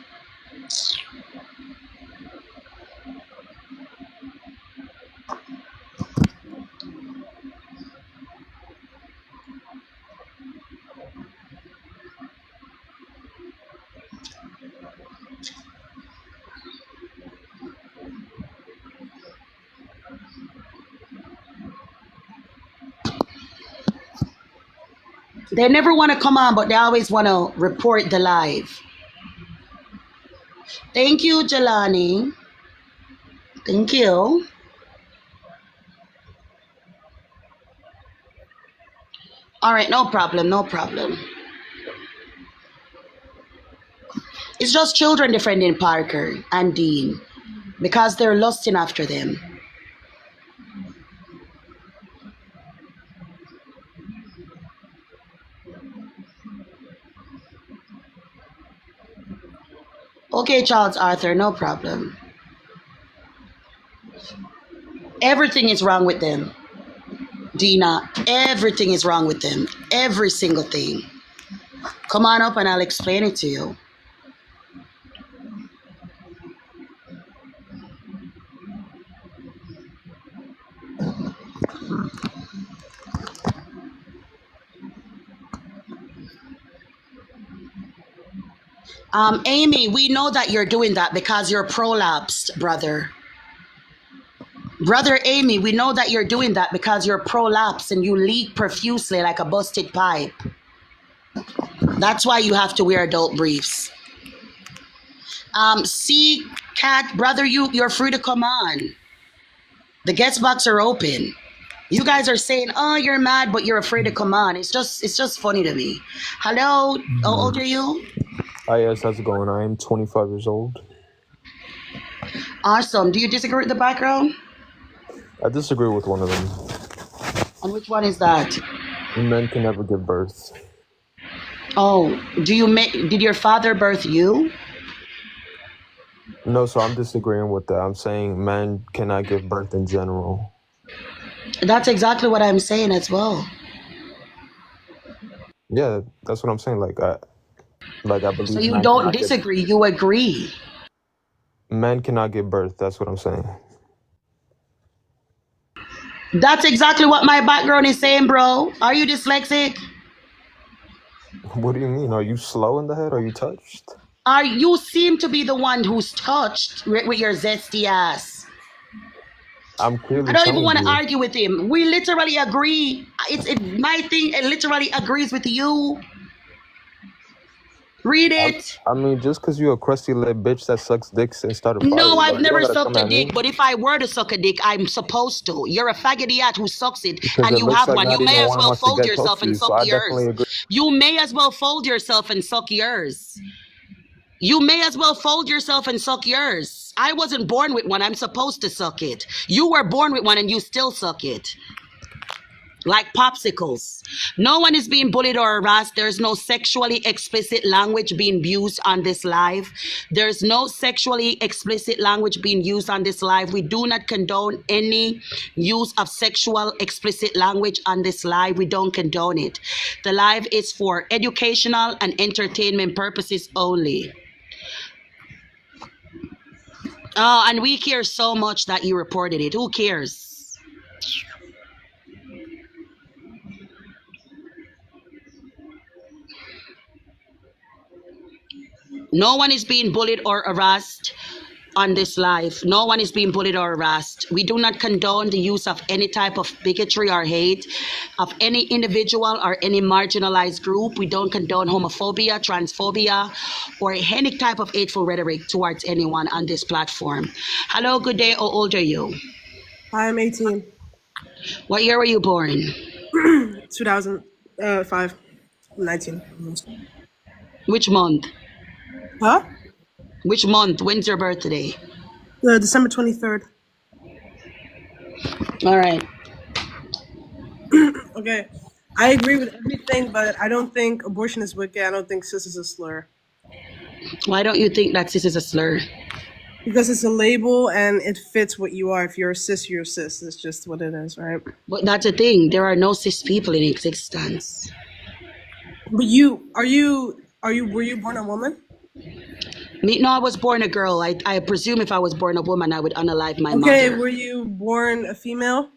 They never want to come on, but they always want to report the live. Thank you, Jelani. Thank you. All right, no problem, no problem. It's just children defending Parker and Dean because they're lusting after them. Okay, Charles Arthur, no problem. Everything is wrong with them. Dina, everything is wrong with them. Every single thing. Come on up and I'll explain it to you. Amy, we know that you're doing that because you're prolapsed, brother. Brother Amy, we know that you're doing that because you're prolapsed and you leak profusely like a busted pipe. That's why you have to wear adult briefs. See, Cat, brother, you're free to come on. The guest box are open. You guys are saying, oh, you're mad, but you're afraid to come on. It's just funny to me. Hello, how old are you?
Hi, yes, how's it going? I am 25 years old.
Awesome. Do you disagree with the background?
I disagree with one of them.
And which one is that?
Men can never give birth.
Oh, did your father birth you?
No, so I'm disagreeing with that. I'm saying men cannot give birth in general.
That's exactly what I'm saying as well.
Yeah, that's what I'm saying. I believe.
So you don't disagree, you agree.
Men cannot give birth. That's what I'm saying.
That's exactly what my background is saying, bro. Are you dyslexic?
What do you mean? Are you slow in the head? Are you touched?
You seem to be the one who's touched with your zesty ass.
I'm clearly.
I don't even want to argue with him. We literally agree. My thing. It literally agrees with you. Read it.
I mean, just because you're a crusty little bitch that sucks dicks and started.
No, I've never sucked a dick. But if I were to suck a dick, I'm supposed to. You're a faggoty who sucks it, and you have one. You may as well fold yourself and suck yours. You may as well fold yourself and suck yours. You may as well fold yourself and suck yours. I wasn't born with one. I'm supposed to suck it. You were born with one and you still suck it. Like popsicles. No one is being bullied or harassed. There's no sexually explicit language being used on this live. There's no sexually explicit language being used on this live. We do not condone any use of sexual explicit language on this live. We don't condone it. The live is for educational and entertainment purposes only. Oh, and we care so much that you reported it. Who cares? No one is being bullied or harassed on this live. No one is being bullied or harassed. We do not condone the use of any type of bigotry or hate of any individual or any marginalized group. We don't condone homophobia, transphobia, or any type of hateful rhetoric towards anyone on this platform. Hello, good day. How old are you?
I'm 18.
What year were you born?
2005. 19.
Which month?
Huh?
Which month? When's your birthday?
December 23rd.
All right.
Okay. I agree with everything, but I don't think abortion is wicked. I don't think cis is a slur.
Why don't you think that cis is a slur?
Because it's a label and it fits what you are. If you're a cis, you're a cis. It's just what it is, right?
But that's the thing. There are no cis people in existence.
But were you born a woman?
No, I was born a girl. I presume if I was born a woman, I would unalive my mother.
Okay, were you born a female?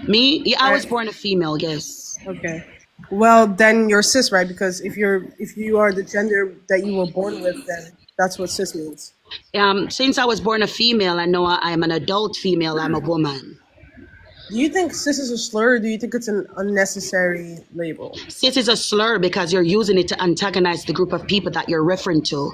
Me? Yeah, I was born a female, yes.
Okay. Well, then you're cis, right? Because if you are the gender that you were born with, then that's what cis means.
Since I was born a female, I know I'm an adult female. I'm a woman.
Do you think cis is a slur, or do you think it's an unnecessary label?
Cis is a slur because you're using it to antagonize the group of people that you're referring to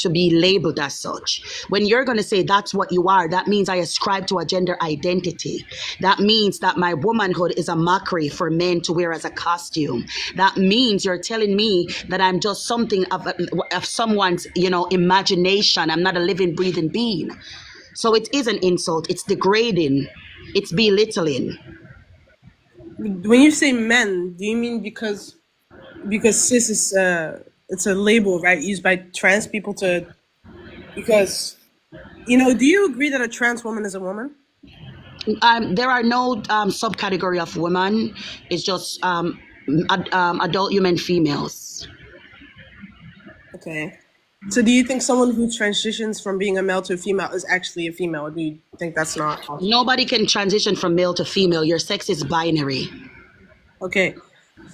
be labeled as such. When you're going to say that's what you are, that means I ascribe to a gender identity. That means that my womanhood is a mockery for men to wear as a costume. That means you're telling me that I'm just something of someone's, imagination. I'm not a living, breathing being. So it is an insult. It's degrading. It's belittling.
When you say men, do you mean because cis is it's a label, right, used by trans people to, because do you agree that a trans woman is a woman?
There are no subcategory of women. It's just adult human females.
Okay. So do you think someone who transitions from being a male to a female is actually a female, or do you think that's not possible?
Nobody can transition from male to female. Your sex is binary.
Okay.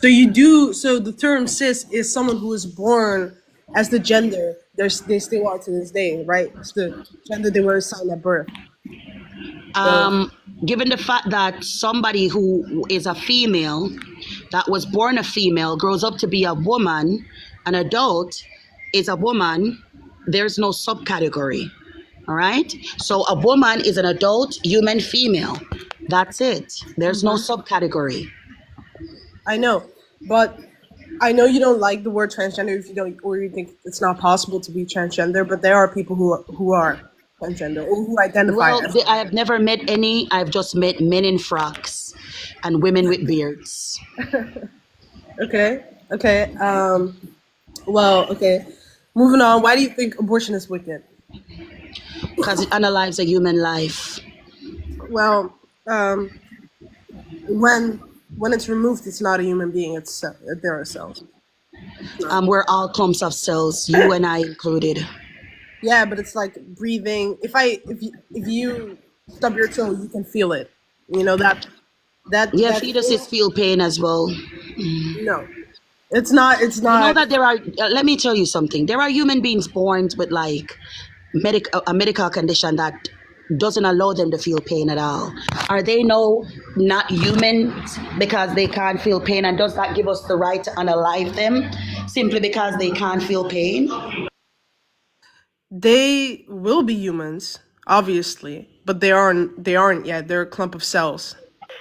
So the term cis is someone who is born as the gender they still are to this day, right? It's the gender they were assigned at birth.
Given the fact that somebody who is a female, that was born a female, grows up to be a woman, an adult, is a woman, there's no subcategory. All right? So a woman is an adult human female. That's it. There's no subcategory.
I know, but I know you don't like the word transgender if you don't, or you think it's not possible to be transgender, but there are people who are transgender or who identify as.
I have never met any. I've just met men in frocks and women with beards.
Okay. Well, okay. Moving on. Why do you think abortion is wicked?
Because it unalives a human life.
Well, when it's removed, it's not a human being. There are cells.
We're all clumps of cells, you and I included.
Yeah, but it's like breathing. If you stub your toe, you can feel it. That.
Yeah, fetuses feel pain as well.
No. It's not.
You know that there are. Let me tell you something. There are human beings born with like a medical condition that doesn't allow them to feel pain at all. Are they not human because they can't feel pain? And does that give us the right to unalive them simply because they can't feel pain?
They will be humans, obviously, but they aren't yet. They're a clump of cells.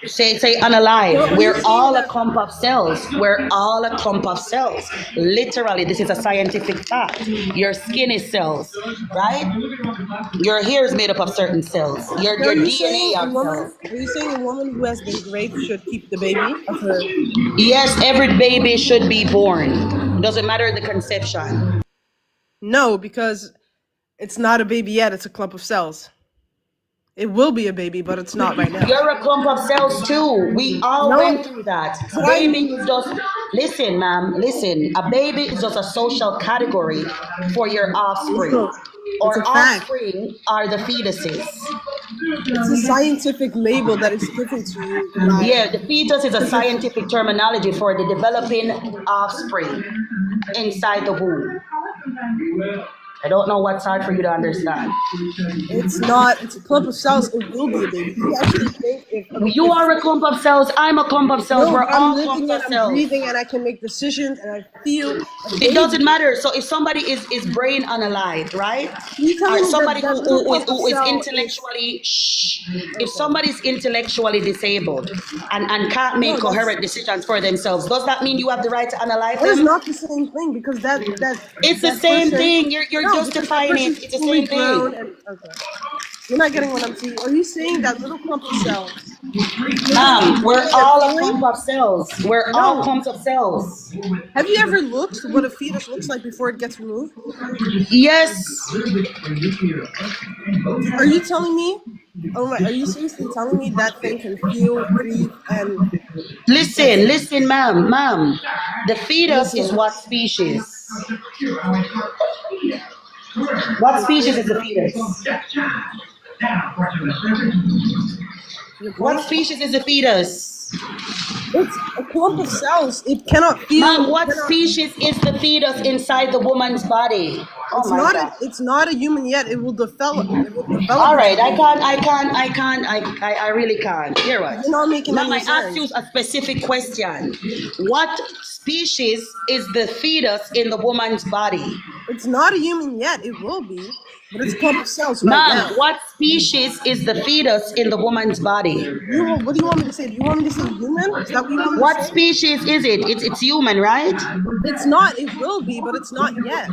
Say unalive. We're all a clump of cells. We're all a clump of cells. Literally, this is a scientific fact. Your skin is cells, right? Your hair is made up of certain cells. Your DNA are cells.
Are you saying a woman who has been raped should keep the baby?
Yes, every baby should be born. Doesn't matter the conception.
No, because it's not a baby yet. It's a clump of cells. It will be a baby, but it's not right now.
You're a clump of cells too. We all went through that. Baby is just, listen, ma'am, listen. A baby is just a social category for your offspring. Or offspring are the fetuses.
It's a scientific label that is given to you.
Yeah, the fetus is a scientific terminology for the developing offspring inside the womb. I don't know what's hard for you to understand.
It's not. It's a clump of cells. It will be a baby. You actually think if
You are a clump of cells. I'm a clump of cells.
no,
We're
I'm
all
living
clumps
and
of
I'm
cells.
breathing and I can make decisions and I feel.
It doesn't matter. So if somebody is brain unalive, right?
You telling
Or
me
somebody
that little clump of
who is
cell is
intellectually, if somebody's intellectually disabled and can't
no?
make
That's
coherent decisions for themselves, does that mean you have the right to unalive
that is
them?
not the same thing because
It's the
that
same
person.
thing. You're
No, because that
justifying it.
person's
It's the
fully
same
grown
thing.
and okay. You're not getting what I'm saying. Are you saying that little clump of cells doesn't
Ma'am, we're
need a
all a
feeling?
clump of cells. We're all
No.
clumps of cells.
Have you ever looked what a fetus looks like before it gets removed?
Yes.
Are you telling me? Oh my! Are you seriously telling me that thing can feel, breathe, and
Listen, ma'am. The fetus is
listen?
what species? What species is the fetus?
Your
What
point?
species is the fetus?
It's a clump of cells. It cannot feel.
Ma'am,
It
what
cannot.
species is the fetus inside the woman's body? Oh
It's
my
not.
God.
It's not a human yet. It will develop. It will develop
All
into
right,
a human.
I really can't. Hear what?
You're not making
Ma'am, I
any
asked you
sense.
a specific question. What species is the fetus in the woman's body?
It's not a human yet. It will be, but it's a clump of cells right
Ma'am,
now.
what species is the fetus in the woman's body?
What do you want me to say? Do you want me to say human? Is that what you want me to
What
say?
species is it? It's human, right?
It's not. It will be, but it's not yet.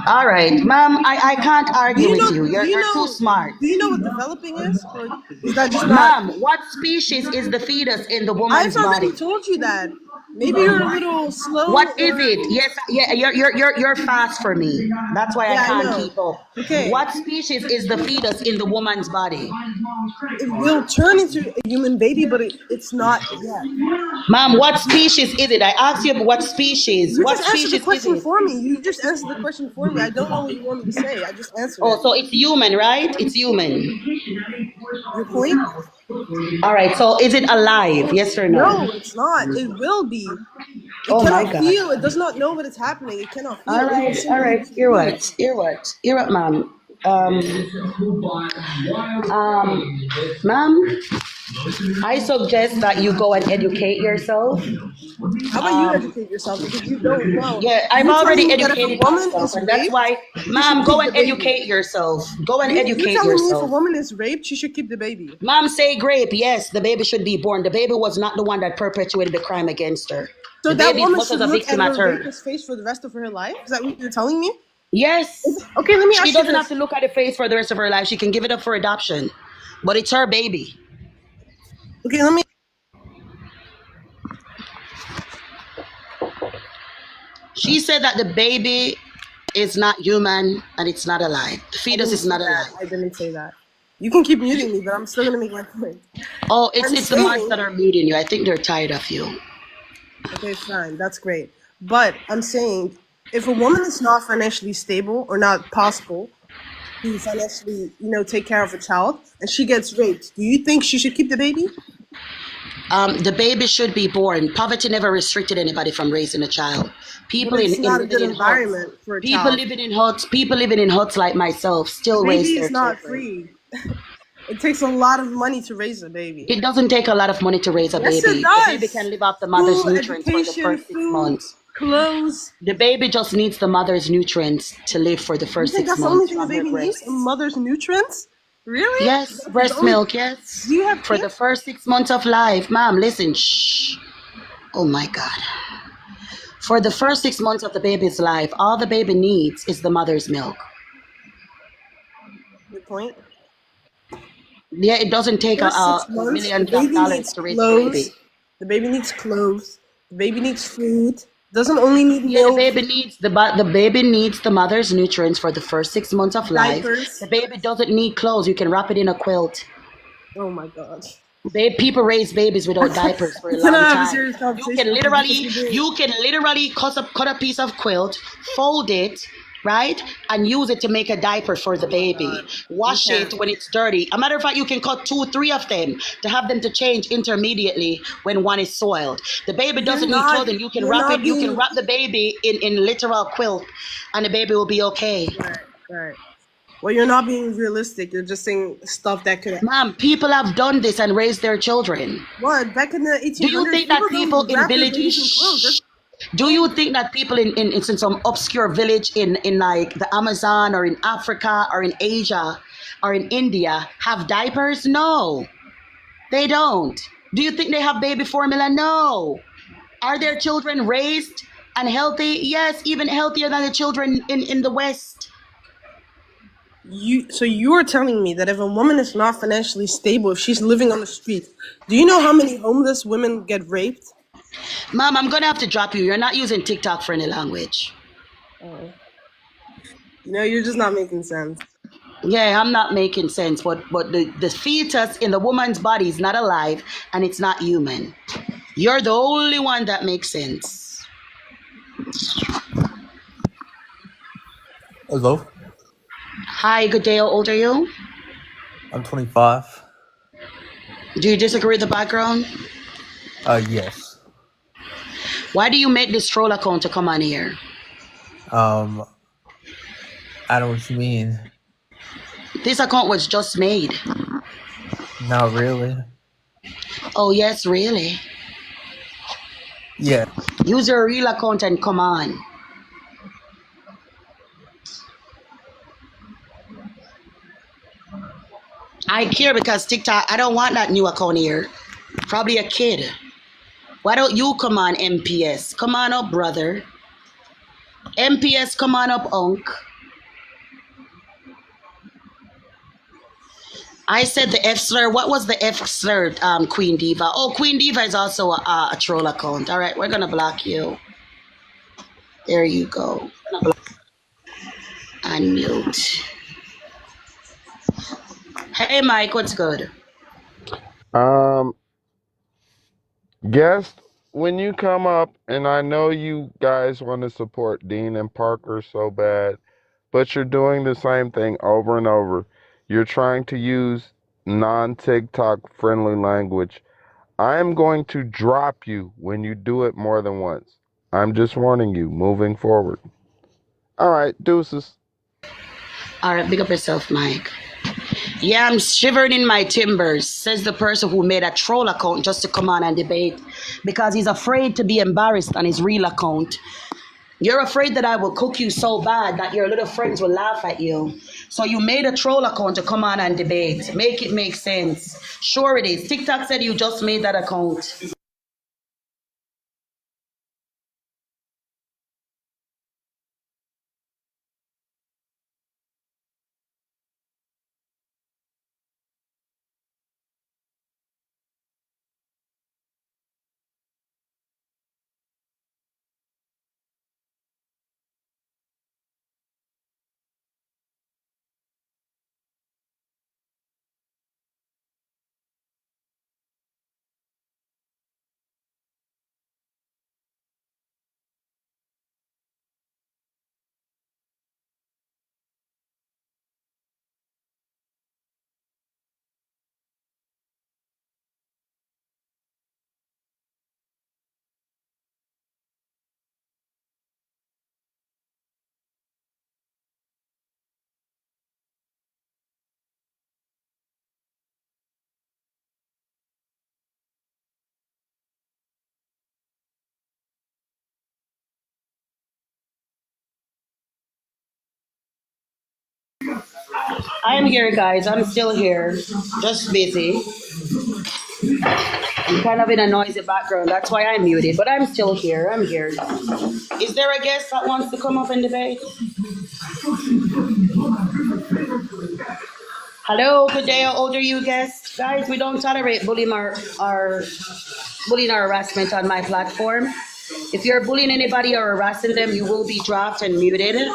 All right, ma'am, I can't
Do
argue
you
with
know?
you.
Do you
You're too
know?
smart.
Do you know what developing is, or is that just not?
Ma'am, what species is the fetus in the
I've
woman's
already
body?
told you that. Maybe you're a little slow,
What is
or
it? Yes, yeah, you're fast for me. That's why I
yeah, I
can't
know.
keep up.
Okay,
What species is the fetus in the woman's body?
it will turn into a human baby, but it's not yet.
Ma'am, what species is it? I asked you what species.
You
What
just answered the
species is
question
it?
for me. You just answered the question for me. I don't know what you want me to say. I just answered
Oh,
it.
so it's human, right? It's human.
Your point?
All right, so is it alive? Yes or no?
No, it's not. It will be. It
Oh my
cannot
God.
feel. It does not know what is happening. It cannot feel.
All
It will
right,
simply
Hear
feel.
what? Hear what, ma'am? Ma'am, I suggest that you go and educate yourself.
How about you educate yourself because you don't know?
Yeah, I've
You're
already
telling me that if a
educated
woman
myself,
is
and that's
raped,
why,
she should
ma'am,
keep
go
the
and
baby.
educate yourself. Go and
You're
educate
telling me if a
yourself.
woman is raped, she should keep the baby.
Ma'am, say grape. Yes, the baby should be born. The baby was not the one that perpetuated the crime against her.
So
The
that
baby
woman
was
should
as a
look at
victim as
her
her.
rapist's face for the rest of her life? Is that what you're telling me?
Yes.
Okay, let me ask
She
you
doesn't have
this.
to look at the face for the rest of her life. She can give it up for adoption. But it's her baby.
Okay, let me.
She said that the baby is not human and it's not alive. The
I
fetus
didn't
is
say
not
that.
alive.
I didn't say that. You can keep muting me, but I'm still gonna make my point.
Oh,
I'm
it's the mods
saying.
that are muting you. I think they're tired of you.
Okay, fine. That's great. But I'm saying, if a woman is not financially stable or not possible to financially, take care of a child, and she gets raped, do you think she should keep the baby?
The baby should be born. Poverty never restricted anybody from raising a child. People
But it's not a
living
good
in huts,
environment for a child.
people living in huts like myself
The
still raise
baby
their
is not
children.
free. It takes a lot of money to raise a baby.
It doesn't take a lot of money to raise a
Yes,
baby.
it
The baby
does.
can live off the mother's
School,
nutrients for the
education,
first 6
food,
months.
clothes.
The baby just needs the mother's nutrients to live for the
You
first
think
6
that's the only
months
thing a
from her
baby needs?
breast.
A mother's nutrients? Really?
Yes,
That's the
breast
only.
milk, yes.
Do you have
For the
kids?
first 6 months of life. Ma'am, listen, shh. Oh my God. For the first 6 months of the baby's life, all the baby needs is the mother's milk.
Good point.
Yeah, it doesn't take
First 6 months, the
millions of
baby
dollars
needs
to raise a baby.
clothes. The baby needs clothes. The baby needs food. Doesn't only need
Yeah,
milk,
the baby needs the mother's nutrients for the first 6 months of life.
diapers.
The baby doesn't need clothes. You can wrap it in a quilt.
Oh my God.
People raise babies without diapers for a
We
long
cannot have a
time.
serious
You
conversation
can
about this
literally,
because you're doing.
you can literally cut a piece of quilt, fold it, right? And use it to make a diaper for the baby. Wash
Okay.
it when it's dirty. A matter of fact, you can cut 2, 3 of them to have them to change intermediately when one is soiled. The baby doesn't need clothing. You can
you're
wrap
not
it. You can
being-
wrap the baby in literal quilt, and the baby will be okay.
Right. Well, you're not being realistic. You're just saying stuff that could.
Ma'am, people have done this and raised their children.
What? Back in the 1800s,
Do you think that people in
wrap their
villages?
babies in clothes.
Do you think that people in some obscure village in like the Amazon or in Africa or in Asia or in India have diapers? No, they don't. Do you think they have baby formula? No. Are their children raised and healthy? Yes, even healthier than the children in the West.
So you are telling me that if a woman is not financially stable, if she's living on the street, do you know how many homeless women get raped?
Mom, I'm gonna have to drop you. You're not using TikTok for any language.
You're just not making sense.
Yeah, I'm not making sense, but the fetus in the woman's body is not alive and it's not human. You're the only one that makes sense.
Hello,
Hi, good day. How old are you?
I'm 25.
Do you disagree with the background?
Yes.
Why do you make this troll account to come on here?
I don't know what you mean.
This account was just made.
Not really.
Oh, yes, really?
Yeah.
Use your real account and come on. I care because TikTok, I don't want that new account here. Probably a kid. Why don't you come on, MPS? Come on up, brother. MPS, come on up, Unk. I said the F slur. What was the F slur, Queen Diva? Oh, Queen Diva is also a troll account. All right, we're going to block you. There you go. Unmute. Hey, Mike, what's good?
Guest, when you come up, and I know you guys want to support Dean and Parker so bad, but you're doing the same thing over and over. You're trying to use non-TikTok friendly language. I am going to drop you when you do it more than once. I'm just warning you moving forward. All right, deuces.
All right, big up yourself, Mike. Yeah, I'm shivering in my timbers, says the person who made a troll account just to come on and debate because he's afraid to be embarrassed on his real account. You're afraid that I will cook you so bad that your little friends will laugh at you. So you made a troll account to come on and debate. Make it make sense. Sure it is. TikTok said you just made that account. I am here, guys. I'm still here. Just busy. I'm kind of in a noisy background. That's why I'm muted. But I'm still here. I'm here. Is there a guest that wants to come up and debate? Hello, good day. How old are you, guests? Guys, we don't tolerate bullying or harassment on my platform. If you're bullying anybody or harassing them, you will be dropped and muted.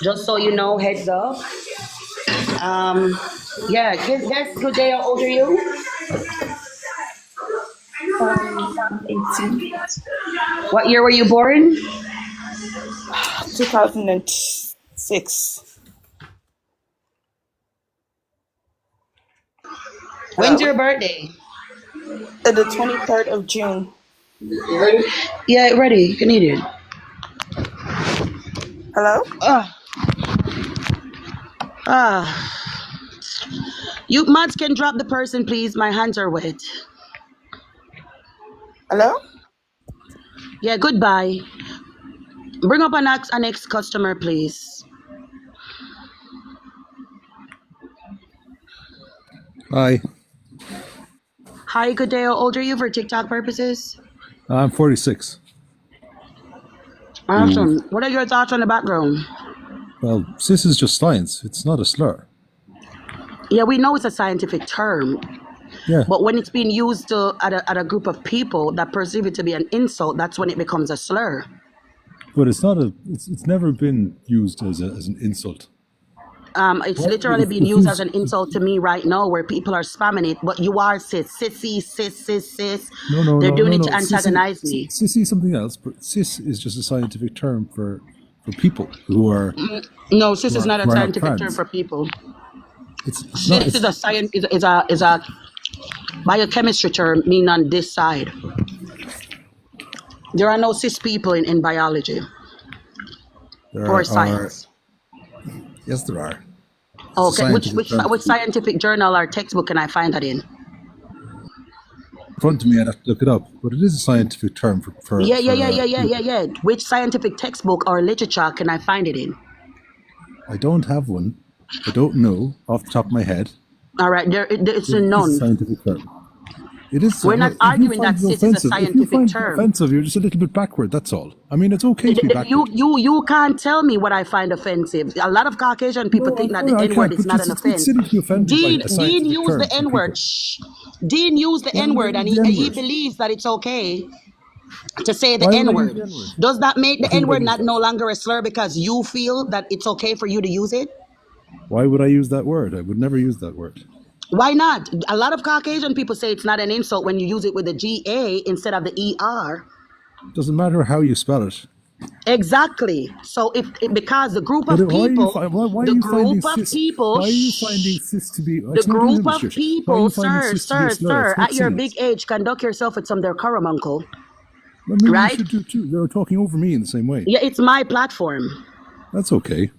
Just so you know, heads up. Yeah, guys, good day. How old are you?
18.
What year were you born?
2006.
6.
When's
Hello?
your birthday?
The 23rd of June.
Yeah, ready. You can eat it.
Hello?
You mods can drop the person, please. My hands are wet.
Hello?
Yeah, goodbye. Bring up an ex customer, please.
Hi,
Hi, good day. How old are you for TikTok purposes?
I'm 46.
Awesome. What are your thoughts on the background?
Well, cis is just science. It's not a slur.
Yeah, we know it's a scientific term,
Yeah,
but when it's being used at a group of people that perceive it to be an insult, that's when it becomes a slur.
but it's not a. It's never been used as an insult.
It's
What?
literally being
If
used
you
as an insult to me right now, where people are spamming it. But you are cis, sissy, cis. They're doing it to antagonize me.
Sissy is something else, but cis is just a scientific term for people who are
No, cis is not a
who are not
scientific term
trans.
for people.
It's not.
Cis is a science is a biochemistry term meaning on this side. There are no cis people in biology
There
or
are.
science.
Yes, there are. It's a
Okay,
scientific term.
which scientific journal or textbook can I find that in?
In front of me, I'd have to look it up, but it is a scientific term for
Yeah. Which scientific textbook or literature can I find it in?
I don't have one. I don't know off the top of my head.
All right, it's a
It is a
none.
scientific term. It is.
We're not
If you
arguing
find
that
it
cis is a
offensive, if you
scientific
find it
term.
offensive, you're just a little bit backward. That's all. I mean, it's okay to be backward.
You can't tell me what I find offensive. A lot of Caucasian people think that the
I
N-word
can't,
is
but
not an
it's
offense.
silly to be offended by
Dean
a scientific
used
term
the
for
N-word.
people.
Shh. Dean used the
Why would I
N-word,
use
and
the
he
N-word?
believes that it's okay to say the
Why would I use
N-word.
the N-word?
Does that make the
Why would I
N-word
use
not
that?
no longer a slur because you feel that it's okay for you to use it?
Why would I use that word? I would never use that word.
Why not? A lot of Caucasian people say it's not an insult when you use it with the GA instead of the ER.
Doesn't matter how you spell it.
Exactly. So because the group
But
of
why are you
people,
why are
the
you finding
group of
cis?
people,
Why are you
shh,
finding cis to be?
the
It's not
group
English
of
shit. Why are
people,
you finding
sir,
cis to be a
sir,
slur?
sir,
It's not
at your
science.
big age, conduct yourself with some decorum, uncle.
Well, maybe you
Right?
should do too. You're talking over me in the same way.
Yeah, it's my platform.
That's okay.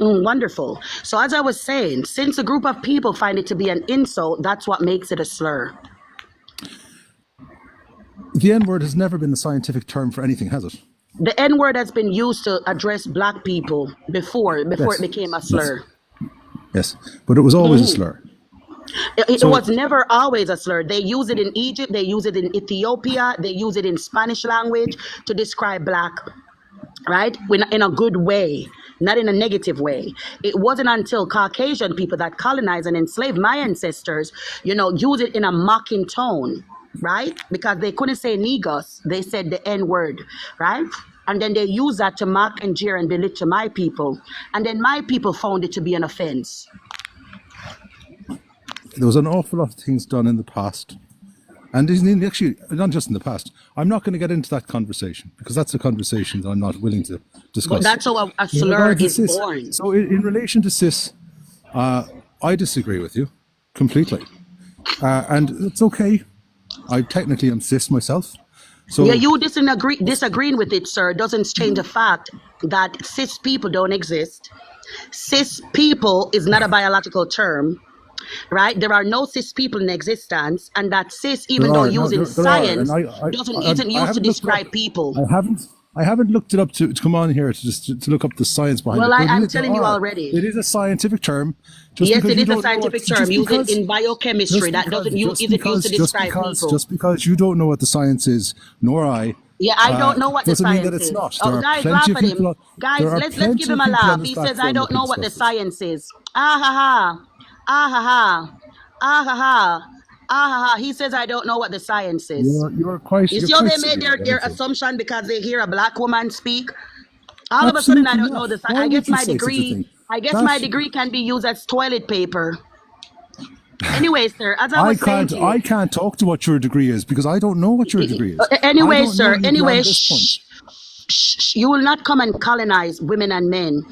Wonderful. So as I was saying, since a group of people find it to be an insult, that's what makes it a slur.
The N-word has never been a scientific term for anything, has it?
The N-word has been used to address black people before it
Yes.
became a
Yes.
slur.
Yes. But it was always a
Mhm.
slur.
It
So
was never always a slur. They use it in Egypt, they use it in Ethiopia, they use it in Spanish language to describe black, right? In a good way, not in a negative way. It wasn't until Caucasian people that colonized and enslaved my ancestors, use it in a mocking tone, right? Because they couldn't say niggas, they said the N-word, right? And then they use that to mock and jeer and belittle my people. And then my people found it to be an offense.
there was an awful lot of things done in the past. And actually, not just in the past. I'm not going to get into that conversation because that's a conversation that I'm not willing to discuss.
But that's how a
In
slur
regard to
is
cis,
born.
so in relation to cis, I disagree with you completely. And it's okay. I technically am cis myself. So
Yeah, you disagreeing with it, sir, doesn't change the fact that cis people don't exist. Cis people is not a biological term, right? There are no cis people in existence, and that cis, even though used in
there are,
science,
and
isn't used to
haven't looked it up.
describe people.
I haven't looked it up to come on here to look up the science behind
Well,
it. But
I'm
there
telling you
are.
already.
It is a scientific term. Just
Yes,
because
it
you
is a
don't know
scientific
what-
term.
just
Use
because-
it in biochemistry. That isn't used to describe people.
Just because you don't know what the science is, nor I.
Yeah, I don't know what the
doesn't mean
science
that it's
is.
not.
Oh,
There are
guys,
plenty
laugh
of
at him.
people.
Guys,
there are
let's
plenty
give him
of
a
people on
laugh.
this
He says,
platform
I don't
that
know
can
what the
discuss
science is. Ah ha ha. Ah ha ha. Ah ha ha. Ah ha ha. He says, I don't know what the science
this.
is.
You're quite.
You
You're
see how
quite
they made
silly,
their
I think.
assumption because they hear a black woman speak? All of a sudden, I
Absolutely
don't
not.
know the
Why
I
would
guess
you
my
say such a
degree,
thing?
I guess
That
my degree can be used as toilet paper. Anyway, sir, as I was saying to you.
I can't talk to what your degree is because I don't know what your degree is.
Anyway,
I don't
sir,
know you
anyway,
beyond this point.
You will not come and colonize women and men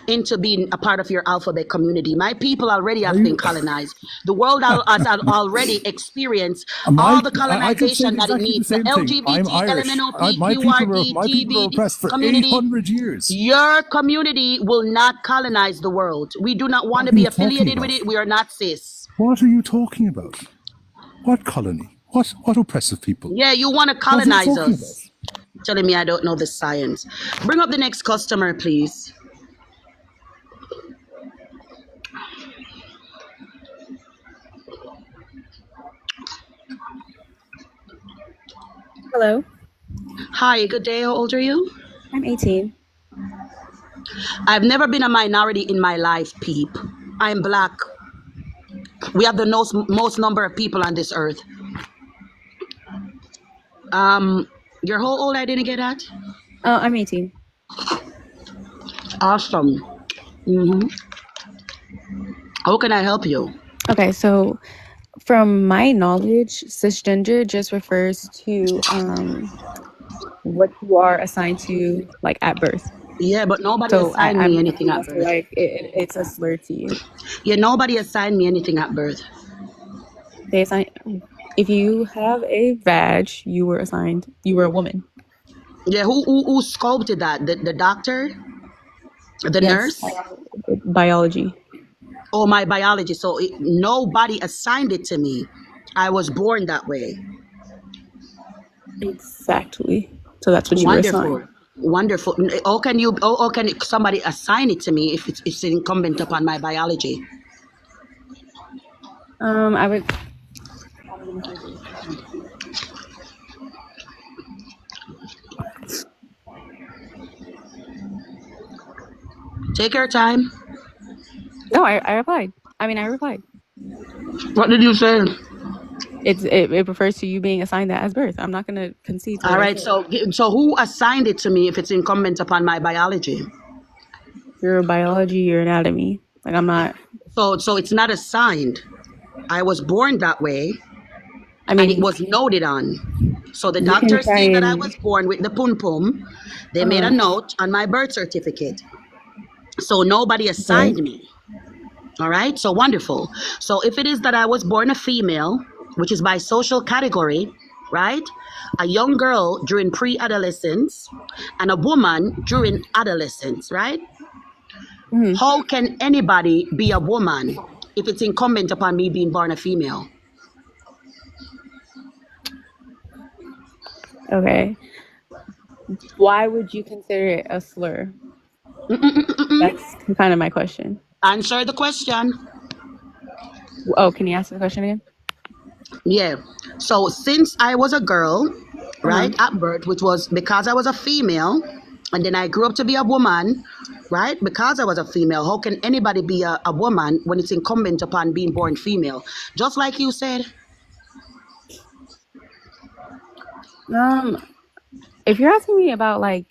into being a part of your alphabet community. My people already have been colonized. The world has already experienced all the
I could say
colonization that it
exactly the
needs. The
same thing. I'm
LGBT,
Irish.
LMNOP,
My people were
QRD,
oppressed for
community.
800 years.
Your community will not colonize the world. We do not want to be affiliated with it. We are not cis.
What are you talking about? What colony? What oppressive people?
Yeah, you want to
What are you
colonize
talking
us. Telling me I don't know the science. Bring up the next customer, please.
Hello.
Hi, good day. How old are you?
I'm 18.
I've never been a minority in my life, peep. I'm black. We have the most number of people on this earth. You're how old? I didn't get that.
I'm 18.
Awesome. How can I help you?
Okay, so from my knowledge, cisgender just refers to what you are assigned to, like at birth.
Yeah, but nobody
So
assigned me anything at birth.
like it's a slur to you.
Yeah, nobody assigned me anything at birth.
They assign if you have a vag, you were a woman.
Yeah, who sculpted that? The doctor? The
Yes,
nurse?
biology.
Oh, my biology. So nobody assigned it to me. I was born that way.
Exactly. So that's what you were
Wonderful.
assigned.
Wonderful. How can somebody assign it to me if it's incumbent upon my biology?
I would.
Take your time.
No, I replied. I replied.
What did you say?
It refers to you being assigned that as birth. I'm not gonna concede to
All
what I
right.
said.
So who assigned it to me if it's incumbent upon my biology?
Your biology, your anatomy. Like I'm not.
So it's not assigned. I was born that way.
And
it was noted on. So the
you can
doctor
try
said that I
and-
was born with the pum pum. They made a note on my birth certificate. So nobody assigned me. All right. So wonderful. So if it is that I was born a female, which is by social category, right? A young girl during pre-adolescence and a woman during adolescence, right? How can anybody be a woman if it's incumbent upon me being born a female?
Okay. Why would you consider it a slur? That's kind of my question.
Answer the question.
Oh, can you ask the question again?
Yeah. So since I was a girl, right, at birth, which was because I was a female, and then I grew up to be a woman, right, because I was a female, how can anybody be a woman when it's incumbent upon being born female? Just like you said.
If you're asking me about like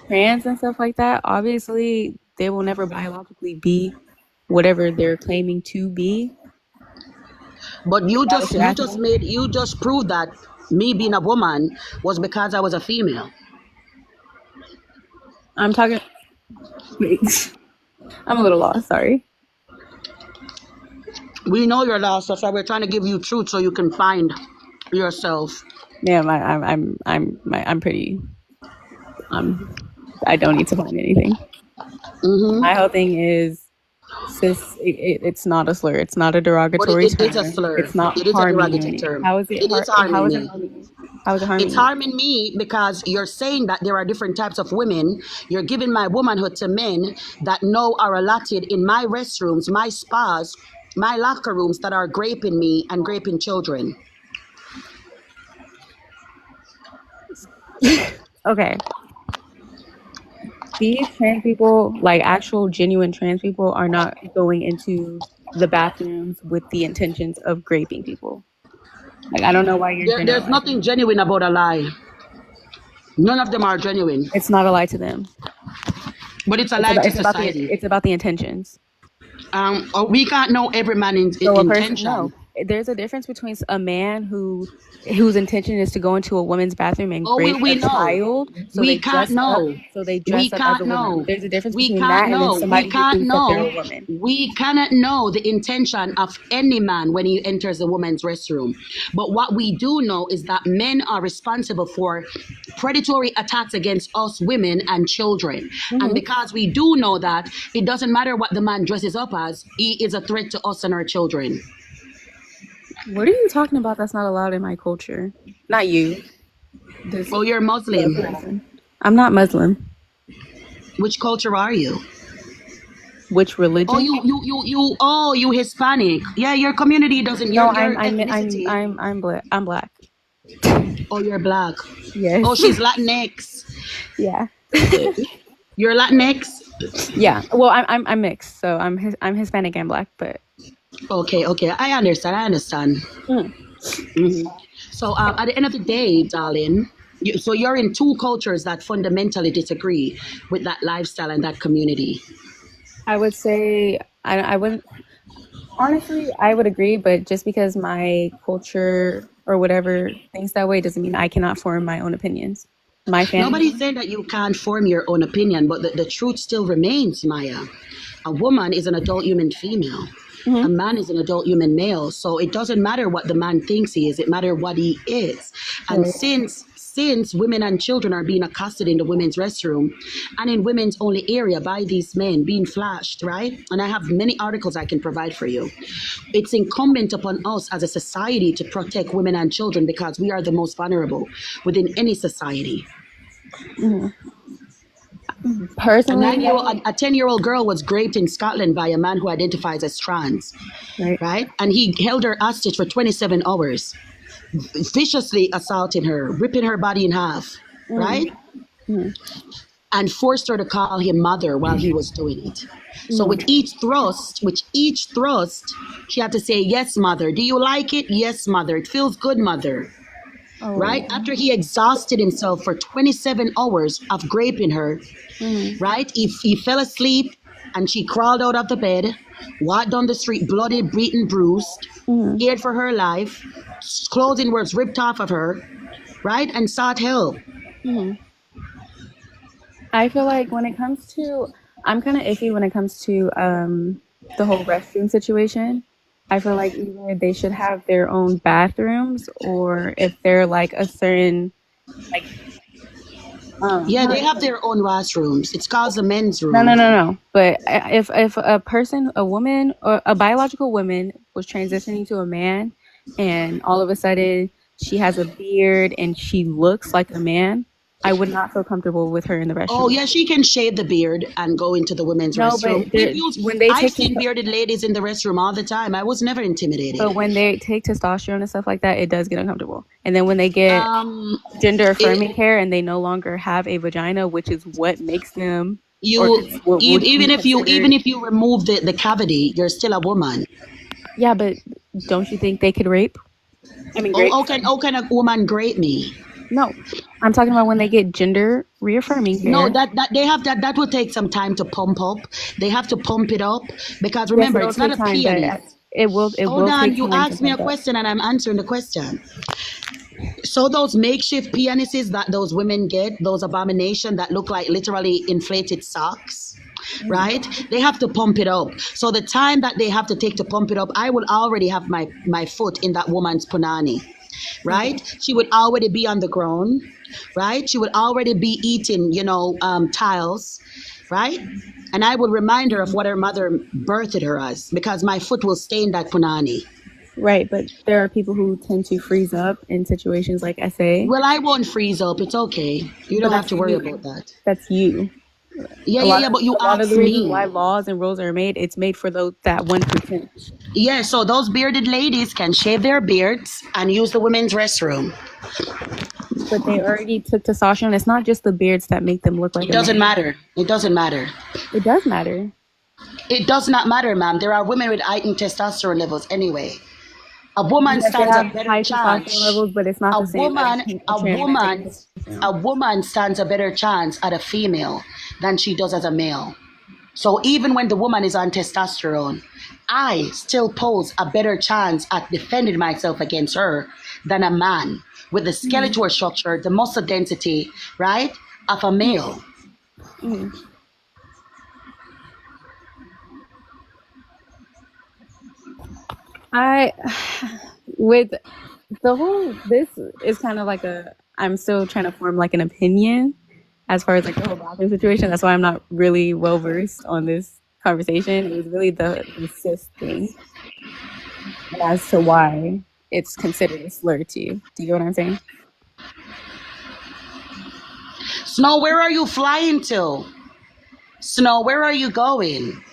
trans and stuff like that, obviously they will never biologically be whatever they're claiming to be.
But you just proved that me being a woman was because I was a female.
I'm talking. I'm a little lost. Sorry.
We know you're lost. That's why we're trying to give you truth so you can find yourself.
Yeah, I'm pretty. I don't need to find anything. My whole thing is, cis. It's not a slur. It's not a derogatory term.
It's a slur.
It's not
It is a
harming
derogatory
me.
term.
How is it?
It is
How is
harming
it
me.
harming me? How is it harming
It's
me?
harming me because you're saying that there are different types of women. You're giving my womanhood to men that know are allotted in my restrooms, my spas, my locker rooms that are raping me and raping children.
Okay. These trans people, like actual genuine trans people, are not going into the bathrooms with the intentions of raping people. Like, I don't know why you're
There's nothing genuine about a lie. None of them are genuine.
It's not a lie to them.
But it's a lie to society.
It's about the intentions.
We can't know every man's
So a person,
intention.
no. there's a difference between a man whose intention is to go into a woman's bathroom and
Oh,
rape
we
a
know.
child, so
We
they
can't
dress up.
know.
So they
We
dress up as a
can't
woman.
know.
There's a difference
We
between
can't
that and then
know. We
somebody who
can't
thinks that they're a
know.
woman.
We cannot know the intention of any man when he enters a woman's restroom. But what we do know is that men are responsible for predatory attacks against us women and children. And because we do know that, it doesn't matter what the man dresses up as, he is a threat to us and our children.
What are you talking about? That's not allowed in my culture. Not you. This
Oh, you're Muslim.
person. I'm not Muslim.
Which culture are you?
Which religion?
Oh, you Hispanic. Yeah, your community doesn't.
No,
Your ethnicity.
I'm black.
Oh, you're black.
Yes.
Oh, she's Latinx.
Yeah.
You're Latinx.
Yeah. Well, I'm mixed, so I'm Hispanic and black, but
Okay, I understand. Mhm. So at the end of the day, darling, so you're in two cultures that fundamentally disagree with that lifestyle and that community.
I would say I wouldn't. Honestly, I would agree, but just because my culture or whatever thinks that way doesn't mean I cannot form my own opinions. My family.
Nobody's saying that you can't form your own opinion, but the truth still remains, Maya. A woman is an adult human female. A man is an adult human male. So it doesn't matter what the man thinks he is, it matters what he is. And since women and children are being accosted in the women's restroom and in women's only area by these men being flashed, right? And I have many articles I can provide for you. It's incumbent upon us as a society to protect women and children because we are the most vulnerable within any society.
Personally,
a 10-year-old girl was raped in Scotland by a man who identifies as trans, right? And he held her hostage for 27 hours, viciously assaulting her, ripping her body in half, right? And forced her to call him mother while he was doing it. So with each thrust, she had to say, yes, mother. Do you like it? Yes, mother. It feels good, mother. Right? After he exhausted himself for 27 hours of raping her, right? He fell asleep and she crawled out of the bed, walked down the street, bloody, beaten, bruised, scared for her life, clothing was ripped off of her, right? And sought help.
I feel like when it comes to, I'm kind of iffy when it comes to the whole restroom situation. I feel like either they should have their own bathrooms, or if they're like a certain, like,
Yeah, they have their own washrooms. It's called the men's room.
No. But if a person, a woman, or a biological woman was transitioning to a man, and all of a sudden she has a beard and she looks like a man, I would not feel comfortable with her in the restroom.
Oh yeah, she can shave the beard and go into the women's restroom.
But when they
I've
take
seen bearded ladies in the restroom all the time. I was never intimidated.
But when they take testosterone and stuff like that, it does get uncomfortable. And then when they get gender affirming care and they no longer have a vagina, which is what makes them
even if you remove the cavity, you're still a woman.
Yeah, but don't you think they could rape? I mean,
how can a woman grape me?
No, I'm talking about when they get gender reaffirming care.
No, that will take some time to pump up. They have to pump it up because remember, it's not a penis.
It will.
Hold on, you asked me a question and I'm answering the question. So those makeshift penises that those women get, those abominations that look like literally inflated socks, right? They have to pump it up. So the time that they have to take to pump it up, I will already have my foot in that woman's punani. Right? She would already be on the ground, right? She would already be eating, tiles, right? And I would remind her of what her mother birthed her as, because my foot will stain that punani.
Right, but there are people who tend to freeze up in situations like SA.
Well, I won't freeze up. It's okay. You don't have to worry about that.
That's you.
Yeah, but you
a lot of
asked
the reasons
me.
why laws and rules are made, it's made for that 1%.
Yeah, so those bearded ladies can shave their beards and use the women's restroom.
But they already took testosterone. It's not just the beards that make them look like
It doesn't matter. It doesn't matter.
It does matter.
It does not matter, ma'am. There are women with heightened testosterone levels anyway. A woman stands a better chance.
Levels, but it's not the same.
A woman stands a better chance at a female than she does as a male. So even when the woman is on testosterone, I still pose a better chance at defending myself against her than a man with the skeletal structure, the muscle density, right, of a male.
I with the whole this is kind of like I'm still trying to form like an opinion as far as like the whole bathroom situation. That's why I'm not really well versed on this conversation. It was really the cis thing and as to why it's considered a slur to you. Do you get what I'm saying?
Snow, where are you flying to? Snow, where are you going?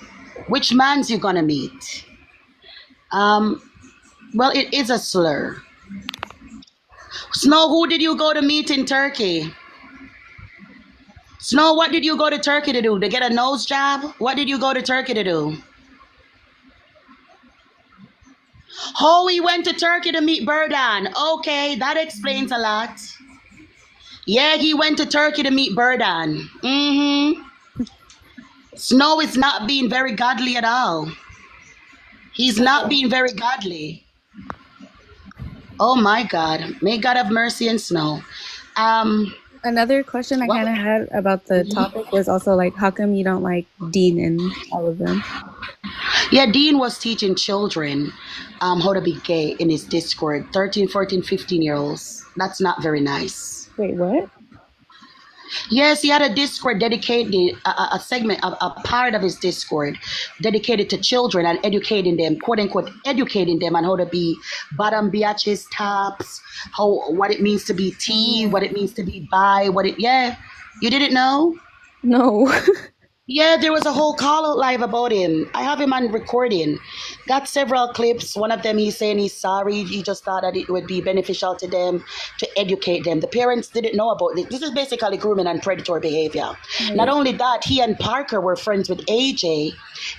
Which man's you gonna meet? Well, it is a slur. Snow, who did you go to meet in Turkey? Snow, what did you go to Turkey to do? To get a nose job? What did you go to Turkey to do? Oh, he went to Turkey to meet Burdan. Okay, that explains a lot. Yeah, he went to Turkey to meet Burdan. Snow is not being very godly at all. He's not being very godly. Oh my God. May God have mercy and Snow.
Another question I kind of had about the topic was also like, how come you don't like Dean and all of them?
Yeah, Dean was teaching children how to be gay in his Discord. 13, 14, 15-year-olds. That's not very nice.
Wait, what?
Yes, he had a Discord dedicated, a segment, a part of his Discord dedicated to children and educating them, quote unquote, educating them on how to be bottom biatches, tops, what it means to be T, what it means to be bi, yeah. You didn't know?
No.
Yeah, there was a whole call out live about him. I have him on recording. Got several clips. One of them he's saying he's sorry. He just thought that it would be beneficial to them to educate them. The parents didn't know about it. This is basically grooming and predatory behavior. Not only that, he and Parker were friends with AJ.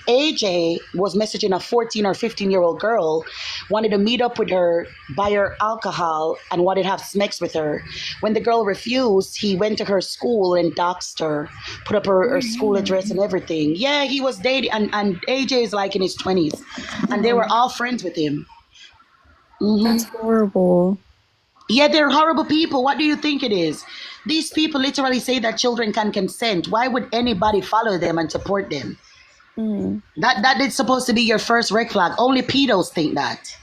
AJ was messaging a 14 or 15-year-old girl, wanted to meet up with her, buy her alcohol, and wanted to have sex with her. When the girl refused, he went to her school and doxed her, put up her school address and everything. Yeah, he was dating, and AJ is like in his 20s, and they were all friends with him.
That's horrible.
Yeah, they're horrible people. What do you think it is? These people literally say that children can consent. Why would anybody follow them and support them? That is supposed to be your first red flag. Only pedos think that.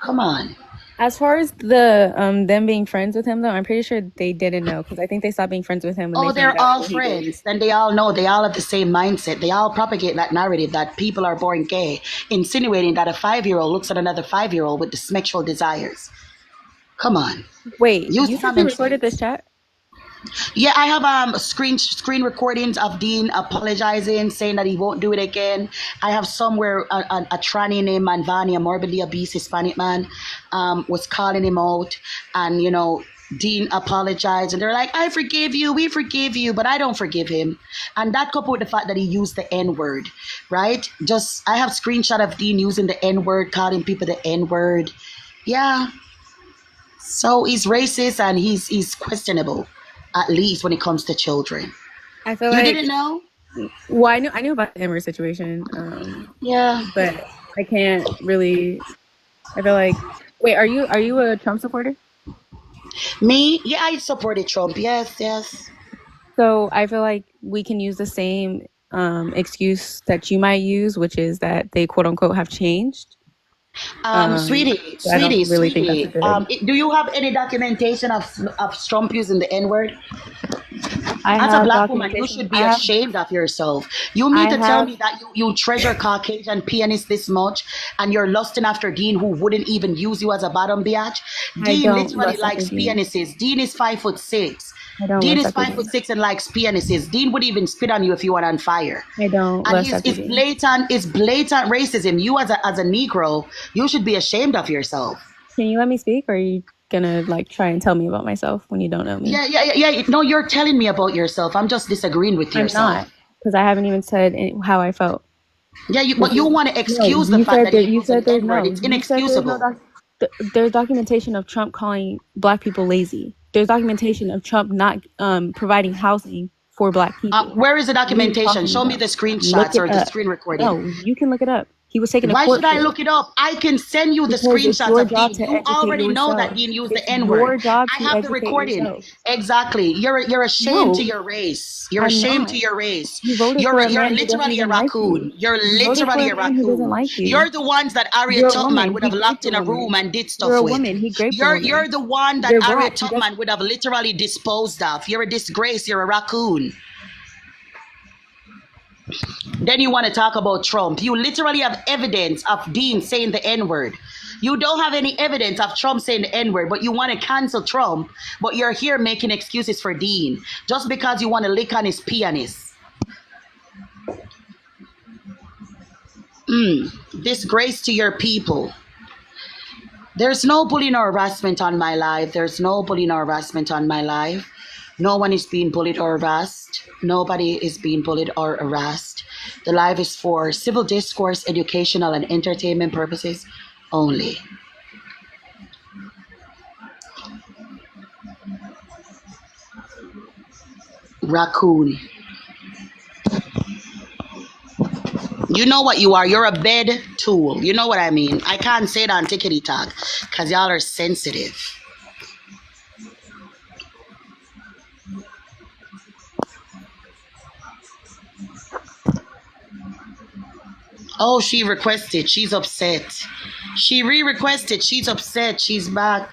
Come on.
As far as the them being friends with him, though, I'm pretty sure they didn't know because I think they stopped being friends with him. When
they're all friends. Then they all know. They all have the same mindset. They all propagate that narrative that people are born gay, insinuating that a 5-year-old looks at another 5-year-old with the sexual desires. Come on.
Wait, you said you recorded this chat?
Yeah, I have screen recordings of Dean apologizing, saying that he won't do it again. I have somewhere a tranny named Manvani, a morbidly obese Hispanic man, was calling him out, and Dean apologized, and they're like, "I forgive you, we forgive you," but I don't forgive him. And that coupled with the fact that he used the N-word, right? I have screenshot of Dean using the N-word, calling people the N-word. Yeah. So he's racist and he's questionable. At least when it comes to children.
I feel
you
like
didn't know?
Well, I knew about the Emory situation.
Yeah,
but I can't really. I feel like. Wait, are you a Trump supporter?
Me? Yeah, I supported Trump. Yes.
So I feel like we can use the same excuse that you might use, which is that they quote unquote have changed.
Sweetie, do you have any documentation of Trump using the N-word? As a black woman, you should be ashamed of yourself. You mean to tell me that you treasure Caucasian pianists this much and you're lusting after Dean, who wouldn't even use you as a bottom biatch? Dean literally likes pianists. Dean is 5'6". Dean is 5'6" and likes pianists. Dean would even spit on you if you were on fire.
I don't.
And it's blatant racism. You as a Negro, you should be ashamed of yourself.
Can you let me speak, or are you gonna try and tell me about myself when you don't know me?
Yeah. No, you're telling me about yourself. I'm just disagreeing with yourself.
I'm not, because I haven't even said how I felt.
Yeah, but you want to excuse the fact that you said there's no. It's inexcusable.
There's documentation of Trump calling black people lazy. There's documentation of Trump not providing housing for black people.
Where is the
What are you
documentation?
talking
Show me
about?
the
Look
screenshots
it
or the
up.
screen recording.
No, you can look it up. He was taken to
Why
court
should I
for it
look it up? I can send you the
because it's
screenshots
your
of
job
Dean.
to
You
educate
already know that
yourself.
Dean used
It's
the N word.
your job
I
to
have the
educate
recording.
yourself.
Exactly. You're ashamed to
No,
your race. You're
I'm
ashamed
not.
to your race.
You voted for a
You're
man who doesn't
literally a
even like you.
raccoon. You're
You voted for
literally
a
a
man who doesn't
raccoon.
like you.
You're the ones that
You're
Harriet
a
Tubman
woman.
would
He
have locked
raped a
in a room
woman.
and did
You're
stuff
a
with.
woman. He raped a
You're
woman.
the one that
You're
Harriet
black. He does.
Tubman would have literally disposed of. You're a disgrace. You're a raccoon. Then you want to talk about Trump. You literally have evidence of Dean saying the N-word. You don't have any evidence of Trump saying the N-word, but you want to cancel Trump, but you're here making excuses for Dean just because you want to lick on his pianist. Disgrace to your people. There's no bullying or harassment on my life. There's no bullying or harassment on my life. No one is being bullied or harassed. Nobody is being bullied or harassed. The live is for civil discourse, educational, and entertainment purposes only. Raccoon. You know what you are. You're a bed tool. You know what I mean. I can't say it on Tickety Talk because y'all are sensitive. Oh, she requested. She's upset. She re-requested. She's upset. She's back.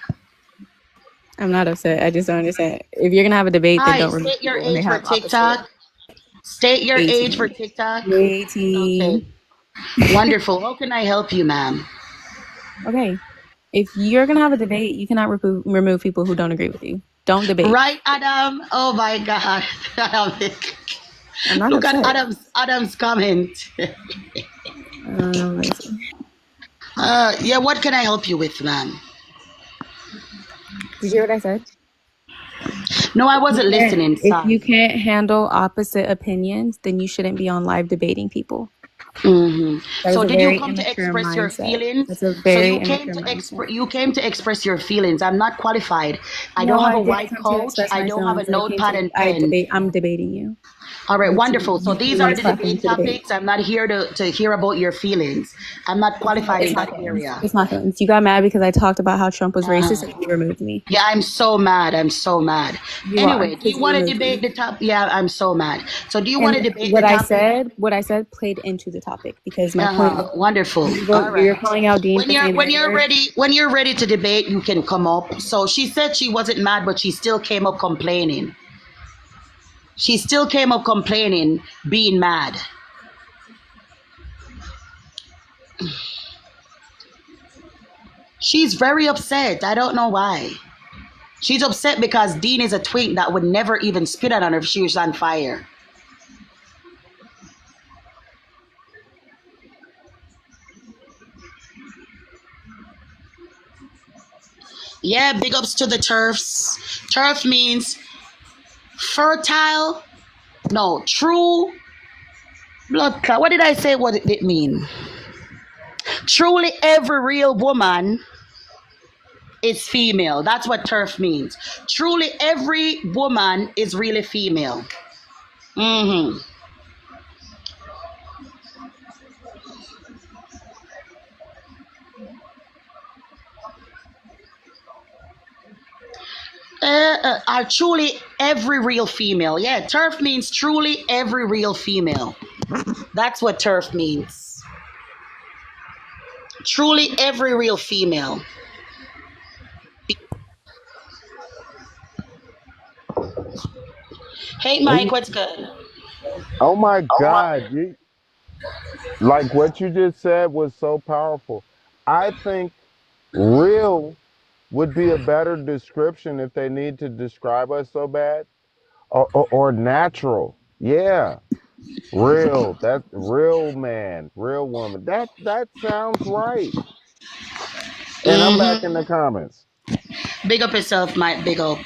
I'm not upset. I just don't understand. If you're gonna have a debate, then
Hi,
don't remove
state your
people when they
age for
have opposite.
TikTok. State your age for
18.
TikTok.
18.
Okay. Wonderful. How can I help you, ma'am?
Okay. If you're gonna have a debate, you cannot remove people who don't agree with you. Don't debate.
Right, Adam? Oh my God. Adam.
I'm not
Look
upset.
at Adam's comment.
Let's see.
Yeah, what can I help you with, ma'am?
Did you hear what I said?
No, I wasn't listening.
If you
Sorry.
can't handle opposite opinions, then you shouldn't be on live debating people. That is
So
a
did you
very
come to
immature
express your
mindset.
feelings?
That's a
So
very
you came
immature
to
mindset.
you came to express your feelings. I'm not qualified. I
No,
don't have
I
a
didn't
white
come to
coat.
express
I
my
don't have a
feelings.
notepad and pen.
I'm debating you.
All right,
You
wonderful. So these are
want
the
a platform
debate
to debate.
topics. I'm not here to hear about your feelings. I'm not qualified
It's
in
not
that
feelings.
area.
It's not feelings. You got mad because I talked about how Trump was racist and you removed me.
Yeah, I'm so mad. I'm so mad.
You are,
Anyway, do you
because you
want to
removed
debate
me.
the top? Yeah, I'm so mad. So do you want to
And
debate the topic?
what I said played into the topic because my point was
Wonderful. All right.
you're calling out Dean for saying the N-word.
When you're ready to debate, you can come up. So she said she wasn't mad, but she still came up complaining. She still came up complaining, being mad. She's very upset. I don't know why. She's upset because Dean is a twink that would never even spit on her if she was on fire. Yeah, big ups to the turfs. Turf means fertile. No, true blood clot. What did I say? What did it mean? Truly, every real woman is female. That's what turf means. Truly, every woman is really female. Are truly every real female. Yeah, turf means truly every real female. That's what turf means. Truly every real female. Hey, Mike, what's good?
Oh my God, like what you just said was so powerful. I think real would be a better description if they need to describe us so bad, or natural. Yeah, real. That's real man, real woman. That sounds right. And I'm back in the comments.
Big up yourself, Mike. Big up.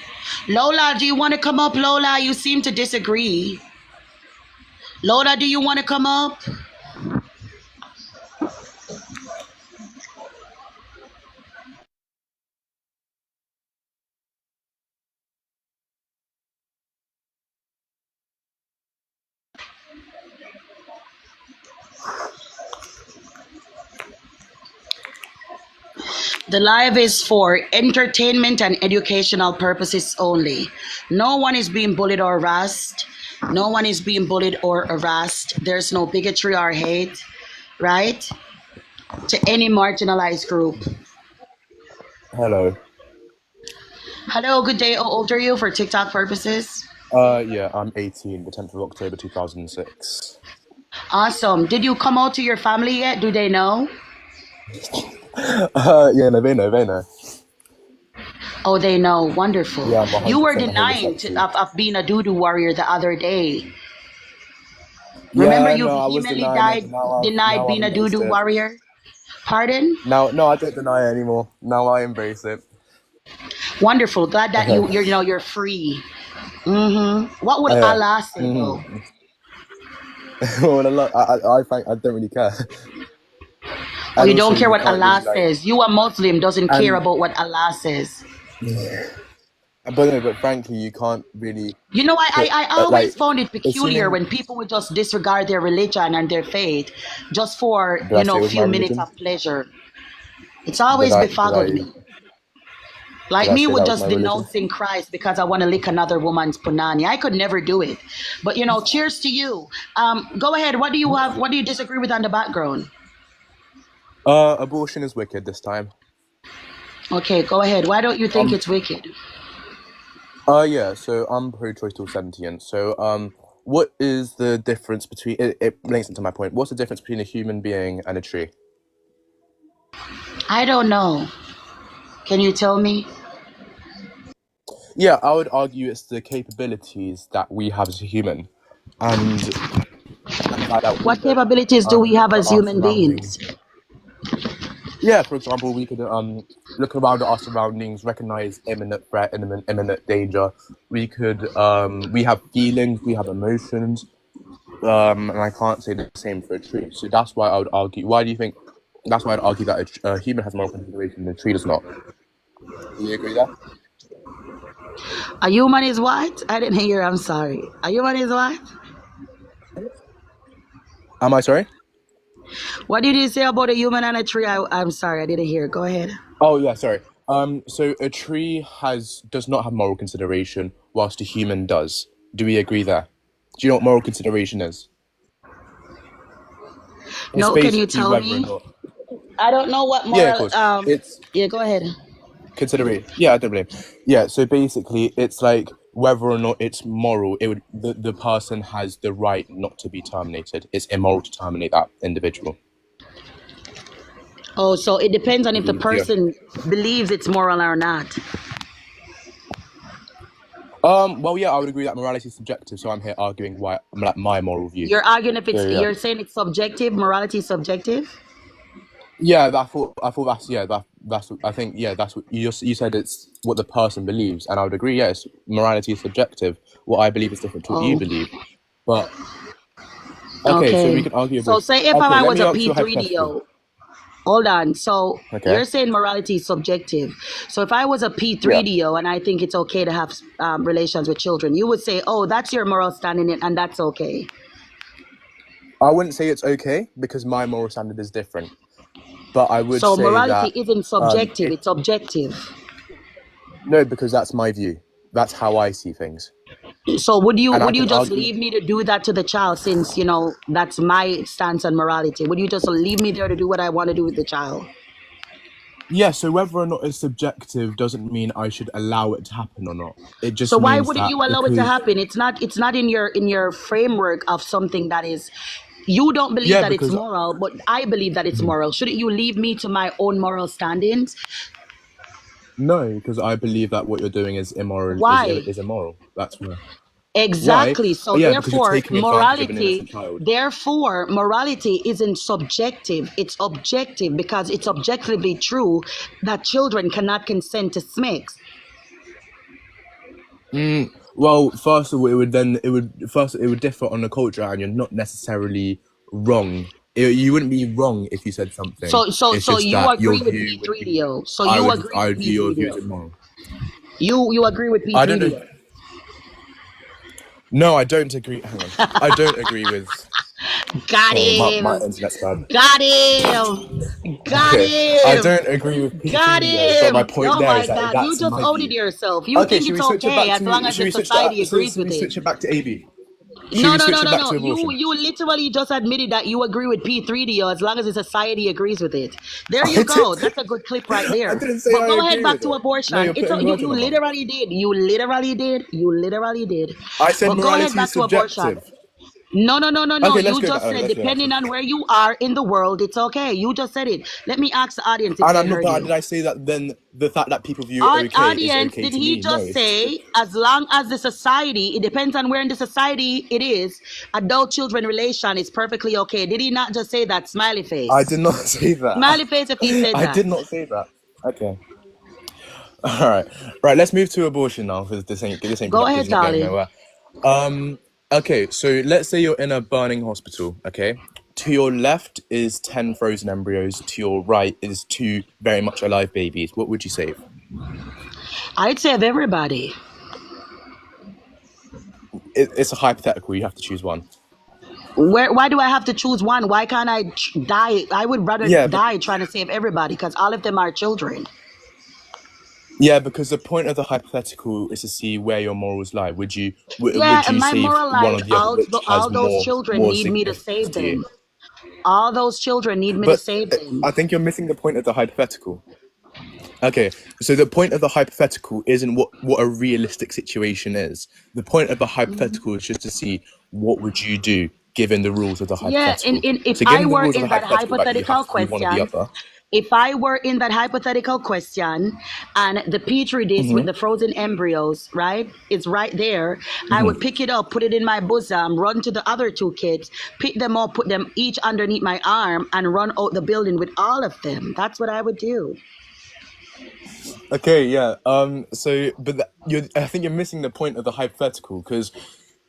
Lola, do you want to come up, Lola? You seem to disagree. Lola, do you want to come up?
The live is for entertainment and educational purposes only. No one is being bullied or harassed. No one is being bullied or harassed. There's no bigotry or hate, right? To any marginalized group.
Hello.
Hello, good day. How old are you for TikTok purposes?
Yeah, I'm 18, the 10th of October 2006.
Awesome. Did you come out to your family yet? Do they know?
Yeah, no, they know.
Oh, they know. Wonderful.
Yeah, I'm
You were
100%
denying
homosexual.
of being a doo-doo warrior the other day. Remember
Yeah,
you
no, I was
vehemently
denying it.
denied
Now
being
I've
a
embraced
doo-doo
it.
warrior? Pardon?
No, I don't deny it anymore. Now I embrace it.
Wonderful. Glad that
Okay.
you're free. What would
Yeah.
Allah say though?
Well, I don't really care.
Oh,
And
you don't
also,
care
you
what
can't
Allah
really, like,
says. You a Muslim doesn't care
and
about what Allah says.
but frankly, you can't really
You know,
put
I always found it peculiar
assuming.
when people would just disregard their religion and their faith just for,
Did I say it was my
few minutes
religion?
of pleasure. It's
Did
always
I
befuddled me. Like
did I
me
say
would
that was
just
my religion?
denouncing Christ because I want to lick another woman's punani. I could never do it. But cheers to you. Go ahead. What do you disagree with on the background?
Abortion is wicked this time.
Okay, go ahead. Why don't you think it's wicked?
Yeah, so I'm pro-choice till 17. So, what is the difference between... It links into my point. What's the difference between a human being and a tree?
I don't know. Can you tell me?
Yeah, I would argue it's the capabilities that we have as a human. And that
What capabilities do we have as
our
human beings?
surroundings. Yeah, for example, we could look around at our surroundings, recognize imminent threat, imminent danger. We could, we have feelings, we have emotions, and I can't say the same for a tree. So that's why I would argue. Why do you think? That's why I'd argue that a human has moral consideration and a tree does not. Do you agree there?
A human is what? I didn't hear. I'm sorry. A human is what?
Am I sorry?
What did you say about a human and a tree? I'm sorry. I didn't hear. Go ahead.
Oh yeah, sorry. So a tree does not have moral consideration, whilst a human does. Do we agree there? Do you know what moral consideration is? It's
No, can you
basically
tell
whether or
me?
not.
I don't know what
Yeah, of
moral.
course. It's
Yeah, go ahead.
consideration. Yeah, I don't blame. Yeah, so basically, it's like whether or not it's moral. It would the person has the right not to be terminated. It's immoral to terminate that individual.
Oh, so it depends on if the
Yeah.
person believes it's moral or not.
Well, yeah, I would agree that morality is subjective. So I'm here arguing why my moral view.
You're arguing if it's.
So, yeah.
You're saying it's subjective. Morality is subjective.
Yeah, I thought that's I think that's what you said. It's what the person believes, and I would agree. Yes, morality is subjective. What I believe is different to what you
Oh.
believe. But okay, so we can argue.
So say if
okay,
I
let
was
me
a
ask you a hypothetical.
P3DO. Hold on. So
Okay.
you're saying morality is subjective. So if I was a P3DO and I think it's okay to have relations with children, you would say, oh, that's your moral standing and that's okay.
I wouldn't say it's okay because my moral standard is different. But I would
So
say
morality
that
isn't subjective, it's objective.
no, because that's my view. That's how I see things.
So would you
And I
would you
can
just
argue.
leave me to do that to the child since that's my stance on morality? Would you just leave me there to do what I want to do with the child?
Yeah, so whether or not it's subjective doesn't mean I should allow it to happen or not. It just
So why
means
wouldn't
that
you allow it to
because
happen? It's not in your framework of something that is you don't believe
yeah,
that it's
because
moral, but I believe that it's moral. Shouldn't you leave me to my own moral standings?
no, because I believe that what you're doing is immoral.
Why?
Is immoral. That's why.
Exactly.
Why?
So
Yeah, because you're
therefore,
taking advantage of an innocent child.
morality isn't subjective, it's objective because it's objectively true that children cannot consent to sex.
Well, first of all, it would differ on the culture, and you're not necessarily wrong. You wouldn't be wrong if you said something.
So
It's
so
just
you
that your
agree with
view would be.
P3DO. So
I
you
would
agree
I
with
would view your view as
P3DO.
immoral.
You agree with
I don't.
P3DO.
No, I don't agree. Hang on. I don't agree with.
Got
Sorry, my
him.
internet's bad.
Got him. Got
Okay, I
him.
don't agree with
Got
P3 though, but my
him.
point
Oh
there
my
is that
God. You
that's
just
my
outed
view.
yourself. You
Okay,
think
should
it's
we switch it
okay
back
as long
to?
as
Should
the
we switch
society
that? So
agrees
should
with
we
it.
switch it back to AB? Should
No,
we
no,
switch
no,
it
no,
back
no.
to
You
abortion?
you literally just admitted that you agree with P3D as long as the society agrees with it. There
I
you go.
did.
That's a good clip right
I
there.
didn't say
But
I
go ahead
agree
back
with
to
it. No,
abortion.
you're
It's
putting
you,
words in
you
my mouth.
literally did. You literally did. You literally did.
I said
But go ahead
morality
back
is
to abortion.
subjective.
No, no, no, no, no.
Okay, let's
You
go back.
just
Okay,
said
let's go back to
depending
it.
on where you are in the world, it's okay. You just said it. Let me ask the audience if
And
they
I'm not.
heard
But
you.
did I say that? Then the fact that people view it okay is
Audience,
okay
did
to
he
me. No,
just say as long as the society, it depends on where in the society it is, adult children relation is perfectly okay. Did he not just say that? Smiley
I
face.
did not say that.
Smiley face if he said
I
that.
did not say that. Okay. All right. Right. Let's move to abortion now because this ain't
Go
productive.
ahead,
It's not going
darling.
nowhere. Okay. So let's say you're in a burning hospital. Okay. To your left is 10 frozen embryos. To your right is 2 very much alive babies. What would you save?
I'd save everybody.
It's a hypothetical. You have to choose one.
Why do I have to choose one? Why can't I die? I would rather
Yeah. But,
die trying to save everybody because all of them are children.
yeah. Because the point of the hypothetical is to see where your morals lie. Would you
Yeah, and my
save
moral
one
life,
or the other, which has
all those children
more
need me to
significance
save
to you?
them. All those children need me to
But
save them.
I think you're missing the point of the hypothetical. Okay, so the point of the hypothetical isn't what a realistic situation is. The point of the hypothetical is just to see what would you do given the rules of the
Yeah,
hypothetical.
if
So
I
given the
were
rules of the
in that
hypothetical, like you
hypothetical
have to do one or the
question,
other.
if I were in that hypothetical question and the petri dish with
Hmm.
the frozen embryos, right, it's right there, I
Hmm.
would pick it up, put it in my bosom, run to the other 2 kids, pick them up, put them each underneath my arm, and run out the building with all of them. That's what I would do.
Okay, yeah. So, but I think you're missing the point of the hypothetical because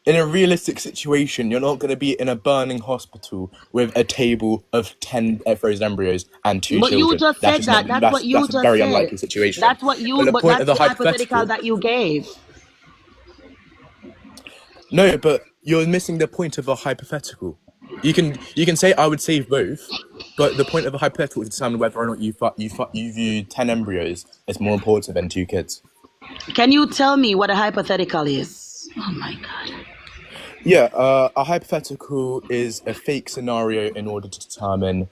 in a realistic situation, you're not going to be in a burning hospital with a table of 10 frozen embryos and 2
But you
children.
just
That's
said
just not.
that. That's what you
That's a
just
very
said.
unlikely situation.
That's what
But
you,
the
but
point of
that's
the
the hypothetical
hypothetical.
that you gave.
No, but you're missing the point of a hypothetical. You can say I would save both, but the point of a hypothetical is to determine whether or not you view 10 embryos as more important than 2 kids.
Can you tell me what a hypothetical is? Oh my God.
Yeah, a hypothetical is a fake scenario in order to determine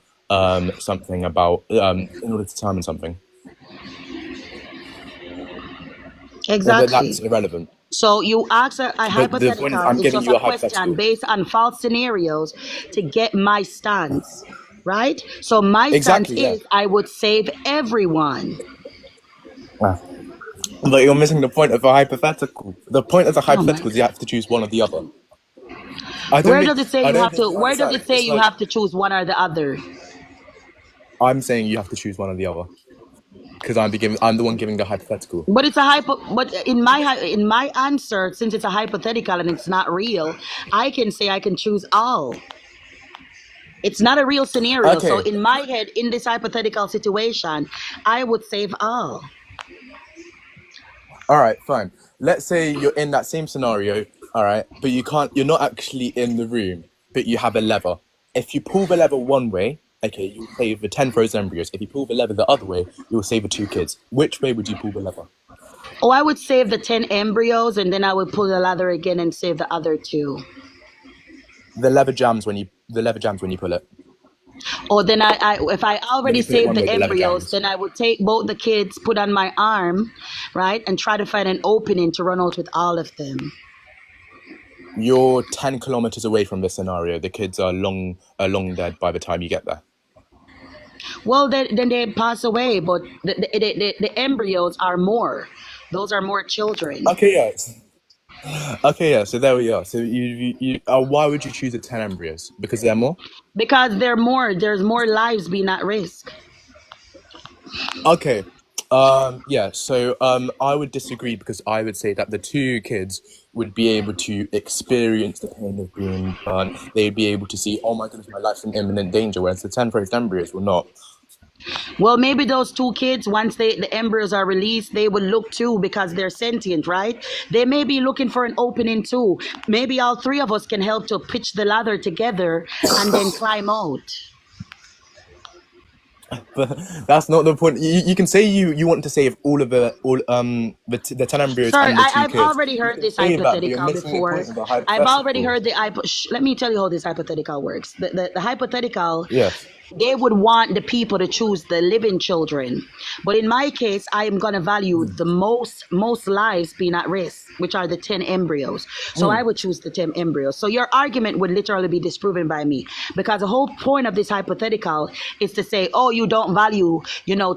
something about in order to determine something.
Exactly.
That's irrelevant.
So you ask a
But the point is,
hypothetical,
I'm
it's
giving
just
you
a
a hypothetical.
question based on false scenarios to get my stance, right? So my stance
Exactly, yeah.
is I would save everyone.
Ah. But you're missing the point of a hypothetical. The point of the
Oh my
hypothetical is you
God.
have to choose one or the other.
Where does it say
I
you
don't
have
think
to?
you
Where does
understand.
it say
It's
you
like
have to choose one or the other?
I'm saying you have to choose one or the other because I'm the one giving the hypothetical.
But it's a hypo. But in my answer, since it's a hypothetical and it's not real, I can say I can choose all. It's not a real scenario. So
Okay,
in my head, in this hypothetical situation, I would save all.
all right, fine. Let's say you're in that same scenario, all right, but you're not actually in the room, but you have a lever. If you pull the lever one way, okay, you'll save the 10 frozen embryos. If you pull the lever the other way, you'll save the 2 kids. Which way would you pull the lever?
Oh, I would save the 10 embryos and then I would pull the ladder again and save the other 2.
The lever jams when you pull it.
Or then if I
When
already
you pull it
saved
one
the
way, the lever
embryos,
jams.
then I would take both the kids, put on my arm, right, and try to find an opening to run out with all of them.
You're 10 kilometers away from this scenario. The kids are long dead by the time you get there.
Well, then they pass away, but the embryos are more. Those are more children.
Okay, yeah. Okay, yeah. So there we are. So why would you choose the 10 embryos? Because they're more.
Because there's more lives being at risk.
Okay. Yeah. So I would disagree because I would say that the 2 kids would be able to experience the pain of being burnt. They'd be able to see, oh my goodness, my life's in imminent danger, whereas the 10 frozen embryos will not.
Well, maybe those two kids, once the embryos are released, they will look too because they're sentient, right? They may be looking for an opening too. Maybe all three of us can help to pitch the ladder together and then climb out.
But that's not the point. You can say you want to save all of the 10 embryos
Sir,
and the 2
I've
kids.
already heard this
Say that, but you're
hypothetical
missing the
before.
point of the
I've already
hypothetical.
heard let me tell you how this hypothetical works. The hypothetical,
Yes.
they would want the people to choose the living children. But in my case, I am going to value the most lives being at risk, which are the 10 embryos. So I would choose the 10 embryos. So your argument would literally be disproven by me, because the whole point of this hypothetical is to say, oh, you don't value,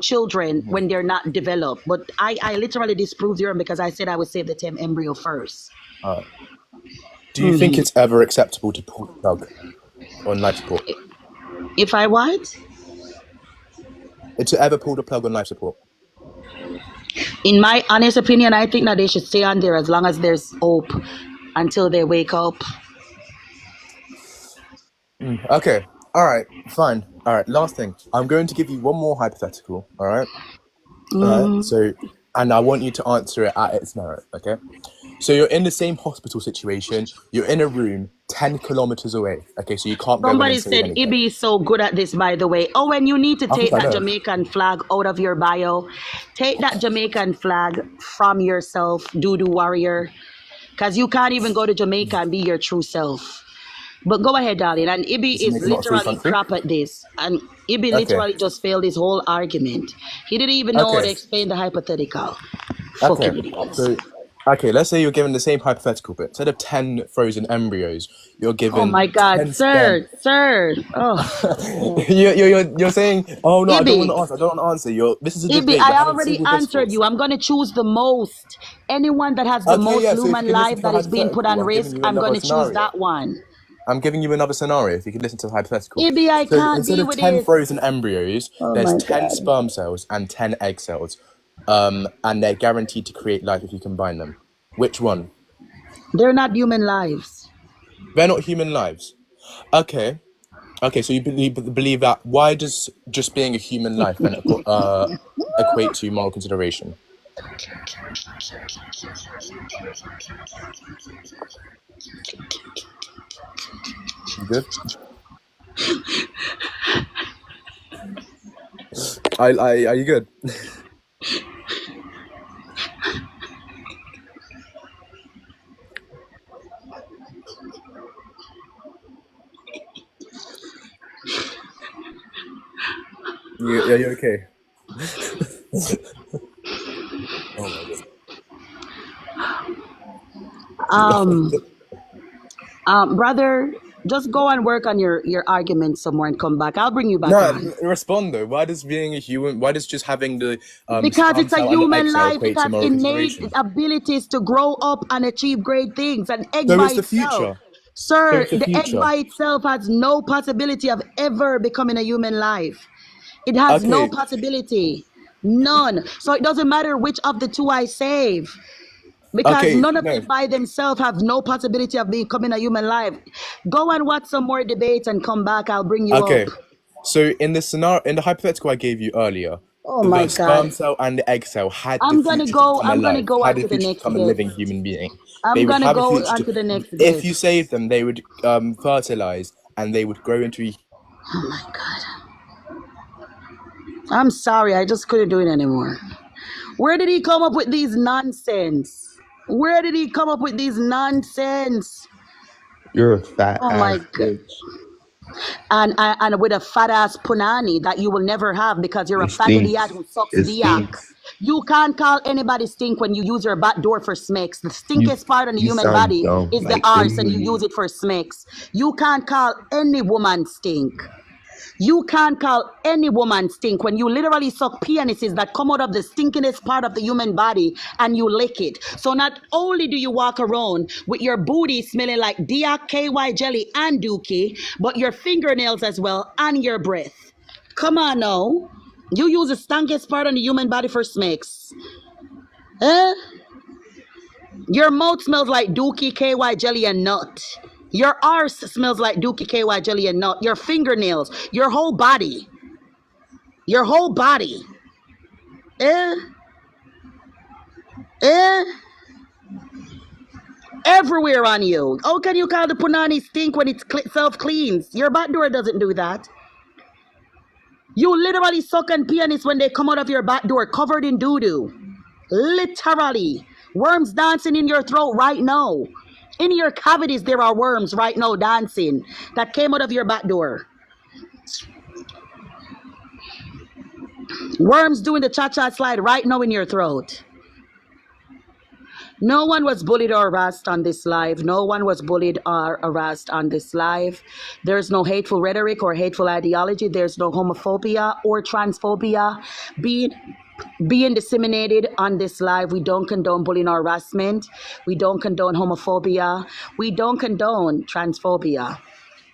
children when they're not developed. But I literally disproved your, because I said I would save the 10 embryo first.
Do you think it's ever acceptable to pull the plug on life support?
If I what?
To ever pull the plug on life support?
In my honest opinion, I think that they should stay on there as long as there's hope until they wake up.
Okay. All right. Fine. All right. Last thing. I'm going to give you one more hypothetical. All right. So, and I want you to answer it at its merit. Okay. So you're in the same hospital situation. You're in a room 10 kilometers away. Okay. So you can't go in
Somebody
and save
said
anything.
Ibi is so good at this, by the way. Oh, and you need to
I
take
think I
that
know.
Jamaican flag out of your bio. Take that Jamaican flag from yourself, Doodoo Warrior. Because you can't even go to Jamaica and be your true self. But go ahead, darling. And Ibi
Does it
is
make it not a free
literally
country?
crap at this. And Ibi
Okay.
literally just failed his whole argument. He didn't even know how to
Okay.
explain the hypothetical.
Okay.
Fucking idiots.
So, okay. Let's say you're given the same hypothetical, but instead of 10 frozen embryos, you're given
Oh my God,
10 sperm.
sir. Oh.
You're saying, oh no, I don't want
Ibi,
to answer. I don't want to answer. This is a
Ibi,
debate. We're
I
having
already
civil
answered
discourse.
you. I'm going to choose the most. Anyone that has the
Okay,
most
yeah. So if you
human
can listen
life
to
that
the
is being put
hypothetical,
on
I'm giving
risk,
you
I'm going
another
to choose
scenario.
that one.
I'm giving you another scenario. If you could listen to the hypothetical.
Ibi, I
So
can't
instead
deal
of
with
10
this.
frozen embryos,
Oh
there's
my
10
God.
sperm cells and 10 egg cells, and they're guaranteed to create life if you combine them. Which one?
They're not human lives.
They're not human lives. Okay. Okay, so you believe that. Why does just being a human life then equate to moral consideration? You good? Are you good? You're okay. Oh my
Brother, just go and work on your argument some more and come back. I'll bring you back
No,
on.
respond though. Why does being a human? Why does just having the
Because
sperm
it's a
cell and the egg
human
cell
life. It
equate to
has
moral
innate
consideration?
abilities to grow up and achieve great things. An egg
So
by
it's the
itself.
future. So
Sir,
it's the
the egg
future.
by itself has no possibility of ever becoming a human life. It has no
Okay.
possibility. None. So it doesn't matter which of the two I save. Because
Okay.
none of
No.
them by themselves have no possibility of becoming a human life. Go and watch some more debates and come back. I'll bring you
Okay.
up.
So in the scenario, in the hypothetical I gave you earlier,
Oh my
the sperm
God.
cell and the egg cell had the
I'm gonna
future to
go.
become
I'm gonna
alive,
go
had
on
the
to the
future to
next
become a
bit.
living human being.
I'm
They would
gonna
have a
go
future
on
to,
to the next
if
bit.
you saved them, they would fertilize and they would grow into.
Oh my God. I'm sorry. I just couldn't do it anymore. Where did he come up with these nonsense? Where did he come up with these nonsense?
You're a fat
Oh my
ass
God.
bitch.
And with a fat ass punani that you will never have because you're a
It
fat idiot
stinks.
who sucks
It
dick.
stinks.
You can't call anybody stink when you use your back door for smicks. The
You
stinkiest part on the
you
human
sound
body
dumb.
is the
Like
arse, and you
literally.
use it for smicks. You can't call any woman stink. You can't call any woman stink when you literally suck penises that come out of the stinkiest part of the human body and you lick it. So not only do you walk around with your booty smelling like Diak, KY jelly, and Dookie, but your fingernails as well and your breath. Come on now. You use the stinkiest part on the human body for smicks. Huh? Your mouth smells like Dookie, KY jelly, and nut. Your arse smells like Dookie, KY jelly, and nut. Your fingernails, your whole body. Your whole body. Eh? Eh? Everywhere on you. How can you call the punani stink when it's self-cleans? Your back door doesn't do that. You literally suck on penis when they come out of your back door covered in doo-doo. Literally. Worms dancing in your throat right now. In your cavities, there are worms right now dancing that came out of your back door. Worms doing the cha-cha slide right now in your throat. No one was bullied or harassed on this live. No one was bullied or harassed on this live. There's no hateful rhetoric or hateful ideology. There's no homophobia or transphobia being disseminated on this live. We don't condone bullying or harassment. We don't condone homophobia. We don't condone transphobia,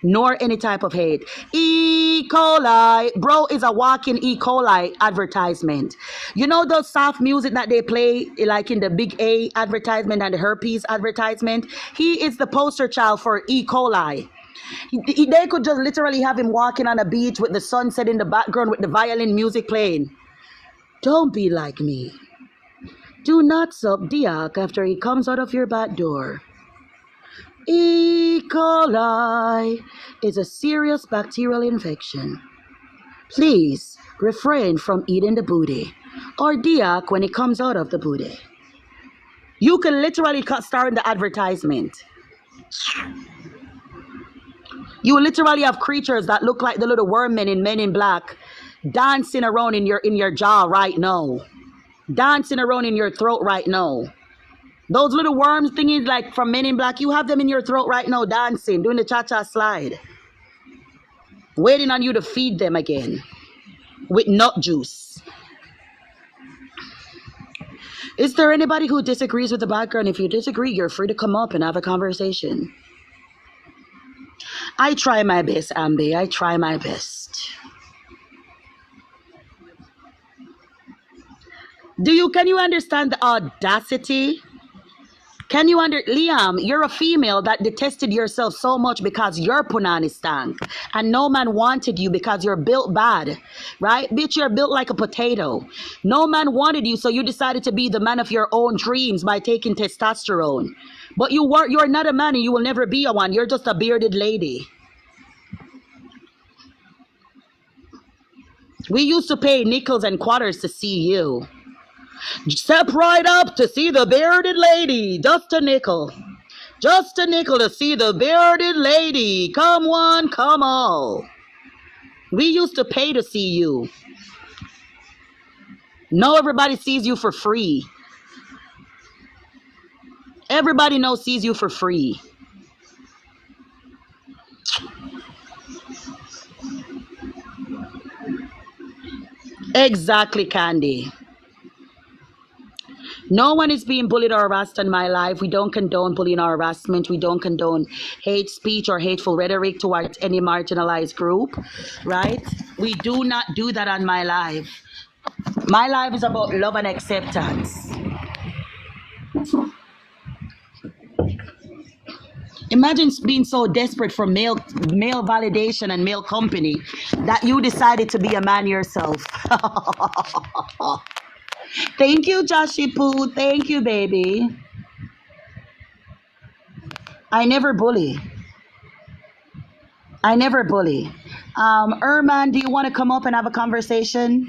nor any type of hate. E. coli, bro, is a walking E. coli advertisement. You know those soft music that they play like in the Big A advertisement and the herpes advertisement? He is the poster child for E. coli. They could just literally have him walking on a beach with the sunset in the background with the violin music playing. Don't be like me. Do not suck dick after he comes out of your back door. E. coli is a serious bacterial infection. Please refrain from eating the booty or dick when it comes out of the booty. You can literally star in the advertisement. You literally have creatures that look like the little worm men in Black dancing around in your jaw right now. Dancing around in your throat right now. Those little worms thingies like from Men in Black, you have them in your throat right now dancing, doing the cha-cha slide. Waiting on you to feed them again with nut juice. Is there anybody who disagrees with the background? If you disagree, you're free to come up and have a conversation. I try my best, Ambi. I try my best. Can you understand the audacity? Can you Liam, you're a female that detested yourself so much because your punani stank. And no man wanted you because you're built bad. Right? Bitch, you're built like a potato. No man wanted you, so you decided to be the man of your own dreams by taking testosterone. But you're not a man and you will never be a one. You're just a bearded lady. We used to pay nickels and quarters to see you. Step right up to see the bearded lady. Just a nickel. Just a nickel to see the bearded lady. Come one, come all. We used to pay to see you. Now everybody sees you for free. Everybody sees you for free. Exactly, Candy. No one is being bullied or harassed in my life. We don't condone bullying or harassment. We don't condone hate speech or hateful rhetoric towards any marginalized group, right? We do not do that on my life. My life is about love and acceptance. Imagine being so desperate for male validation and male company that you decided to be a man yourself. Thank you, Joshie Poo. Thank you, baby. I never bully. I never bully. Erman, do you want to come up and have a conversation?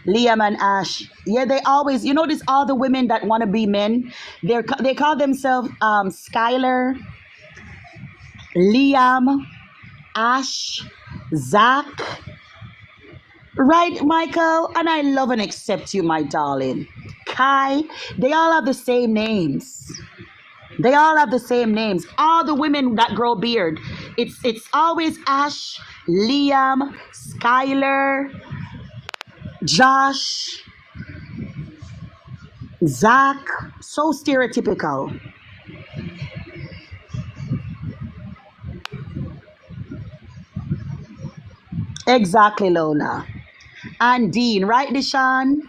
Liam and Ash. Yeah, they always, this, all the women that want to be men, they call themselves Skylar, Liam, Ash, Zach. Right, Michael? And I love and accept you, my darling. Kai, they all have the same names. They all have the same names. All the women that grow beard. It's always Ash, Liam, Skylar, Josh, Zach. So stereotypical. Exactly, Lola. And Dean, right, Deshaun?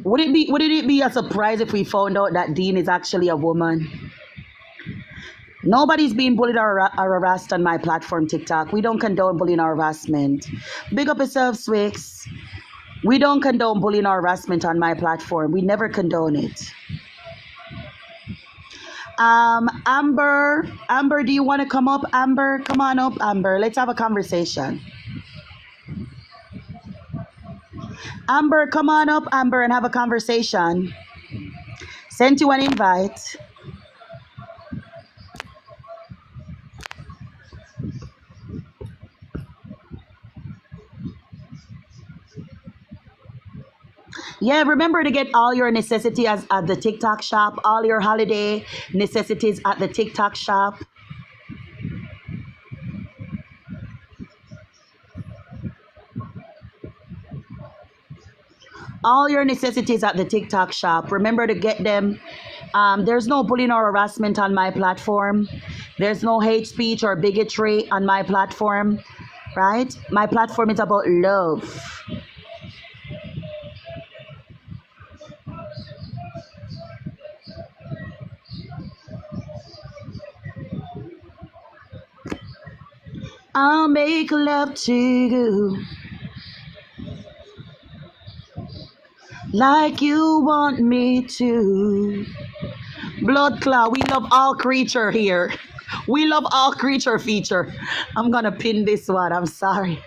Would it be a surprise if we found out that Dean is actually a woman? Nobody's being bullied or harassed on my platform, TikTok. We don't condone bullying or harassment. Big up yourself, Swix. We don't condone bullying or harassment on my platform. We never condone it. Amber, do you want to come up? Amber, come on up, Amber. Let's have a conversation. Amber, come on up, Amber, and have a conversation. Sent you an invite. Yeah, remember to get all your necessities at the TikTok shop, all your holiday necessities at the TikTok shop. All your necessities at the TikTok shop. Remember to get them. There's no bullying or harassment on my platform. There's no hate speech or bigotry on my platform, right? My platform is about love. I'll make love to you like you want me to. Blood clot, we love all creature here. We love all creature feature. I'm gonna pin this one. I'm sorry.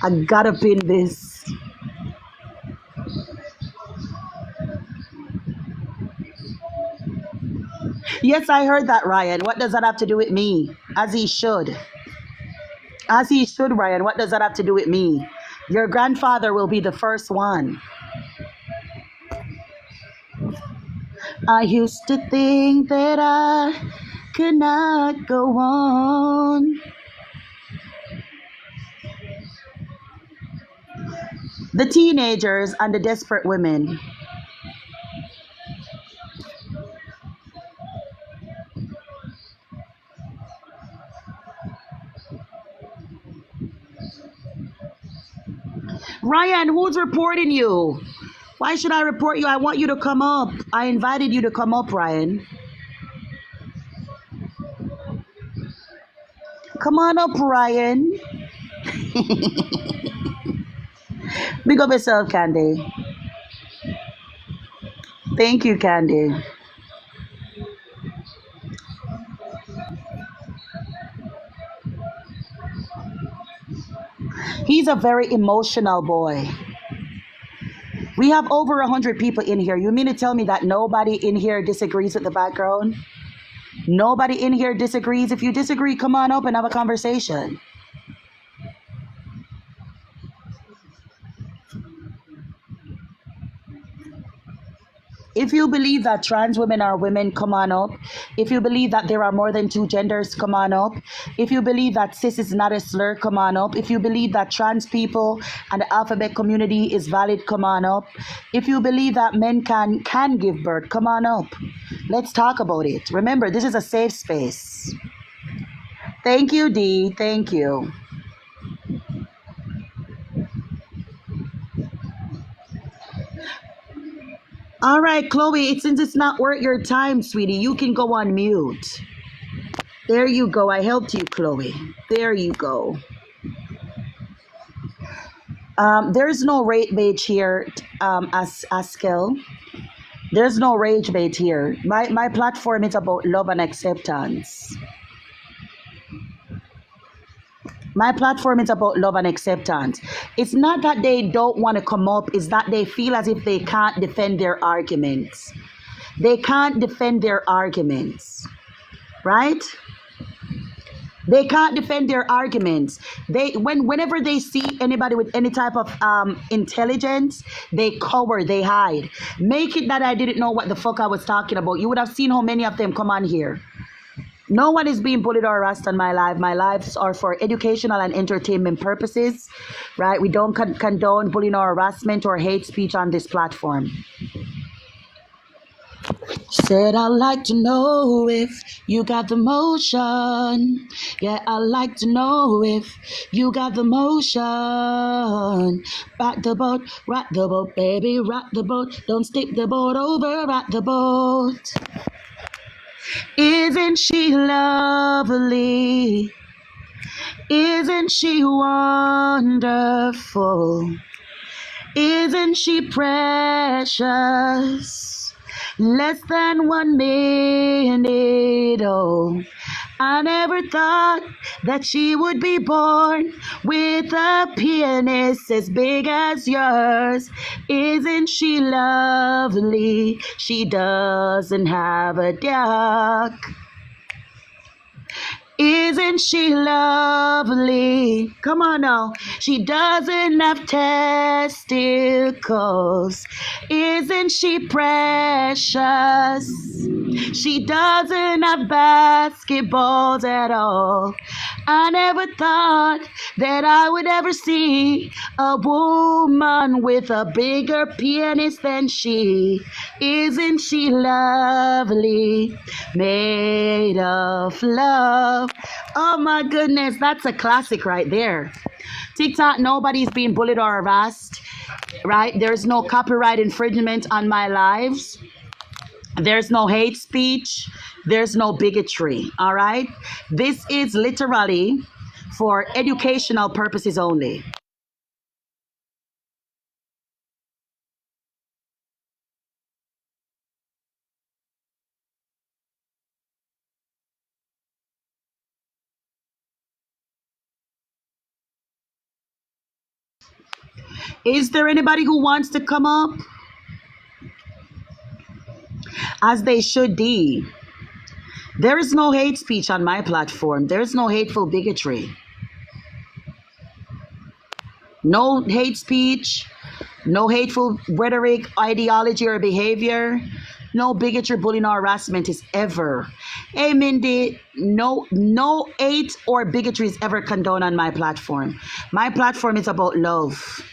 I gotta pin this. Yes, I heard that, Ryan. What does that have to do with me? As he should. As he should, Ryan. What does that have to do with me? Your grandfather will be the first one. I used to think that I could not go on. The teenagers and the desperate women. Ryan, who's reporting you? Why should I report you? I want you to come up. I invited you to come up, Ryan. Come on up, Ryan. Big up yourself, Candy. Thank you, Candy. He's a very emotional boy. We have over 100 people in here. You mean to tell me that nobody in here disagrees with the background? Nobody in here disagrees? If you disagree, come on up and have a conversation. If you believe that trans women are women, come on up. If you believe that there are more than two genders, come on up. If you believe that cis is not a slur, come on up. If you believe that trans people and the alphabet community is valid, come on up. If you believe that men can give birth, come on up. Let's talk about it. Remember, this is a safe space. Thank you, Dee. Thank you. All right, Chloe, since it's not worth your time, sweetie, you can go on mute. There you go. I helped you, Chloe. There you go. There's no rage bait here, Askel. There's no rage bait here. My platform is about love and acceptance. My platform is about love and acceptance. It's not that they don't want to come up, it's that they feel as if they can't defend their arguments. They can't defend their arguments, right? They can't defend their arguments. Whenever they see anybody with any type of intelligence, they cower, they hide. Make it that I didn't know what the fuck I was talking about. You would have seen how many of them come on here. No one is being bullied or harassed on my live. My lives are for educational and entertainment purposes, right? We don't condone bullying or harassment or hate speech on this platform. Said I'd like to know if you got the motion. Yeah, I'd like to know if you got the motion. Rock the boat, baby, rock the boat. Don't stick the boat over, rock the boat. Isn't she lovely? Isn't she wonderful? Isn't she precious? Less than 1 minute, oh. I never thought that she would be born with a penis as big as yours. Isn't she lovely? She doesn't have a duck. Isn't she lovely? Come on now. She doesn't have testicles. Isn't she precious? She doesn't have basketballs at all. I never thought that I would ever see a woman with a bigger penis than she. Isn't she lovely? Made of love. Oh my goodness, that's a classic right there. TikTok, nobody's being bullied or harassed, right? There's no copyright infringement on my lives. There's no hate speech. There's no bigotry, all right? This is literally for educational purposes only. Is there anybody who wants to come up? As they should be. There is no hate speech on my platform. There is no hateful bigotry. No hate speech, no hateful rhetoric, ideology, or behavior. No bigotry, bullying, or harassment is ever. Hey, Mindy, no hate or bigotry is ever condoned on my platform. My platform is about love.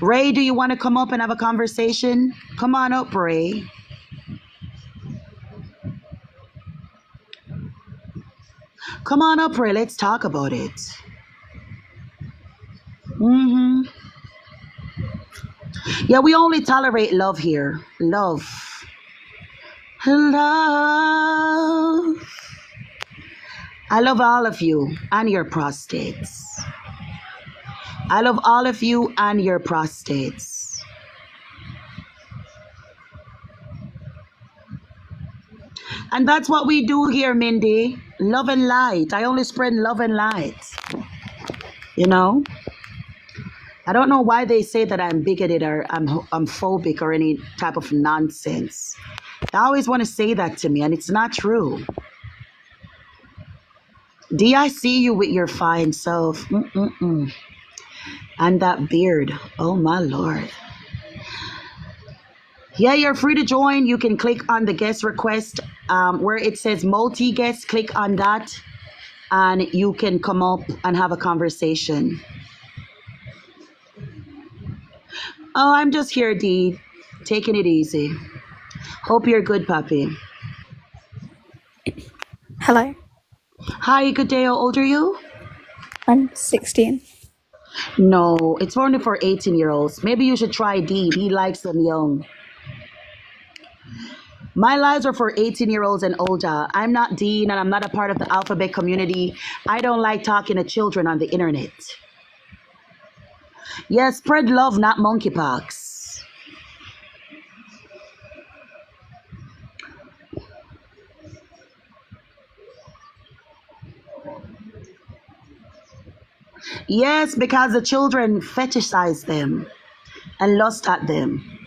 Ray, do you want to come up and have a conversation? Come on up, Ray. Come on up, Ray. Let's talk about it. Yeah, we only tolerate love here. Love. Love. I love all of you and your prostates. I love all of you and your prostates. And that's what we do here, Mindy. Love and light. I only spread love and light. You know? I don't know why they say that I'm bigoted or I'm phobic or any type of nonsense. They always want to say that to me, and it's not true. D, I see you with your fine self. And that beard. Oh, my Lord. Yeah, you're free to join. You can click on the guest request where it says multi-guest. Click on that, and you can come up and have a conversation. Oh, I'm just here, Dee. Taking it easy. Hope you're good, puppy.
Hello.
Hi, good day. How old are you?
I'm 16.
No, it's only for 18-year-olds. Maybe you should try Dee. He likes them young. My lives are for 18-year-olds and older. I'm not Dean, and I'm not a part of the alphabet community. I don't like talking to children on the internet. Yeah, spread love, not monkeypox. Yes, because the children fetishize them and lust at them.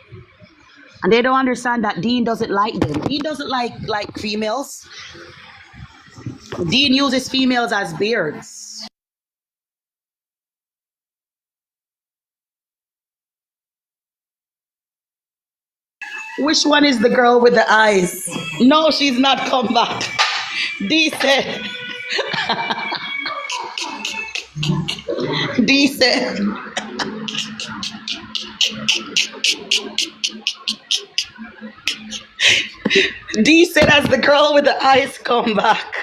And they don't understand that Dean doesn't like them. Dean doesn't like females. Dean uses females as beards. Which one is the girl with the eyes? No, she's not come back. Dee said. Dee said. D said as the girl with the eyes come back.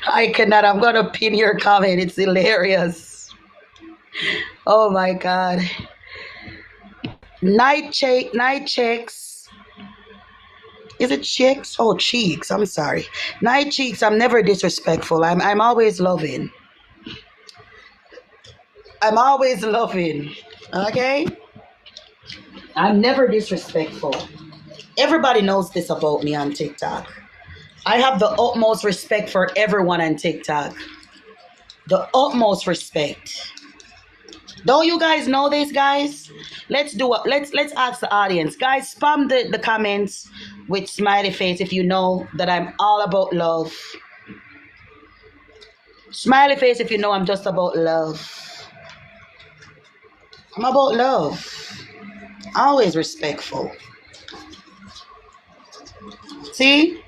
I cannot. I'm gonna pin your comment. It's hilarious. Oh my god. Night checks. Is it chicks? Oh, cheeks. I'm sorry. Night cheeks. I'm never disrespectful. I'm always loving. I'm always loving. Okay? I'm never disrespectful. Everybody knows this about me on TikTok. I have the utmost respect for everyone on TikTok. The utmost respect. Don't you guys know this, guys? Let's do it. Let's ask the audience. Guys, spam the comments with smiley face if you know that I'm all about love. Smiley face if you know I'm just about love. I'm about love. Always respectful. See?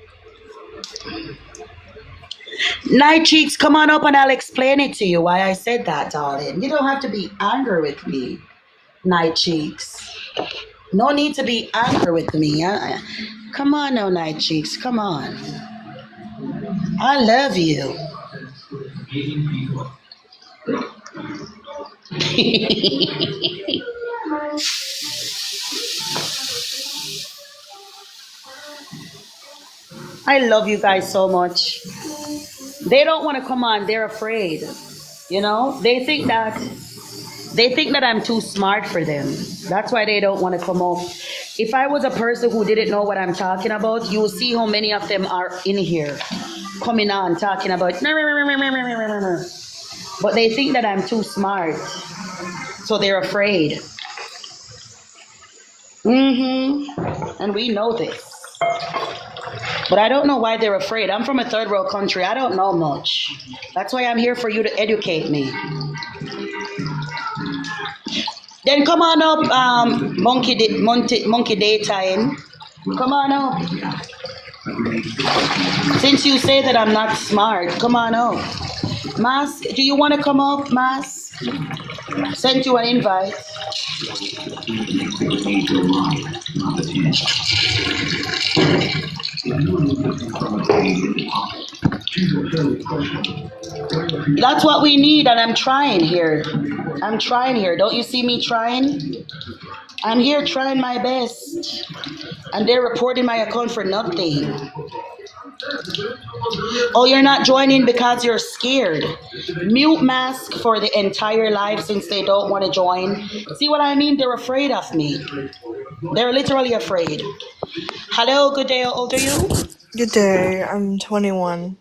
Night cheeks, come on up and I'll explain it to you why I said that, darling. You don't have to be angry with me, night cheeks. No need to be angry with me. Come on now, night cheeks, come on. I love you. I love you guys so much. They don't want to come on. They're afraid. You know, they think that I'm too smart for them. That's why they don't want to come up. If I was a person who didn't know what I'm talking about, you will see how many of them are in here coming on talking about. But they think that I'm too smart. So they're afraid. And we know this. But I don't know why they're afraid. I'm from a third world country. I don't know much. That's why I'm here for you to educate me. Then come on up, monkey daytime. Come on up. Since you say that I'm not smart, come on up. Mas, do you want to come up, Mas? Sent you an invite. That's what we need, and I'm trying here. I'm trying here. Don't you see me trying? I'm here trying my best. And they're reporting my account for nothing. Oh, you're not joining because you're scared. Mute mask for the entire live since they don't want to join. See what I mean? They're afraid of me. They're literally afraid. Hello, good day. How old are you?
Good day. I'm 21.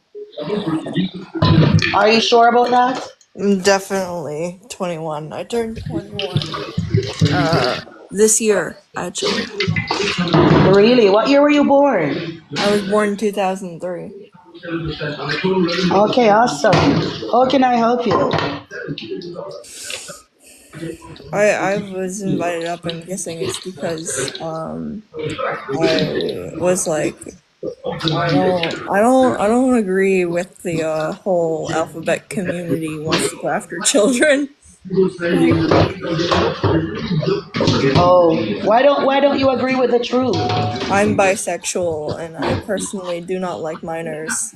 Are you sure about that?
I'm definitely 21. I turned 21 this year, actually.
Really? What year were you born?
I was born in 2003.
Okay, awesome. How can I help you?
I was invited up. I'm guessing it's because I was like, I don't agree with the whole alphabet community wants to go after children.
Oh, why don't you agree with the truth?
I'm bisexual and I personally do not like minors.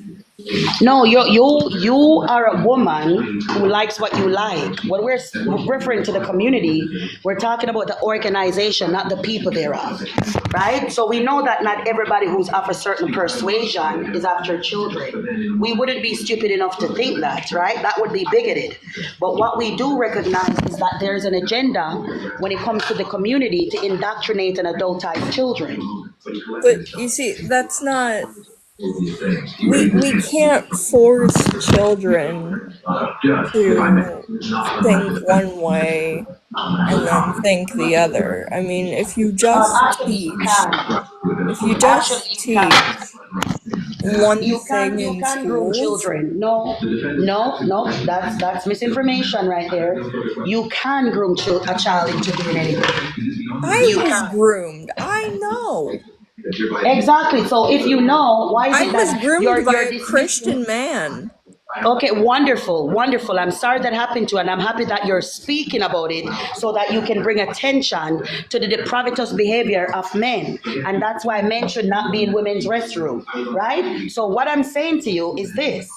No, you are a woman who likes what you like. When we're referring to the community, we're talking about the organization, not the people thereof, right? So we know that not everybody who's of a certain persuasion is after children. We wouldn't be stupid enough to think that, right? That would be bigoted. But what we do recognize is that there's an agenda when it comes to the community to indoctrinate and adultize children.
But you see, that's not... We can't force children to think one way and then think the other. I mean, if you just teach one thing in
groom
schools,
children. No, that's misinformation right there. You can groom a child into doing anything.
I was groomed. I know.
Exactly. So if you know, why is
I
it
was
that
groomed
you're
by a
dismissing-
Christian man.
Okay, wonderful, wonderful. I'm sorry that happened to you, and I'm happy that you're speaking about it so that you can bring attention to the depravitous behavior of men. And that's why men should not be in women's restroom, right? So what I'm saying to you is this.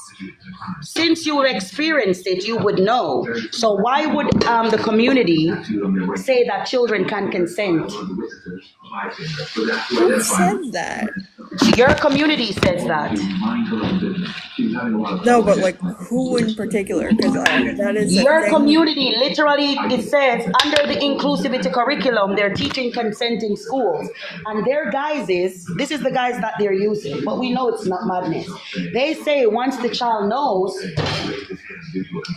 Since you experienced it, you would know. So why would the community say that children can consent?
Who said that?
Your community says that.
No, but like who in particular? Because that is a
Your
thing.
community, literally, it says under the inclusivity curriculum, they're teaching consent in schools. And their guys this is the guys that they're using, but we know it's not madness. They say once the child knows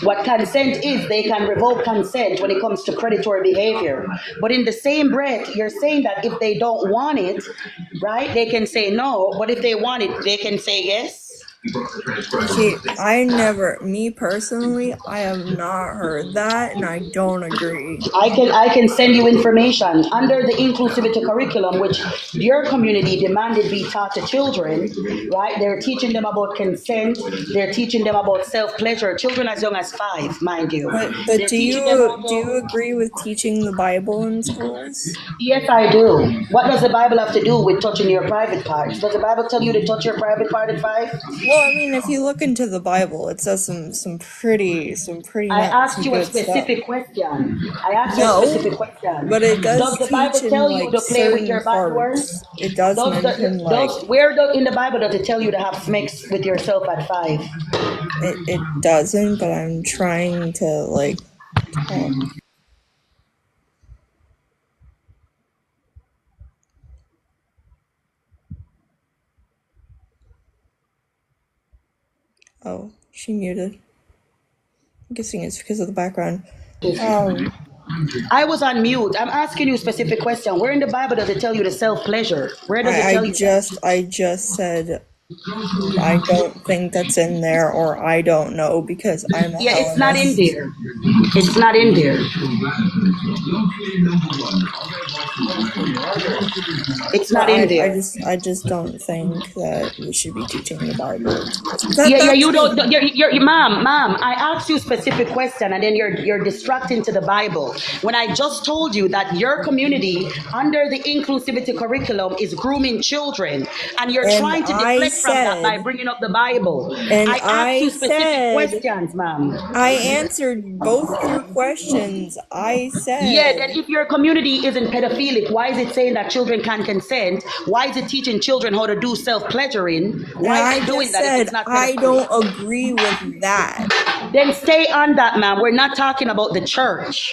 what consent is, they can revoke consent when it comes to predatory behavior. But in the same breath, you're saying that if they don't want it, right, they can say no, but if they want it, they can say yes.
See, me personally, I have not heard that, and I don't agree.
I can send you information under the inclusivity curriculum, which your community demanded be taught to children, right? They're teaching them about consent. They're teaching them about self-pleasure. Children as young as 5, mind you.
But do you agree with teaching the Bible in schools?
Yes, I do. What does the Bible have to do with touching your private parts? Does the Bible tell you to touch your private part at 5?
Well, I mean, if you look into the Bible, it says some pretty.
I asked you a specific question.
But it does
the Bible
teach
tell
in
you
like
to play with
certain
your body
parts. It does mention like
where in the Bible does it tell you to have sex with yourself at 5?
it doesn't. But I'm trying to like. Oh, she muted. I'm guessing it's because of the background.
I was on mute. I'm asking you a specific question. Where in the Bible does it tell you to self-pleasure? Where does it tell you?
I just said I don't think that's in there, or I don't know because I'm a
it's not in
Hellenist.
there. It's not in there. It's not in there.
I just don't think that we should be teaching the Bible.
You don't. Mom. I asked you a specific question, and then you're distracting to the Bible. When I just told you that your community, under the inclusivity curriculum, is grooming children, and you're trying to deflect from that by bringing up the Bible.
And
I asked you specific questions, ma'am.
I answered both your questions. I said.
Yeah, that if your community isn't pedophilic, why is it saying that children can consent? Why is it teaching children how to do self-pleasuring? Why is it doing that if it's not
I don't agree with that.
Then stay on that, ma'am. We're not talking about the church.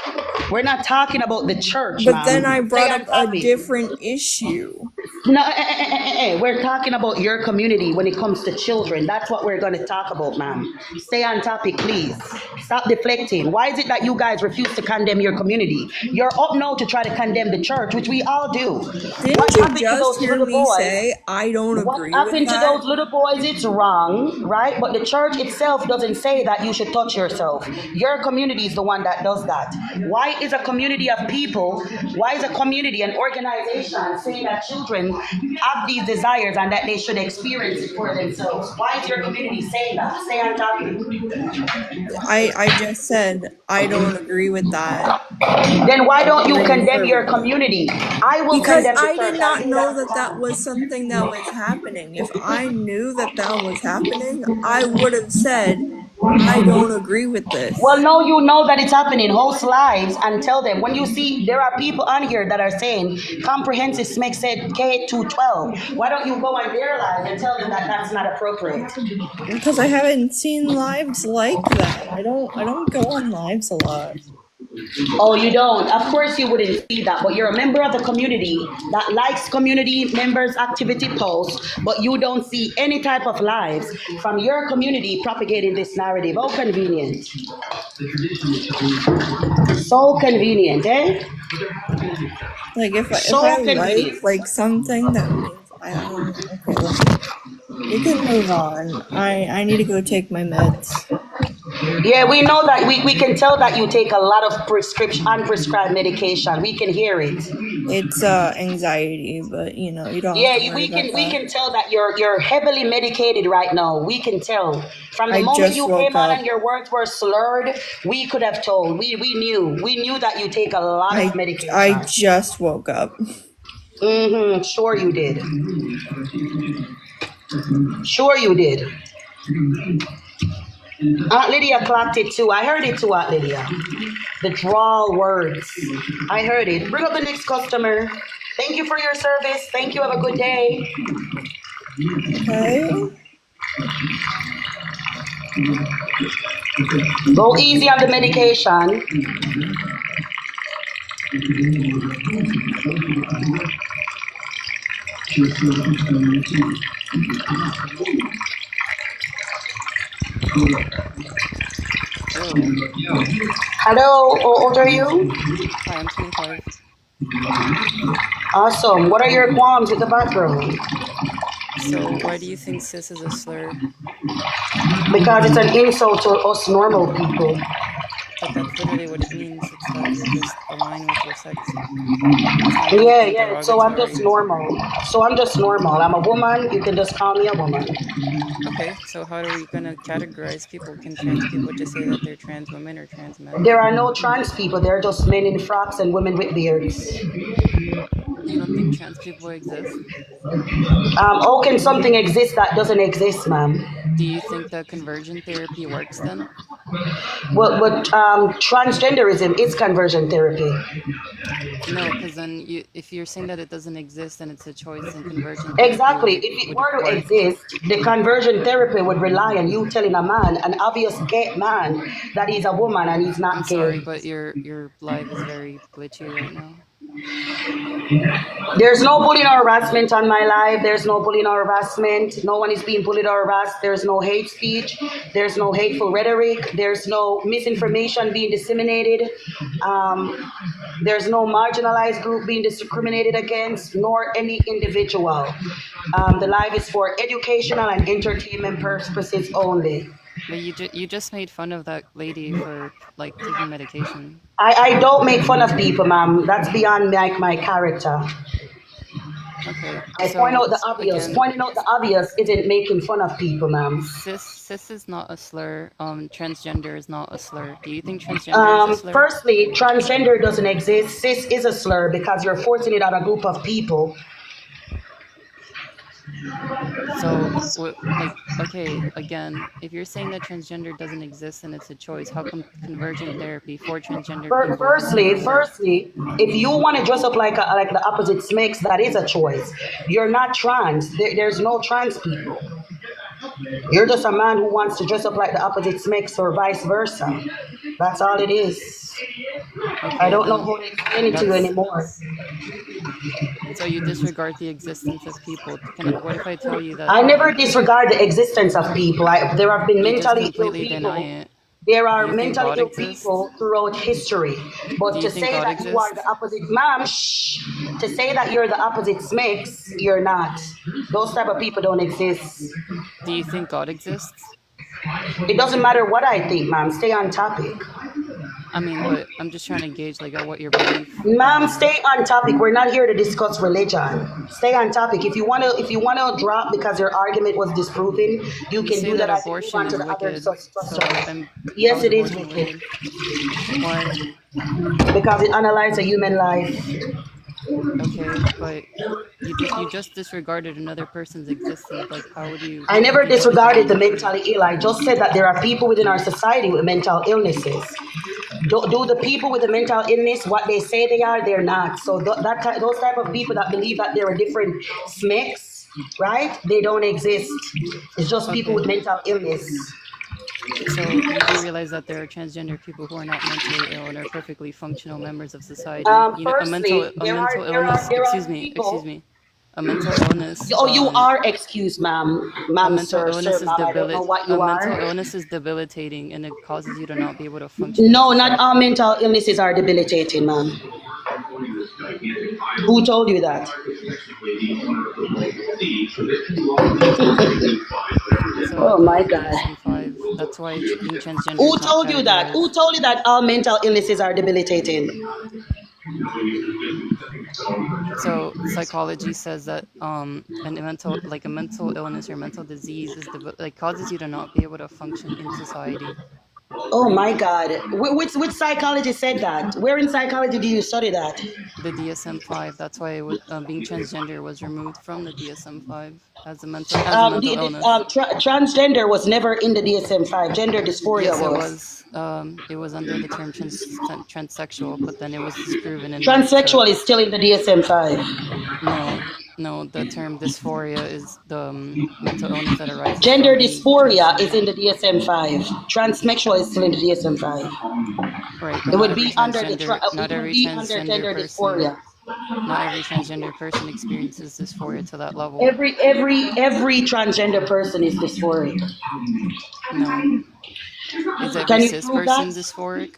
We're not talking about the church,
But
ma'am.
then I brought
Stay
up
on
a
topic.
different issue.
No, we're talking about your community when it comes to children. That's what we're going to talk about, ma'am. Stay on topic, please. Stop deflecting. Why is it that you guys refuse to condemn your community? You're up now to try to condemn the church, which we all do.
Didn't you just hear me say I don't agree with
What happened to
that?
those little boys? It's wrong, right? But the church itself doesn't say that you should touch yourself. Your community is the one that does that. Why is a community of people, why is a community, an organization saying that children have these desires and that they should experience it for themselves? Why is your community saying that? Stay on topic.
I just said I don't agree with that.
Then why don't you condemn your community? I will
Because
condemn the
I
church.
did not know that was something that was happening. If I knew that was happening, I would have said I don't agree with this.
Well, no, you know that it's happening. Host lives and tell them. When you see there are people on here that are saying comprehensive SMEC said K to 12. Why don't you go on their live and tell them that that's not appropriate?
Because I haven't seen lives like that. I don't go on lives a lot.
Oh, you don't? Of course you wouldn't see that, but you're a member of the community that likes community members' activity posts, but you don't see any type of lives from your community propagating this narrative. Oh, convenient. So convenient, eh?
Like if
So
I
convenient.
like something that means I don't. Okay, listen. We can move on. I need to go take my meds.
Yeah, we know that we can tell that you take a lot of unprescribed medication. We can hear it.
It's anxiety, but you know, you don't have
Yeah,
to worry about
we
that.
can tell that you're heavily medicated right now. We can tell. From the
I
moment
just
you
woke
came on
up.
and your words were slurred, we could have told. We knew that you take a lot of medication.
I just woke up.
Mm-hmm. Sure you did. Sure you did. Aunt Lydia clocked it too. I heard it too, Aunt Lydia. The drawl words. I heard it. Bring up the next customer. Thank you for your service. Thank you. Have a good day.
Okay.
Go easy on the medication. Hello, how old are you?
Hi, I'm 25.
Awesome. What are your qualms with the bathroom?
So, why do you think cis is a slur?
Because it's an insult to us normal people.
But that's literally what it means. It's that you're just aligned with your sex.
Yeah. So I'm just normal. I'm a woman. You can just call me a woman.
Okay, so how are we gonna categorize people? Can trans people just say that they're trans women or trans men?
There are no trans people. They're just men in frocks and women with beards.
You don't think trans people exist?
How can something exist that doesn't exist, ma'am?
Do you think that conversion therapy works then?
Well, transgenderism is conversion therapy.
No, because then if you're saying that it doesn't exist and it's a choice, then conversion therapy
Exactly. If it were to exist, the conversion therapy would rely on you telling a man, an obvious gay man, that he's a woman and he's not gay.
Sorry, but your live is very glitchy right now.
There's no bullying or harassment on my live. There's no bullying or harassment. No one is being bullied or harassed. There's no hate speech. There's no hateful rhetoric. There's no misinformation being disseminated. There's no marginalized group being discriminated against, nor any individual. The live is for educational and entertainment purposes only.
But you just made fun of that lady for like taking medication.
I don't make fun of people, ma'am. That's beyond my character.
Okay.
I point out the obvious.
Again,
Pointing out the obvious isn't making fun of people, ma'am.
Cis is not a slur. Transgender is not a slur. Do you think transgender is a slur?
Firstly, transgender doesn't exist. Cis is a slur because you're forcing it on a group of people.
So, like, okay, again, if you're saying that transgender doesn't exist and it's a choice, how come conversion therapy for transgender people?
Firstly, if you want to dress up like the opposite sex, that is a choice. You're not trans. There's no trans people. You're just a man who wants to dress up like the opposite sex or vice versa. That's all it is.
Okay,
I don't know how to explain it to you anymore.
So you disregard the existence of people. What if I tell you that?
I never disregard the existence of people. There have been mentally ill people. There are mentally ill people throughout history. But to say that you are the opposite, ma'am, to say that you're the opposite sex, you're not. Those type of people don't exist.
Do you think God exists?
It doesn't matter what I think, ma'am. Stay on topic.
I mean, but I'm just trying to gauge like what your belief.
Ma'am, stay on topic. We're not here to discuss religion. Stay on topic. If you wanna drop because your argument was disproven, you can do that.
Abortion is wicked.
Yes, it is wicked.
Why?
Because it analyzes a human life.
Okay, but you just disregarded another person's existence. Like, how would you?
I never disregarded the mentally ill. I just said that there are people within our society with mental illnesses. Do the people with the mental illness what they say they are? They're not. So those type of people that believe that they're a different sex, right? They don't exist. It's just people with mental illness.
So you do realize that there are transgender people who are not mentally ill and are perfectly functional members of society. A mental illness. Excuse me. A mental illness.
Oh, you are excused, ma'am. Ma'am,
mental illness
I don't know what you are.
mental illness is debilitating and it causes you to not be able to function.
No, not all mental illnesses are debilitating, ma'am. Who told you that? Oh my God.
That's why being transgender
Who
is not
told you that? Who
categorized.
told you that all mental illnesses are debilitating?
So psychology says that a mental illness or mental disease is causes you to not be able to function in society.
Oh my God. Which psychology said that? Where in psychology do you study that?
The DSM-5. That's why being transgender was removed from the DSM-5 as a mental illness.
Transgender was never in the DSM-5. Gender dysphoria
Yes,
was.
it was under the term transsexual, but then it was disproven.
Transsexual is still in the DSM-5.
No, the term dysphoria is the mental illness that arises.
Gender dysphoria is in the DSM-5. Transsexual is still in the DSM-5.
Right.
It would be under the
not every
gender dysphoria.
Not every transgender person experiences dysphoria to that level.
Every transgender person is dysphoric.
No. Is every cis person dysphoric?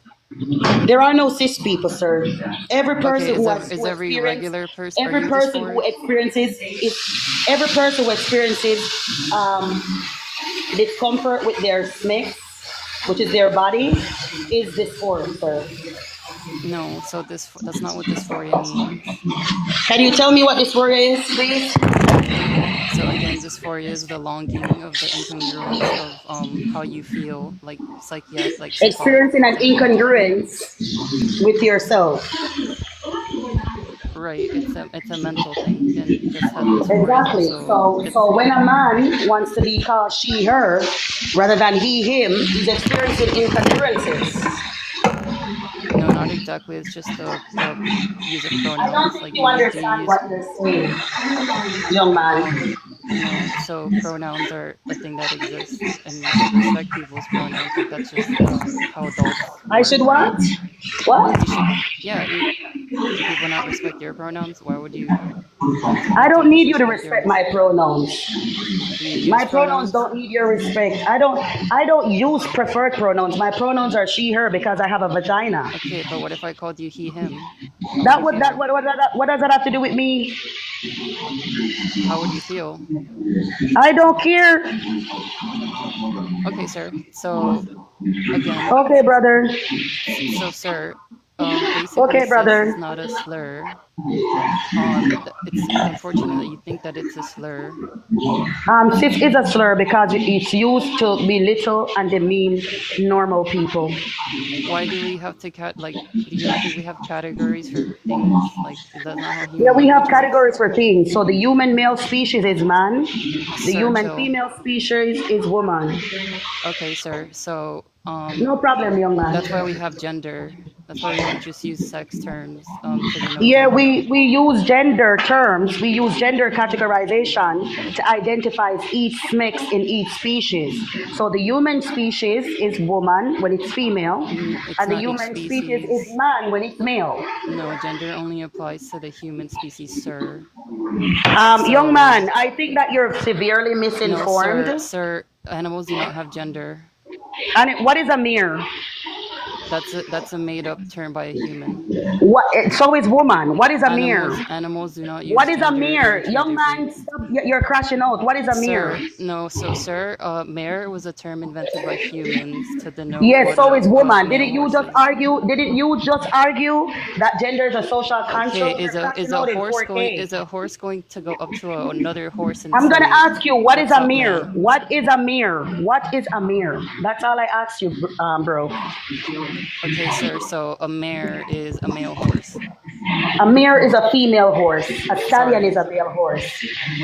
There are no cis people, sir. Every person
is every regular person.
Every person who experiences discomfort with their SMICs, which is their body, is dysphoric, sir.
No, so that's not what dysphoria means.
Can you tell me what dysphoria is, please?
So again, dysphoria is the longing of the incongruence of how you feel, like
experiencing an incongruence with yourself.
Right, it's a mental thing.
Exactly. So when a man wants to be called she, her, rather than he, him, he's experiencing incongruences.
No, not exactly. It's just the use of pronouns.
I don't think you understand what you're saying, young man.
So pronouns are a thing that exists, and you should respect people's pronouns. But that's just how adults.
I should what? What?
Yeah. Do people not respect your pronouns? Why would you?
I don't need you to respect my pronouns. My pronouns don't need your respect. I don't use preferred pronouns. My pronouns are she, her because I have a vagina.
Okay, but what if I called you he, him?
What does that have to do with me?
How would you feel?
I don't care.
Okay, sir. So again.
Okay, brother.
So, sir. Basically,
okay, brother.
It's not a slur. It's unfortunate that you think that it's a slur.
Cis is a slur because it's used to belittle and demean normal people.
Why do we have to do you not think we have categories for things? Like, is that not how human
Yeah, we have categories for things. So the human male species is man. The human female species is woman.
Okay, sir. So
no problem, young man.
That's why we have gender. That's why we don't just use sex terms.
Yeah, we use gender terms. We use gender categorization to identify each mix in each species. So the human species is woman when it's female, and the human species is man when it's male.
No, gender only applies to the human species, sir.
Young man, I think that you're severely misinformed.
No, sir, animals do not have gender.
And what is a mere?
That's a made-up term by a human.
What? So is woman. What is a mere?
Animals do not use.
What is a mere? Young man, stop, you're crashing out. What is a mere?
No, so sir, mere was a term invented by humans to denote.
Yes, so is woman. Didn't you just argue that gender is a social construct?
Okay, is a horse going to go up to another horse?
I'm gonna ask you, what is a mere? What is a mere? What is a mere? That's all I asked you, bro.
Okay, sir. So a mare is a male horse.
A mare is a female horse. A stallion is a male horse.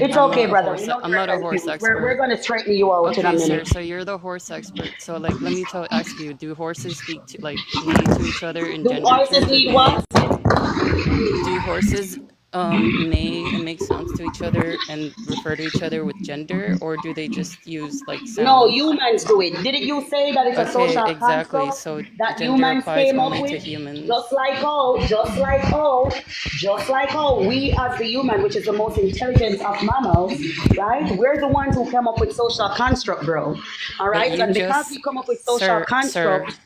It's okay, brother.
I'm not a horse expert.
We're going to straighten you out in a minute.
Sir, so you're the horse expert. So, let me ask you: do horses speak to to each other in gender?
Do horses need what?
Do horses may make sounds to each other and refer to each other with gender, or do they just use sounds?
No, humans do it. Didn't you say that it's a social
exactly.
construct
So
that
gender
humans
applies
came up
only
with?
to humans.
Just like how we as the human, which is the most intelligent of mammals, right? We're the ones who come up with social construct, bro. All right, and because we come up with social construct.
Sir,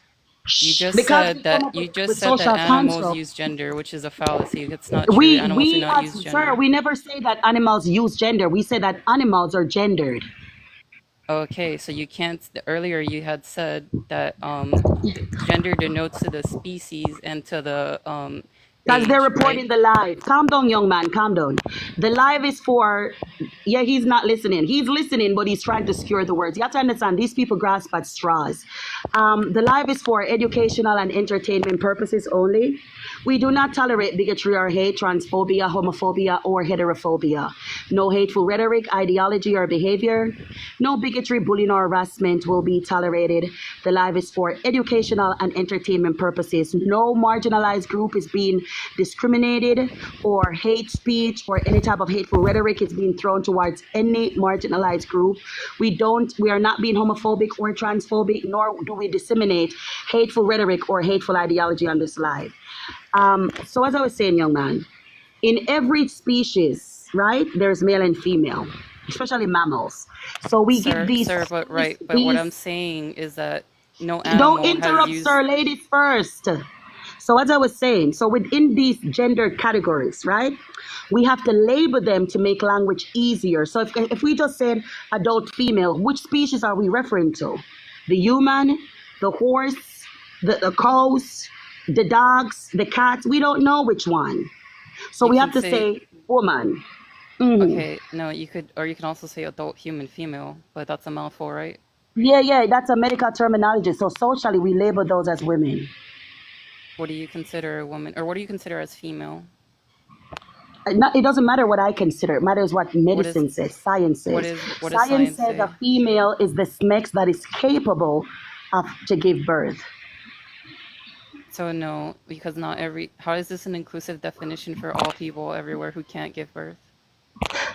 you just said that animals use gender, which is a fallacy. It's not true. Animals do not use gender.
Sir, we never say that animals use gender. We say that animals are gendered.
Okay, so you can't. Earlier, you had said that gender denotes to the species and to the
Because they're
age,
reporting
right?
the live. Calm down, young man. Calm down. The live is for, yeah, he's not listening. He's listening, but he's trying to secure the words. You have to understand, these people grasp at straws. The live is for educational and entertainment purposes only. We do not tolerate bigotry or hate, transphobia, homophobia, or heterophobia. No hateful rhetoric, ideology, or behavior. No bigotry, bullying, or harassment will be tolerated. The live is for educational and entertainment purposes. No marginalized group is being discriminated, or hate speech or any type of hateful rhetoric is being thrown towards any marginalized group. We are not being homophobic or transphobic, nor do we disseminate hateful rhetoric or hateful ideology on this live. So as I was saying, young man, in every species, right, there's male and female, especially mammals. So we give these.
Sir, but what I'm saying is that no animal
Don't interrupt,
has used.
sir. Ladies first. So as I was saying, so within these gender categories, right, we have to label them to make language easier. So if we just said adult female, which species are we referring to? The human, the horse, the cows, the dogs, the cats? We don't know which one. So we have to say woman.
Okay, no, you can also say adult human female, but that's a mouthful, right?
Yeah, that's a medical terminology. So socially, we label those as women.
What do you consider a woman, or what do you consider as female?
It doesn't matter what I consider. It matters what medicine says, science says.
What does science
says
say?
a female is the sex that is capable to give birth.
So no, because not every. How is this an inclusive definition for all people everywhere who can't give birth?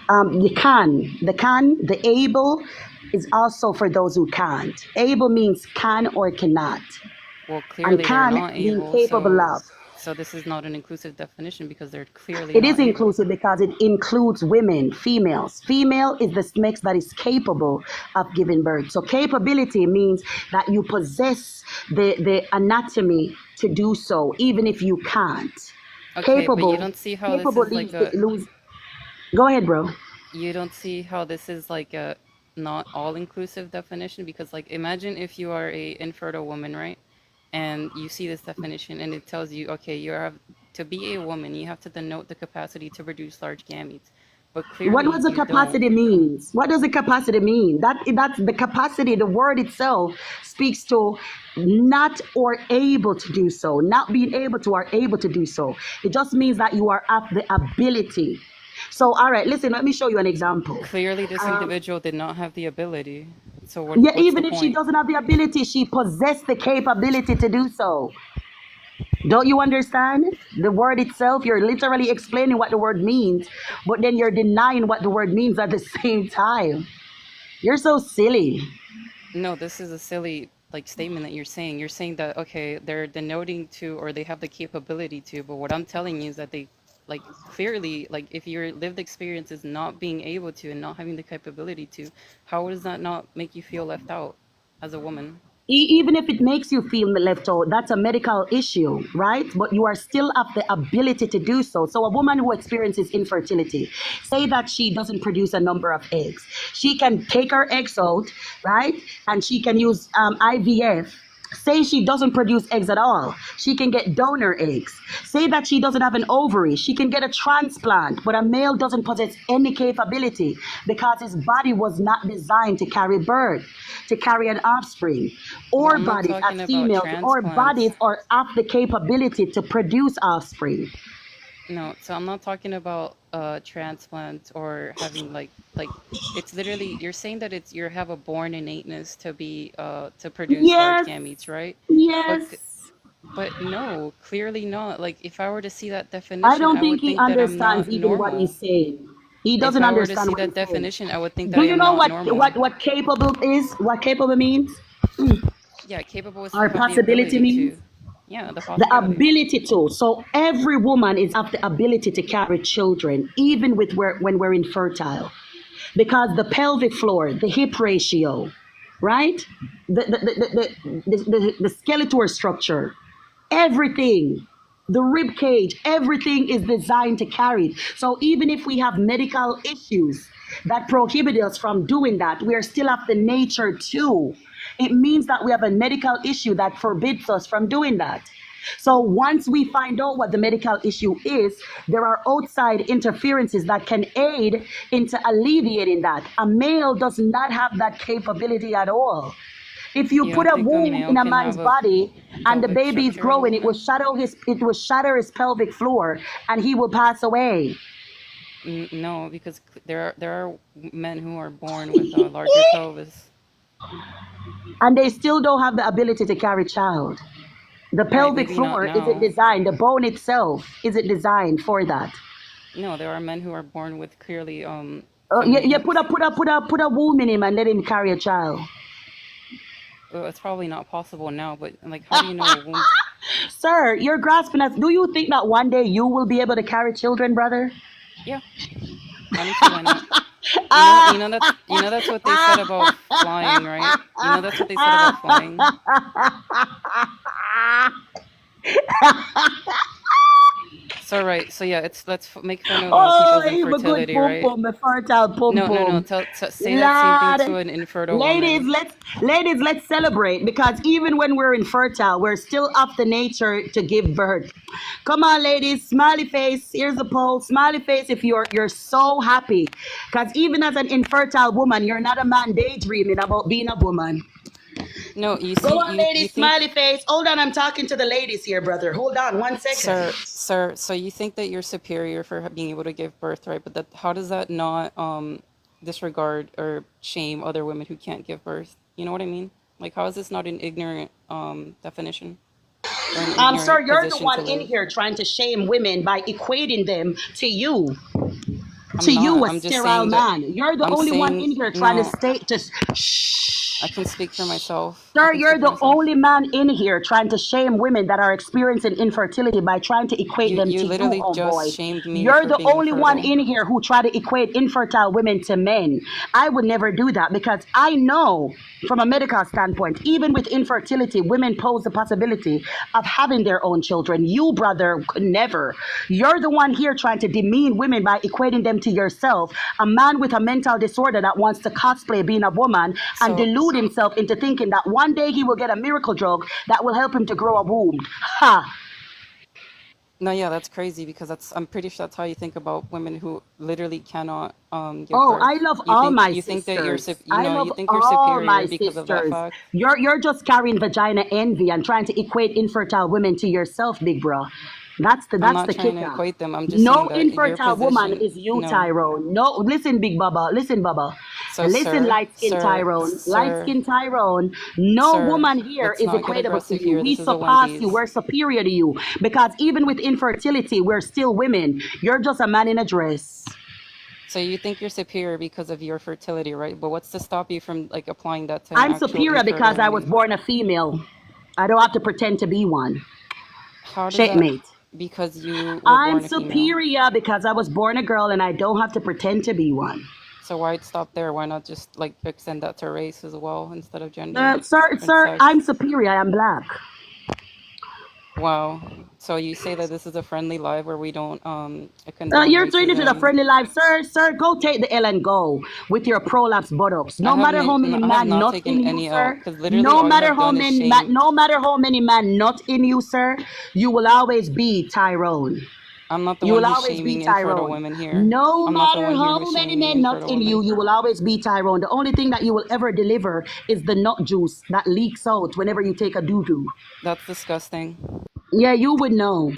The able is also for those who can't. Able means can or cannot. Well, clearly they're not able.
Capable of.
So this is not an inclusive definition because they're clearly.
It is inclusive because it includes women, females. Female is the sex that is capable of giving birth. So capability means that you possess the anatomy to do so, even if you can't.
Okay,
capable,
but you don't see how this is like a.
Go ahead, bro.
You don't see how this is like a not all-inclusive definition because, like, imagine if you are a infertile woman, right? And you see this definition and it tells you, okay, you have to be a woman, you have to denote the capacity to produce large gametes. But clearly,
what does the capacity means? What does the capacity mean? That's the capacity. The word itself speaks to not or able to do so, not being able to or able to do so. It just means that you are of the ability. So, all right, listen, let me show you an example.
Clearly, this individual did not have the ability. So what?
Yeah, even if she doesn't have the ability, she possessed the capability to do so. Don't you understand? The word itself, you're literally explaining what the word means, but then you're denying what the word means at the same time. You're so silly.
No, this is a silly statement that you're saying. You're saying that, okay, they're denoting to, or they have the capability to, but what I'm telling you is that they clearly, if your lived experience is not being able to and not having the capability to, how does that not make you feel left out as a woman?
Even if it makes you feel left out, that's a medical issue, right? But you are still of the ability to do so. So a woman who experiences infertility, say that she doesn't produce a number of eggs. She can take her eggs out, right? And she can use IVF. Say she doesn't produce eggs at all. She can get donor eggs. Say that she doesn't have an ovary. She can get a transplant, but a male doesn't possess any capability because his body was not designed to carry birth, to carry an offspring. Or bodies as females, or bodies are of the capability to produce offspring.
No, so I'm not talking about transplant or having it's literally, you're saying that you have a born innateness to be to produce large gametes, right?
Yes.
But no, clearly not. If I were to see that definition,
I don't think he understands even what he's saying. He doesn't understand.
If I were to see that definition, I would think that
do you know what capable is? What capable means?
Yeah, capable is
or possibility means.
Yeah,
the ability to. So every woman is of the ability to carry children, even when we're infertile, because the pelvic floor, the hip ratio, right? The skeletal structure, everything, the rib cage, everything is designed to carry. So even if we have medical issues, that prohibit us from doing that. We are still of the nature too. It means that we have a medical issue that forbids us from doing that. So once we find out what the medical issue is, there are outside interferences that can aid into alleviating that. A male does not have that capability at all. If you
You
put
don't
a
think a
womb
male
in a
can
man's
have a
body and the
pelvic
baby is
structure as a
growing, it will
woman?
shatter his pelvic floor and he will pass away.
No, because there are men who are born with a larger pelvis.
And they still don't have the ability to carry child. The
Right,
pelvic
maybe not
floor, is it
now.
designed, the bone itself, is it designed for that?
No, there are men who are born with clearly
Yeah,
feminine
yeah,
hips.
put a womb in him and let him carry a child.
Well, it's probably not possible now, but like, how do you know a womb?
Sir, you're grasping at, do you think that one day you will be able to carry children, brother?
Yeah, honestly, why not? You know that's what they said about flying, right? You know that's what they said about flying. So right, so yeah, let's make fun of
Oh,
people's
you a good
infertility,
pum
right?
pum, a fertile pum
No,
pum.
say that same thing to
Lord,
an infertile woman.
let's celebrate because even when we're infertile, we're still of the nature to give birth. Come on, ladies, smiley face. Here's the poll, smiley face. If you're so happy, because even as an infertile woman, you're not a man daydreaming about being a woman.
No, you
Go
see,
on,
you
ladies,
think,
smiley face. Hold on, I'm talking to the ladies here, brother. Hold on, 1 second.
sir, so you think that you're superior for being able to give birth, right? But how does that not disregard or shame other women who can't give birth? You know what I mean? Like, how is this not an ignorant definition or an
Sir,
ignorant
you're the
position to
one in
live?
here trying to shame women by equating them to you.
I'm
To you,
not.
a
I'm just
sterile
saying that.
man. You're the
I'm
only one
saying
in here trying to
no.
stay to
I can speak for myself. I
Sir,
can
you're
speak for
the
myself.
only man in here trying to shame women that are experiencing infertility by trying to equate them
You
to you,
literally just
homeboy.
shamed me
You're
for
the
being
only one
infertile.
in here who try to equate infertile women to men. I would never do that because I know from a medical standpoint, even with infertility, women pose the possibility of having their own children. You, brother, could never. You're the one here trying to demean women by equating them to yourself. A man with a mental disorder that wants to cosplay being a woman and
So
delude himself into thinking that one day he will get a miracle drug that will help him to grow a womb. Ha!
no, yeah, that's crazy because I'm pretty sure that's how you think about women who literally cannot give
Oh,
birth.
I love all my
You think that you're
sisters. I love
you think you're
all my
superior because of that
sisters.
fact.
You're just carrying vagina envy and trying to equate infertile women to yourself, big bro. That's
I'm
the
not trying to
kicker.
equate them. I'm just saying
No
that your
infertile woman
position,
is you,
no.
Tyrone. No, listen, big baba. Listen, baba.
So,
And listen,
sir,
light skin Tyrone. Light
sir,
skin Tyrone. No
sir,
woman here
let's
is
not get
equatable to
aggressive
you.
here.
We
This is a
surpass you.
Wendy's.
We're superior to you. Because even with infertility, we're still women. You're just a man in a dress.
So you think you're superior because of your fertility, right? But what's to stop you from like applying that to an
I'm
actual
superior
infertile
because I was
woman?
born a female. I don't have to pretend to be one.
How does that?
Checkmate.
Because you were
I'm
born a female.
superior because I was born a girl and I don't have to pretend to be one.
So why stop there? Why not just like extend that to race as well instead of gender
Sir,
and
sir,
sex?
I'm superior. I am black.
Wow. So you say that this is a friendly live where we don't condone
You're treated to the
racism.
friendly life, sir. Sir, go take the L and go with your prolapse buttocks. No matter how many
I have
man
not
not
taken
in you,
any
sir.
out because literally
No
all you
matter
have
how
done is
many
shame.
no matter how many man not in you, sir, you will always be Tyrone.
I'm not the
You
one
will
who's
always be
shaming infertile
Tyrone.
women here.
No
I'm not the
matter
one here
how
who's
many
shaming
men not
infertile
in you,
women.
you will always be Tyrone. The only thing that you will ever deliver is the nut juice that leaks out whenever you take a doo-doo.
That's disgusting.
Yeah, you would know.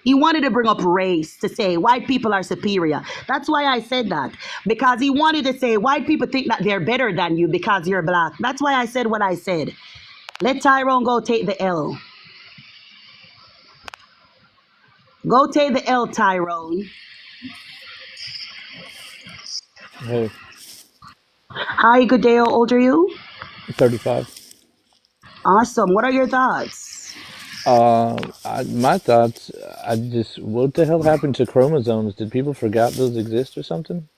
He wanted to bring up race to say white people are superior. That's why I said that. Because he wanted to say white people think that they're better than you because you're black. That's why I said what I said. Let Tyrone go take the L. Go take the L, Tyrone.
Hey,
Hi, good day. How old are you?
35.
Awesome. What are your thoughts?
My thoughts, what the hell happened to chromosomes? Did people forget those exist or something?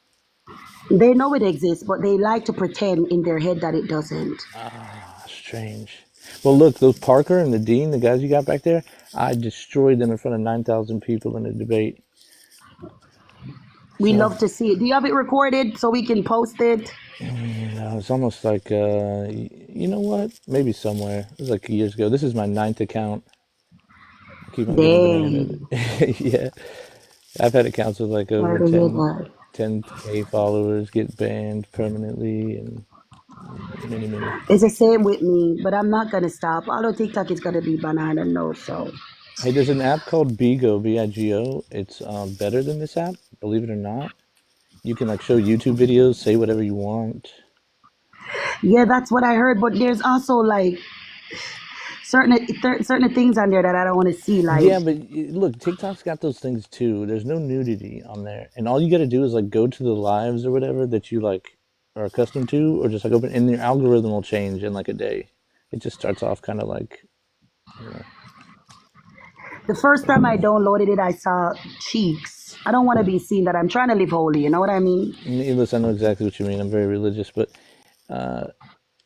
They know it exists, but they like to pretend in their head that it doesn't.
Ah, strange. Well, look, those Parker and the Dean, the guys you got back there, I destroyed them in front of 9,000 people in a debate.
We
So
love to see it. Do you have it recorded so we can post it?
it's almost like you know what? Maybe somewhere. It was like years ago. This is my 9th account. I keep on getting banned.
Dang.
Yeah, I've had accounts with like over
Sorry to hear that.
10K followers get banned permanently, and many.
It's the same with me, but I'm not gonna stop. Although TikTok is gonna be banana, no. So
Hey, there's an app called Bigo, B-I-G-O. It's better than this app, believe it or not. You can like show YouTube videos, say whatever you want.
yeah, that's what I heard. But there's also like certain things on there that I don't want to see. Like
Yeah, but look, TikTok's got those things too. There's no nudity on there, and all you got to do is like go to the lives or whatever that you like are accustomed to, or just like open, and your algorithm will change in like a day. It just starts off kind of like, you know.
the first time I downloaded it, I saw cheeks. I don't want to be seen that I'm trying to live holy. You know what I mean?
Listen, I know exactly what you mean. I'm very religious, but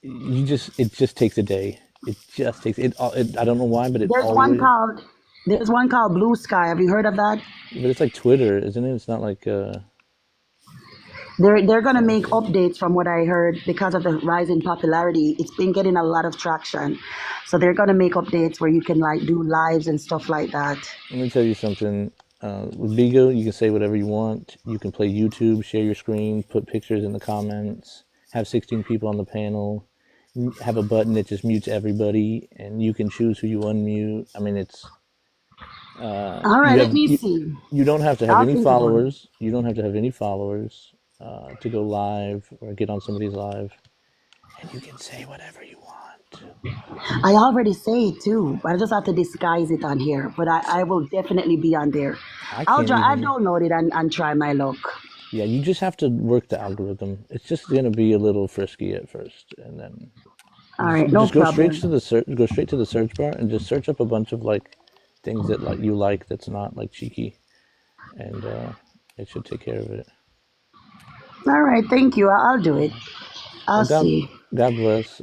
it just takes a day. It just takes it. I don't know why, but it
There's
always.
one called Blue Sky. Have you heard of that?
But it's like Twitter, isn't it? It's not like.
They're gonna make updates from what I heard because of the rise in popularity. It's been getting a lot of traction, so they're gonna make updates where you can like do lives and stuff like that.
Let me tell you something. With Bigo, you can say whatever you want. You can play YouTube, share your screen, put pictures in the comments, have 16 people on the panel, have a button that just mutes everybody, and you can choose who you unmute. I mean, it's.
All right, let me see.
You don't have to have
I'll
any
think about it.
followers. You don't have to have any followers to go live or get on somebody's live, and you can say whatever you want.
I already say it too, but I just have to disguise it on here. But I will definitely be on there. I'll download it and try my luck.
Yeah, you just have to work the algorithm. It's just gonna be a little frisky at first, and then.
All right, no
just go
problem.
straight to the search. Go straight to the search bar and just search up a bunch of like things that like you like that's not like cheeky, and it should take care of it.
All right, thank you. I'll do it. I'll see.
God bless.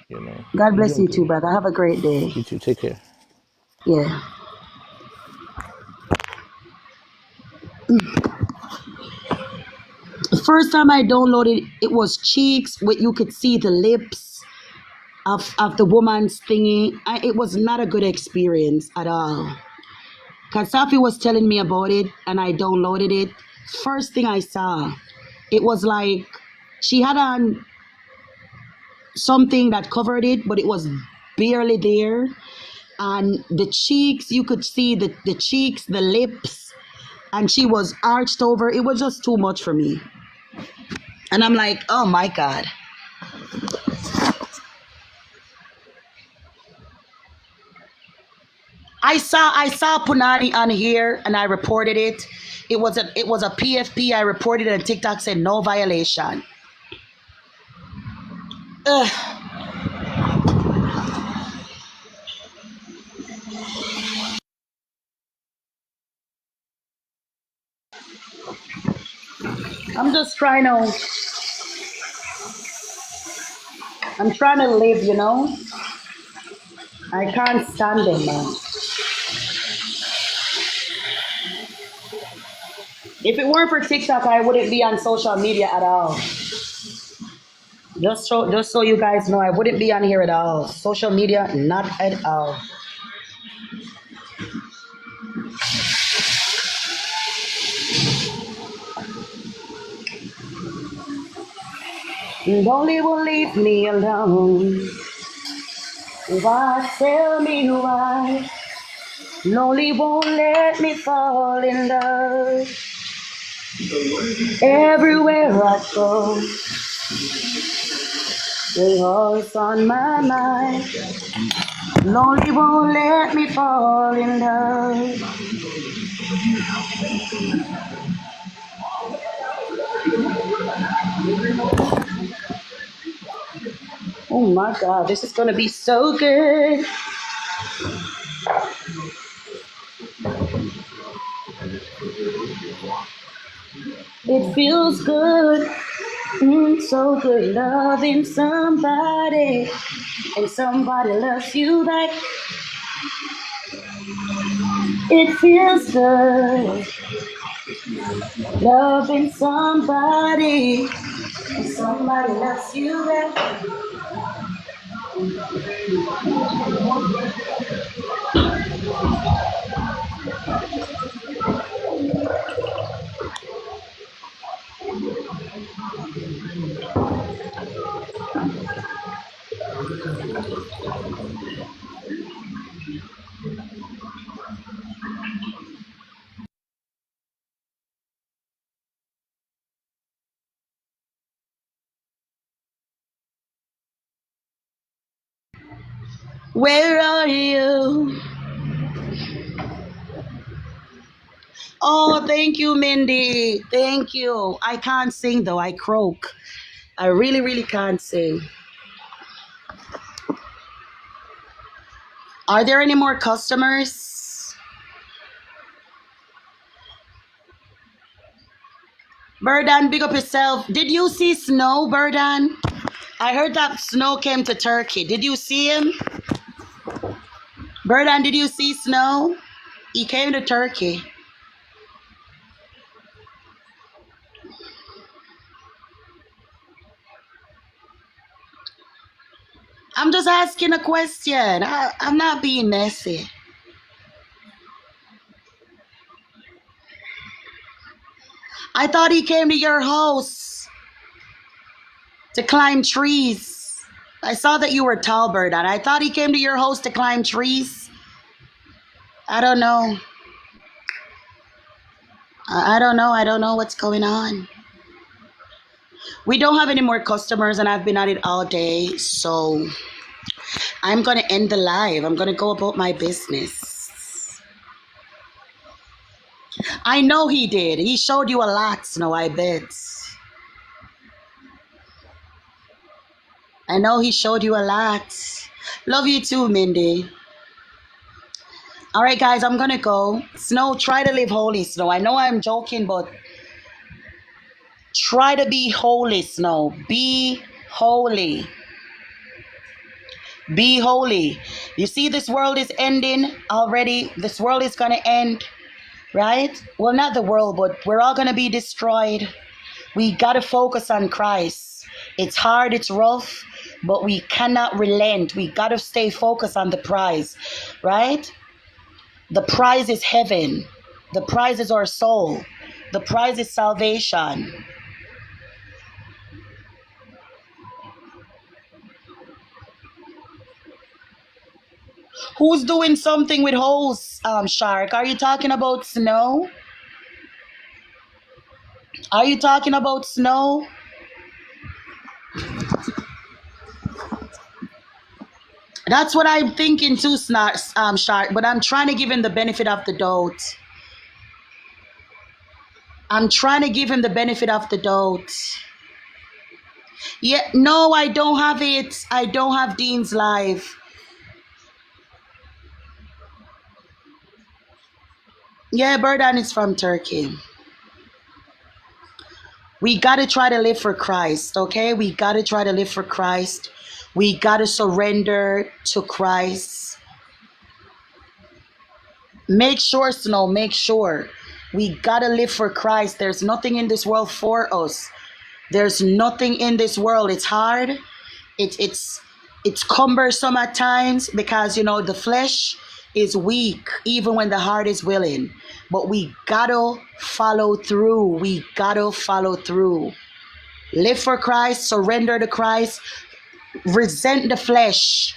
You know.
God bless you too, brother. Have a great day.
You too. Take care.
Yeah. The first time I downloaded it was cheeks where you could see the lips of the woman's thingy. It was not a good experience at all. Because Safi was telling me about it and I downloaded it. First thing I saw, it was like she had on something that covered it, but it was barely there. And the cheeks, you could see the cheeks, the lips, and she was arched over. It was just too much for me. And I'm like, oh my God. I saw Punani on here and I reported it. It was a PFP. I reported it and TikTok said no violation. Ugh. I'm trying to live, you know. I can't stand it, man. If it weren't for TikTok, I wouldn't be on social media at all. Just so you guys know, I wouldn't be on here at all. Social media, not at all. Lonely will leave me alone. Why tell me why? Lonely won't let me fall in love. Everywhere I go, you're always on my mind. Lonely won't let me fall in love. Oh my God, this is gonna be so good. It feels good, so good loving somebody, and somebody loves you back. It feels good. Loving somebody, and somebody loves you back. Where are you? Oh, thank you, Mindy. Thank you. I can't sing though. I croak. I really, really can't sing. Are there any more customers? Burdan, big up yourself. Did you see Snow, Burdan? I heard that Snow came to Turkey. Did you see him? Burdan, did you see Snow? He came to Turkey. I'm just asking a question. I'm not being messy. I thought he came to your house to climb trees. I saw that you were tall, Burdan. I thought he came to your house to climb trees. I don't know. I don't know. I don't know what's going on. We don't have any more customers and I've been at it all day. So I'm going to end the live. I'm going to go about my business. I know he did. He showed you a lot, Snow, I bet. I know he showed you a lot. Love you too, Mindy. All right, guys, I'm going to go. Snow, try to live holy, Snow. I know I'm joking, but try to be holy, Snow. Be holy. Be holy. You see, this world is ending already. This world is going to end, right? Well, not the world, but we're all going to be destroyed. We got to focus on Christ. It's hard, it's rough, but we cannot relent. We got to stay focused on the prize, right? The prize is heaven. The prize is our soul. The prize is salvation. Who's doing something with holes, Shark? Are you talking about Snow? Are you talking about Snow? That's what I'm thinking too, Shark, but I'm trying to give him the benefit of the doubt. I'm trying to give him the benefit of the doubt. Yeah, no, I don't have it. I don't have Dean's Live. Yeah, Burdan is from Turkey. We got to try to live for Christ, okay? We got to try to live for Christ. We got to surrender to Christ. Make sure, Snow, make sure. We got to live for Christ. There's nothing in this world for us. There's nothing in this world. It's hard. It's cumbersome at times because, you know, the flesh is weak even when the heart is willing. But we got to follow through. We got to follow through. Live for Christ. Surrender to Christ. Resent the flesh.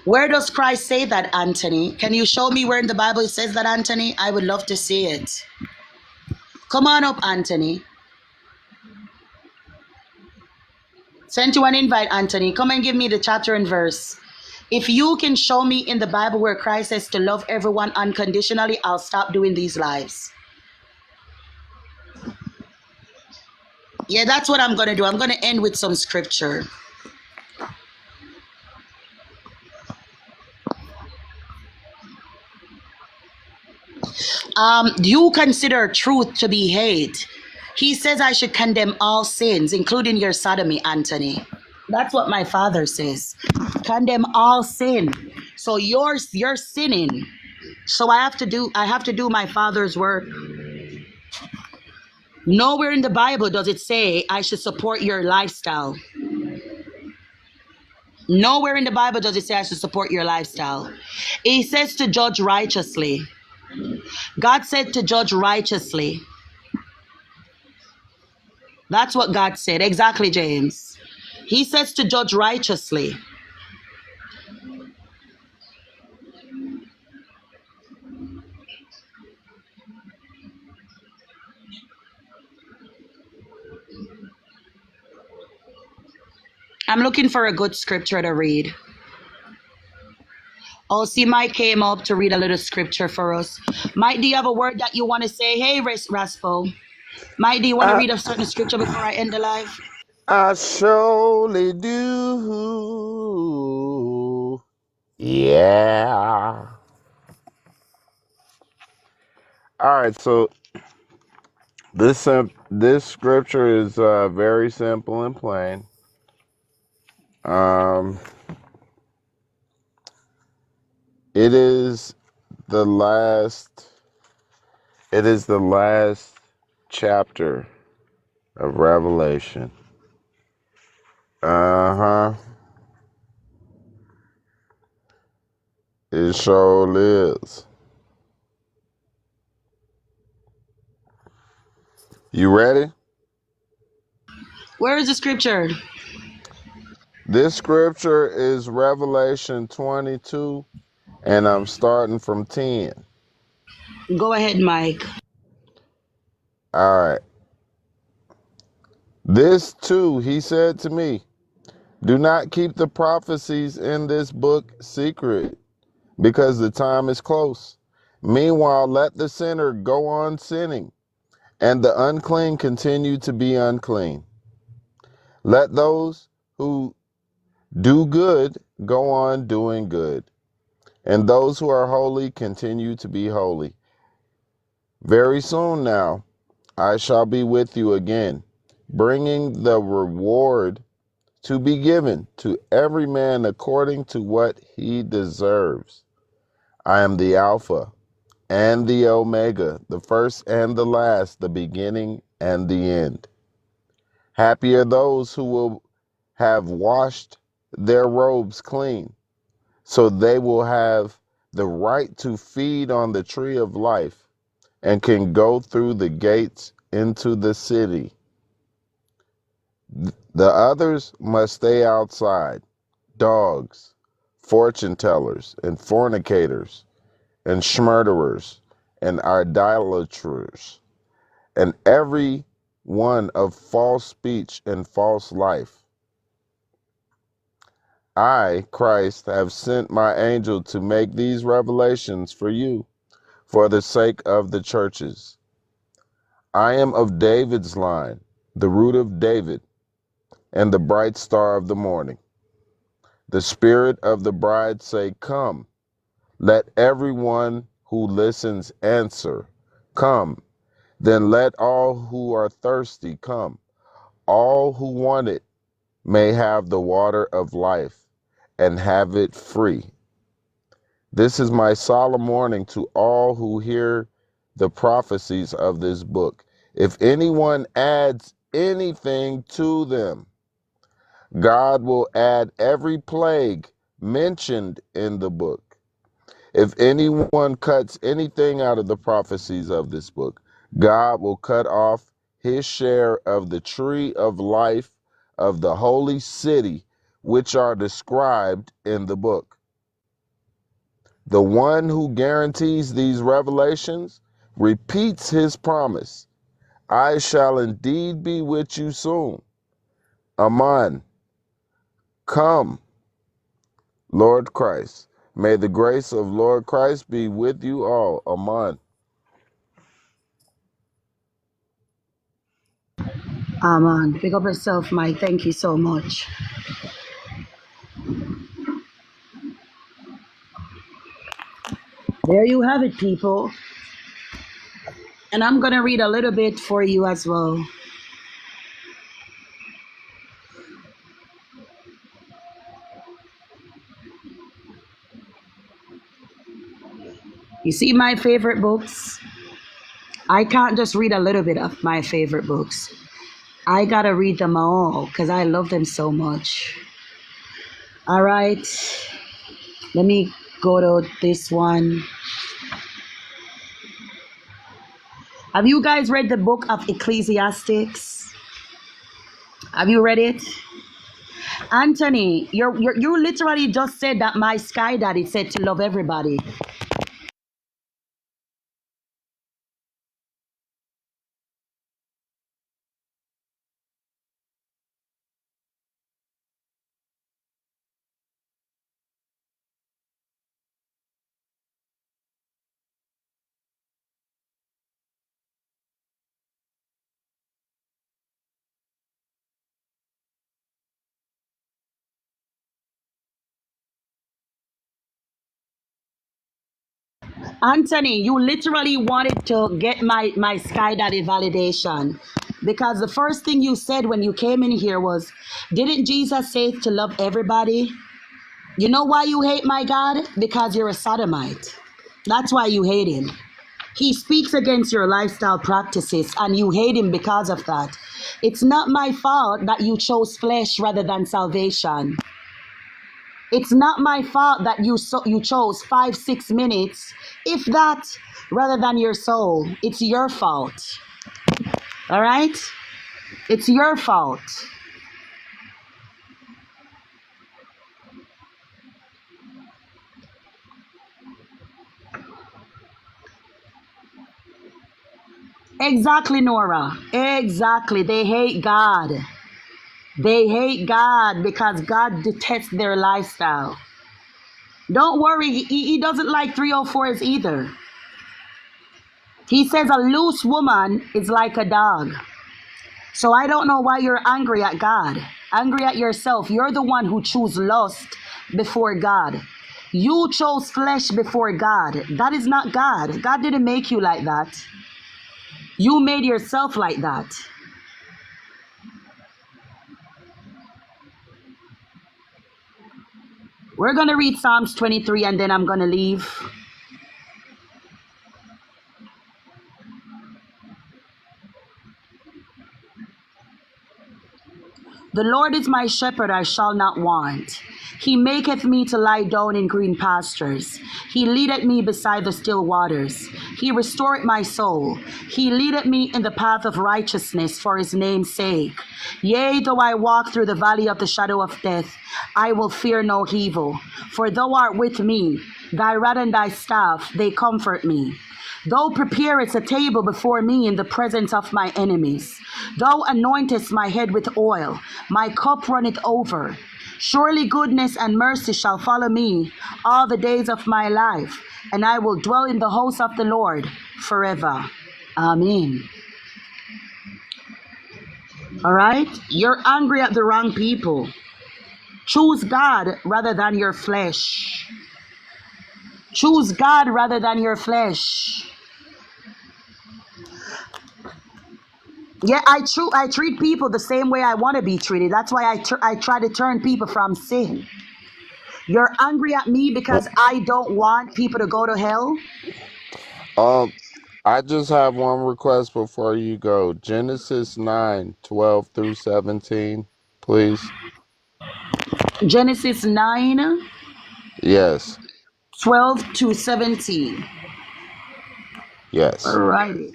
Where does Christ say that, Anthony? Can you show me where in the Bible it says that, Anthony? I would love to see it. Come on up, Anthony. Send you an invite, Anthony. Come and give me the chapter and verse. If you can show me in the Bible where Christ says to love everyone unconditionally, I'll stop doing these lives. Yeah, that's what I'm going to do. I'm going to end with some scripture. Do you consider truth to be hate? He says I should condemn all sins, including your sodomy, Anthony. That's what my father says. Condemn all sin. So you're sinning. So I have to do my Father's work. Nowhere in the Bible does it say I should support your lifestyle. Nowhere in the Bible does it say I should support your lifestyle. It says to judge righteously. God said to judge righteously. That's what God said. Exactly, James. He says to judge righteously. I'm looking for a good scripture to read. Oh, see, Mike came up to read a little scripture for us. Mike, do you have a word that you want to say? Hey, Raspo. Mike, do you want to read a certain scripture before I end the live?
I surely do. Yeah. All right, so this scripture is very simple and plain. Um, it is the last. It is the last chapter of Revelation. Uh-huh. It sure is. You ready?
Where is the scripture?
This scripture is Revelation 22, and I'm starting from 10.
Go ahead, Mike.
All right. This too, he said to me, do not keep the prophecies in this book secret, because the time is close. Meanwhile, let the sinner go on sinning, and the unclean continue to be unclean. Let those who do good go on doing good, and those who are holy continue to be holy. Very soon now, I shall be with you again, bringing the reward to be given to every man according to what he deserves. I am the Alpha and the Omega, the first and the last, the beginning and the end. Happy are those who will have washed their robes clean, so they will have the right to feed on the tree of life and can go through the gates into the city. The others must stay outside: dogs, fortune tellers, and fornicators, and murderers, and idolaters, and every one of false speech and false life. I, Christ, have sent my angel to make these revelations for you, for the sake of the churches. I am of David's line, the root of David, and the bright star of the morning. The spirit of the bride say, come. Let everyone who listens answer, come. Then let all who are thirsty come. All who want it may have the water of life and have it free. This is my solemn warning to all who hear the prophecies of this book. If anyone adds anything to them, God will add every plague mentioned in the book. If anyone cuts anything out of the prophecies of this book, God will cut off his share of the tree of life of the holy city, which are described in the book. The one who guarantees these revelations repeats his promise. I shall indeed be with you soon. Amen. Come, Lord Christ. May the grace of Lord Christ be with you all. Amen.
Amen. Pick up yourself, Mike. Thank you so much. There you have it, people. And I'm going to read a little bit for you as well. You see my favorite books? I can't just read a little bit of my favorite books. I gotta read them all because I love them so much. All right. Let me go to this one. Have you guys read the book of Ecclesiastics? Have you read it? Anthony, you literally just said that my sky daddy said to love everybody. Anthony, you literally wanted to get my sky daddy validation because the first thing you said when you came in here was, didn't Jesus say to love everybody? You know why you hate my God? Because you're a sodomite. That's why you hate him. He speaks against your lifestyle practices and you hate him because of that. It's not my fault that you chose flesh rather than salvation. It's not my fault that you chose 5-6 minutes, if that, rather than your soul. It's your fault. All right? It's your fault. Exactly, Nora. Exactly. They hate God. They hate God because God detests their lifestyle. Don't worry, he doesn't like 304s either. He says a loose woman is like a dog. So I don't know why you're angry at God, angry at yourself. You're the one who chose lust before God. You chose flesh before God. That is not God. God didn't make you like that. You made yourself like that. We're going to read Psalms 23 and then I'm going to leave. The Lord is my shepherd, I shall not want. He maketh me to lie down in green pastures. He leadeth me beside the still waters. He restoreth my soul. He leadeth me in the path of righteousness for his name's sake. Yea, though I walk through the valley of the shadow of death, I will fear no evil. For thou art with me, thy rod and thy staff, they comfort me. Thou preparest a table before me in the presence of my enemies. Thou anointest my head with oil. My cup runneth over. Surely goodness and mercy shall follow me all the days of my life, and I will dwell in the house of the Lord forever. Amen. All right? You're angry at the wrong people. Choose God rather than your flesh. Choose God rather than your flesh. Yeah, I treat people the same way I want to be treated. That's why I try to turn people from sin. You're angry at me because I don't want people to go to hell?
I just have one request before you go. Genesis 9:12 through 17, please.
Genesis 9,
Yes.
12 to 17.
Yes.
All righty.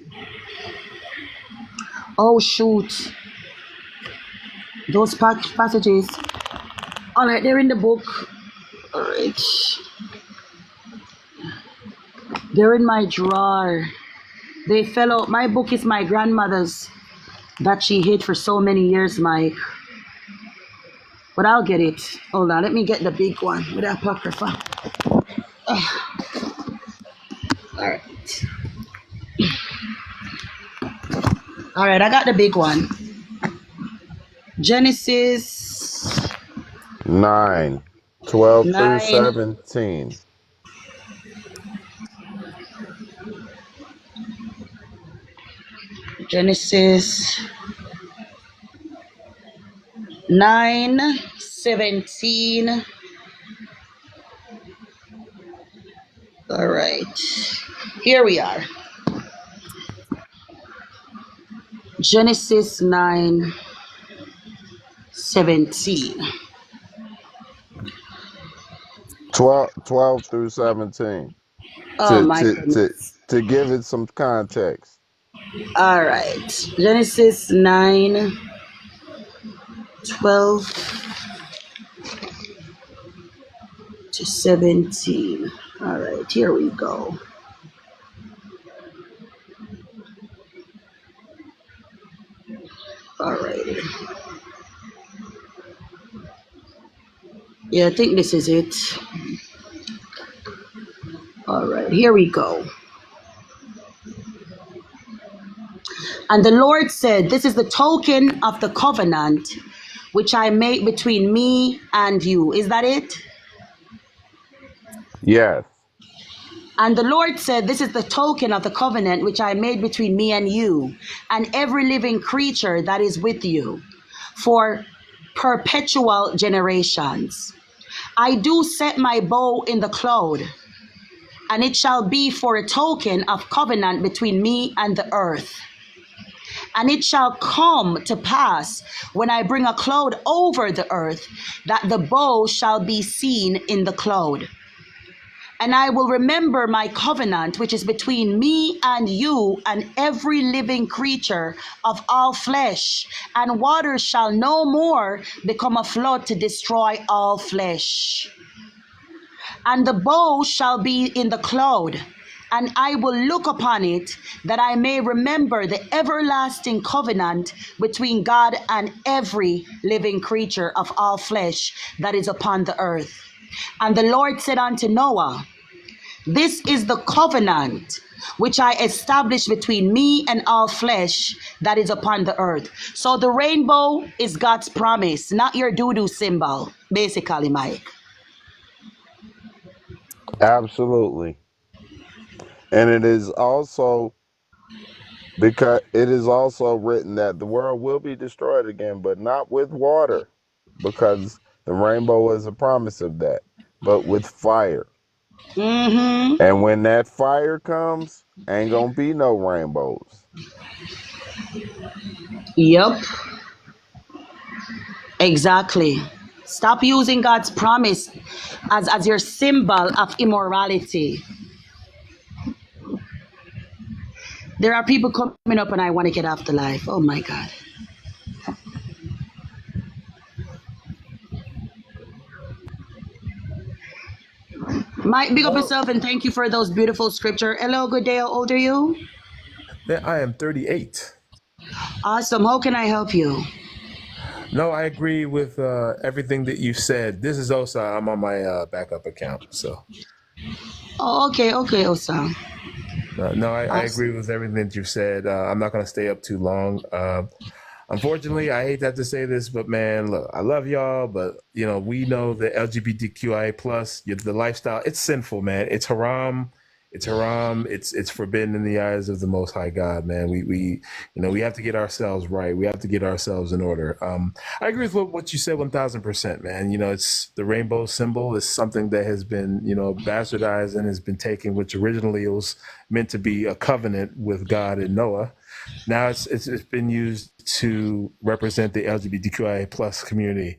Oh, shoot. Those passages. All right, they're in the book. All right. They're in my drawer. They fell out. My book is my grandmother's that she hid for so many years, Mike. But I'll get it. Hold on, let me get the big one with the Apocrypha. All right. All right, I got the big one. Genesis
9:12 through
9.
17.
Genesis 9:17. All right. right. Here we are. Genesis 9:17.
12 through 17.
Oh my goodness.
To give it some context.
All right. Genesis 9:12 to 17. All right, here we go. All right. Yeah, I think this is it. All right, here we go. And the Lord said, this is the token of the covenant which I made between me and you. Is that it?
Yes.
And the Lord said, this is the token of the covenant which I made between me and you and every living creature that is with you for perpetual generations. I do set my bow in the cloud, and it shall be for a token of covenant between me and the earth. And it shall come to pass when I bring a cloud over the earth that the bow shall be seen in the cloud. And I will remember my covenant, which is between me and you and every living creature of all flesh. And waters shall no more become a flood to destroy all flesh. And the bow shall be in the cloud, and I will look upon it, that I may remember the everlasting covenant between God and every living creature of all flesh that is upon the earth. And the Lord said unto Noah, this is the covenant which I established between me and all flesh that is upon the earth. So the rainbow is God's promise, not your doo-doo symbol, basically, Mike.
Absolutely. And it is also written that the world will be destroyed again, but not with water, because the rainbow is a promise of that, but with fire.
Mm-hmm.
And when that fire comes, ain't gonna be no rainbows.
Yep. Exactly. Stop using God's promise as your symbol of immorality. There are people coming up and I want to get off the life. Oh my God. Mike, big up yourself and thank you for those beautiful scripture. Hello, good day. How old are you?
I am 38.
Awesome. How can I help you?
No, I agree with everything that you said. This is Osa. I'm on my backup account. So.
Oh, okay, Osa.
No, I agree with everything that you've said. I'm not going to stay up too long. Unfortunately, I hate to have to say this, but man, look, I love y'all, but you know, we know the LGBTQIA plus, the lifestyle, it's sinful, man. It's haram. It's haram. It's forbidden in the eyes of the Most High God, man. We we have to get ourselves right. We have to get ourselves in order. I agree with what you said 1,000%, man. You know, it's the rainbow symbol is something that has been, bastardized and has been taken, which originally it was meant to be a covenant with God and Noah. Now it's been used to represent the LGBTQIA plus community.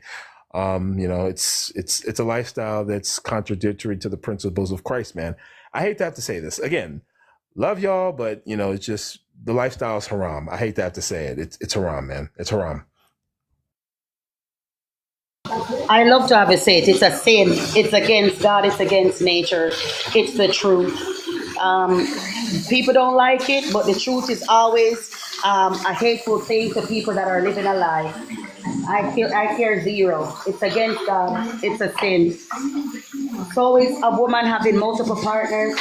It's a lifestyle that's contradictory to the principles of Christ, man. I hate to have to say this again. Love y'all, but it's just the lifestyle is haram. I hate to have to say it. It's haram, man. It's haram.
I love to have it say it. It's a sin. It's against God. It's against nature. It's the truth. People don't like it, but the truth is always a hateful thing to people that are living a lie. I care zero. It's against God. It's a sin. So is a woman having multiple partners,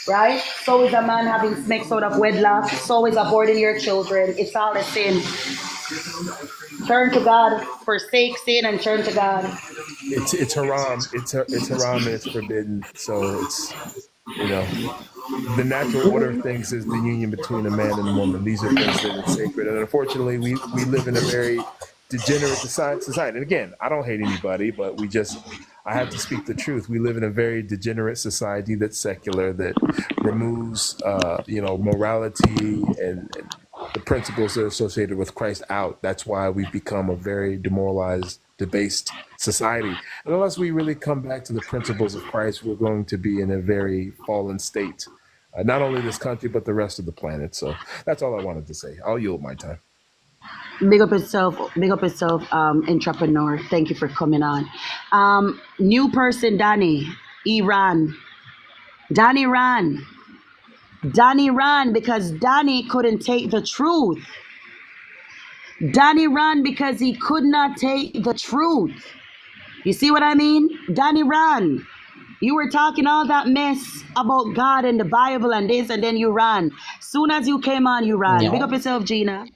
right? So is a man having sex out of wedlock. So is aborting your children. It's all a sin. Turn to God, forsake sin, and turn to God.
It's haram. It's haram and it's forbidden. So it's the natural order of things is the union between a man and a woman. These are things that are sacred, and unfortunately, we live in a very degenerate society. And again, I don't hate anybody, but I have to speak the truth. We live in a very degenerate society that's secular, that removes, morality and the principles that are associated with Christ out. That's why we've become a very demoralized, debased society. And unless we really come back to the principles of Christ, we're going to be in a very fallen state. Not only this country, but the rest of the planet. So that's all I wanted to say. I'll yield my time.
Big up yourself, entrepreneur. Thank you for coming on. New person, Danny ran because Danny couldn't take the truth. Danny ran because he could not take the truth. You see what I mean? Danny ran. You were talking all that mess about God and the Bible and this, and then you ran. Soon as you came on, you ran.
Yeah.
Big up yourself, Gina.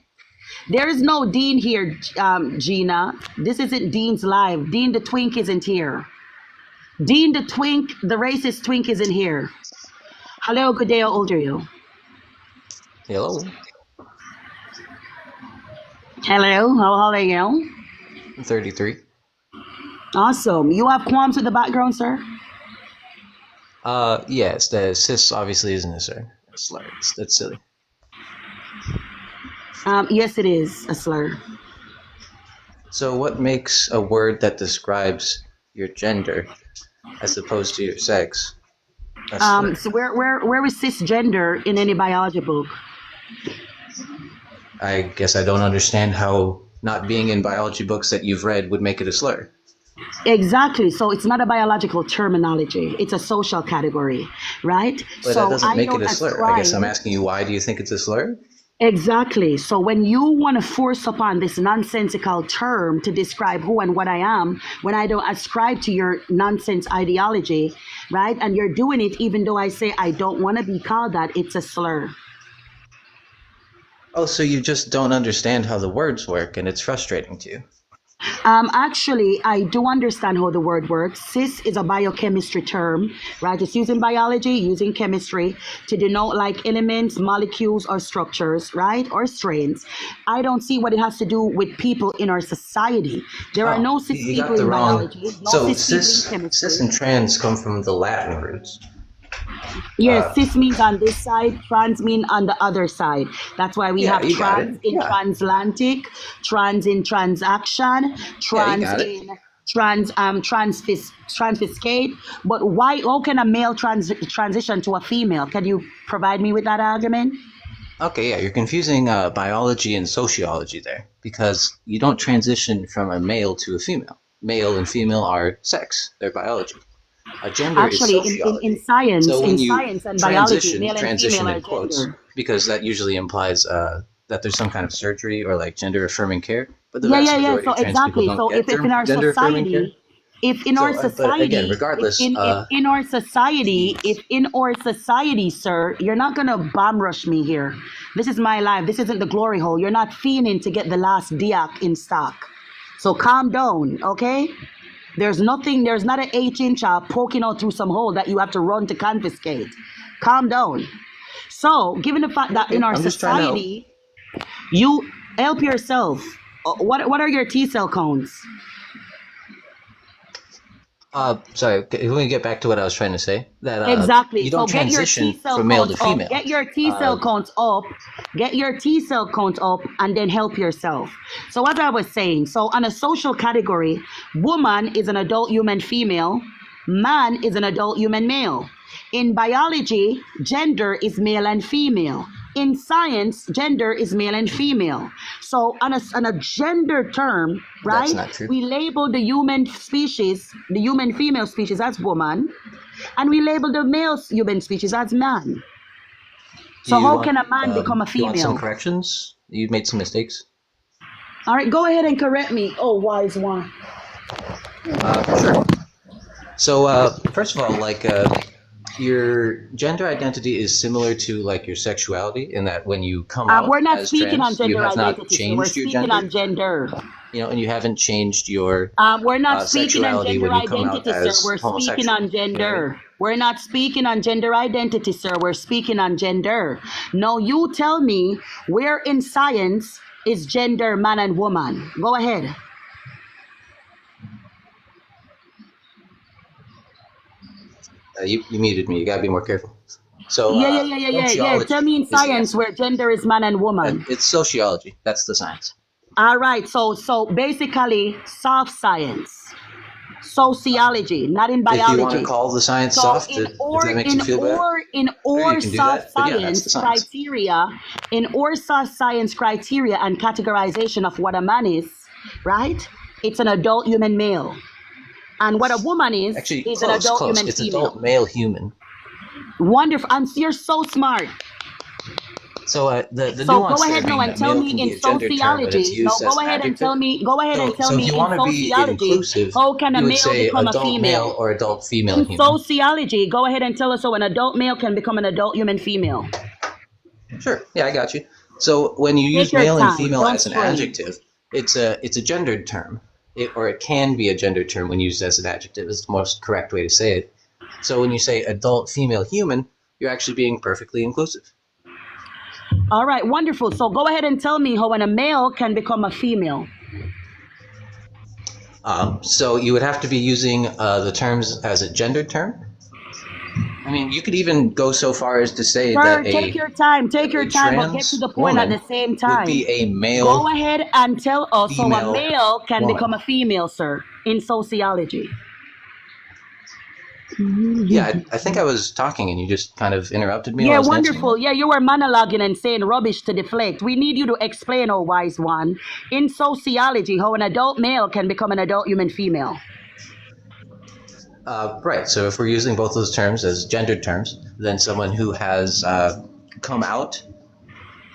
There is no Dean here, Gina. This isn't Dean's live. Dean the Twink isn't here. Dean the Twink, the racist Twink, isn't here. Hello, good day. How old are you?
Hello.
Hello, how old are you?
33.
Awesome. You have qualms with the background, sir?
Yes, the cis obviously isn't a slur. That's silly.
Yes, it is a slur.
So what makes a word that describes your gender as opposed to your sex a slur?
So where is cisgender in any biology book?
I guess I don't understand how not being in biology books that you've read would make it a slur.
Exactly. So it's not a biological terminology. It's a social category, right?
But
so
that doesn't make
don't
it a slur. I guess I'm
ascribe-
asking you, why do you think it's a slur?
Exactly. So when you want to force upon this nonsensical term to describe who and what I am, when I don't ascribe to your nonsense ideology, right? And you're doing it even though I say I don't want to be called that, it's a slur.
Oh, so you just don't understand how the words work and it's frustrating to you.
Actually, I do understand how the word works. Cis is a biochemistry term, right? It's used in biology, using chemistry to denote like elements, molecules, or structures, right? Or strains. I don't see what it has to do with people in our society. There are no cis
You
people
got the
in
wrong.
biology, no
So
cis people in chemistry.
cis and trans come from the Latin roots.
Yes, cis means on this side, trans mean on the other side. That's why we
Yeah,
have
you got
trans
it.
in
Yeah.
transatlantic, trans in transaction, trans
got it.
in transfiscate. But why? How can a male transition to a female? Can you provide me with that argument?
Okay, yeah, you're confusing biology and sociology there, because you don't transition from a male to a female. Male and female are sex, they're biology. Gender
Actually,
is sociology.
in science,
So when
in
you
science and biology, male and
transition
female are
in quotes,
gender.
because that usually implies that there's some kind of surgery or like gender affirming care. But the
Yeah,
vast
yeah, yeah.
majority
So
of trans
exactly.
people don't
So
get
if in our
gender affirming care.
society, if in our
So, but
society,
again, regardless,
if in our society, sir, you're not gonna bomb rush me here. This is my life. This isn't the glory hole. You're not fiending to get the last diac in stock. So calm down, okay? There's not an 8-inch poking out through some hole that you have to run to confiscate. Calm down. So, given the fact that in our
I'm just trying to help.
society, you help yourself. What are your T cell counts?
Sorry, can we get back to what I was trying to say? That
Exactly.
you don't
So get your
transition
T cell
from male to
counts up.
female.
Get your T cell counts up. Get your T cell count up, and then help yourself. So as I was saying, so on a social category, woman is an adult human female. Man is an adult human male. In biology, gender is male and female. In science, gender is male and female. So on a gender term, right?
That's not true.
We label the human species, the human female species as woman, and we label the male human species as man. So
Do you
how
want,
can a man become a
You want some
female?
corrections? You made some mistakes.
All right, go ahead and correct me. Oh, wise one.
Sure. So first of all, like your gender identity is similar to like your sexuality in that when you come out
We're not
as
speaking
trans,
on
you
gender
have not
identity. So we're
changed your
speaking
gender.
on gender.
You know, and you haven't changed your
We're not speaking on
sexuality
gender
when you come out
identity, sir.
as
We're speaking
homosexual.
on gender. We're not speaking on gender identity, sir. We're speaking on gender. No, you tell me where in science is gender man and woman. Go ahead.
You muted me. You gotta be more careful. So
Yeah.
sociology
Tell me in
is the
science
answer.
where gender is man and woman.
It's sociology. That's the science.
All right. So basically, soft science, sociology, not in
If you want to
biology.
call the science
So
soft, if that makes you feel better, sure,
in
you
or
can do
soft
that. But yeah, that's the
science
science.
criteria, in or soft science criteria and categorization of what a man is, right? It's an adult human male. And what a woman is
Actually,
an
close,
adult
close.
human
It's
female.
adult male human.
Wonderful. You're so smart.
So the
So
nuance
go
there
ahead now
being
and
that
tell
male
me
can be
in
a gender term, but it's
sociology. No,
used as
go
an
ahead and tell
adjective.
me. Go ahead and tell
So
me
if you
in
want to be
sociology.
inclusive,
How can a
you would
male
say
become a
adult male
female?
or adult female
In
human.
sociology, go ahead and tell us how an adult male can become an adult human female.
Sure. Yeah, I got you. So when you use
Take your
male and
time.
female
Don't
as an
strain.
adjective, it's a gendered term, or it can be a gendered term when used as an adjective. Is the most correct way to say it. So when you say adult female human, you're actually being perfectly inclusive.
All right, wonderful. So go ahead and tell me how when a male can become a female.
So you would have to be using the terms as a gendered term. I mean, you could even go so far as to say
Sir,
that
take your time. Take your time, but get to
trans
the point at
woman
the same
would
time.
be a male
Go ahead and tell us how a
female
male can
woman.
become a female, sir, in sociology.
Yeah, I think I was talking and you just kind of interrupted me while I
Yeah,
was answering.
wonderful. Yeah, you were monologuing and saying rubbish to deflect. We need you to explain, oh wise one, in sociology, how an adult male can become an adult human female.
Right. So if we're using both those terms as gendered terms, then someone who has come out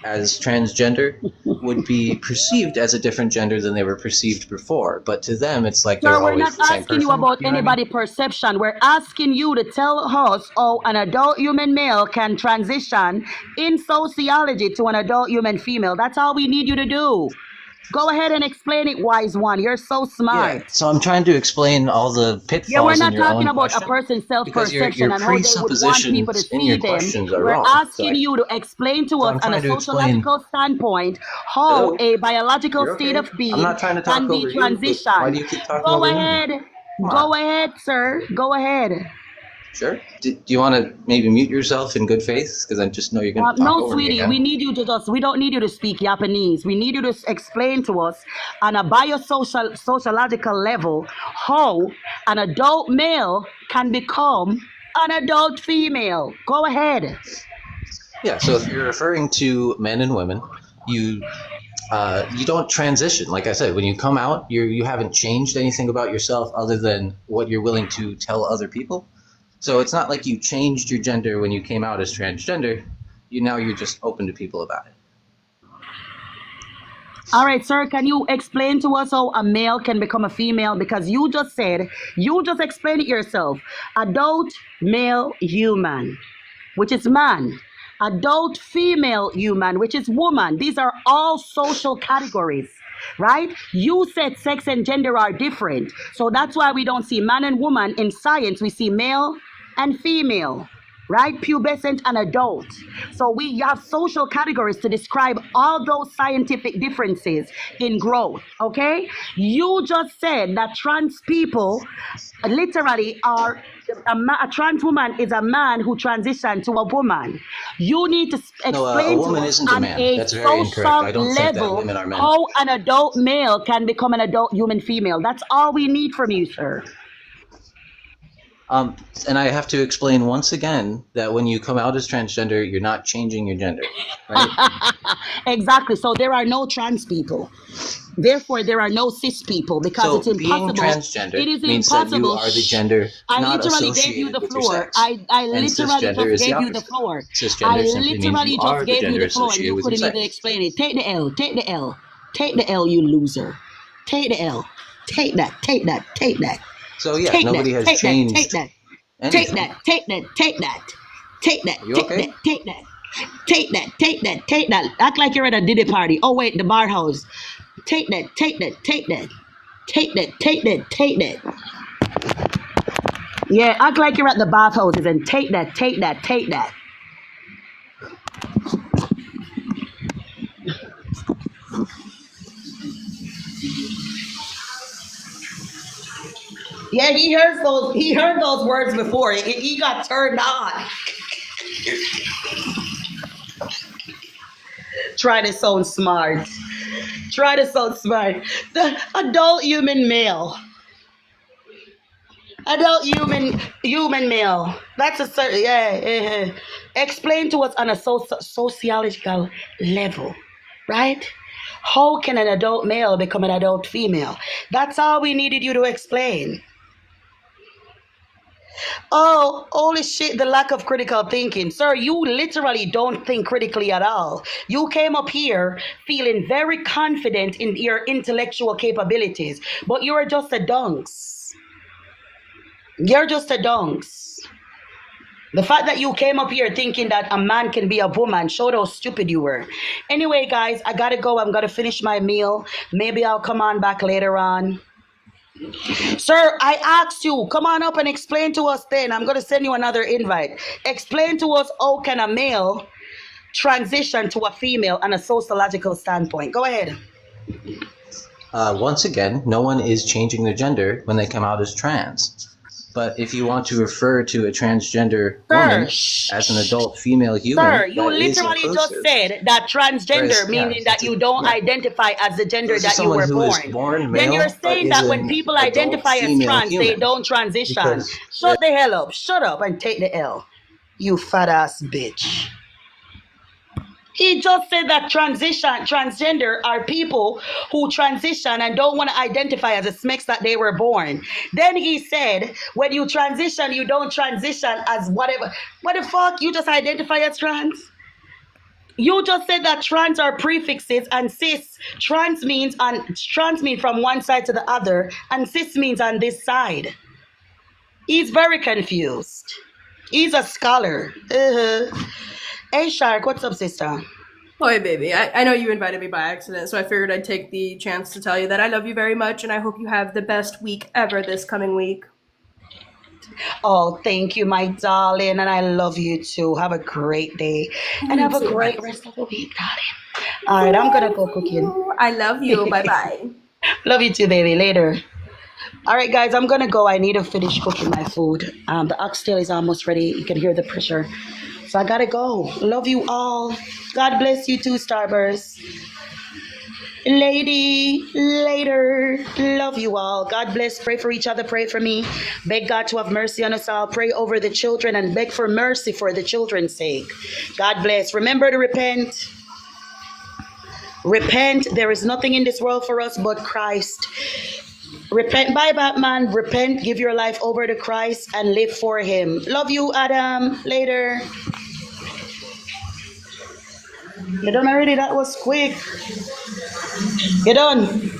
as transgender would be perceived as a different gender than they were perceived before. But to them, it's like they're
Sir, we're
always
not
the same
asking you
person.
about
You know what I mean?
anybody perception. We're asking you to tell us how an adult human male can transition in sociology to an adult human female. That's all we need you to do. Go ahead and explain it, wise one. You're so smart.
Yeah. So I'm trying to explain all the pitfalls
Yeah, we're
in
not
your
talking
own
about
question
a person's
because your
self-perception and how they would want people to
presuppositions in
see
your
them.
questions are
We're
wrong. So
asking you to explain to
so
us
I'm
on a
trying to explain.
sociological standpoint how
Hello?
a biological
You're
state
okay?
of
I'm
being
not trying to talk
can be
over you, but why do
transitioned.
you keep talking
Go
over me?
ahead.
Come
Go
on.
ahead, sir. Go ahead.
Sure. Do you want to maybe mute yourself in good faith? Because I just know you're going to talk
No,
over me
sweetie,
again.
we need you to we don't need you to speak Japanese. We need you to explain to us on a sociological level how an adult male can become an adult female. Go ahead.
Yeah. So if you're referring to men and women, you don't transition. Like I said, when you come out, you haven't changed anything about yourself other than what you're willing to tell other people. So it's not like you changed your gender when you came out as transgender. You're just open to people about it.
All right, sir, can you explain to us how a male can become a female? Because you just explained it yourself. Adult male human, which is man. Adult female human, which is woman. These are all social categories, right? You said sex and gender are different. So that's why we don't see man and woman in science. We see male and female, right? Pubescent and adult. So we have social categories to describe all those scientific differences in growth, okay? You just said that trans people literally are, a trans woman is a man who transitioned to a woman. You need to
No, a
explain to
woman
us
isn't a
on
man.
a
That's very incorrect.
social
I don't think that
level
women are men.
how an adult male can become an adult human female. That's all we need from you, sir.
And I have to explain once again that when you come out as transgender, you're not changing your gender, right?
Exactly. So there are no trans people. Therefore, there are no cis people because
So
it's impossible.
being transgender
It is
means that
impossible.
you are the gender
I
not
literally gave you
associated
the
with your
floor.
sex.
I
And
literally
cisgender is
just
the
gave you the
opposite.
floor.
Cisgender
I
simply means
literally
you
just
are the
gave you
gender
the floor and
associated
you
with your
couldn't even
sex.
explain it. Take the L. Take the L. Take the L, you loser. Take the L. Take that. Take that. Take that.
So yeah,
Take
nobody
that.
has
Take that.
changed
Take that.
anything.
Take that. Take that. Take that. Take that.
You
Take
okay?
that. Take that. Take that. Take that. Take that. Act like you're at a Diddy party. Oh wait, the bar house. Take that. Take that. Take that. Take that. Take that. Take that. Yeah, act like you're at the bathhouses and take that. Take that. Take that. Yeah, he heard those. He heard those words before. He got turned on. Try to sound smart. Try to sound smart. The adult human male. Adult human male. That's a certain yeah. Explain to us on a sociological level, right? How can an adult male become an adult female? That's all we needed you to explain. Oh, holy shit, the lack of critical thinking. Sir, you literally don't think critically at all. You came up here feeling very confident in your intellectual capabilities, but you're just a dunce. You're just a dunce. The fact that you came up here thinking that a man can be a woman showed how stupid you were. Anyway, guys, I gotta go. I'm gonna finish my meal. Maybe I'll come on back later on. Sir, I asked you, come on up and explain to us then. I'm gonna send you another invite. Explain to us how can a male transition to a female on a sociological standpoint. Go ahead.
Once again, no one is changing their gender when they come out as trans. But if you want to refer to a transgender woman as an adult female human,
sir, you literally just said that transgender, meaning that you don't identify as the gender that you were born. Then you're saying that when people identify as trans, they don't transition. Shut the hell up. Shut up and take the L. You fat ass bitch. He just said that transgender are people who transition and don't want to identify as a sex that they were born. Then he said, when you transition, you don't transition as whatever. What the fuck? You just identify as trans? You just said that trans are prefixes and cis. Trans means from one side to the other, and cis means on this side. He's very confused. He's a scholar. Hey, Shark, what's up, sister?
Oh, hey, baby. I know you invited me by accident, so I figured I'd take the chance to tell you that I love you very much, and I hope you have the best week ever this coming week.
Oh, thank you, my darling, and I love you too. Have a great day, and have a great rest of the week, darling. All right, I'm going to go cooking.
I love you. Bye-bye.
Love you too, baby. Later. All right, guys, I'm going to go. I need to finish cooking my food. The oxtail is almost ready. You can hear the pressure. So I gotta go. Love you all. God bless you too, Starburst. Lady, later. Love you all. God bless. Pray for each other. Pray for me. Beg God to have mercy on us all. Pray over the children and beg for mercy for the children's sake. God bless. Remember to repent. Repent. There is nothing in this world for us but Christ. Repent. Bye, Batman. Repent. Give your life over to Christ and live for him. Love you, Adam. Later. You done already? That was quick. You done?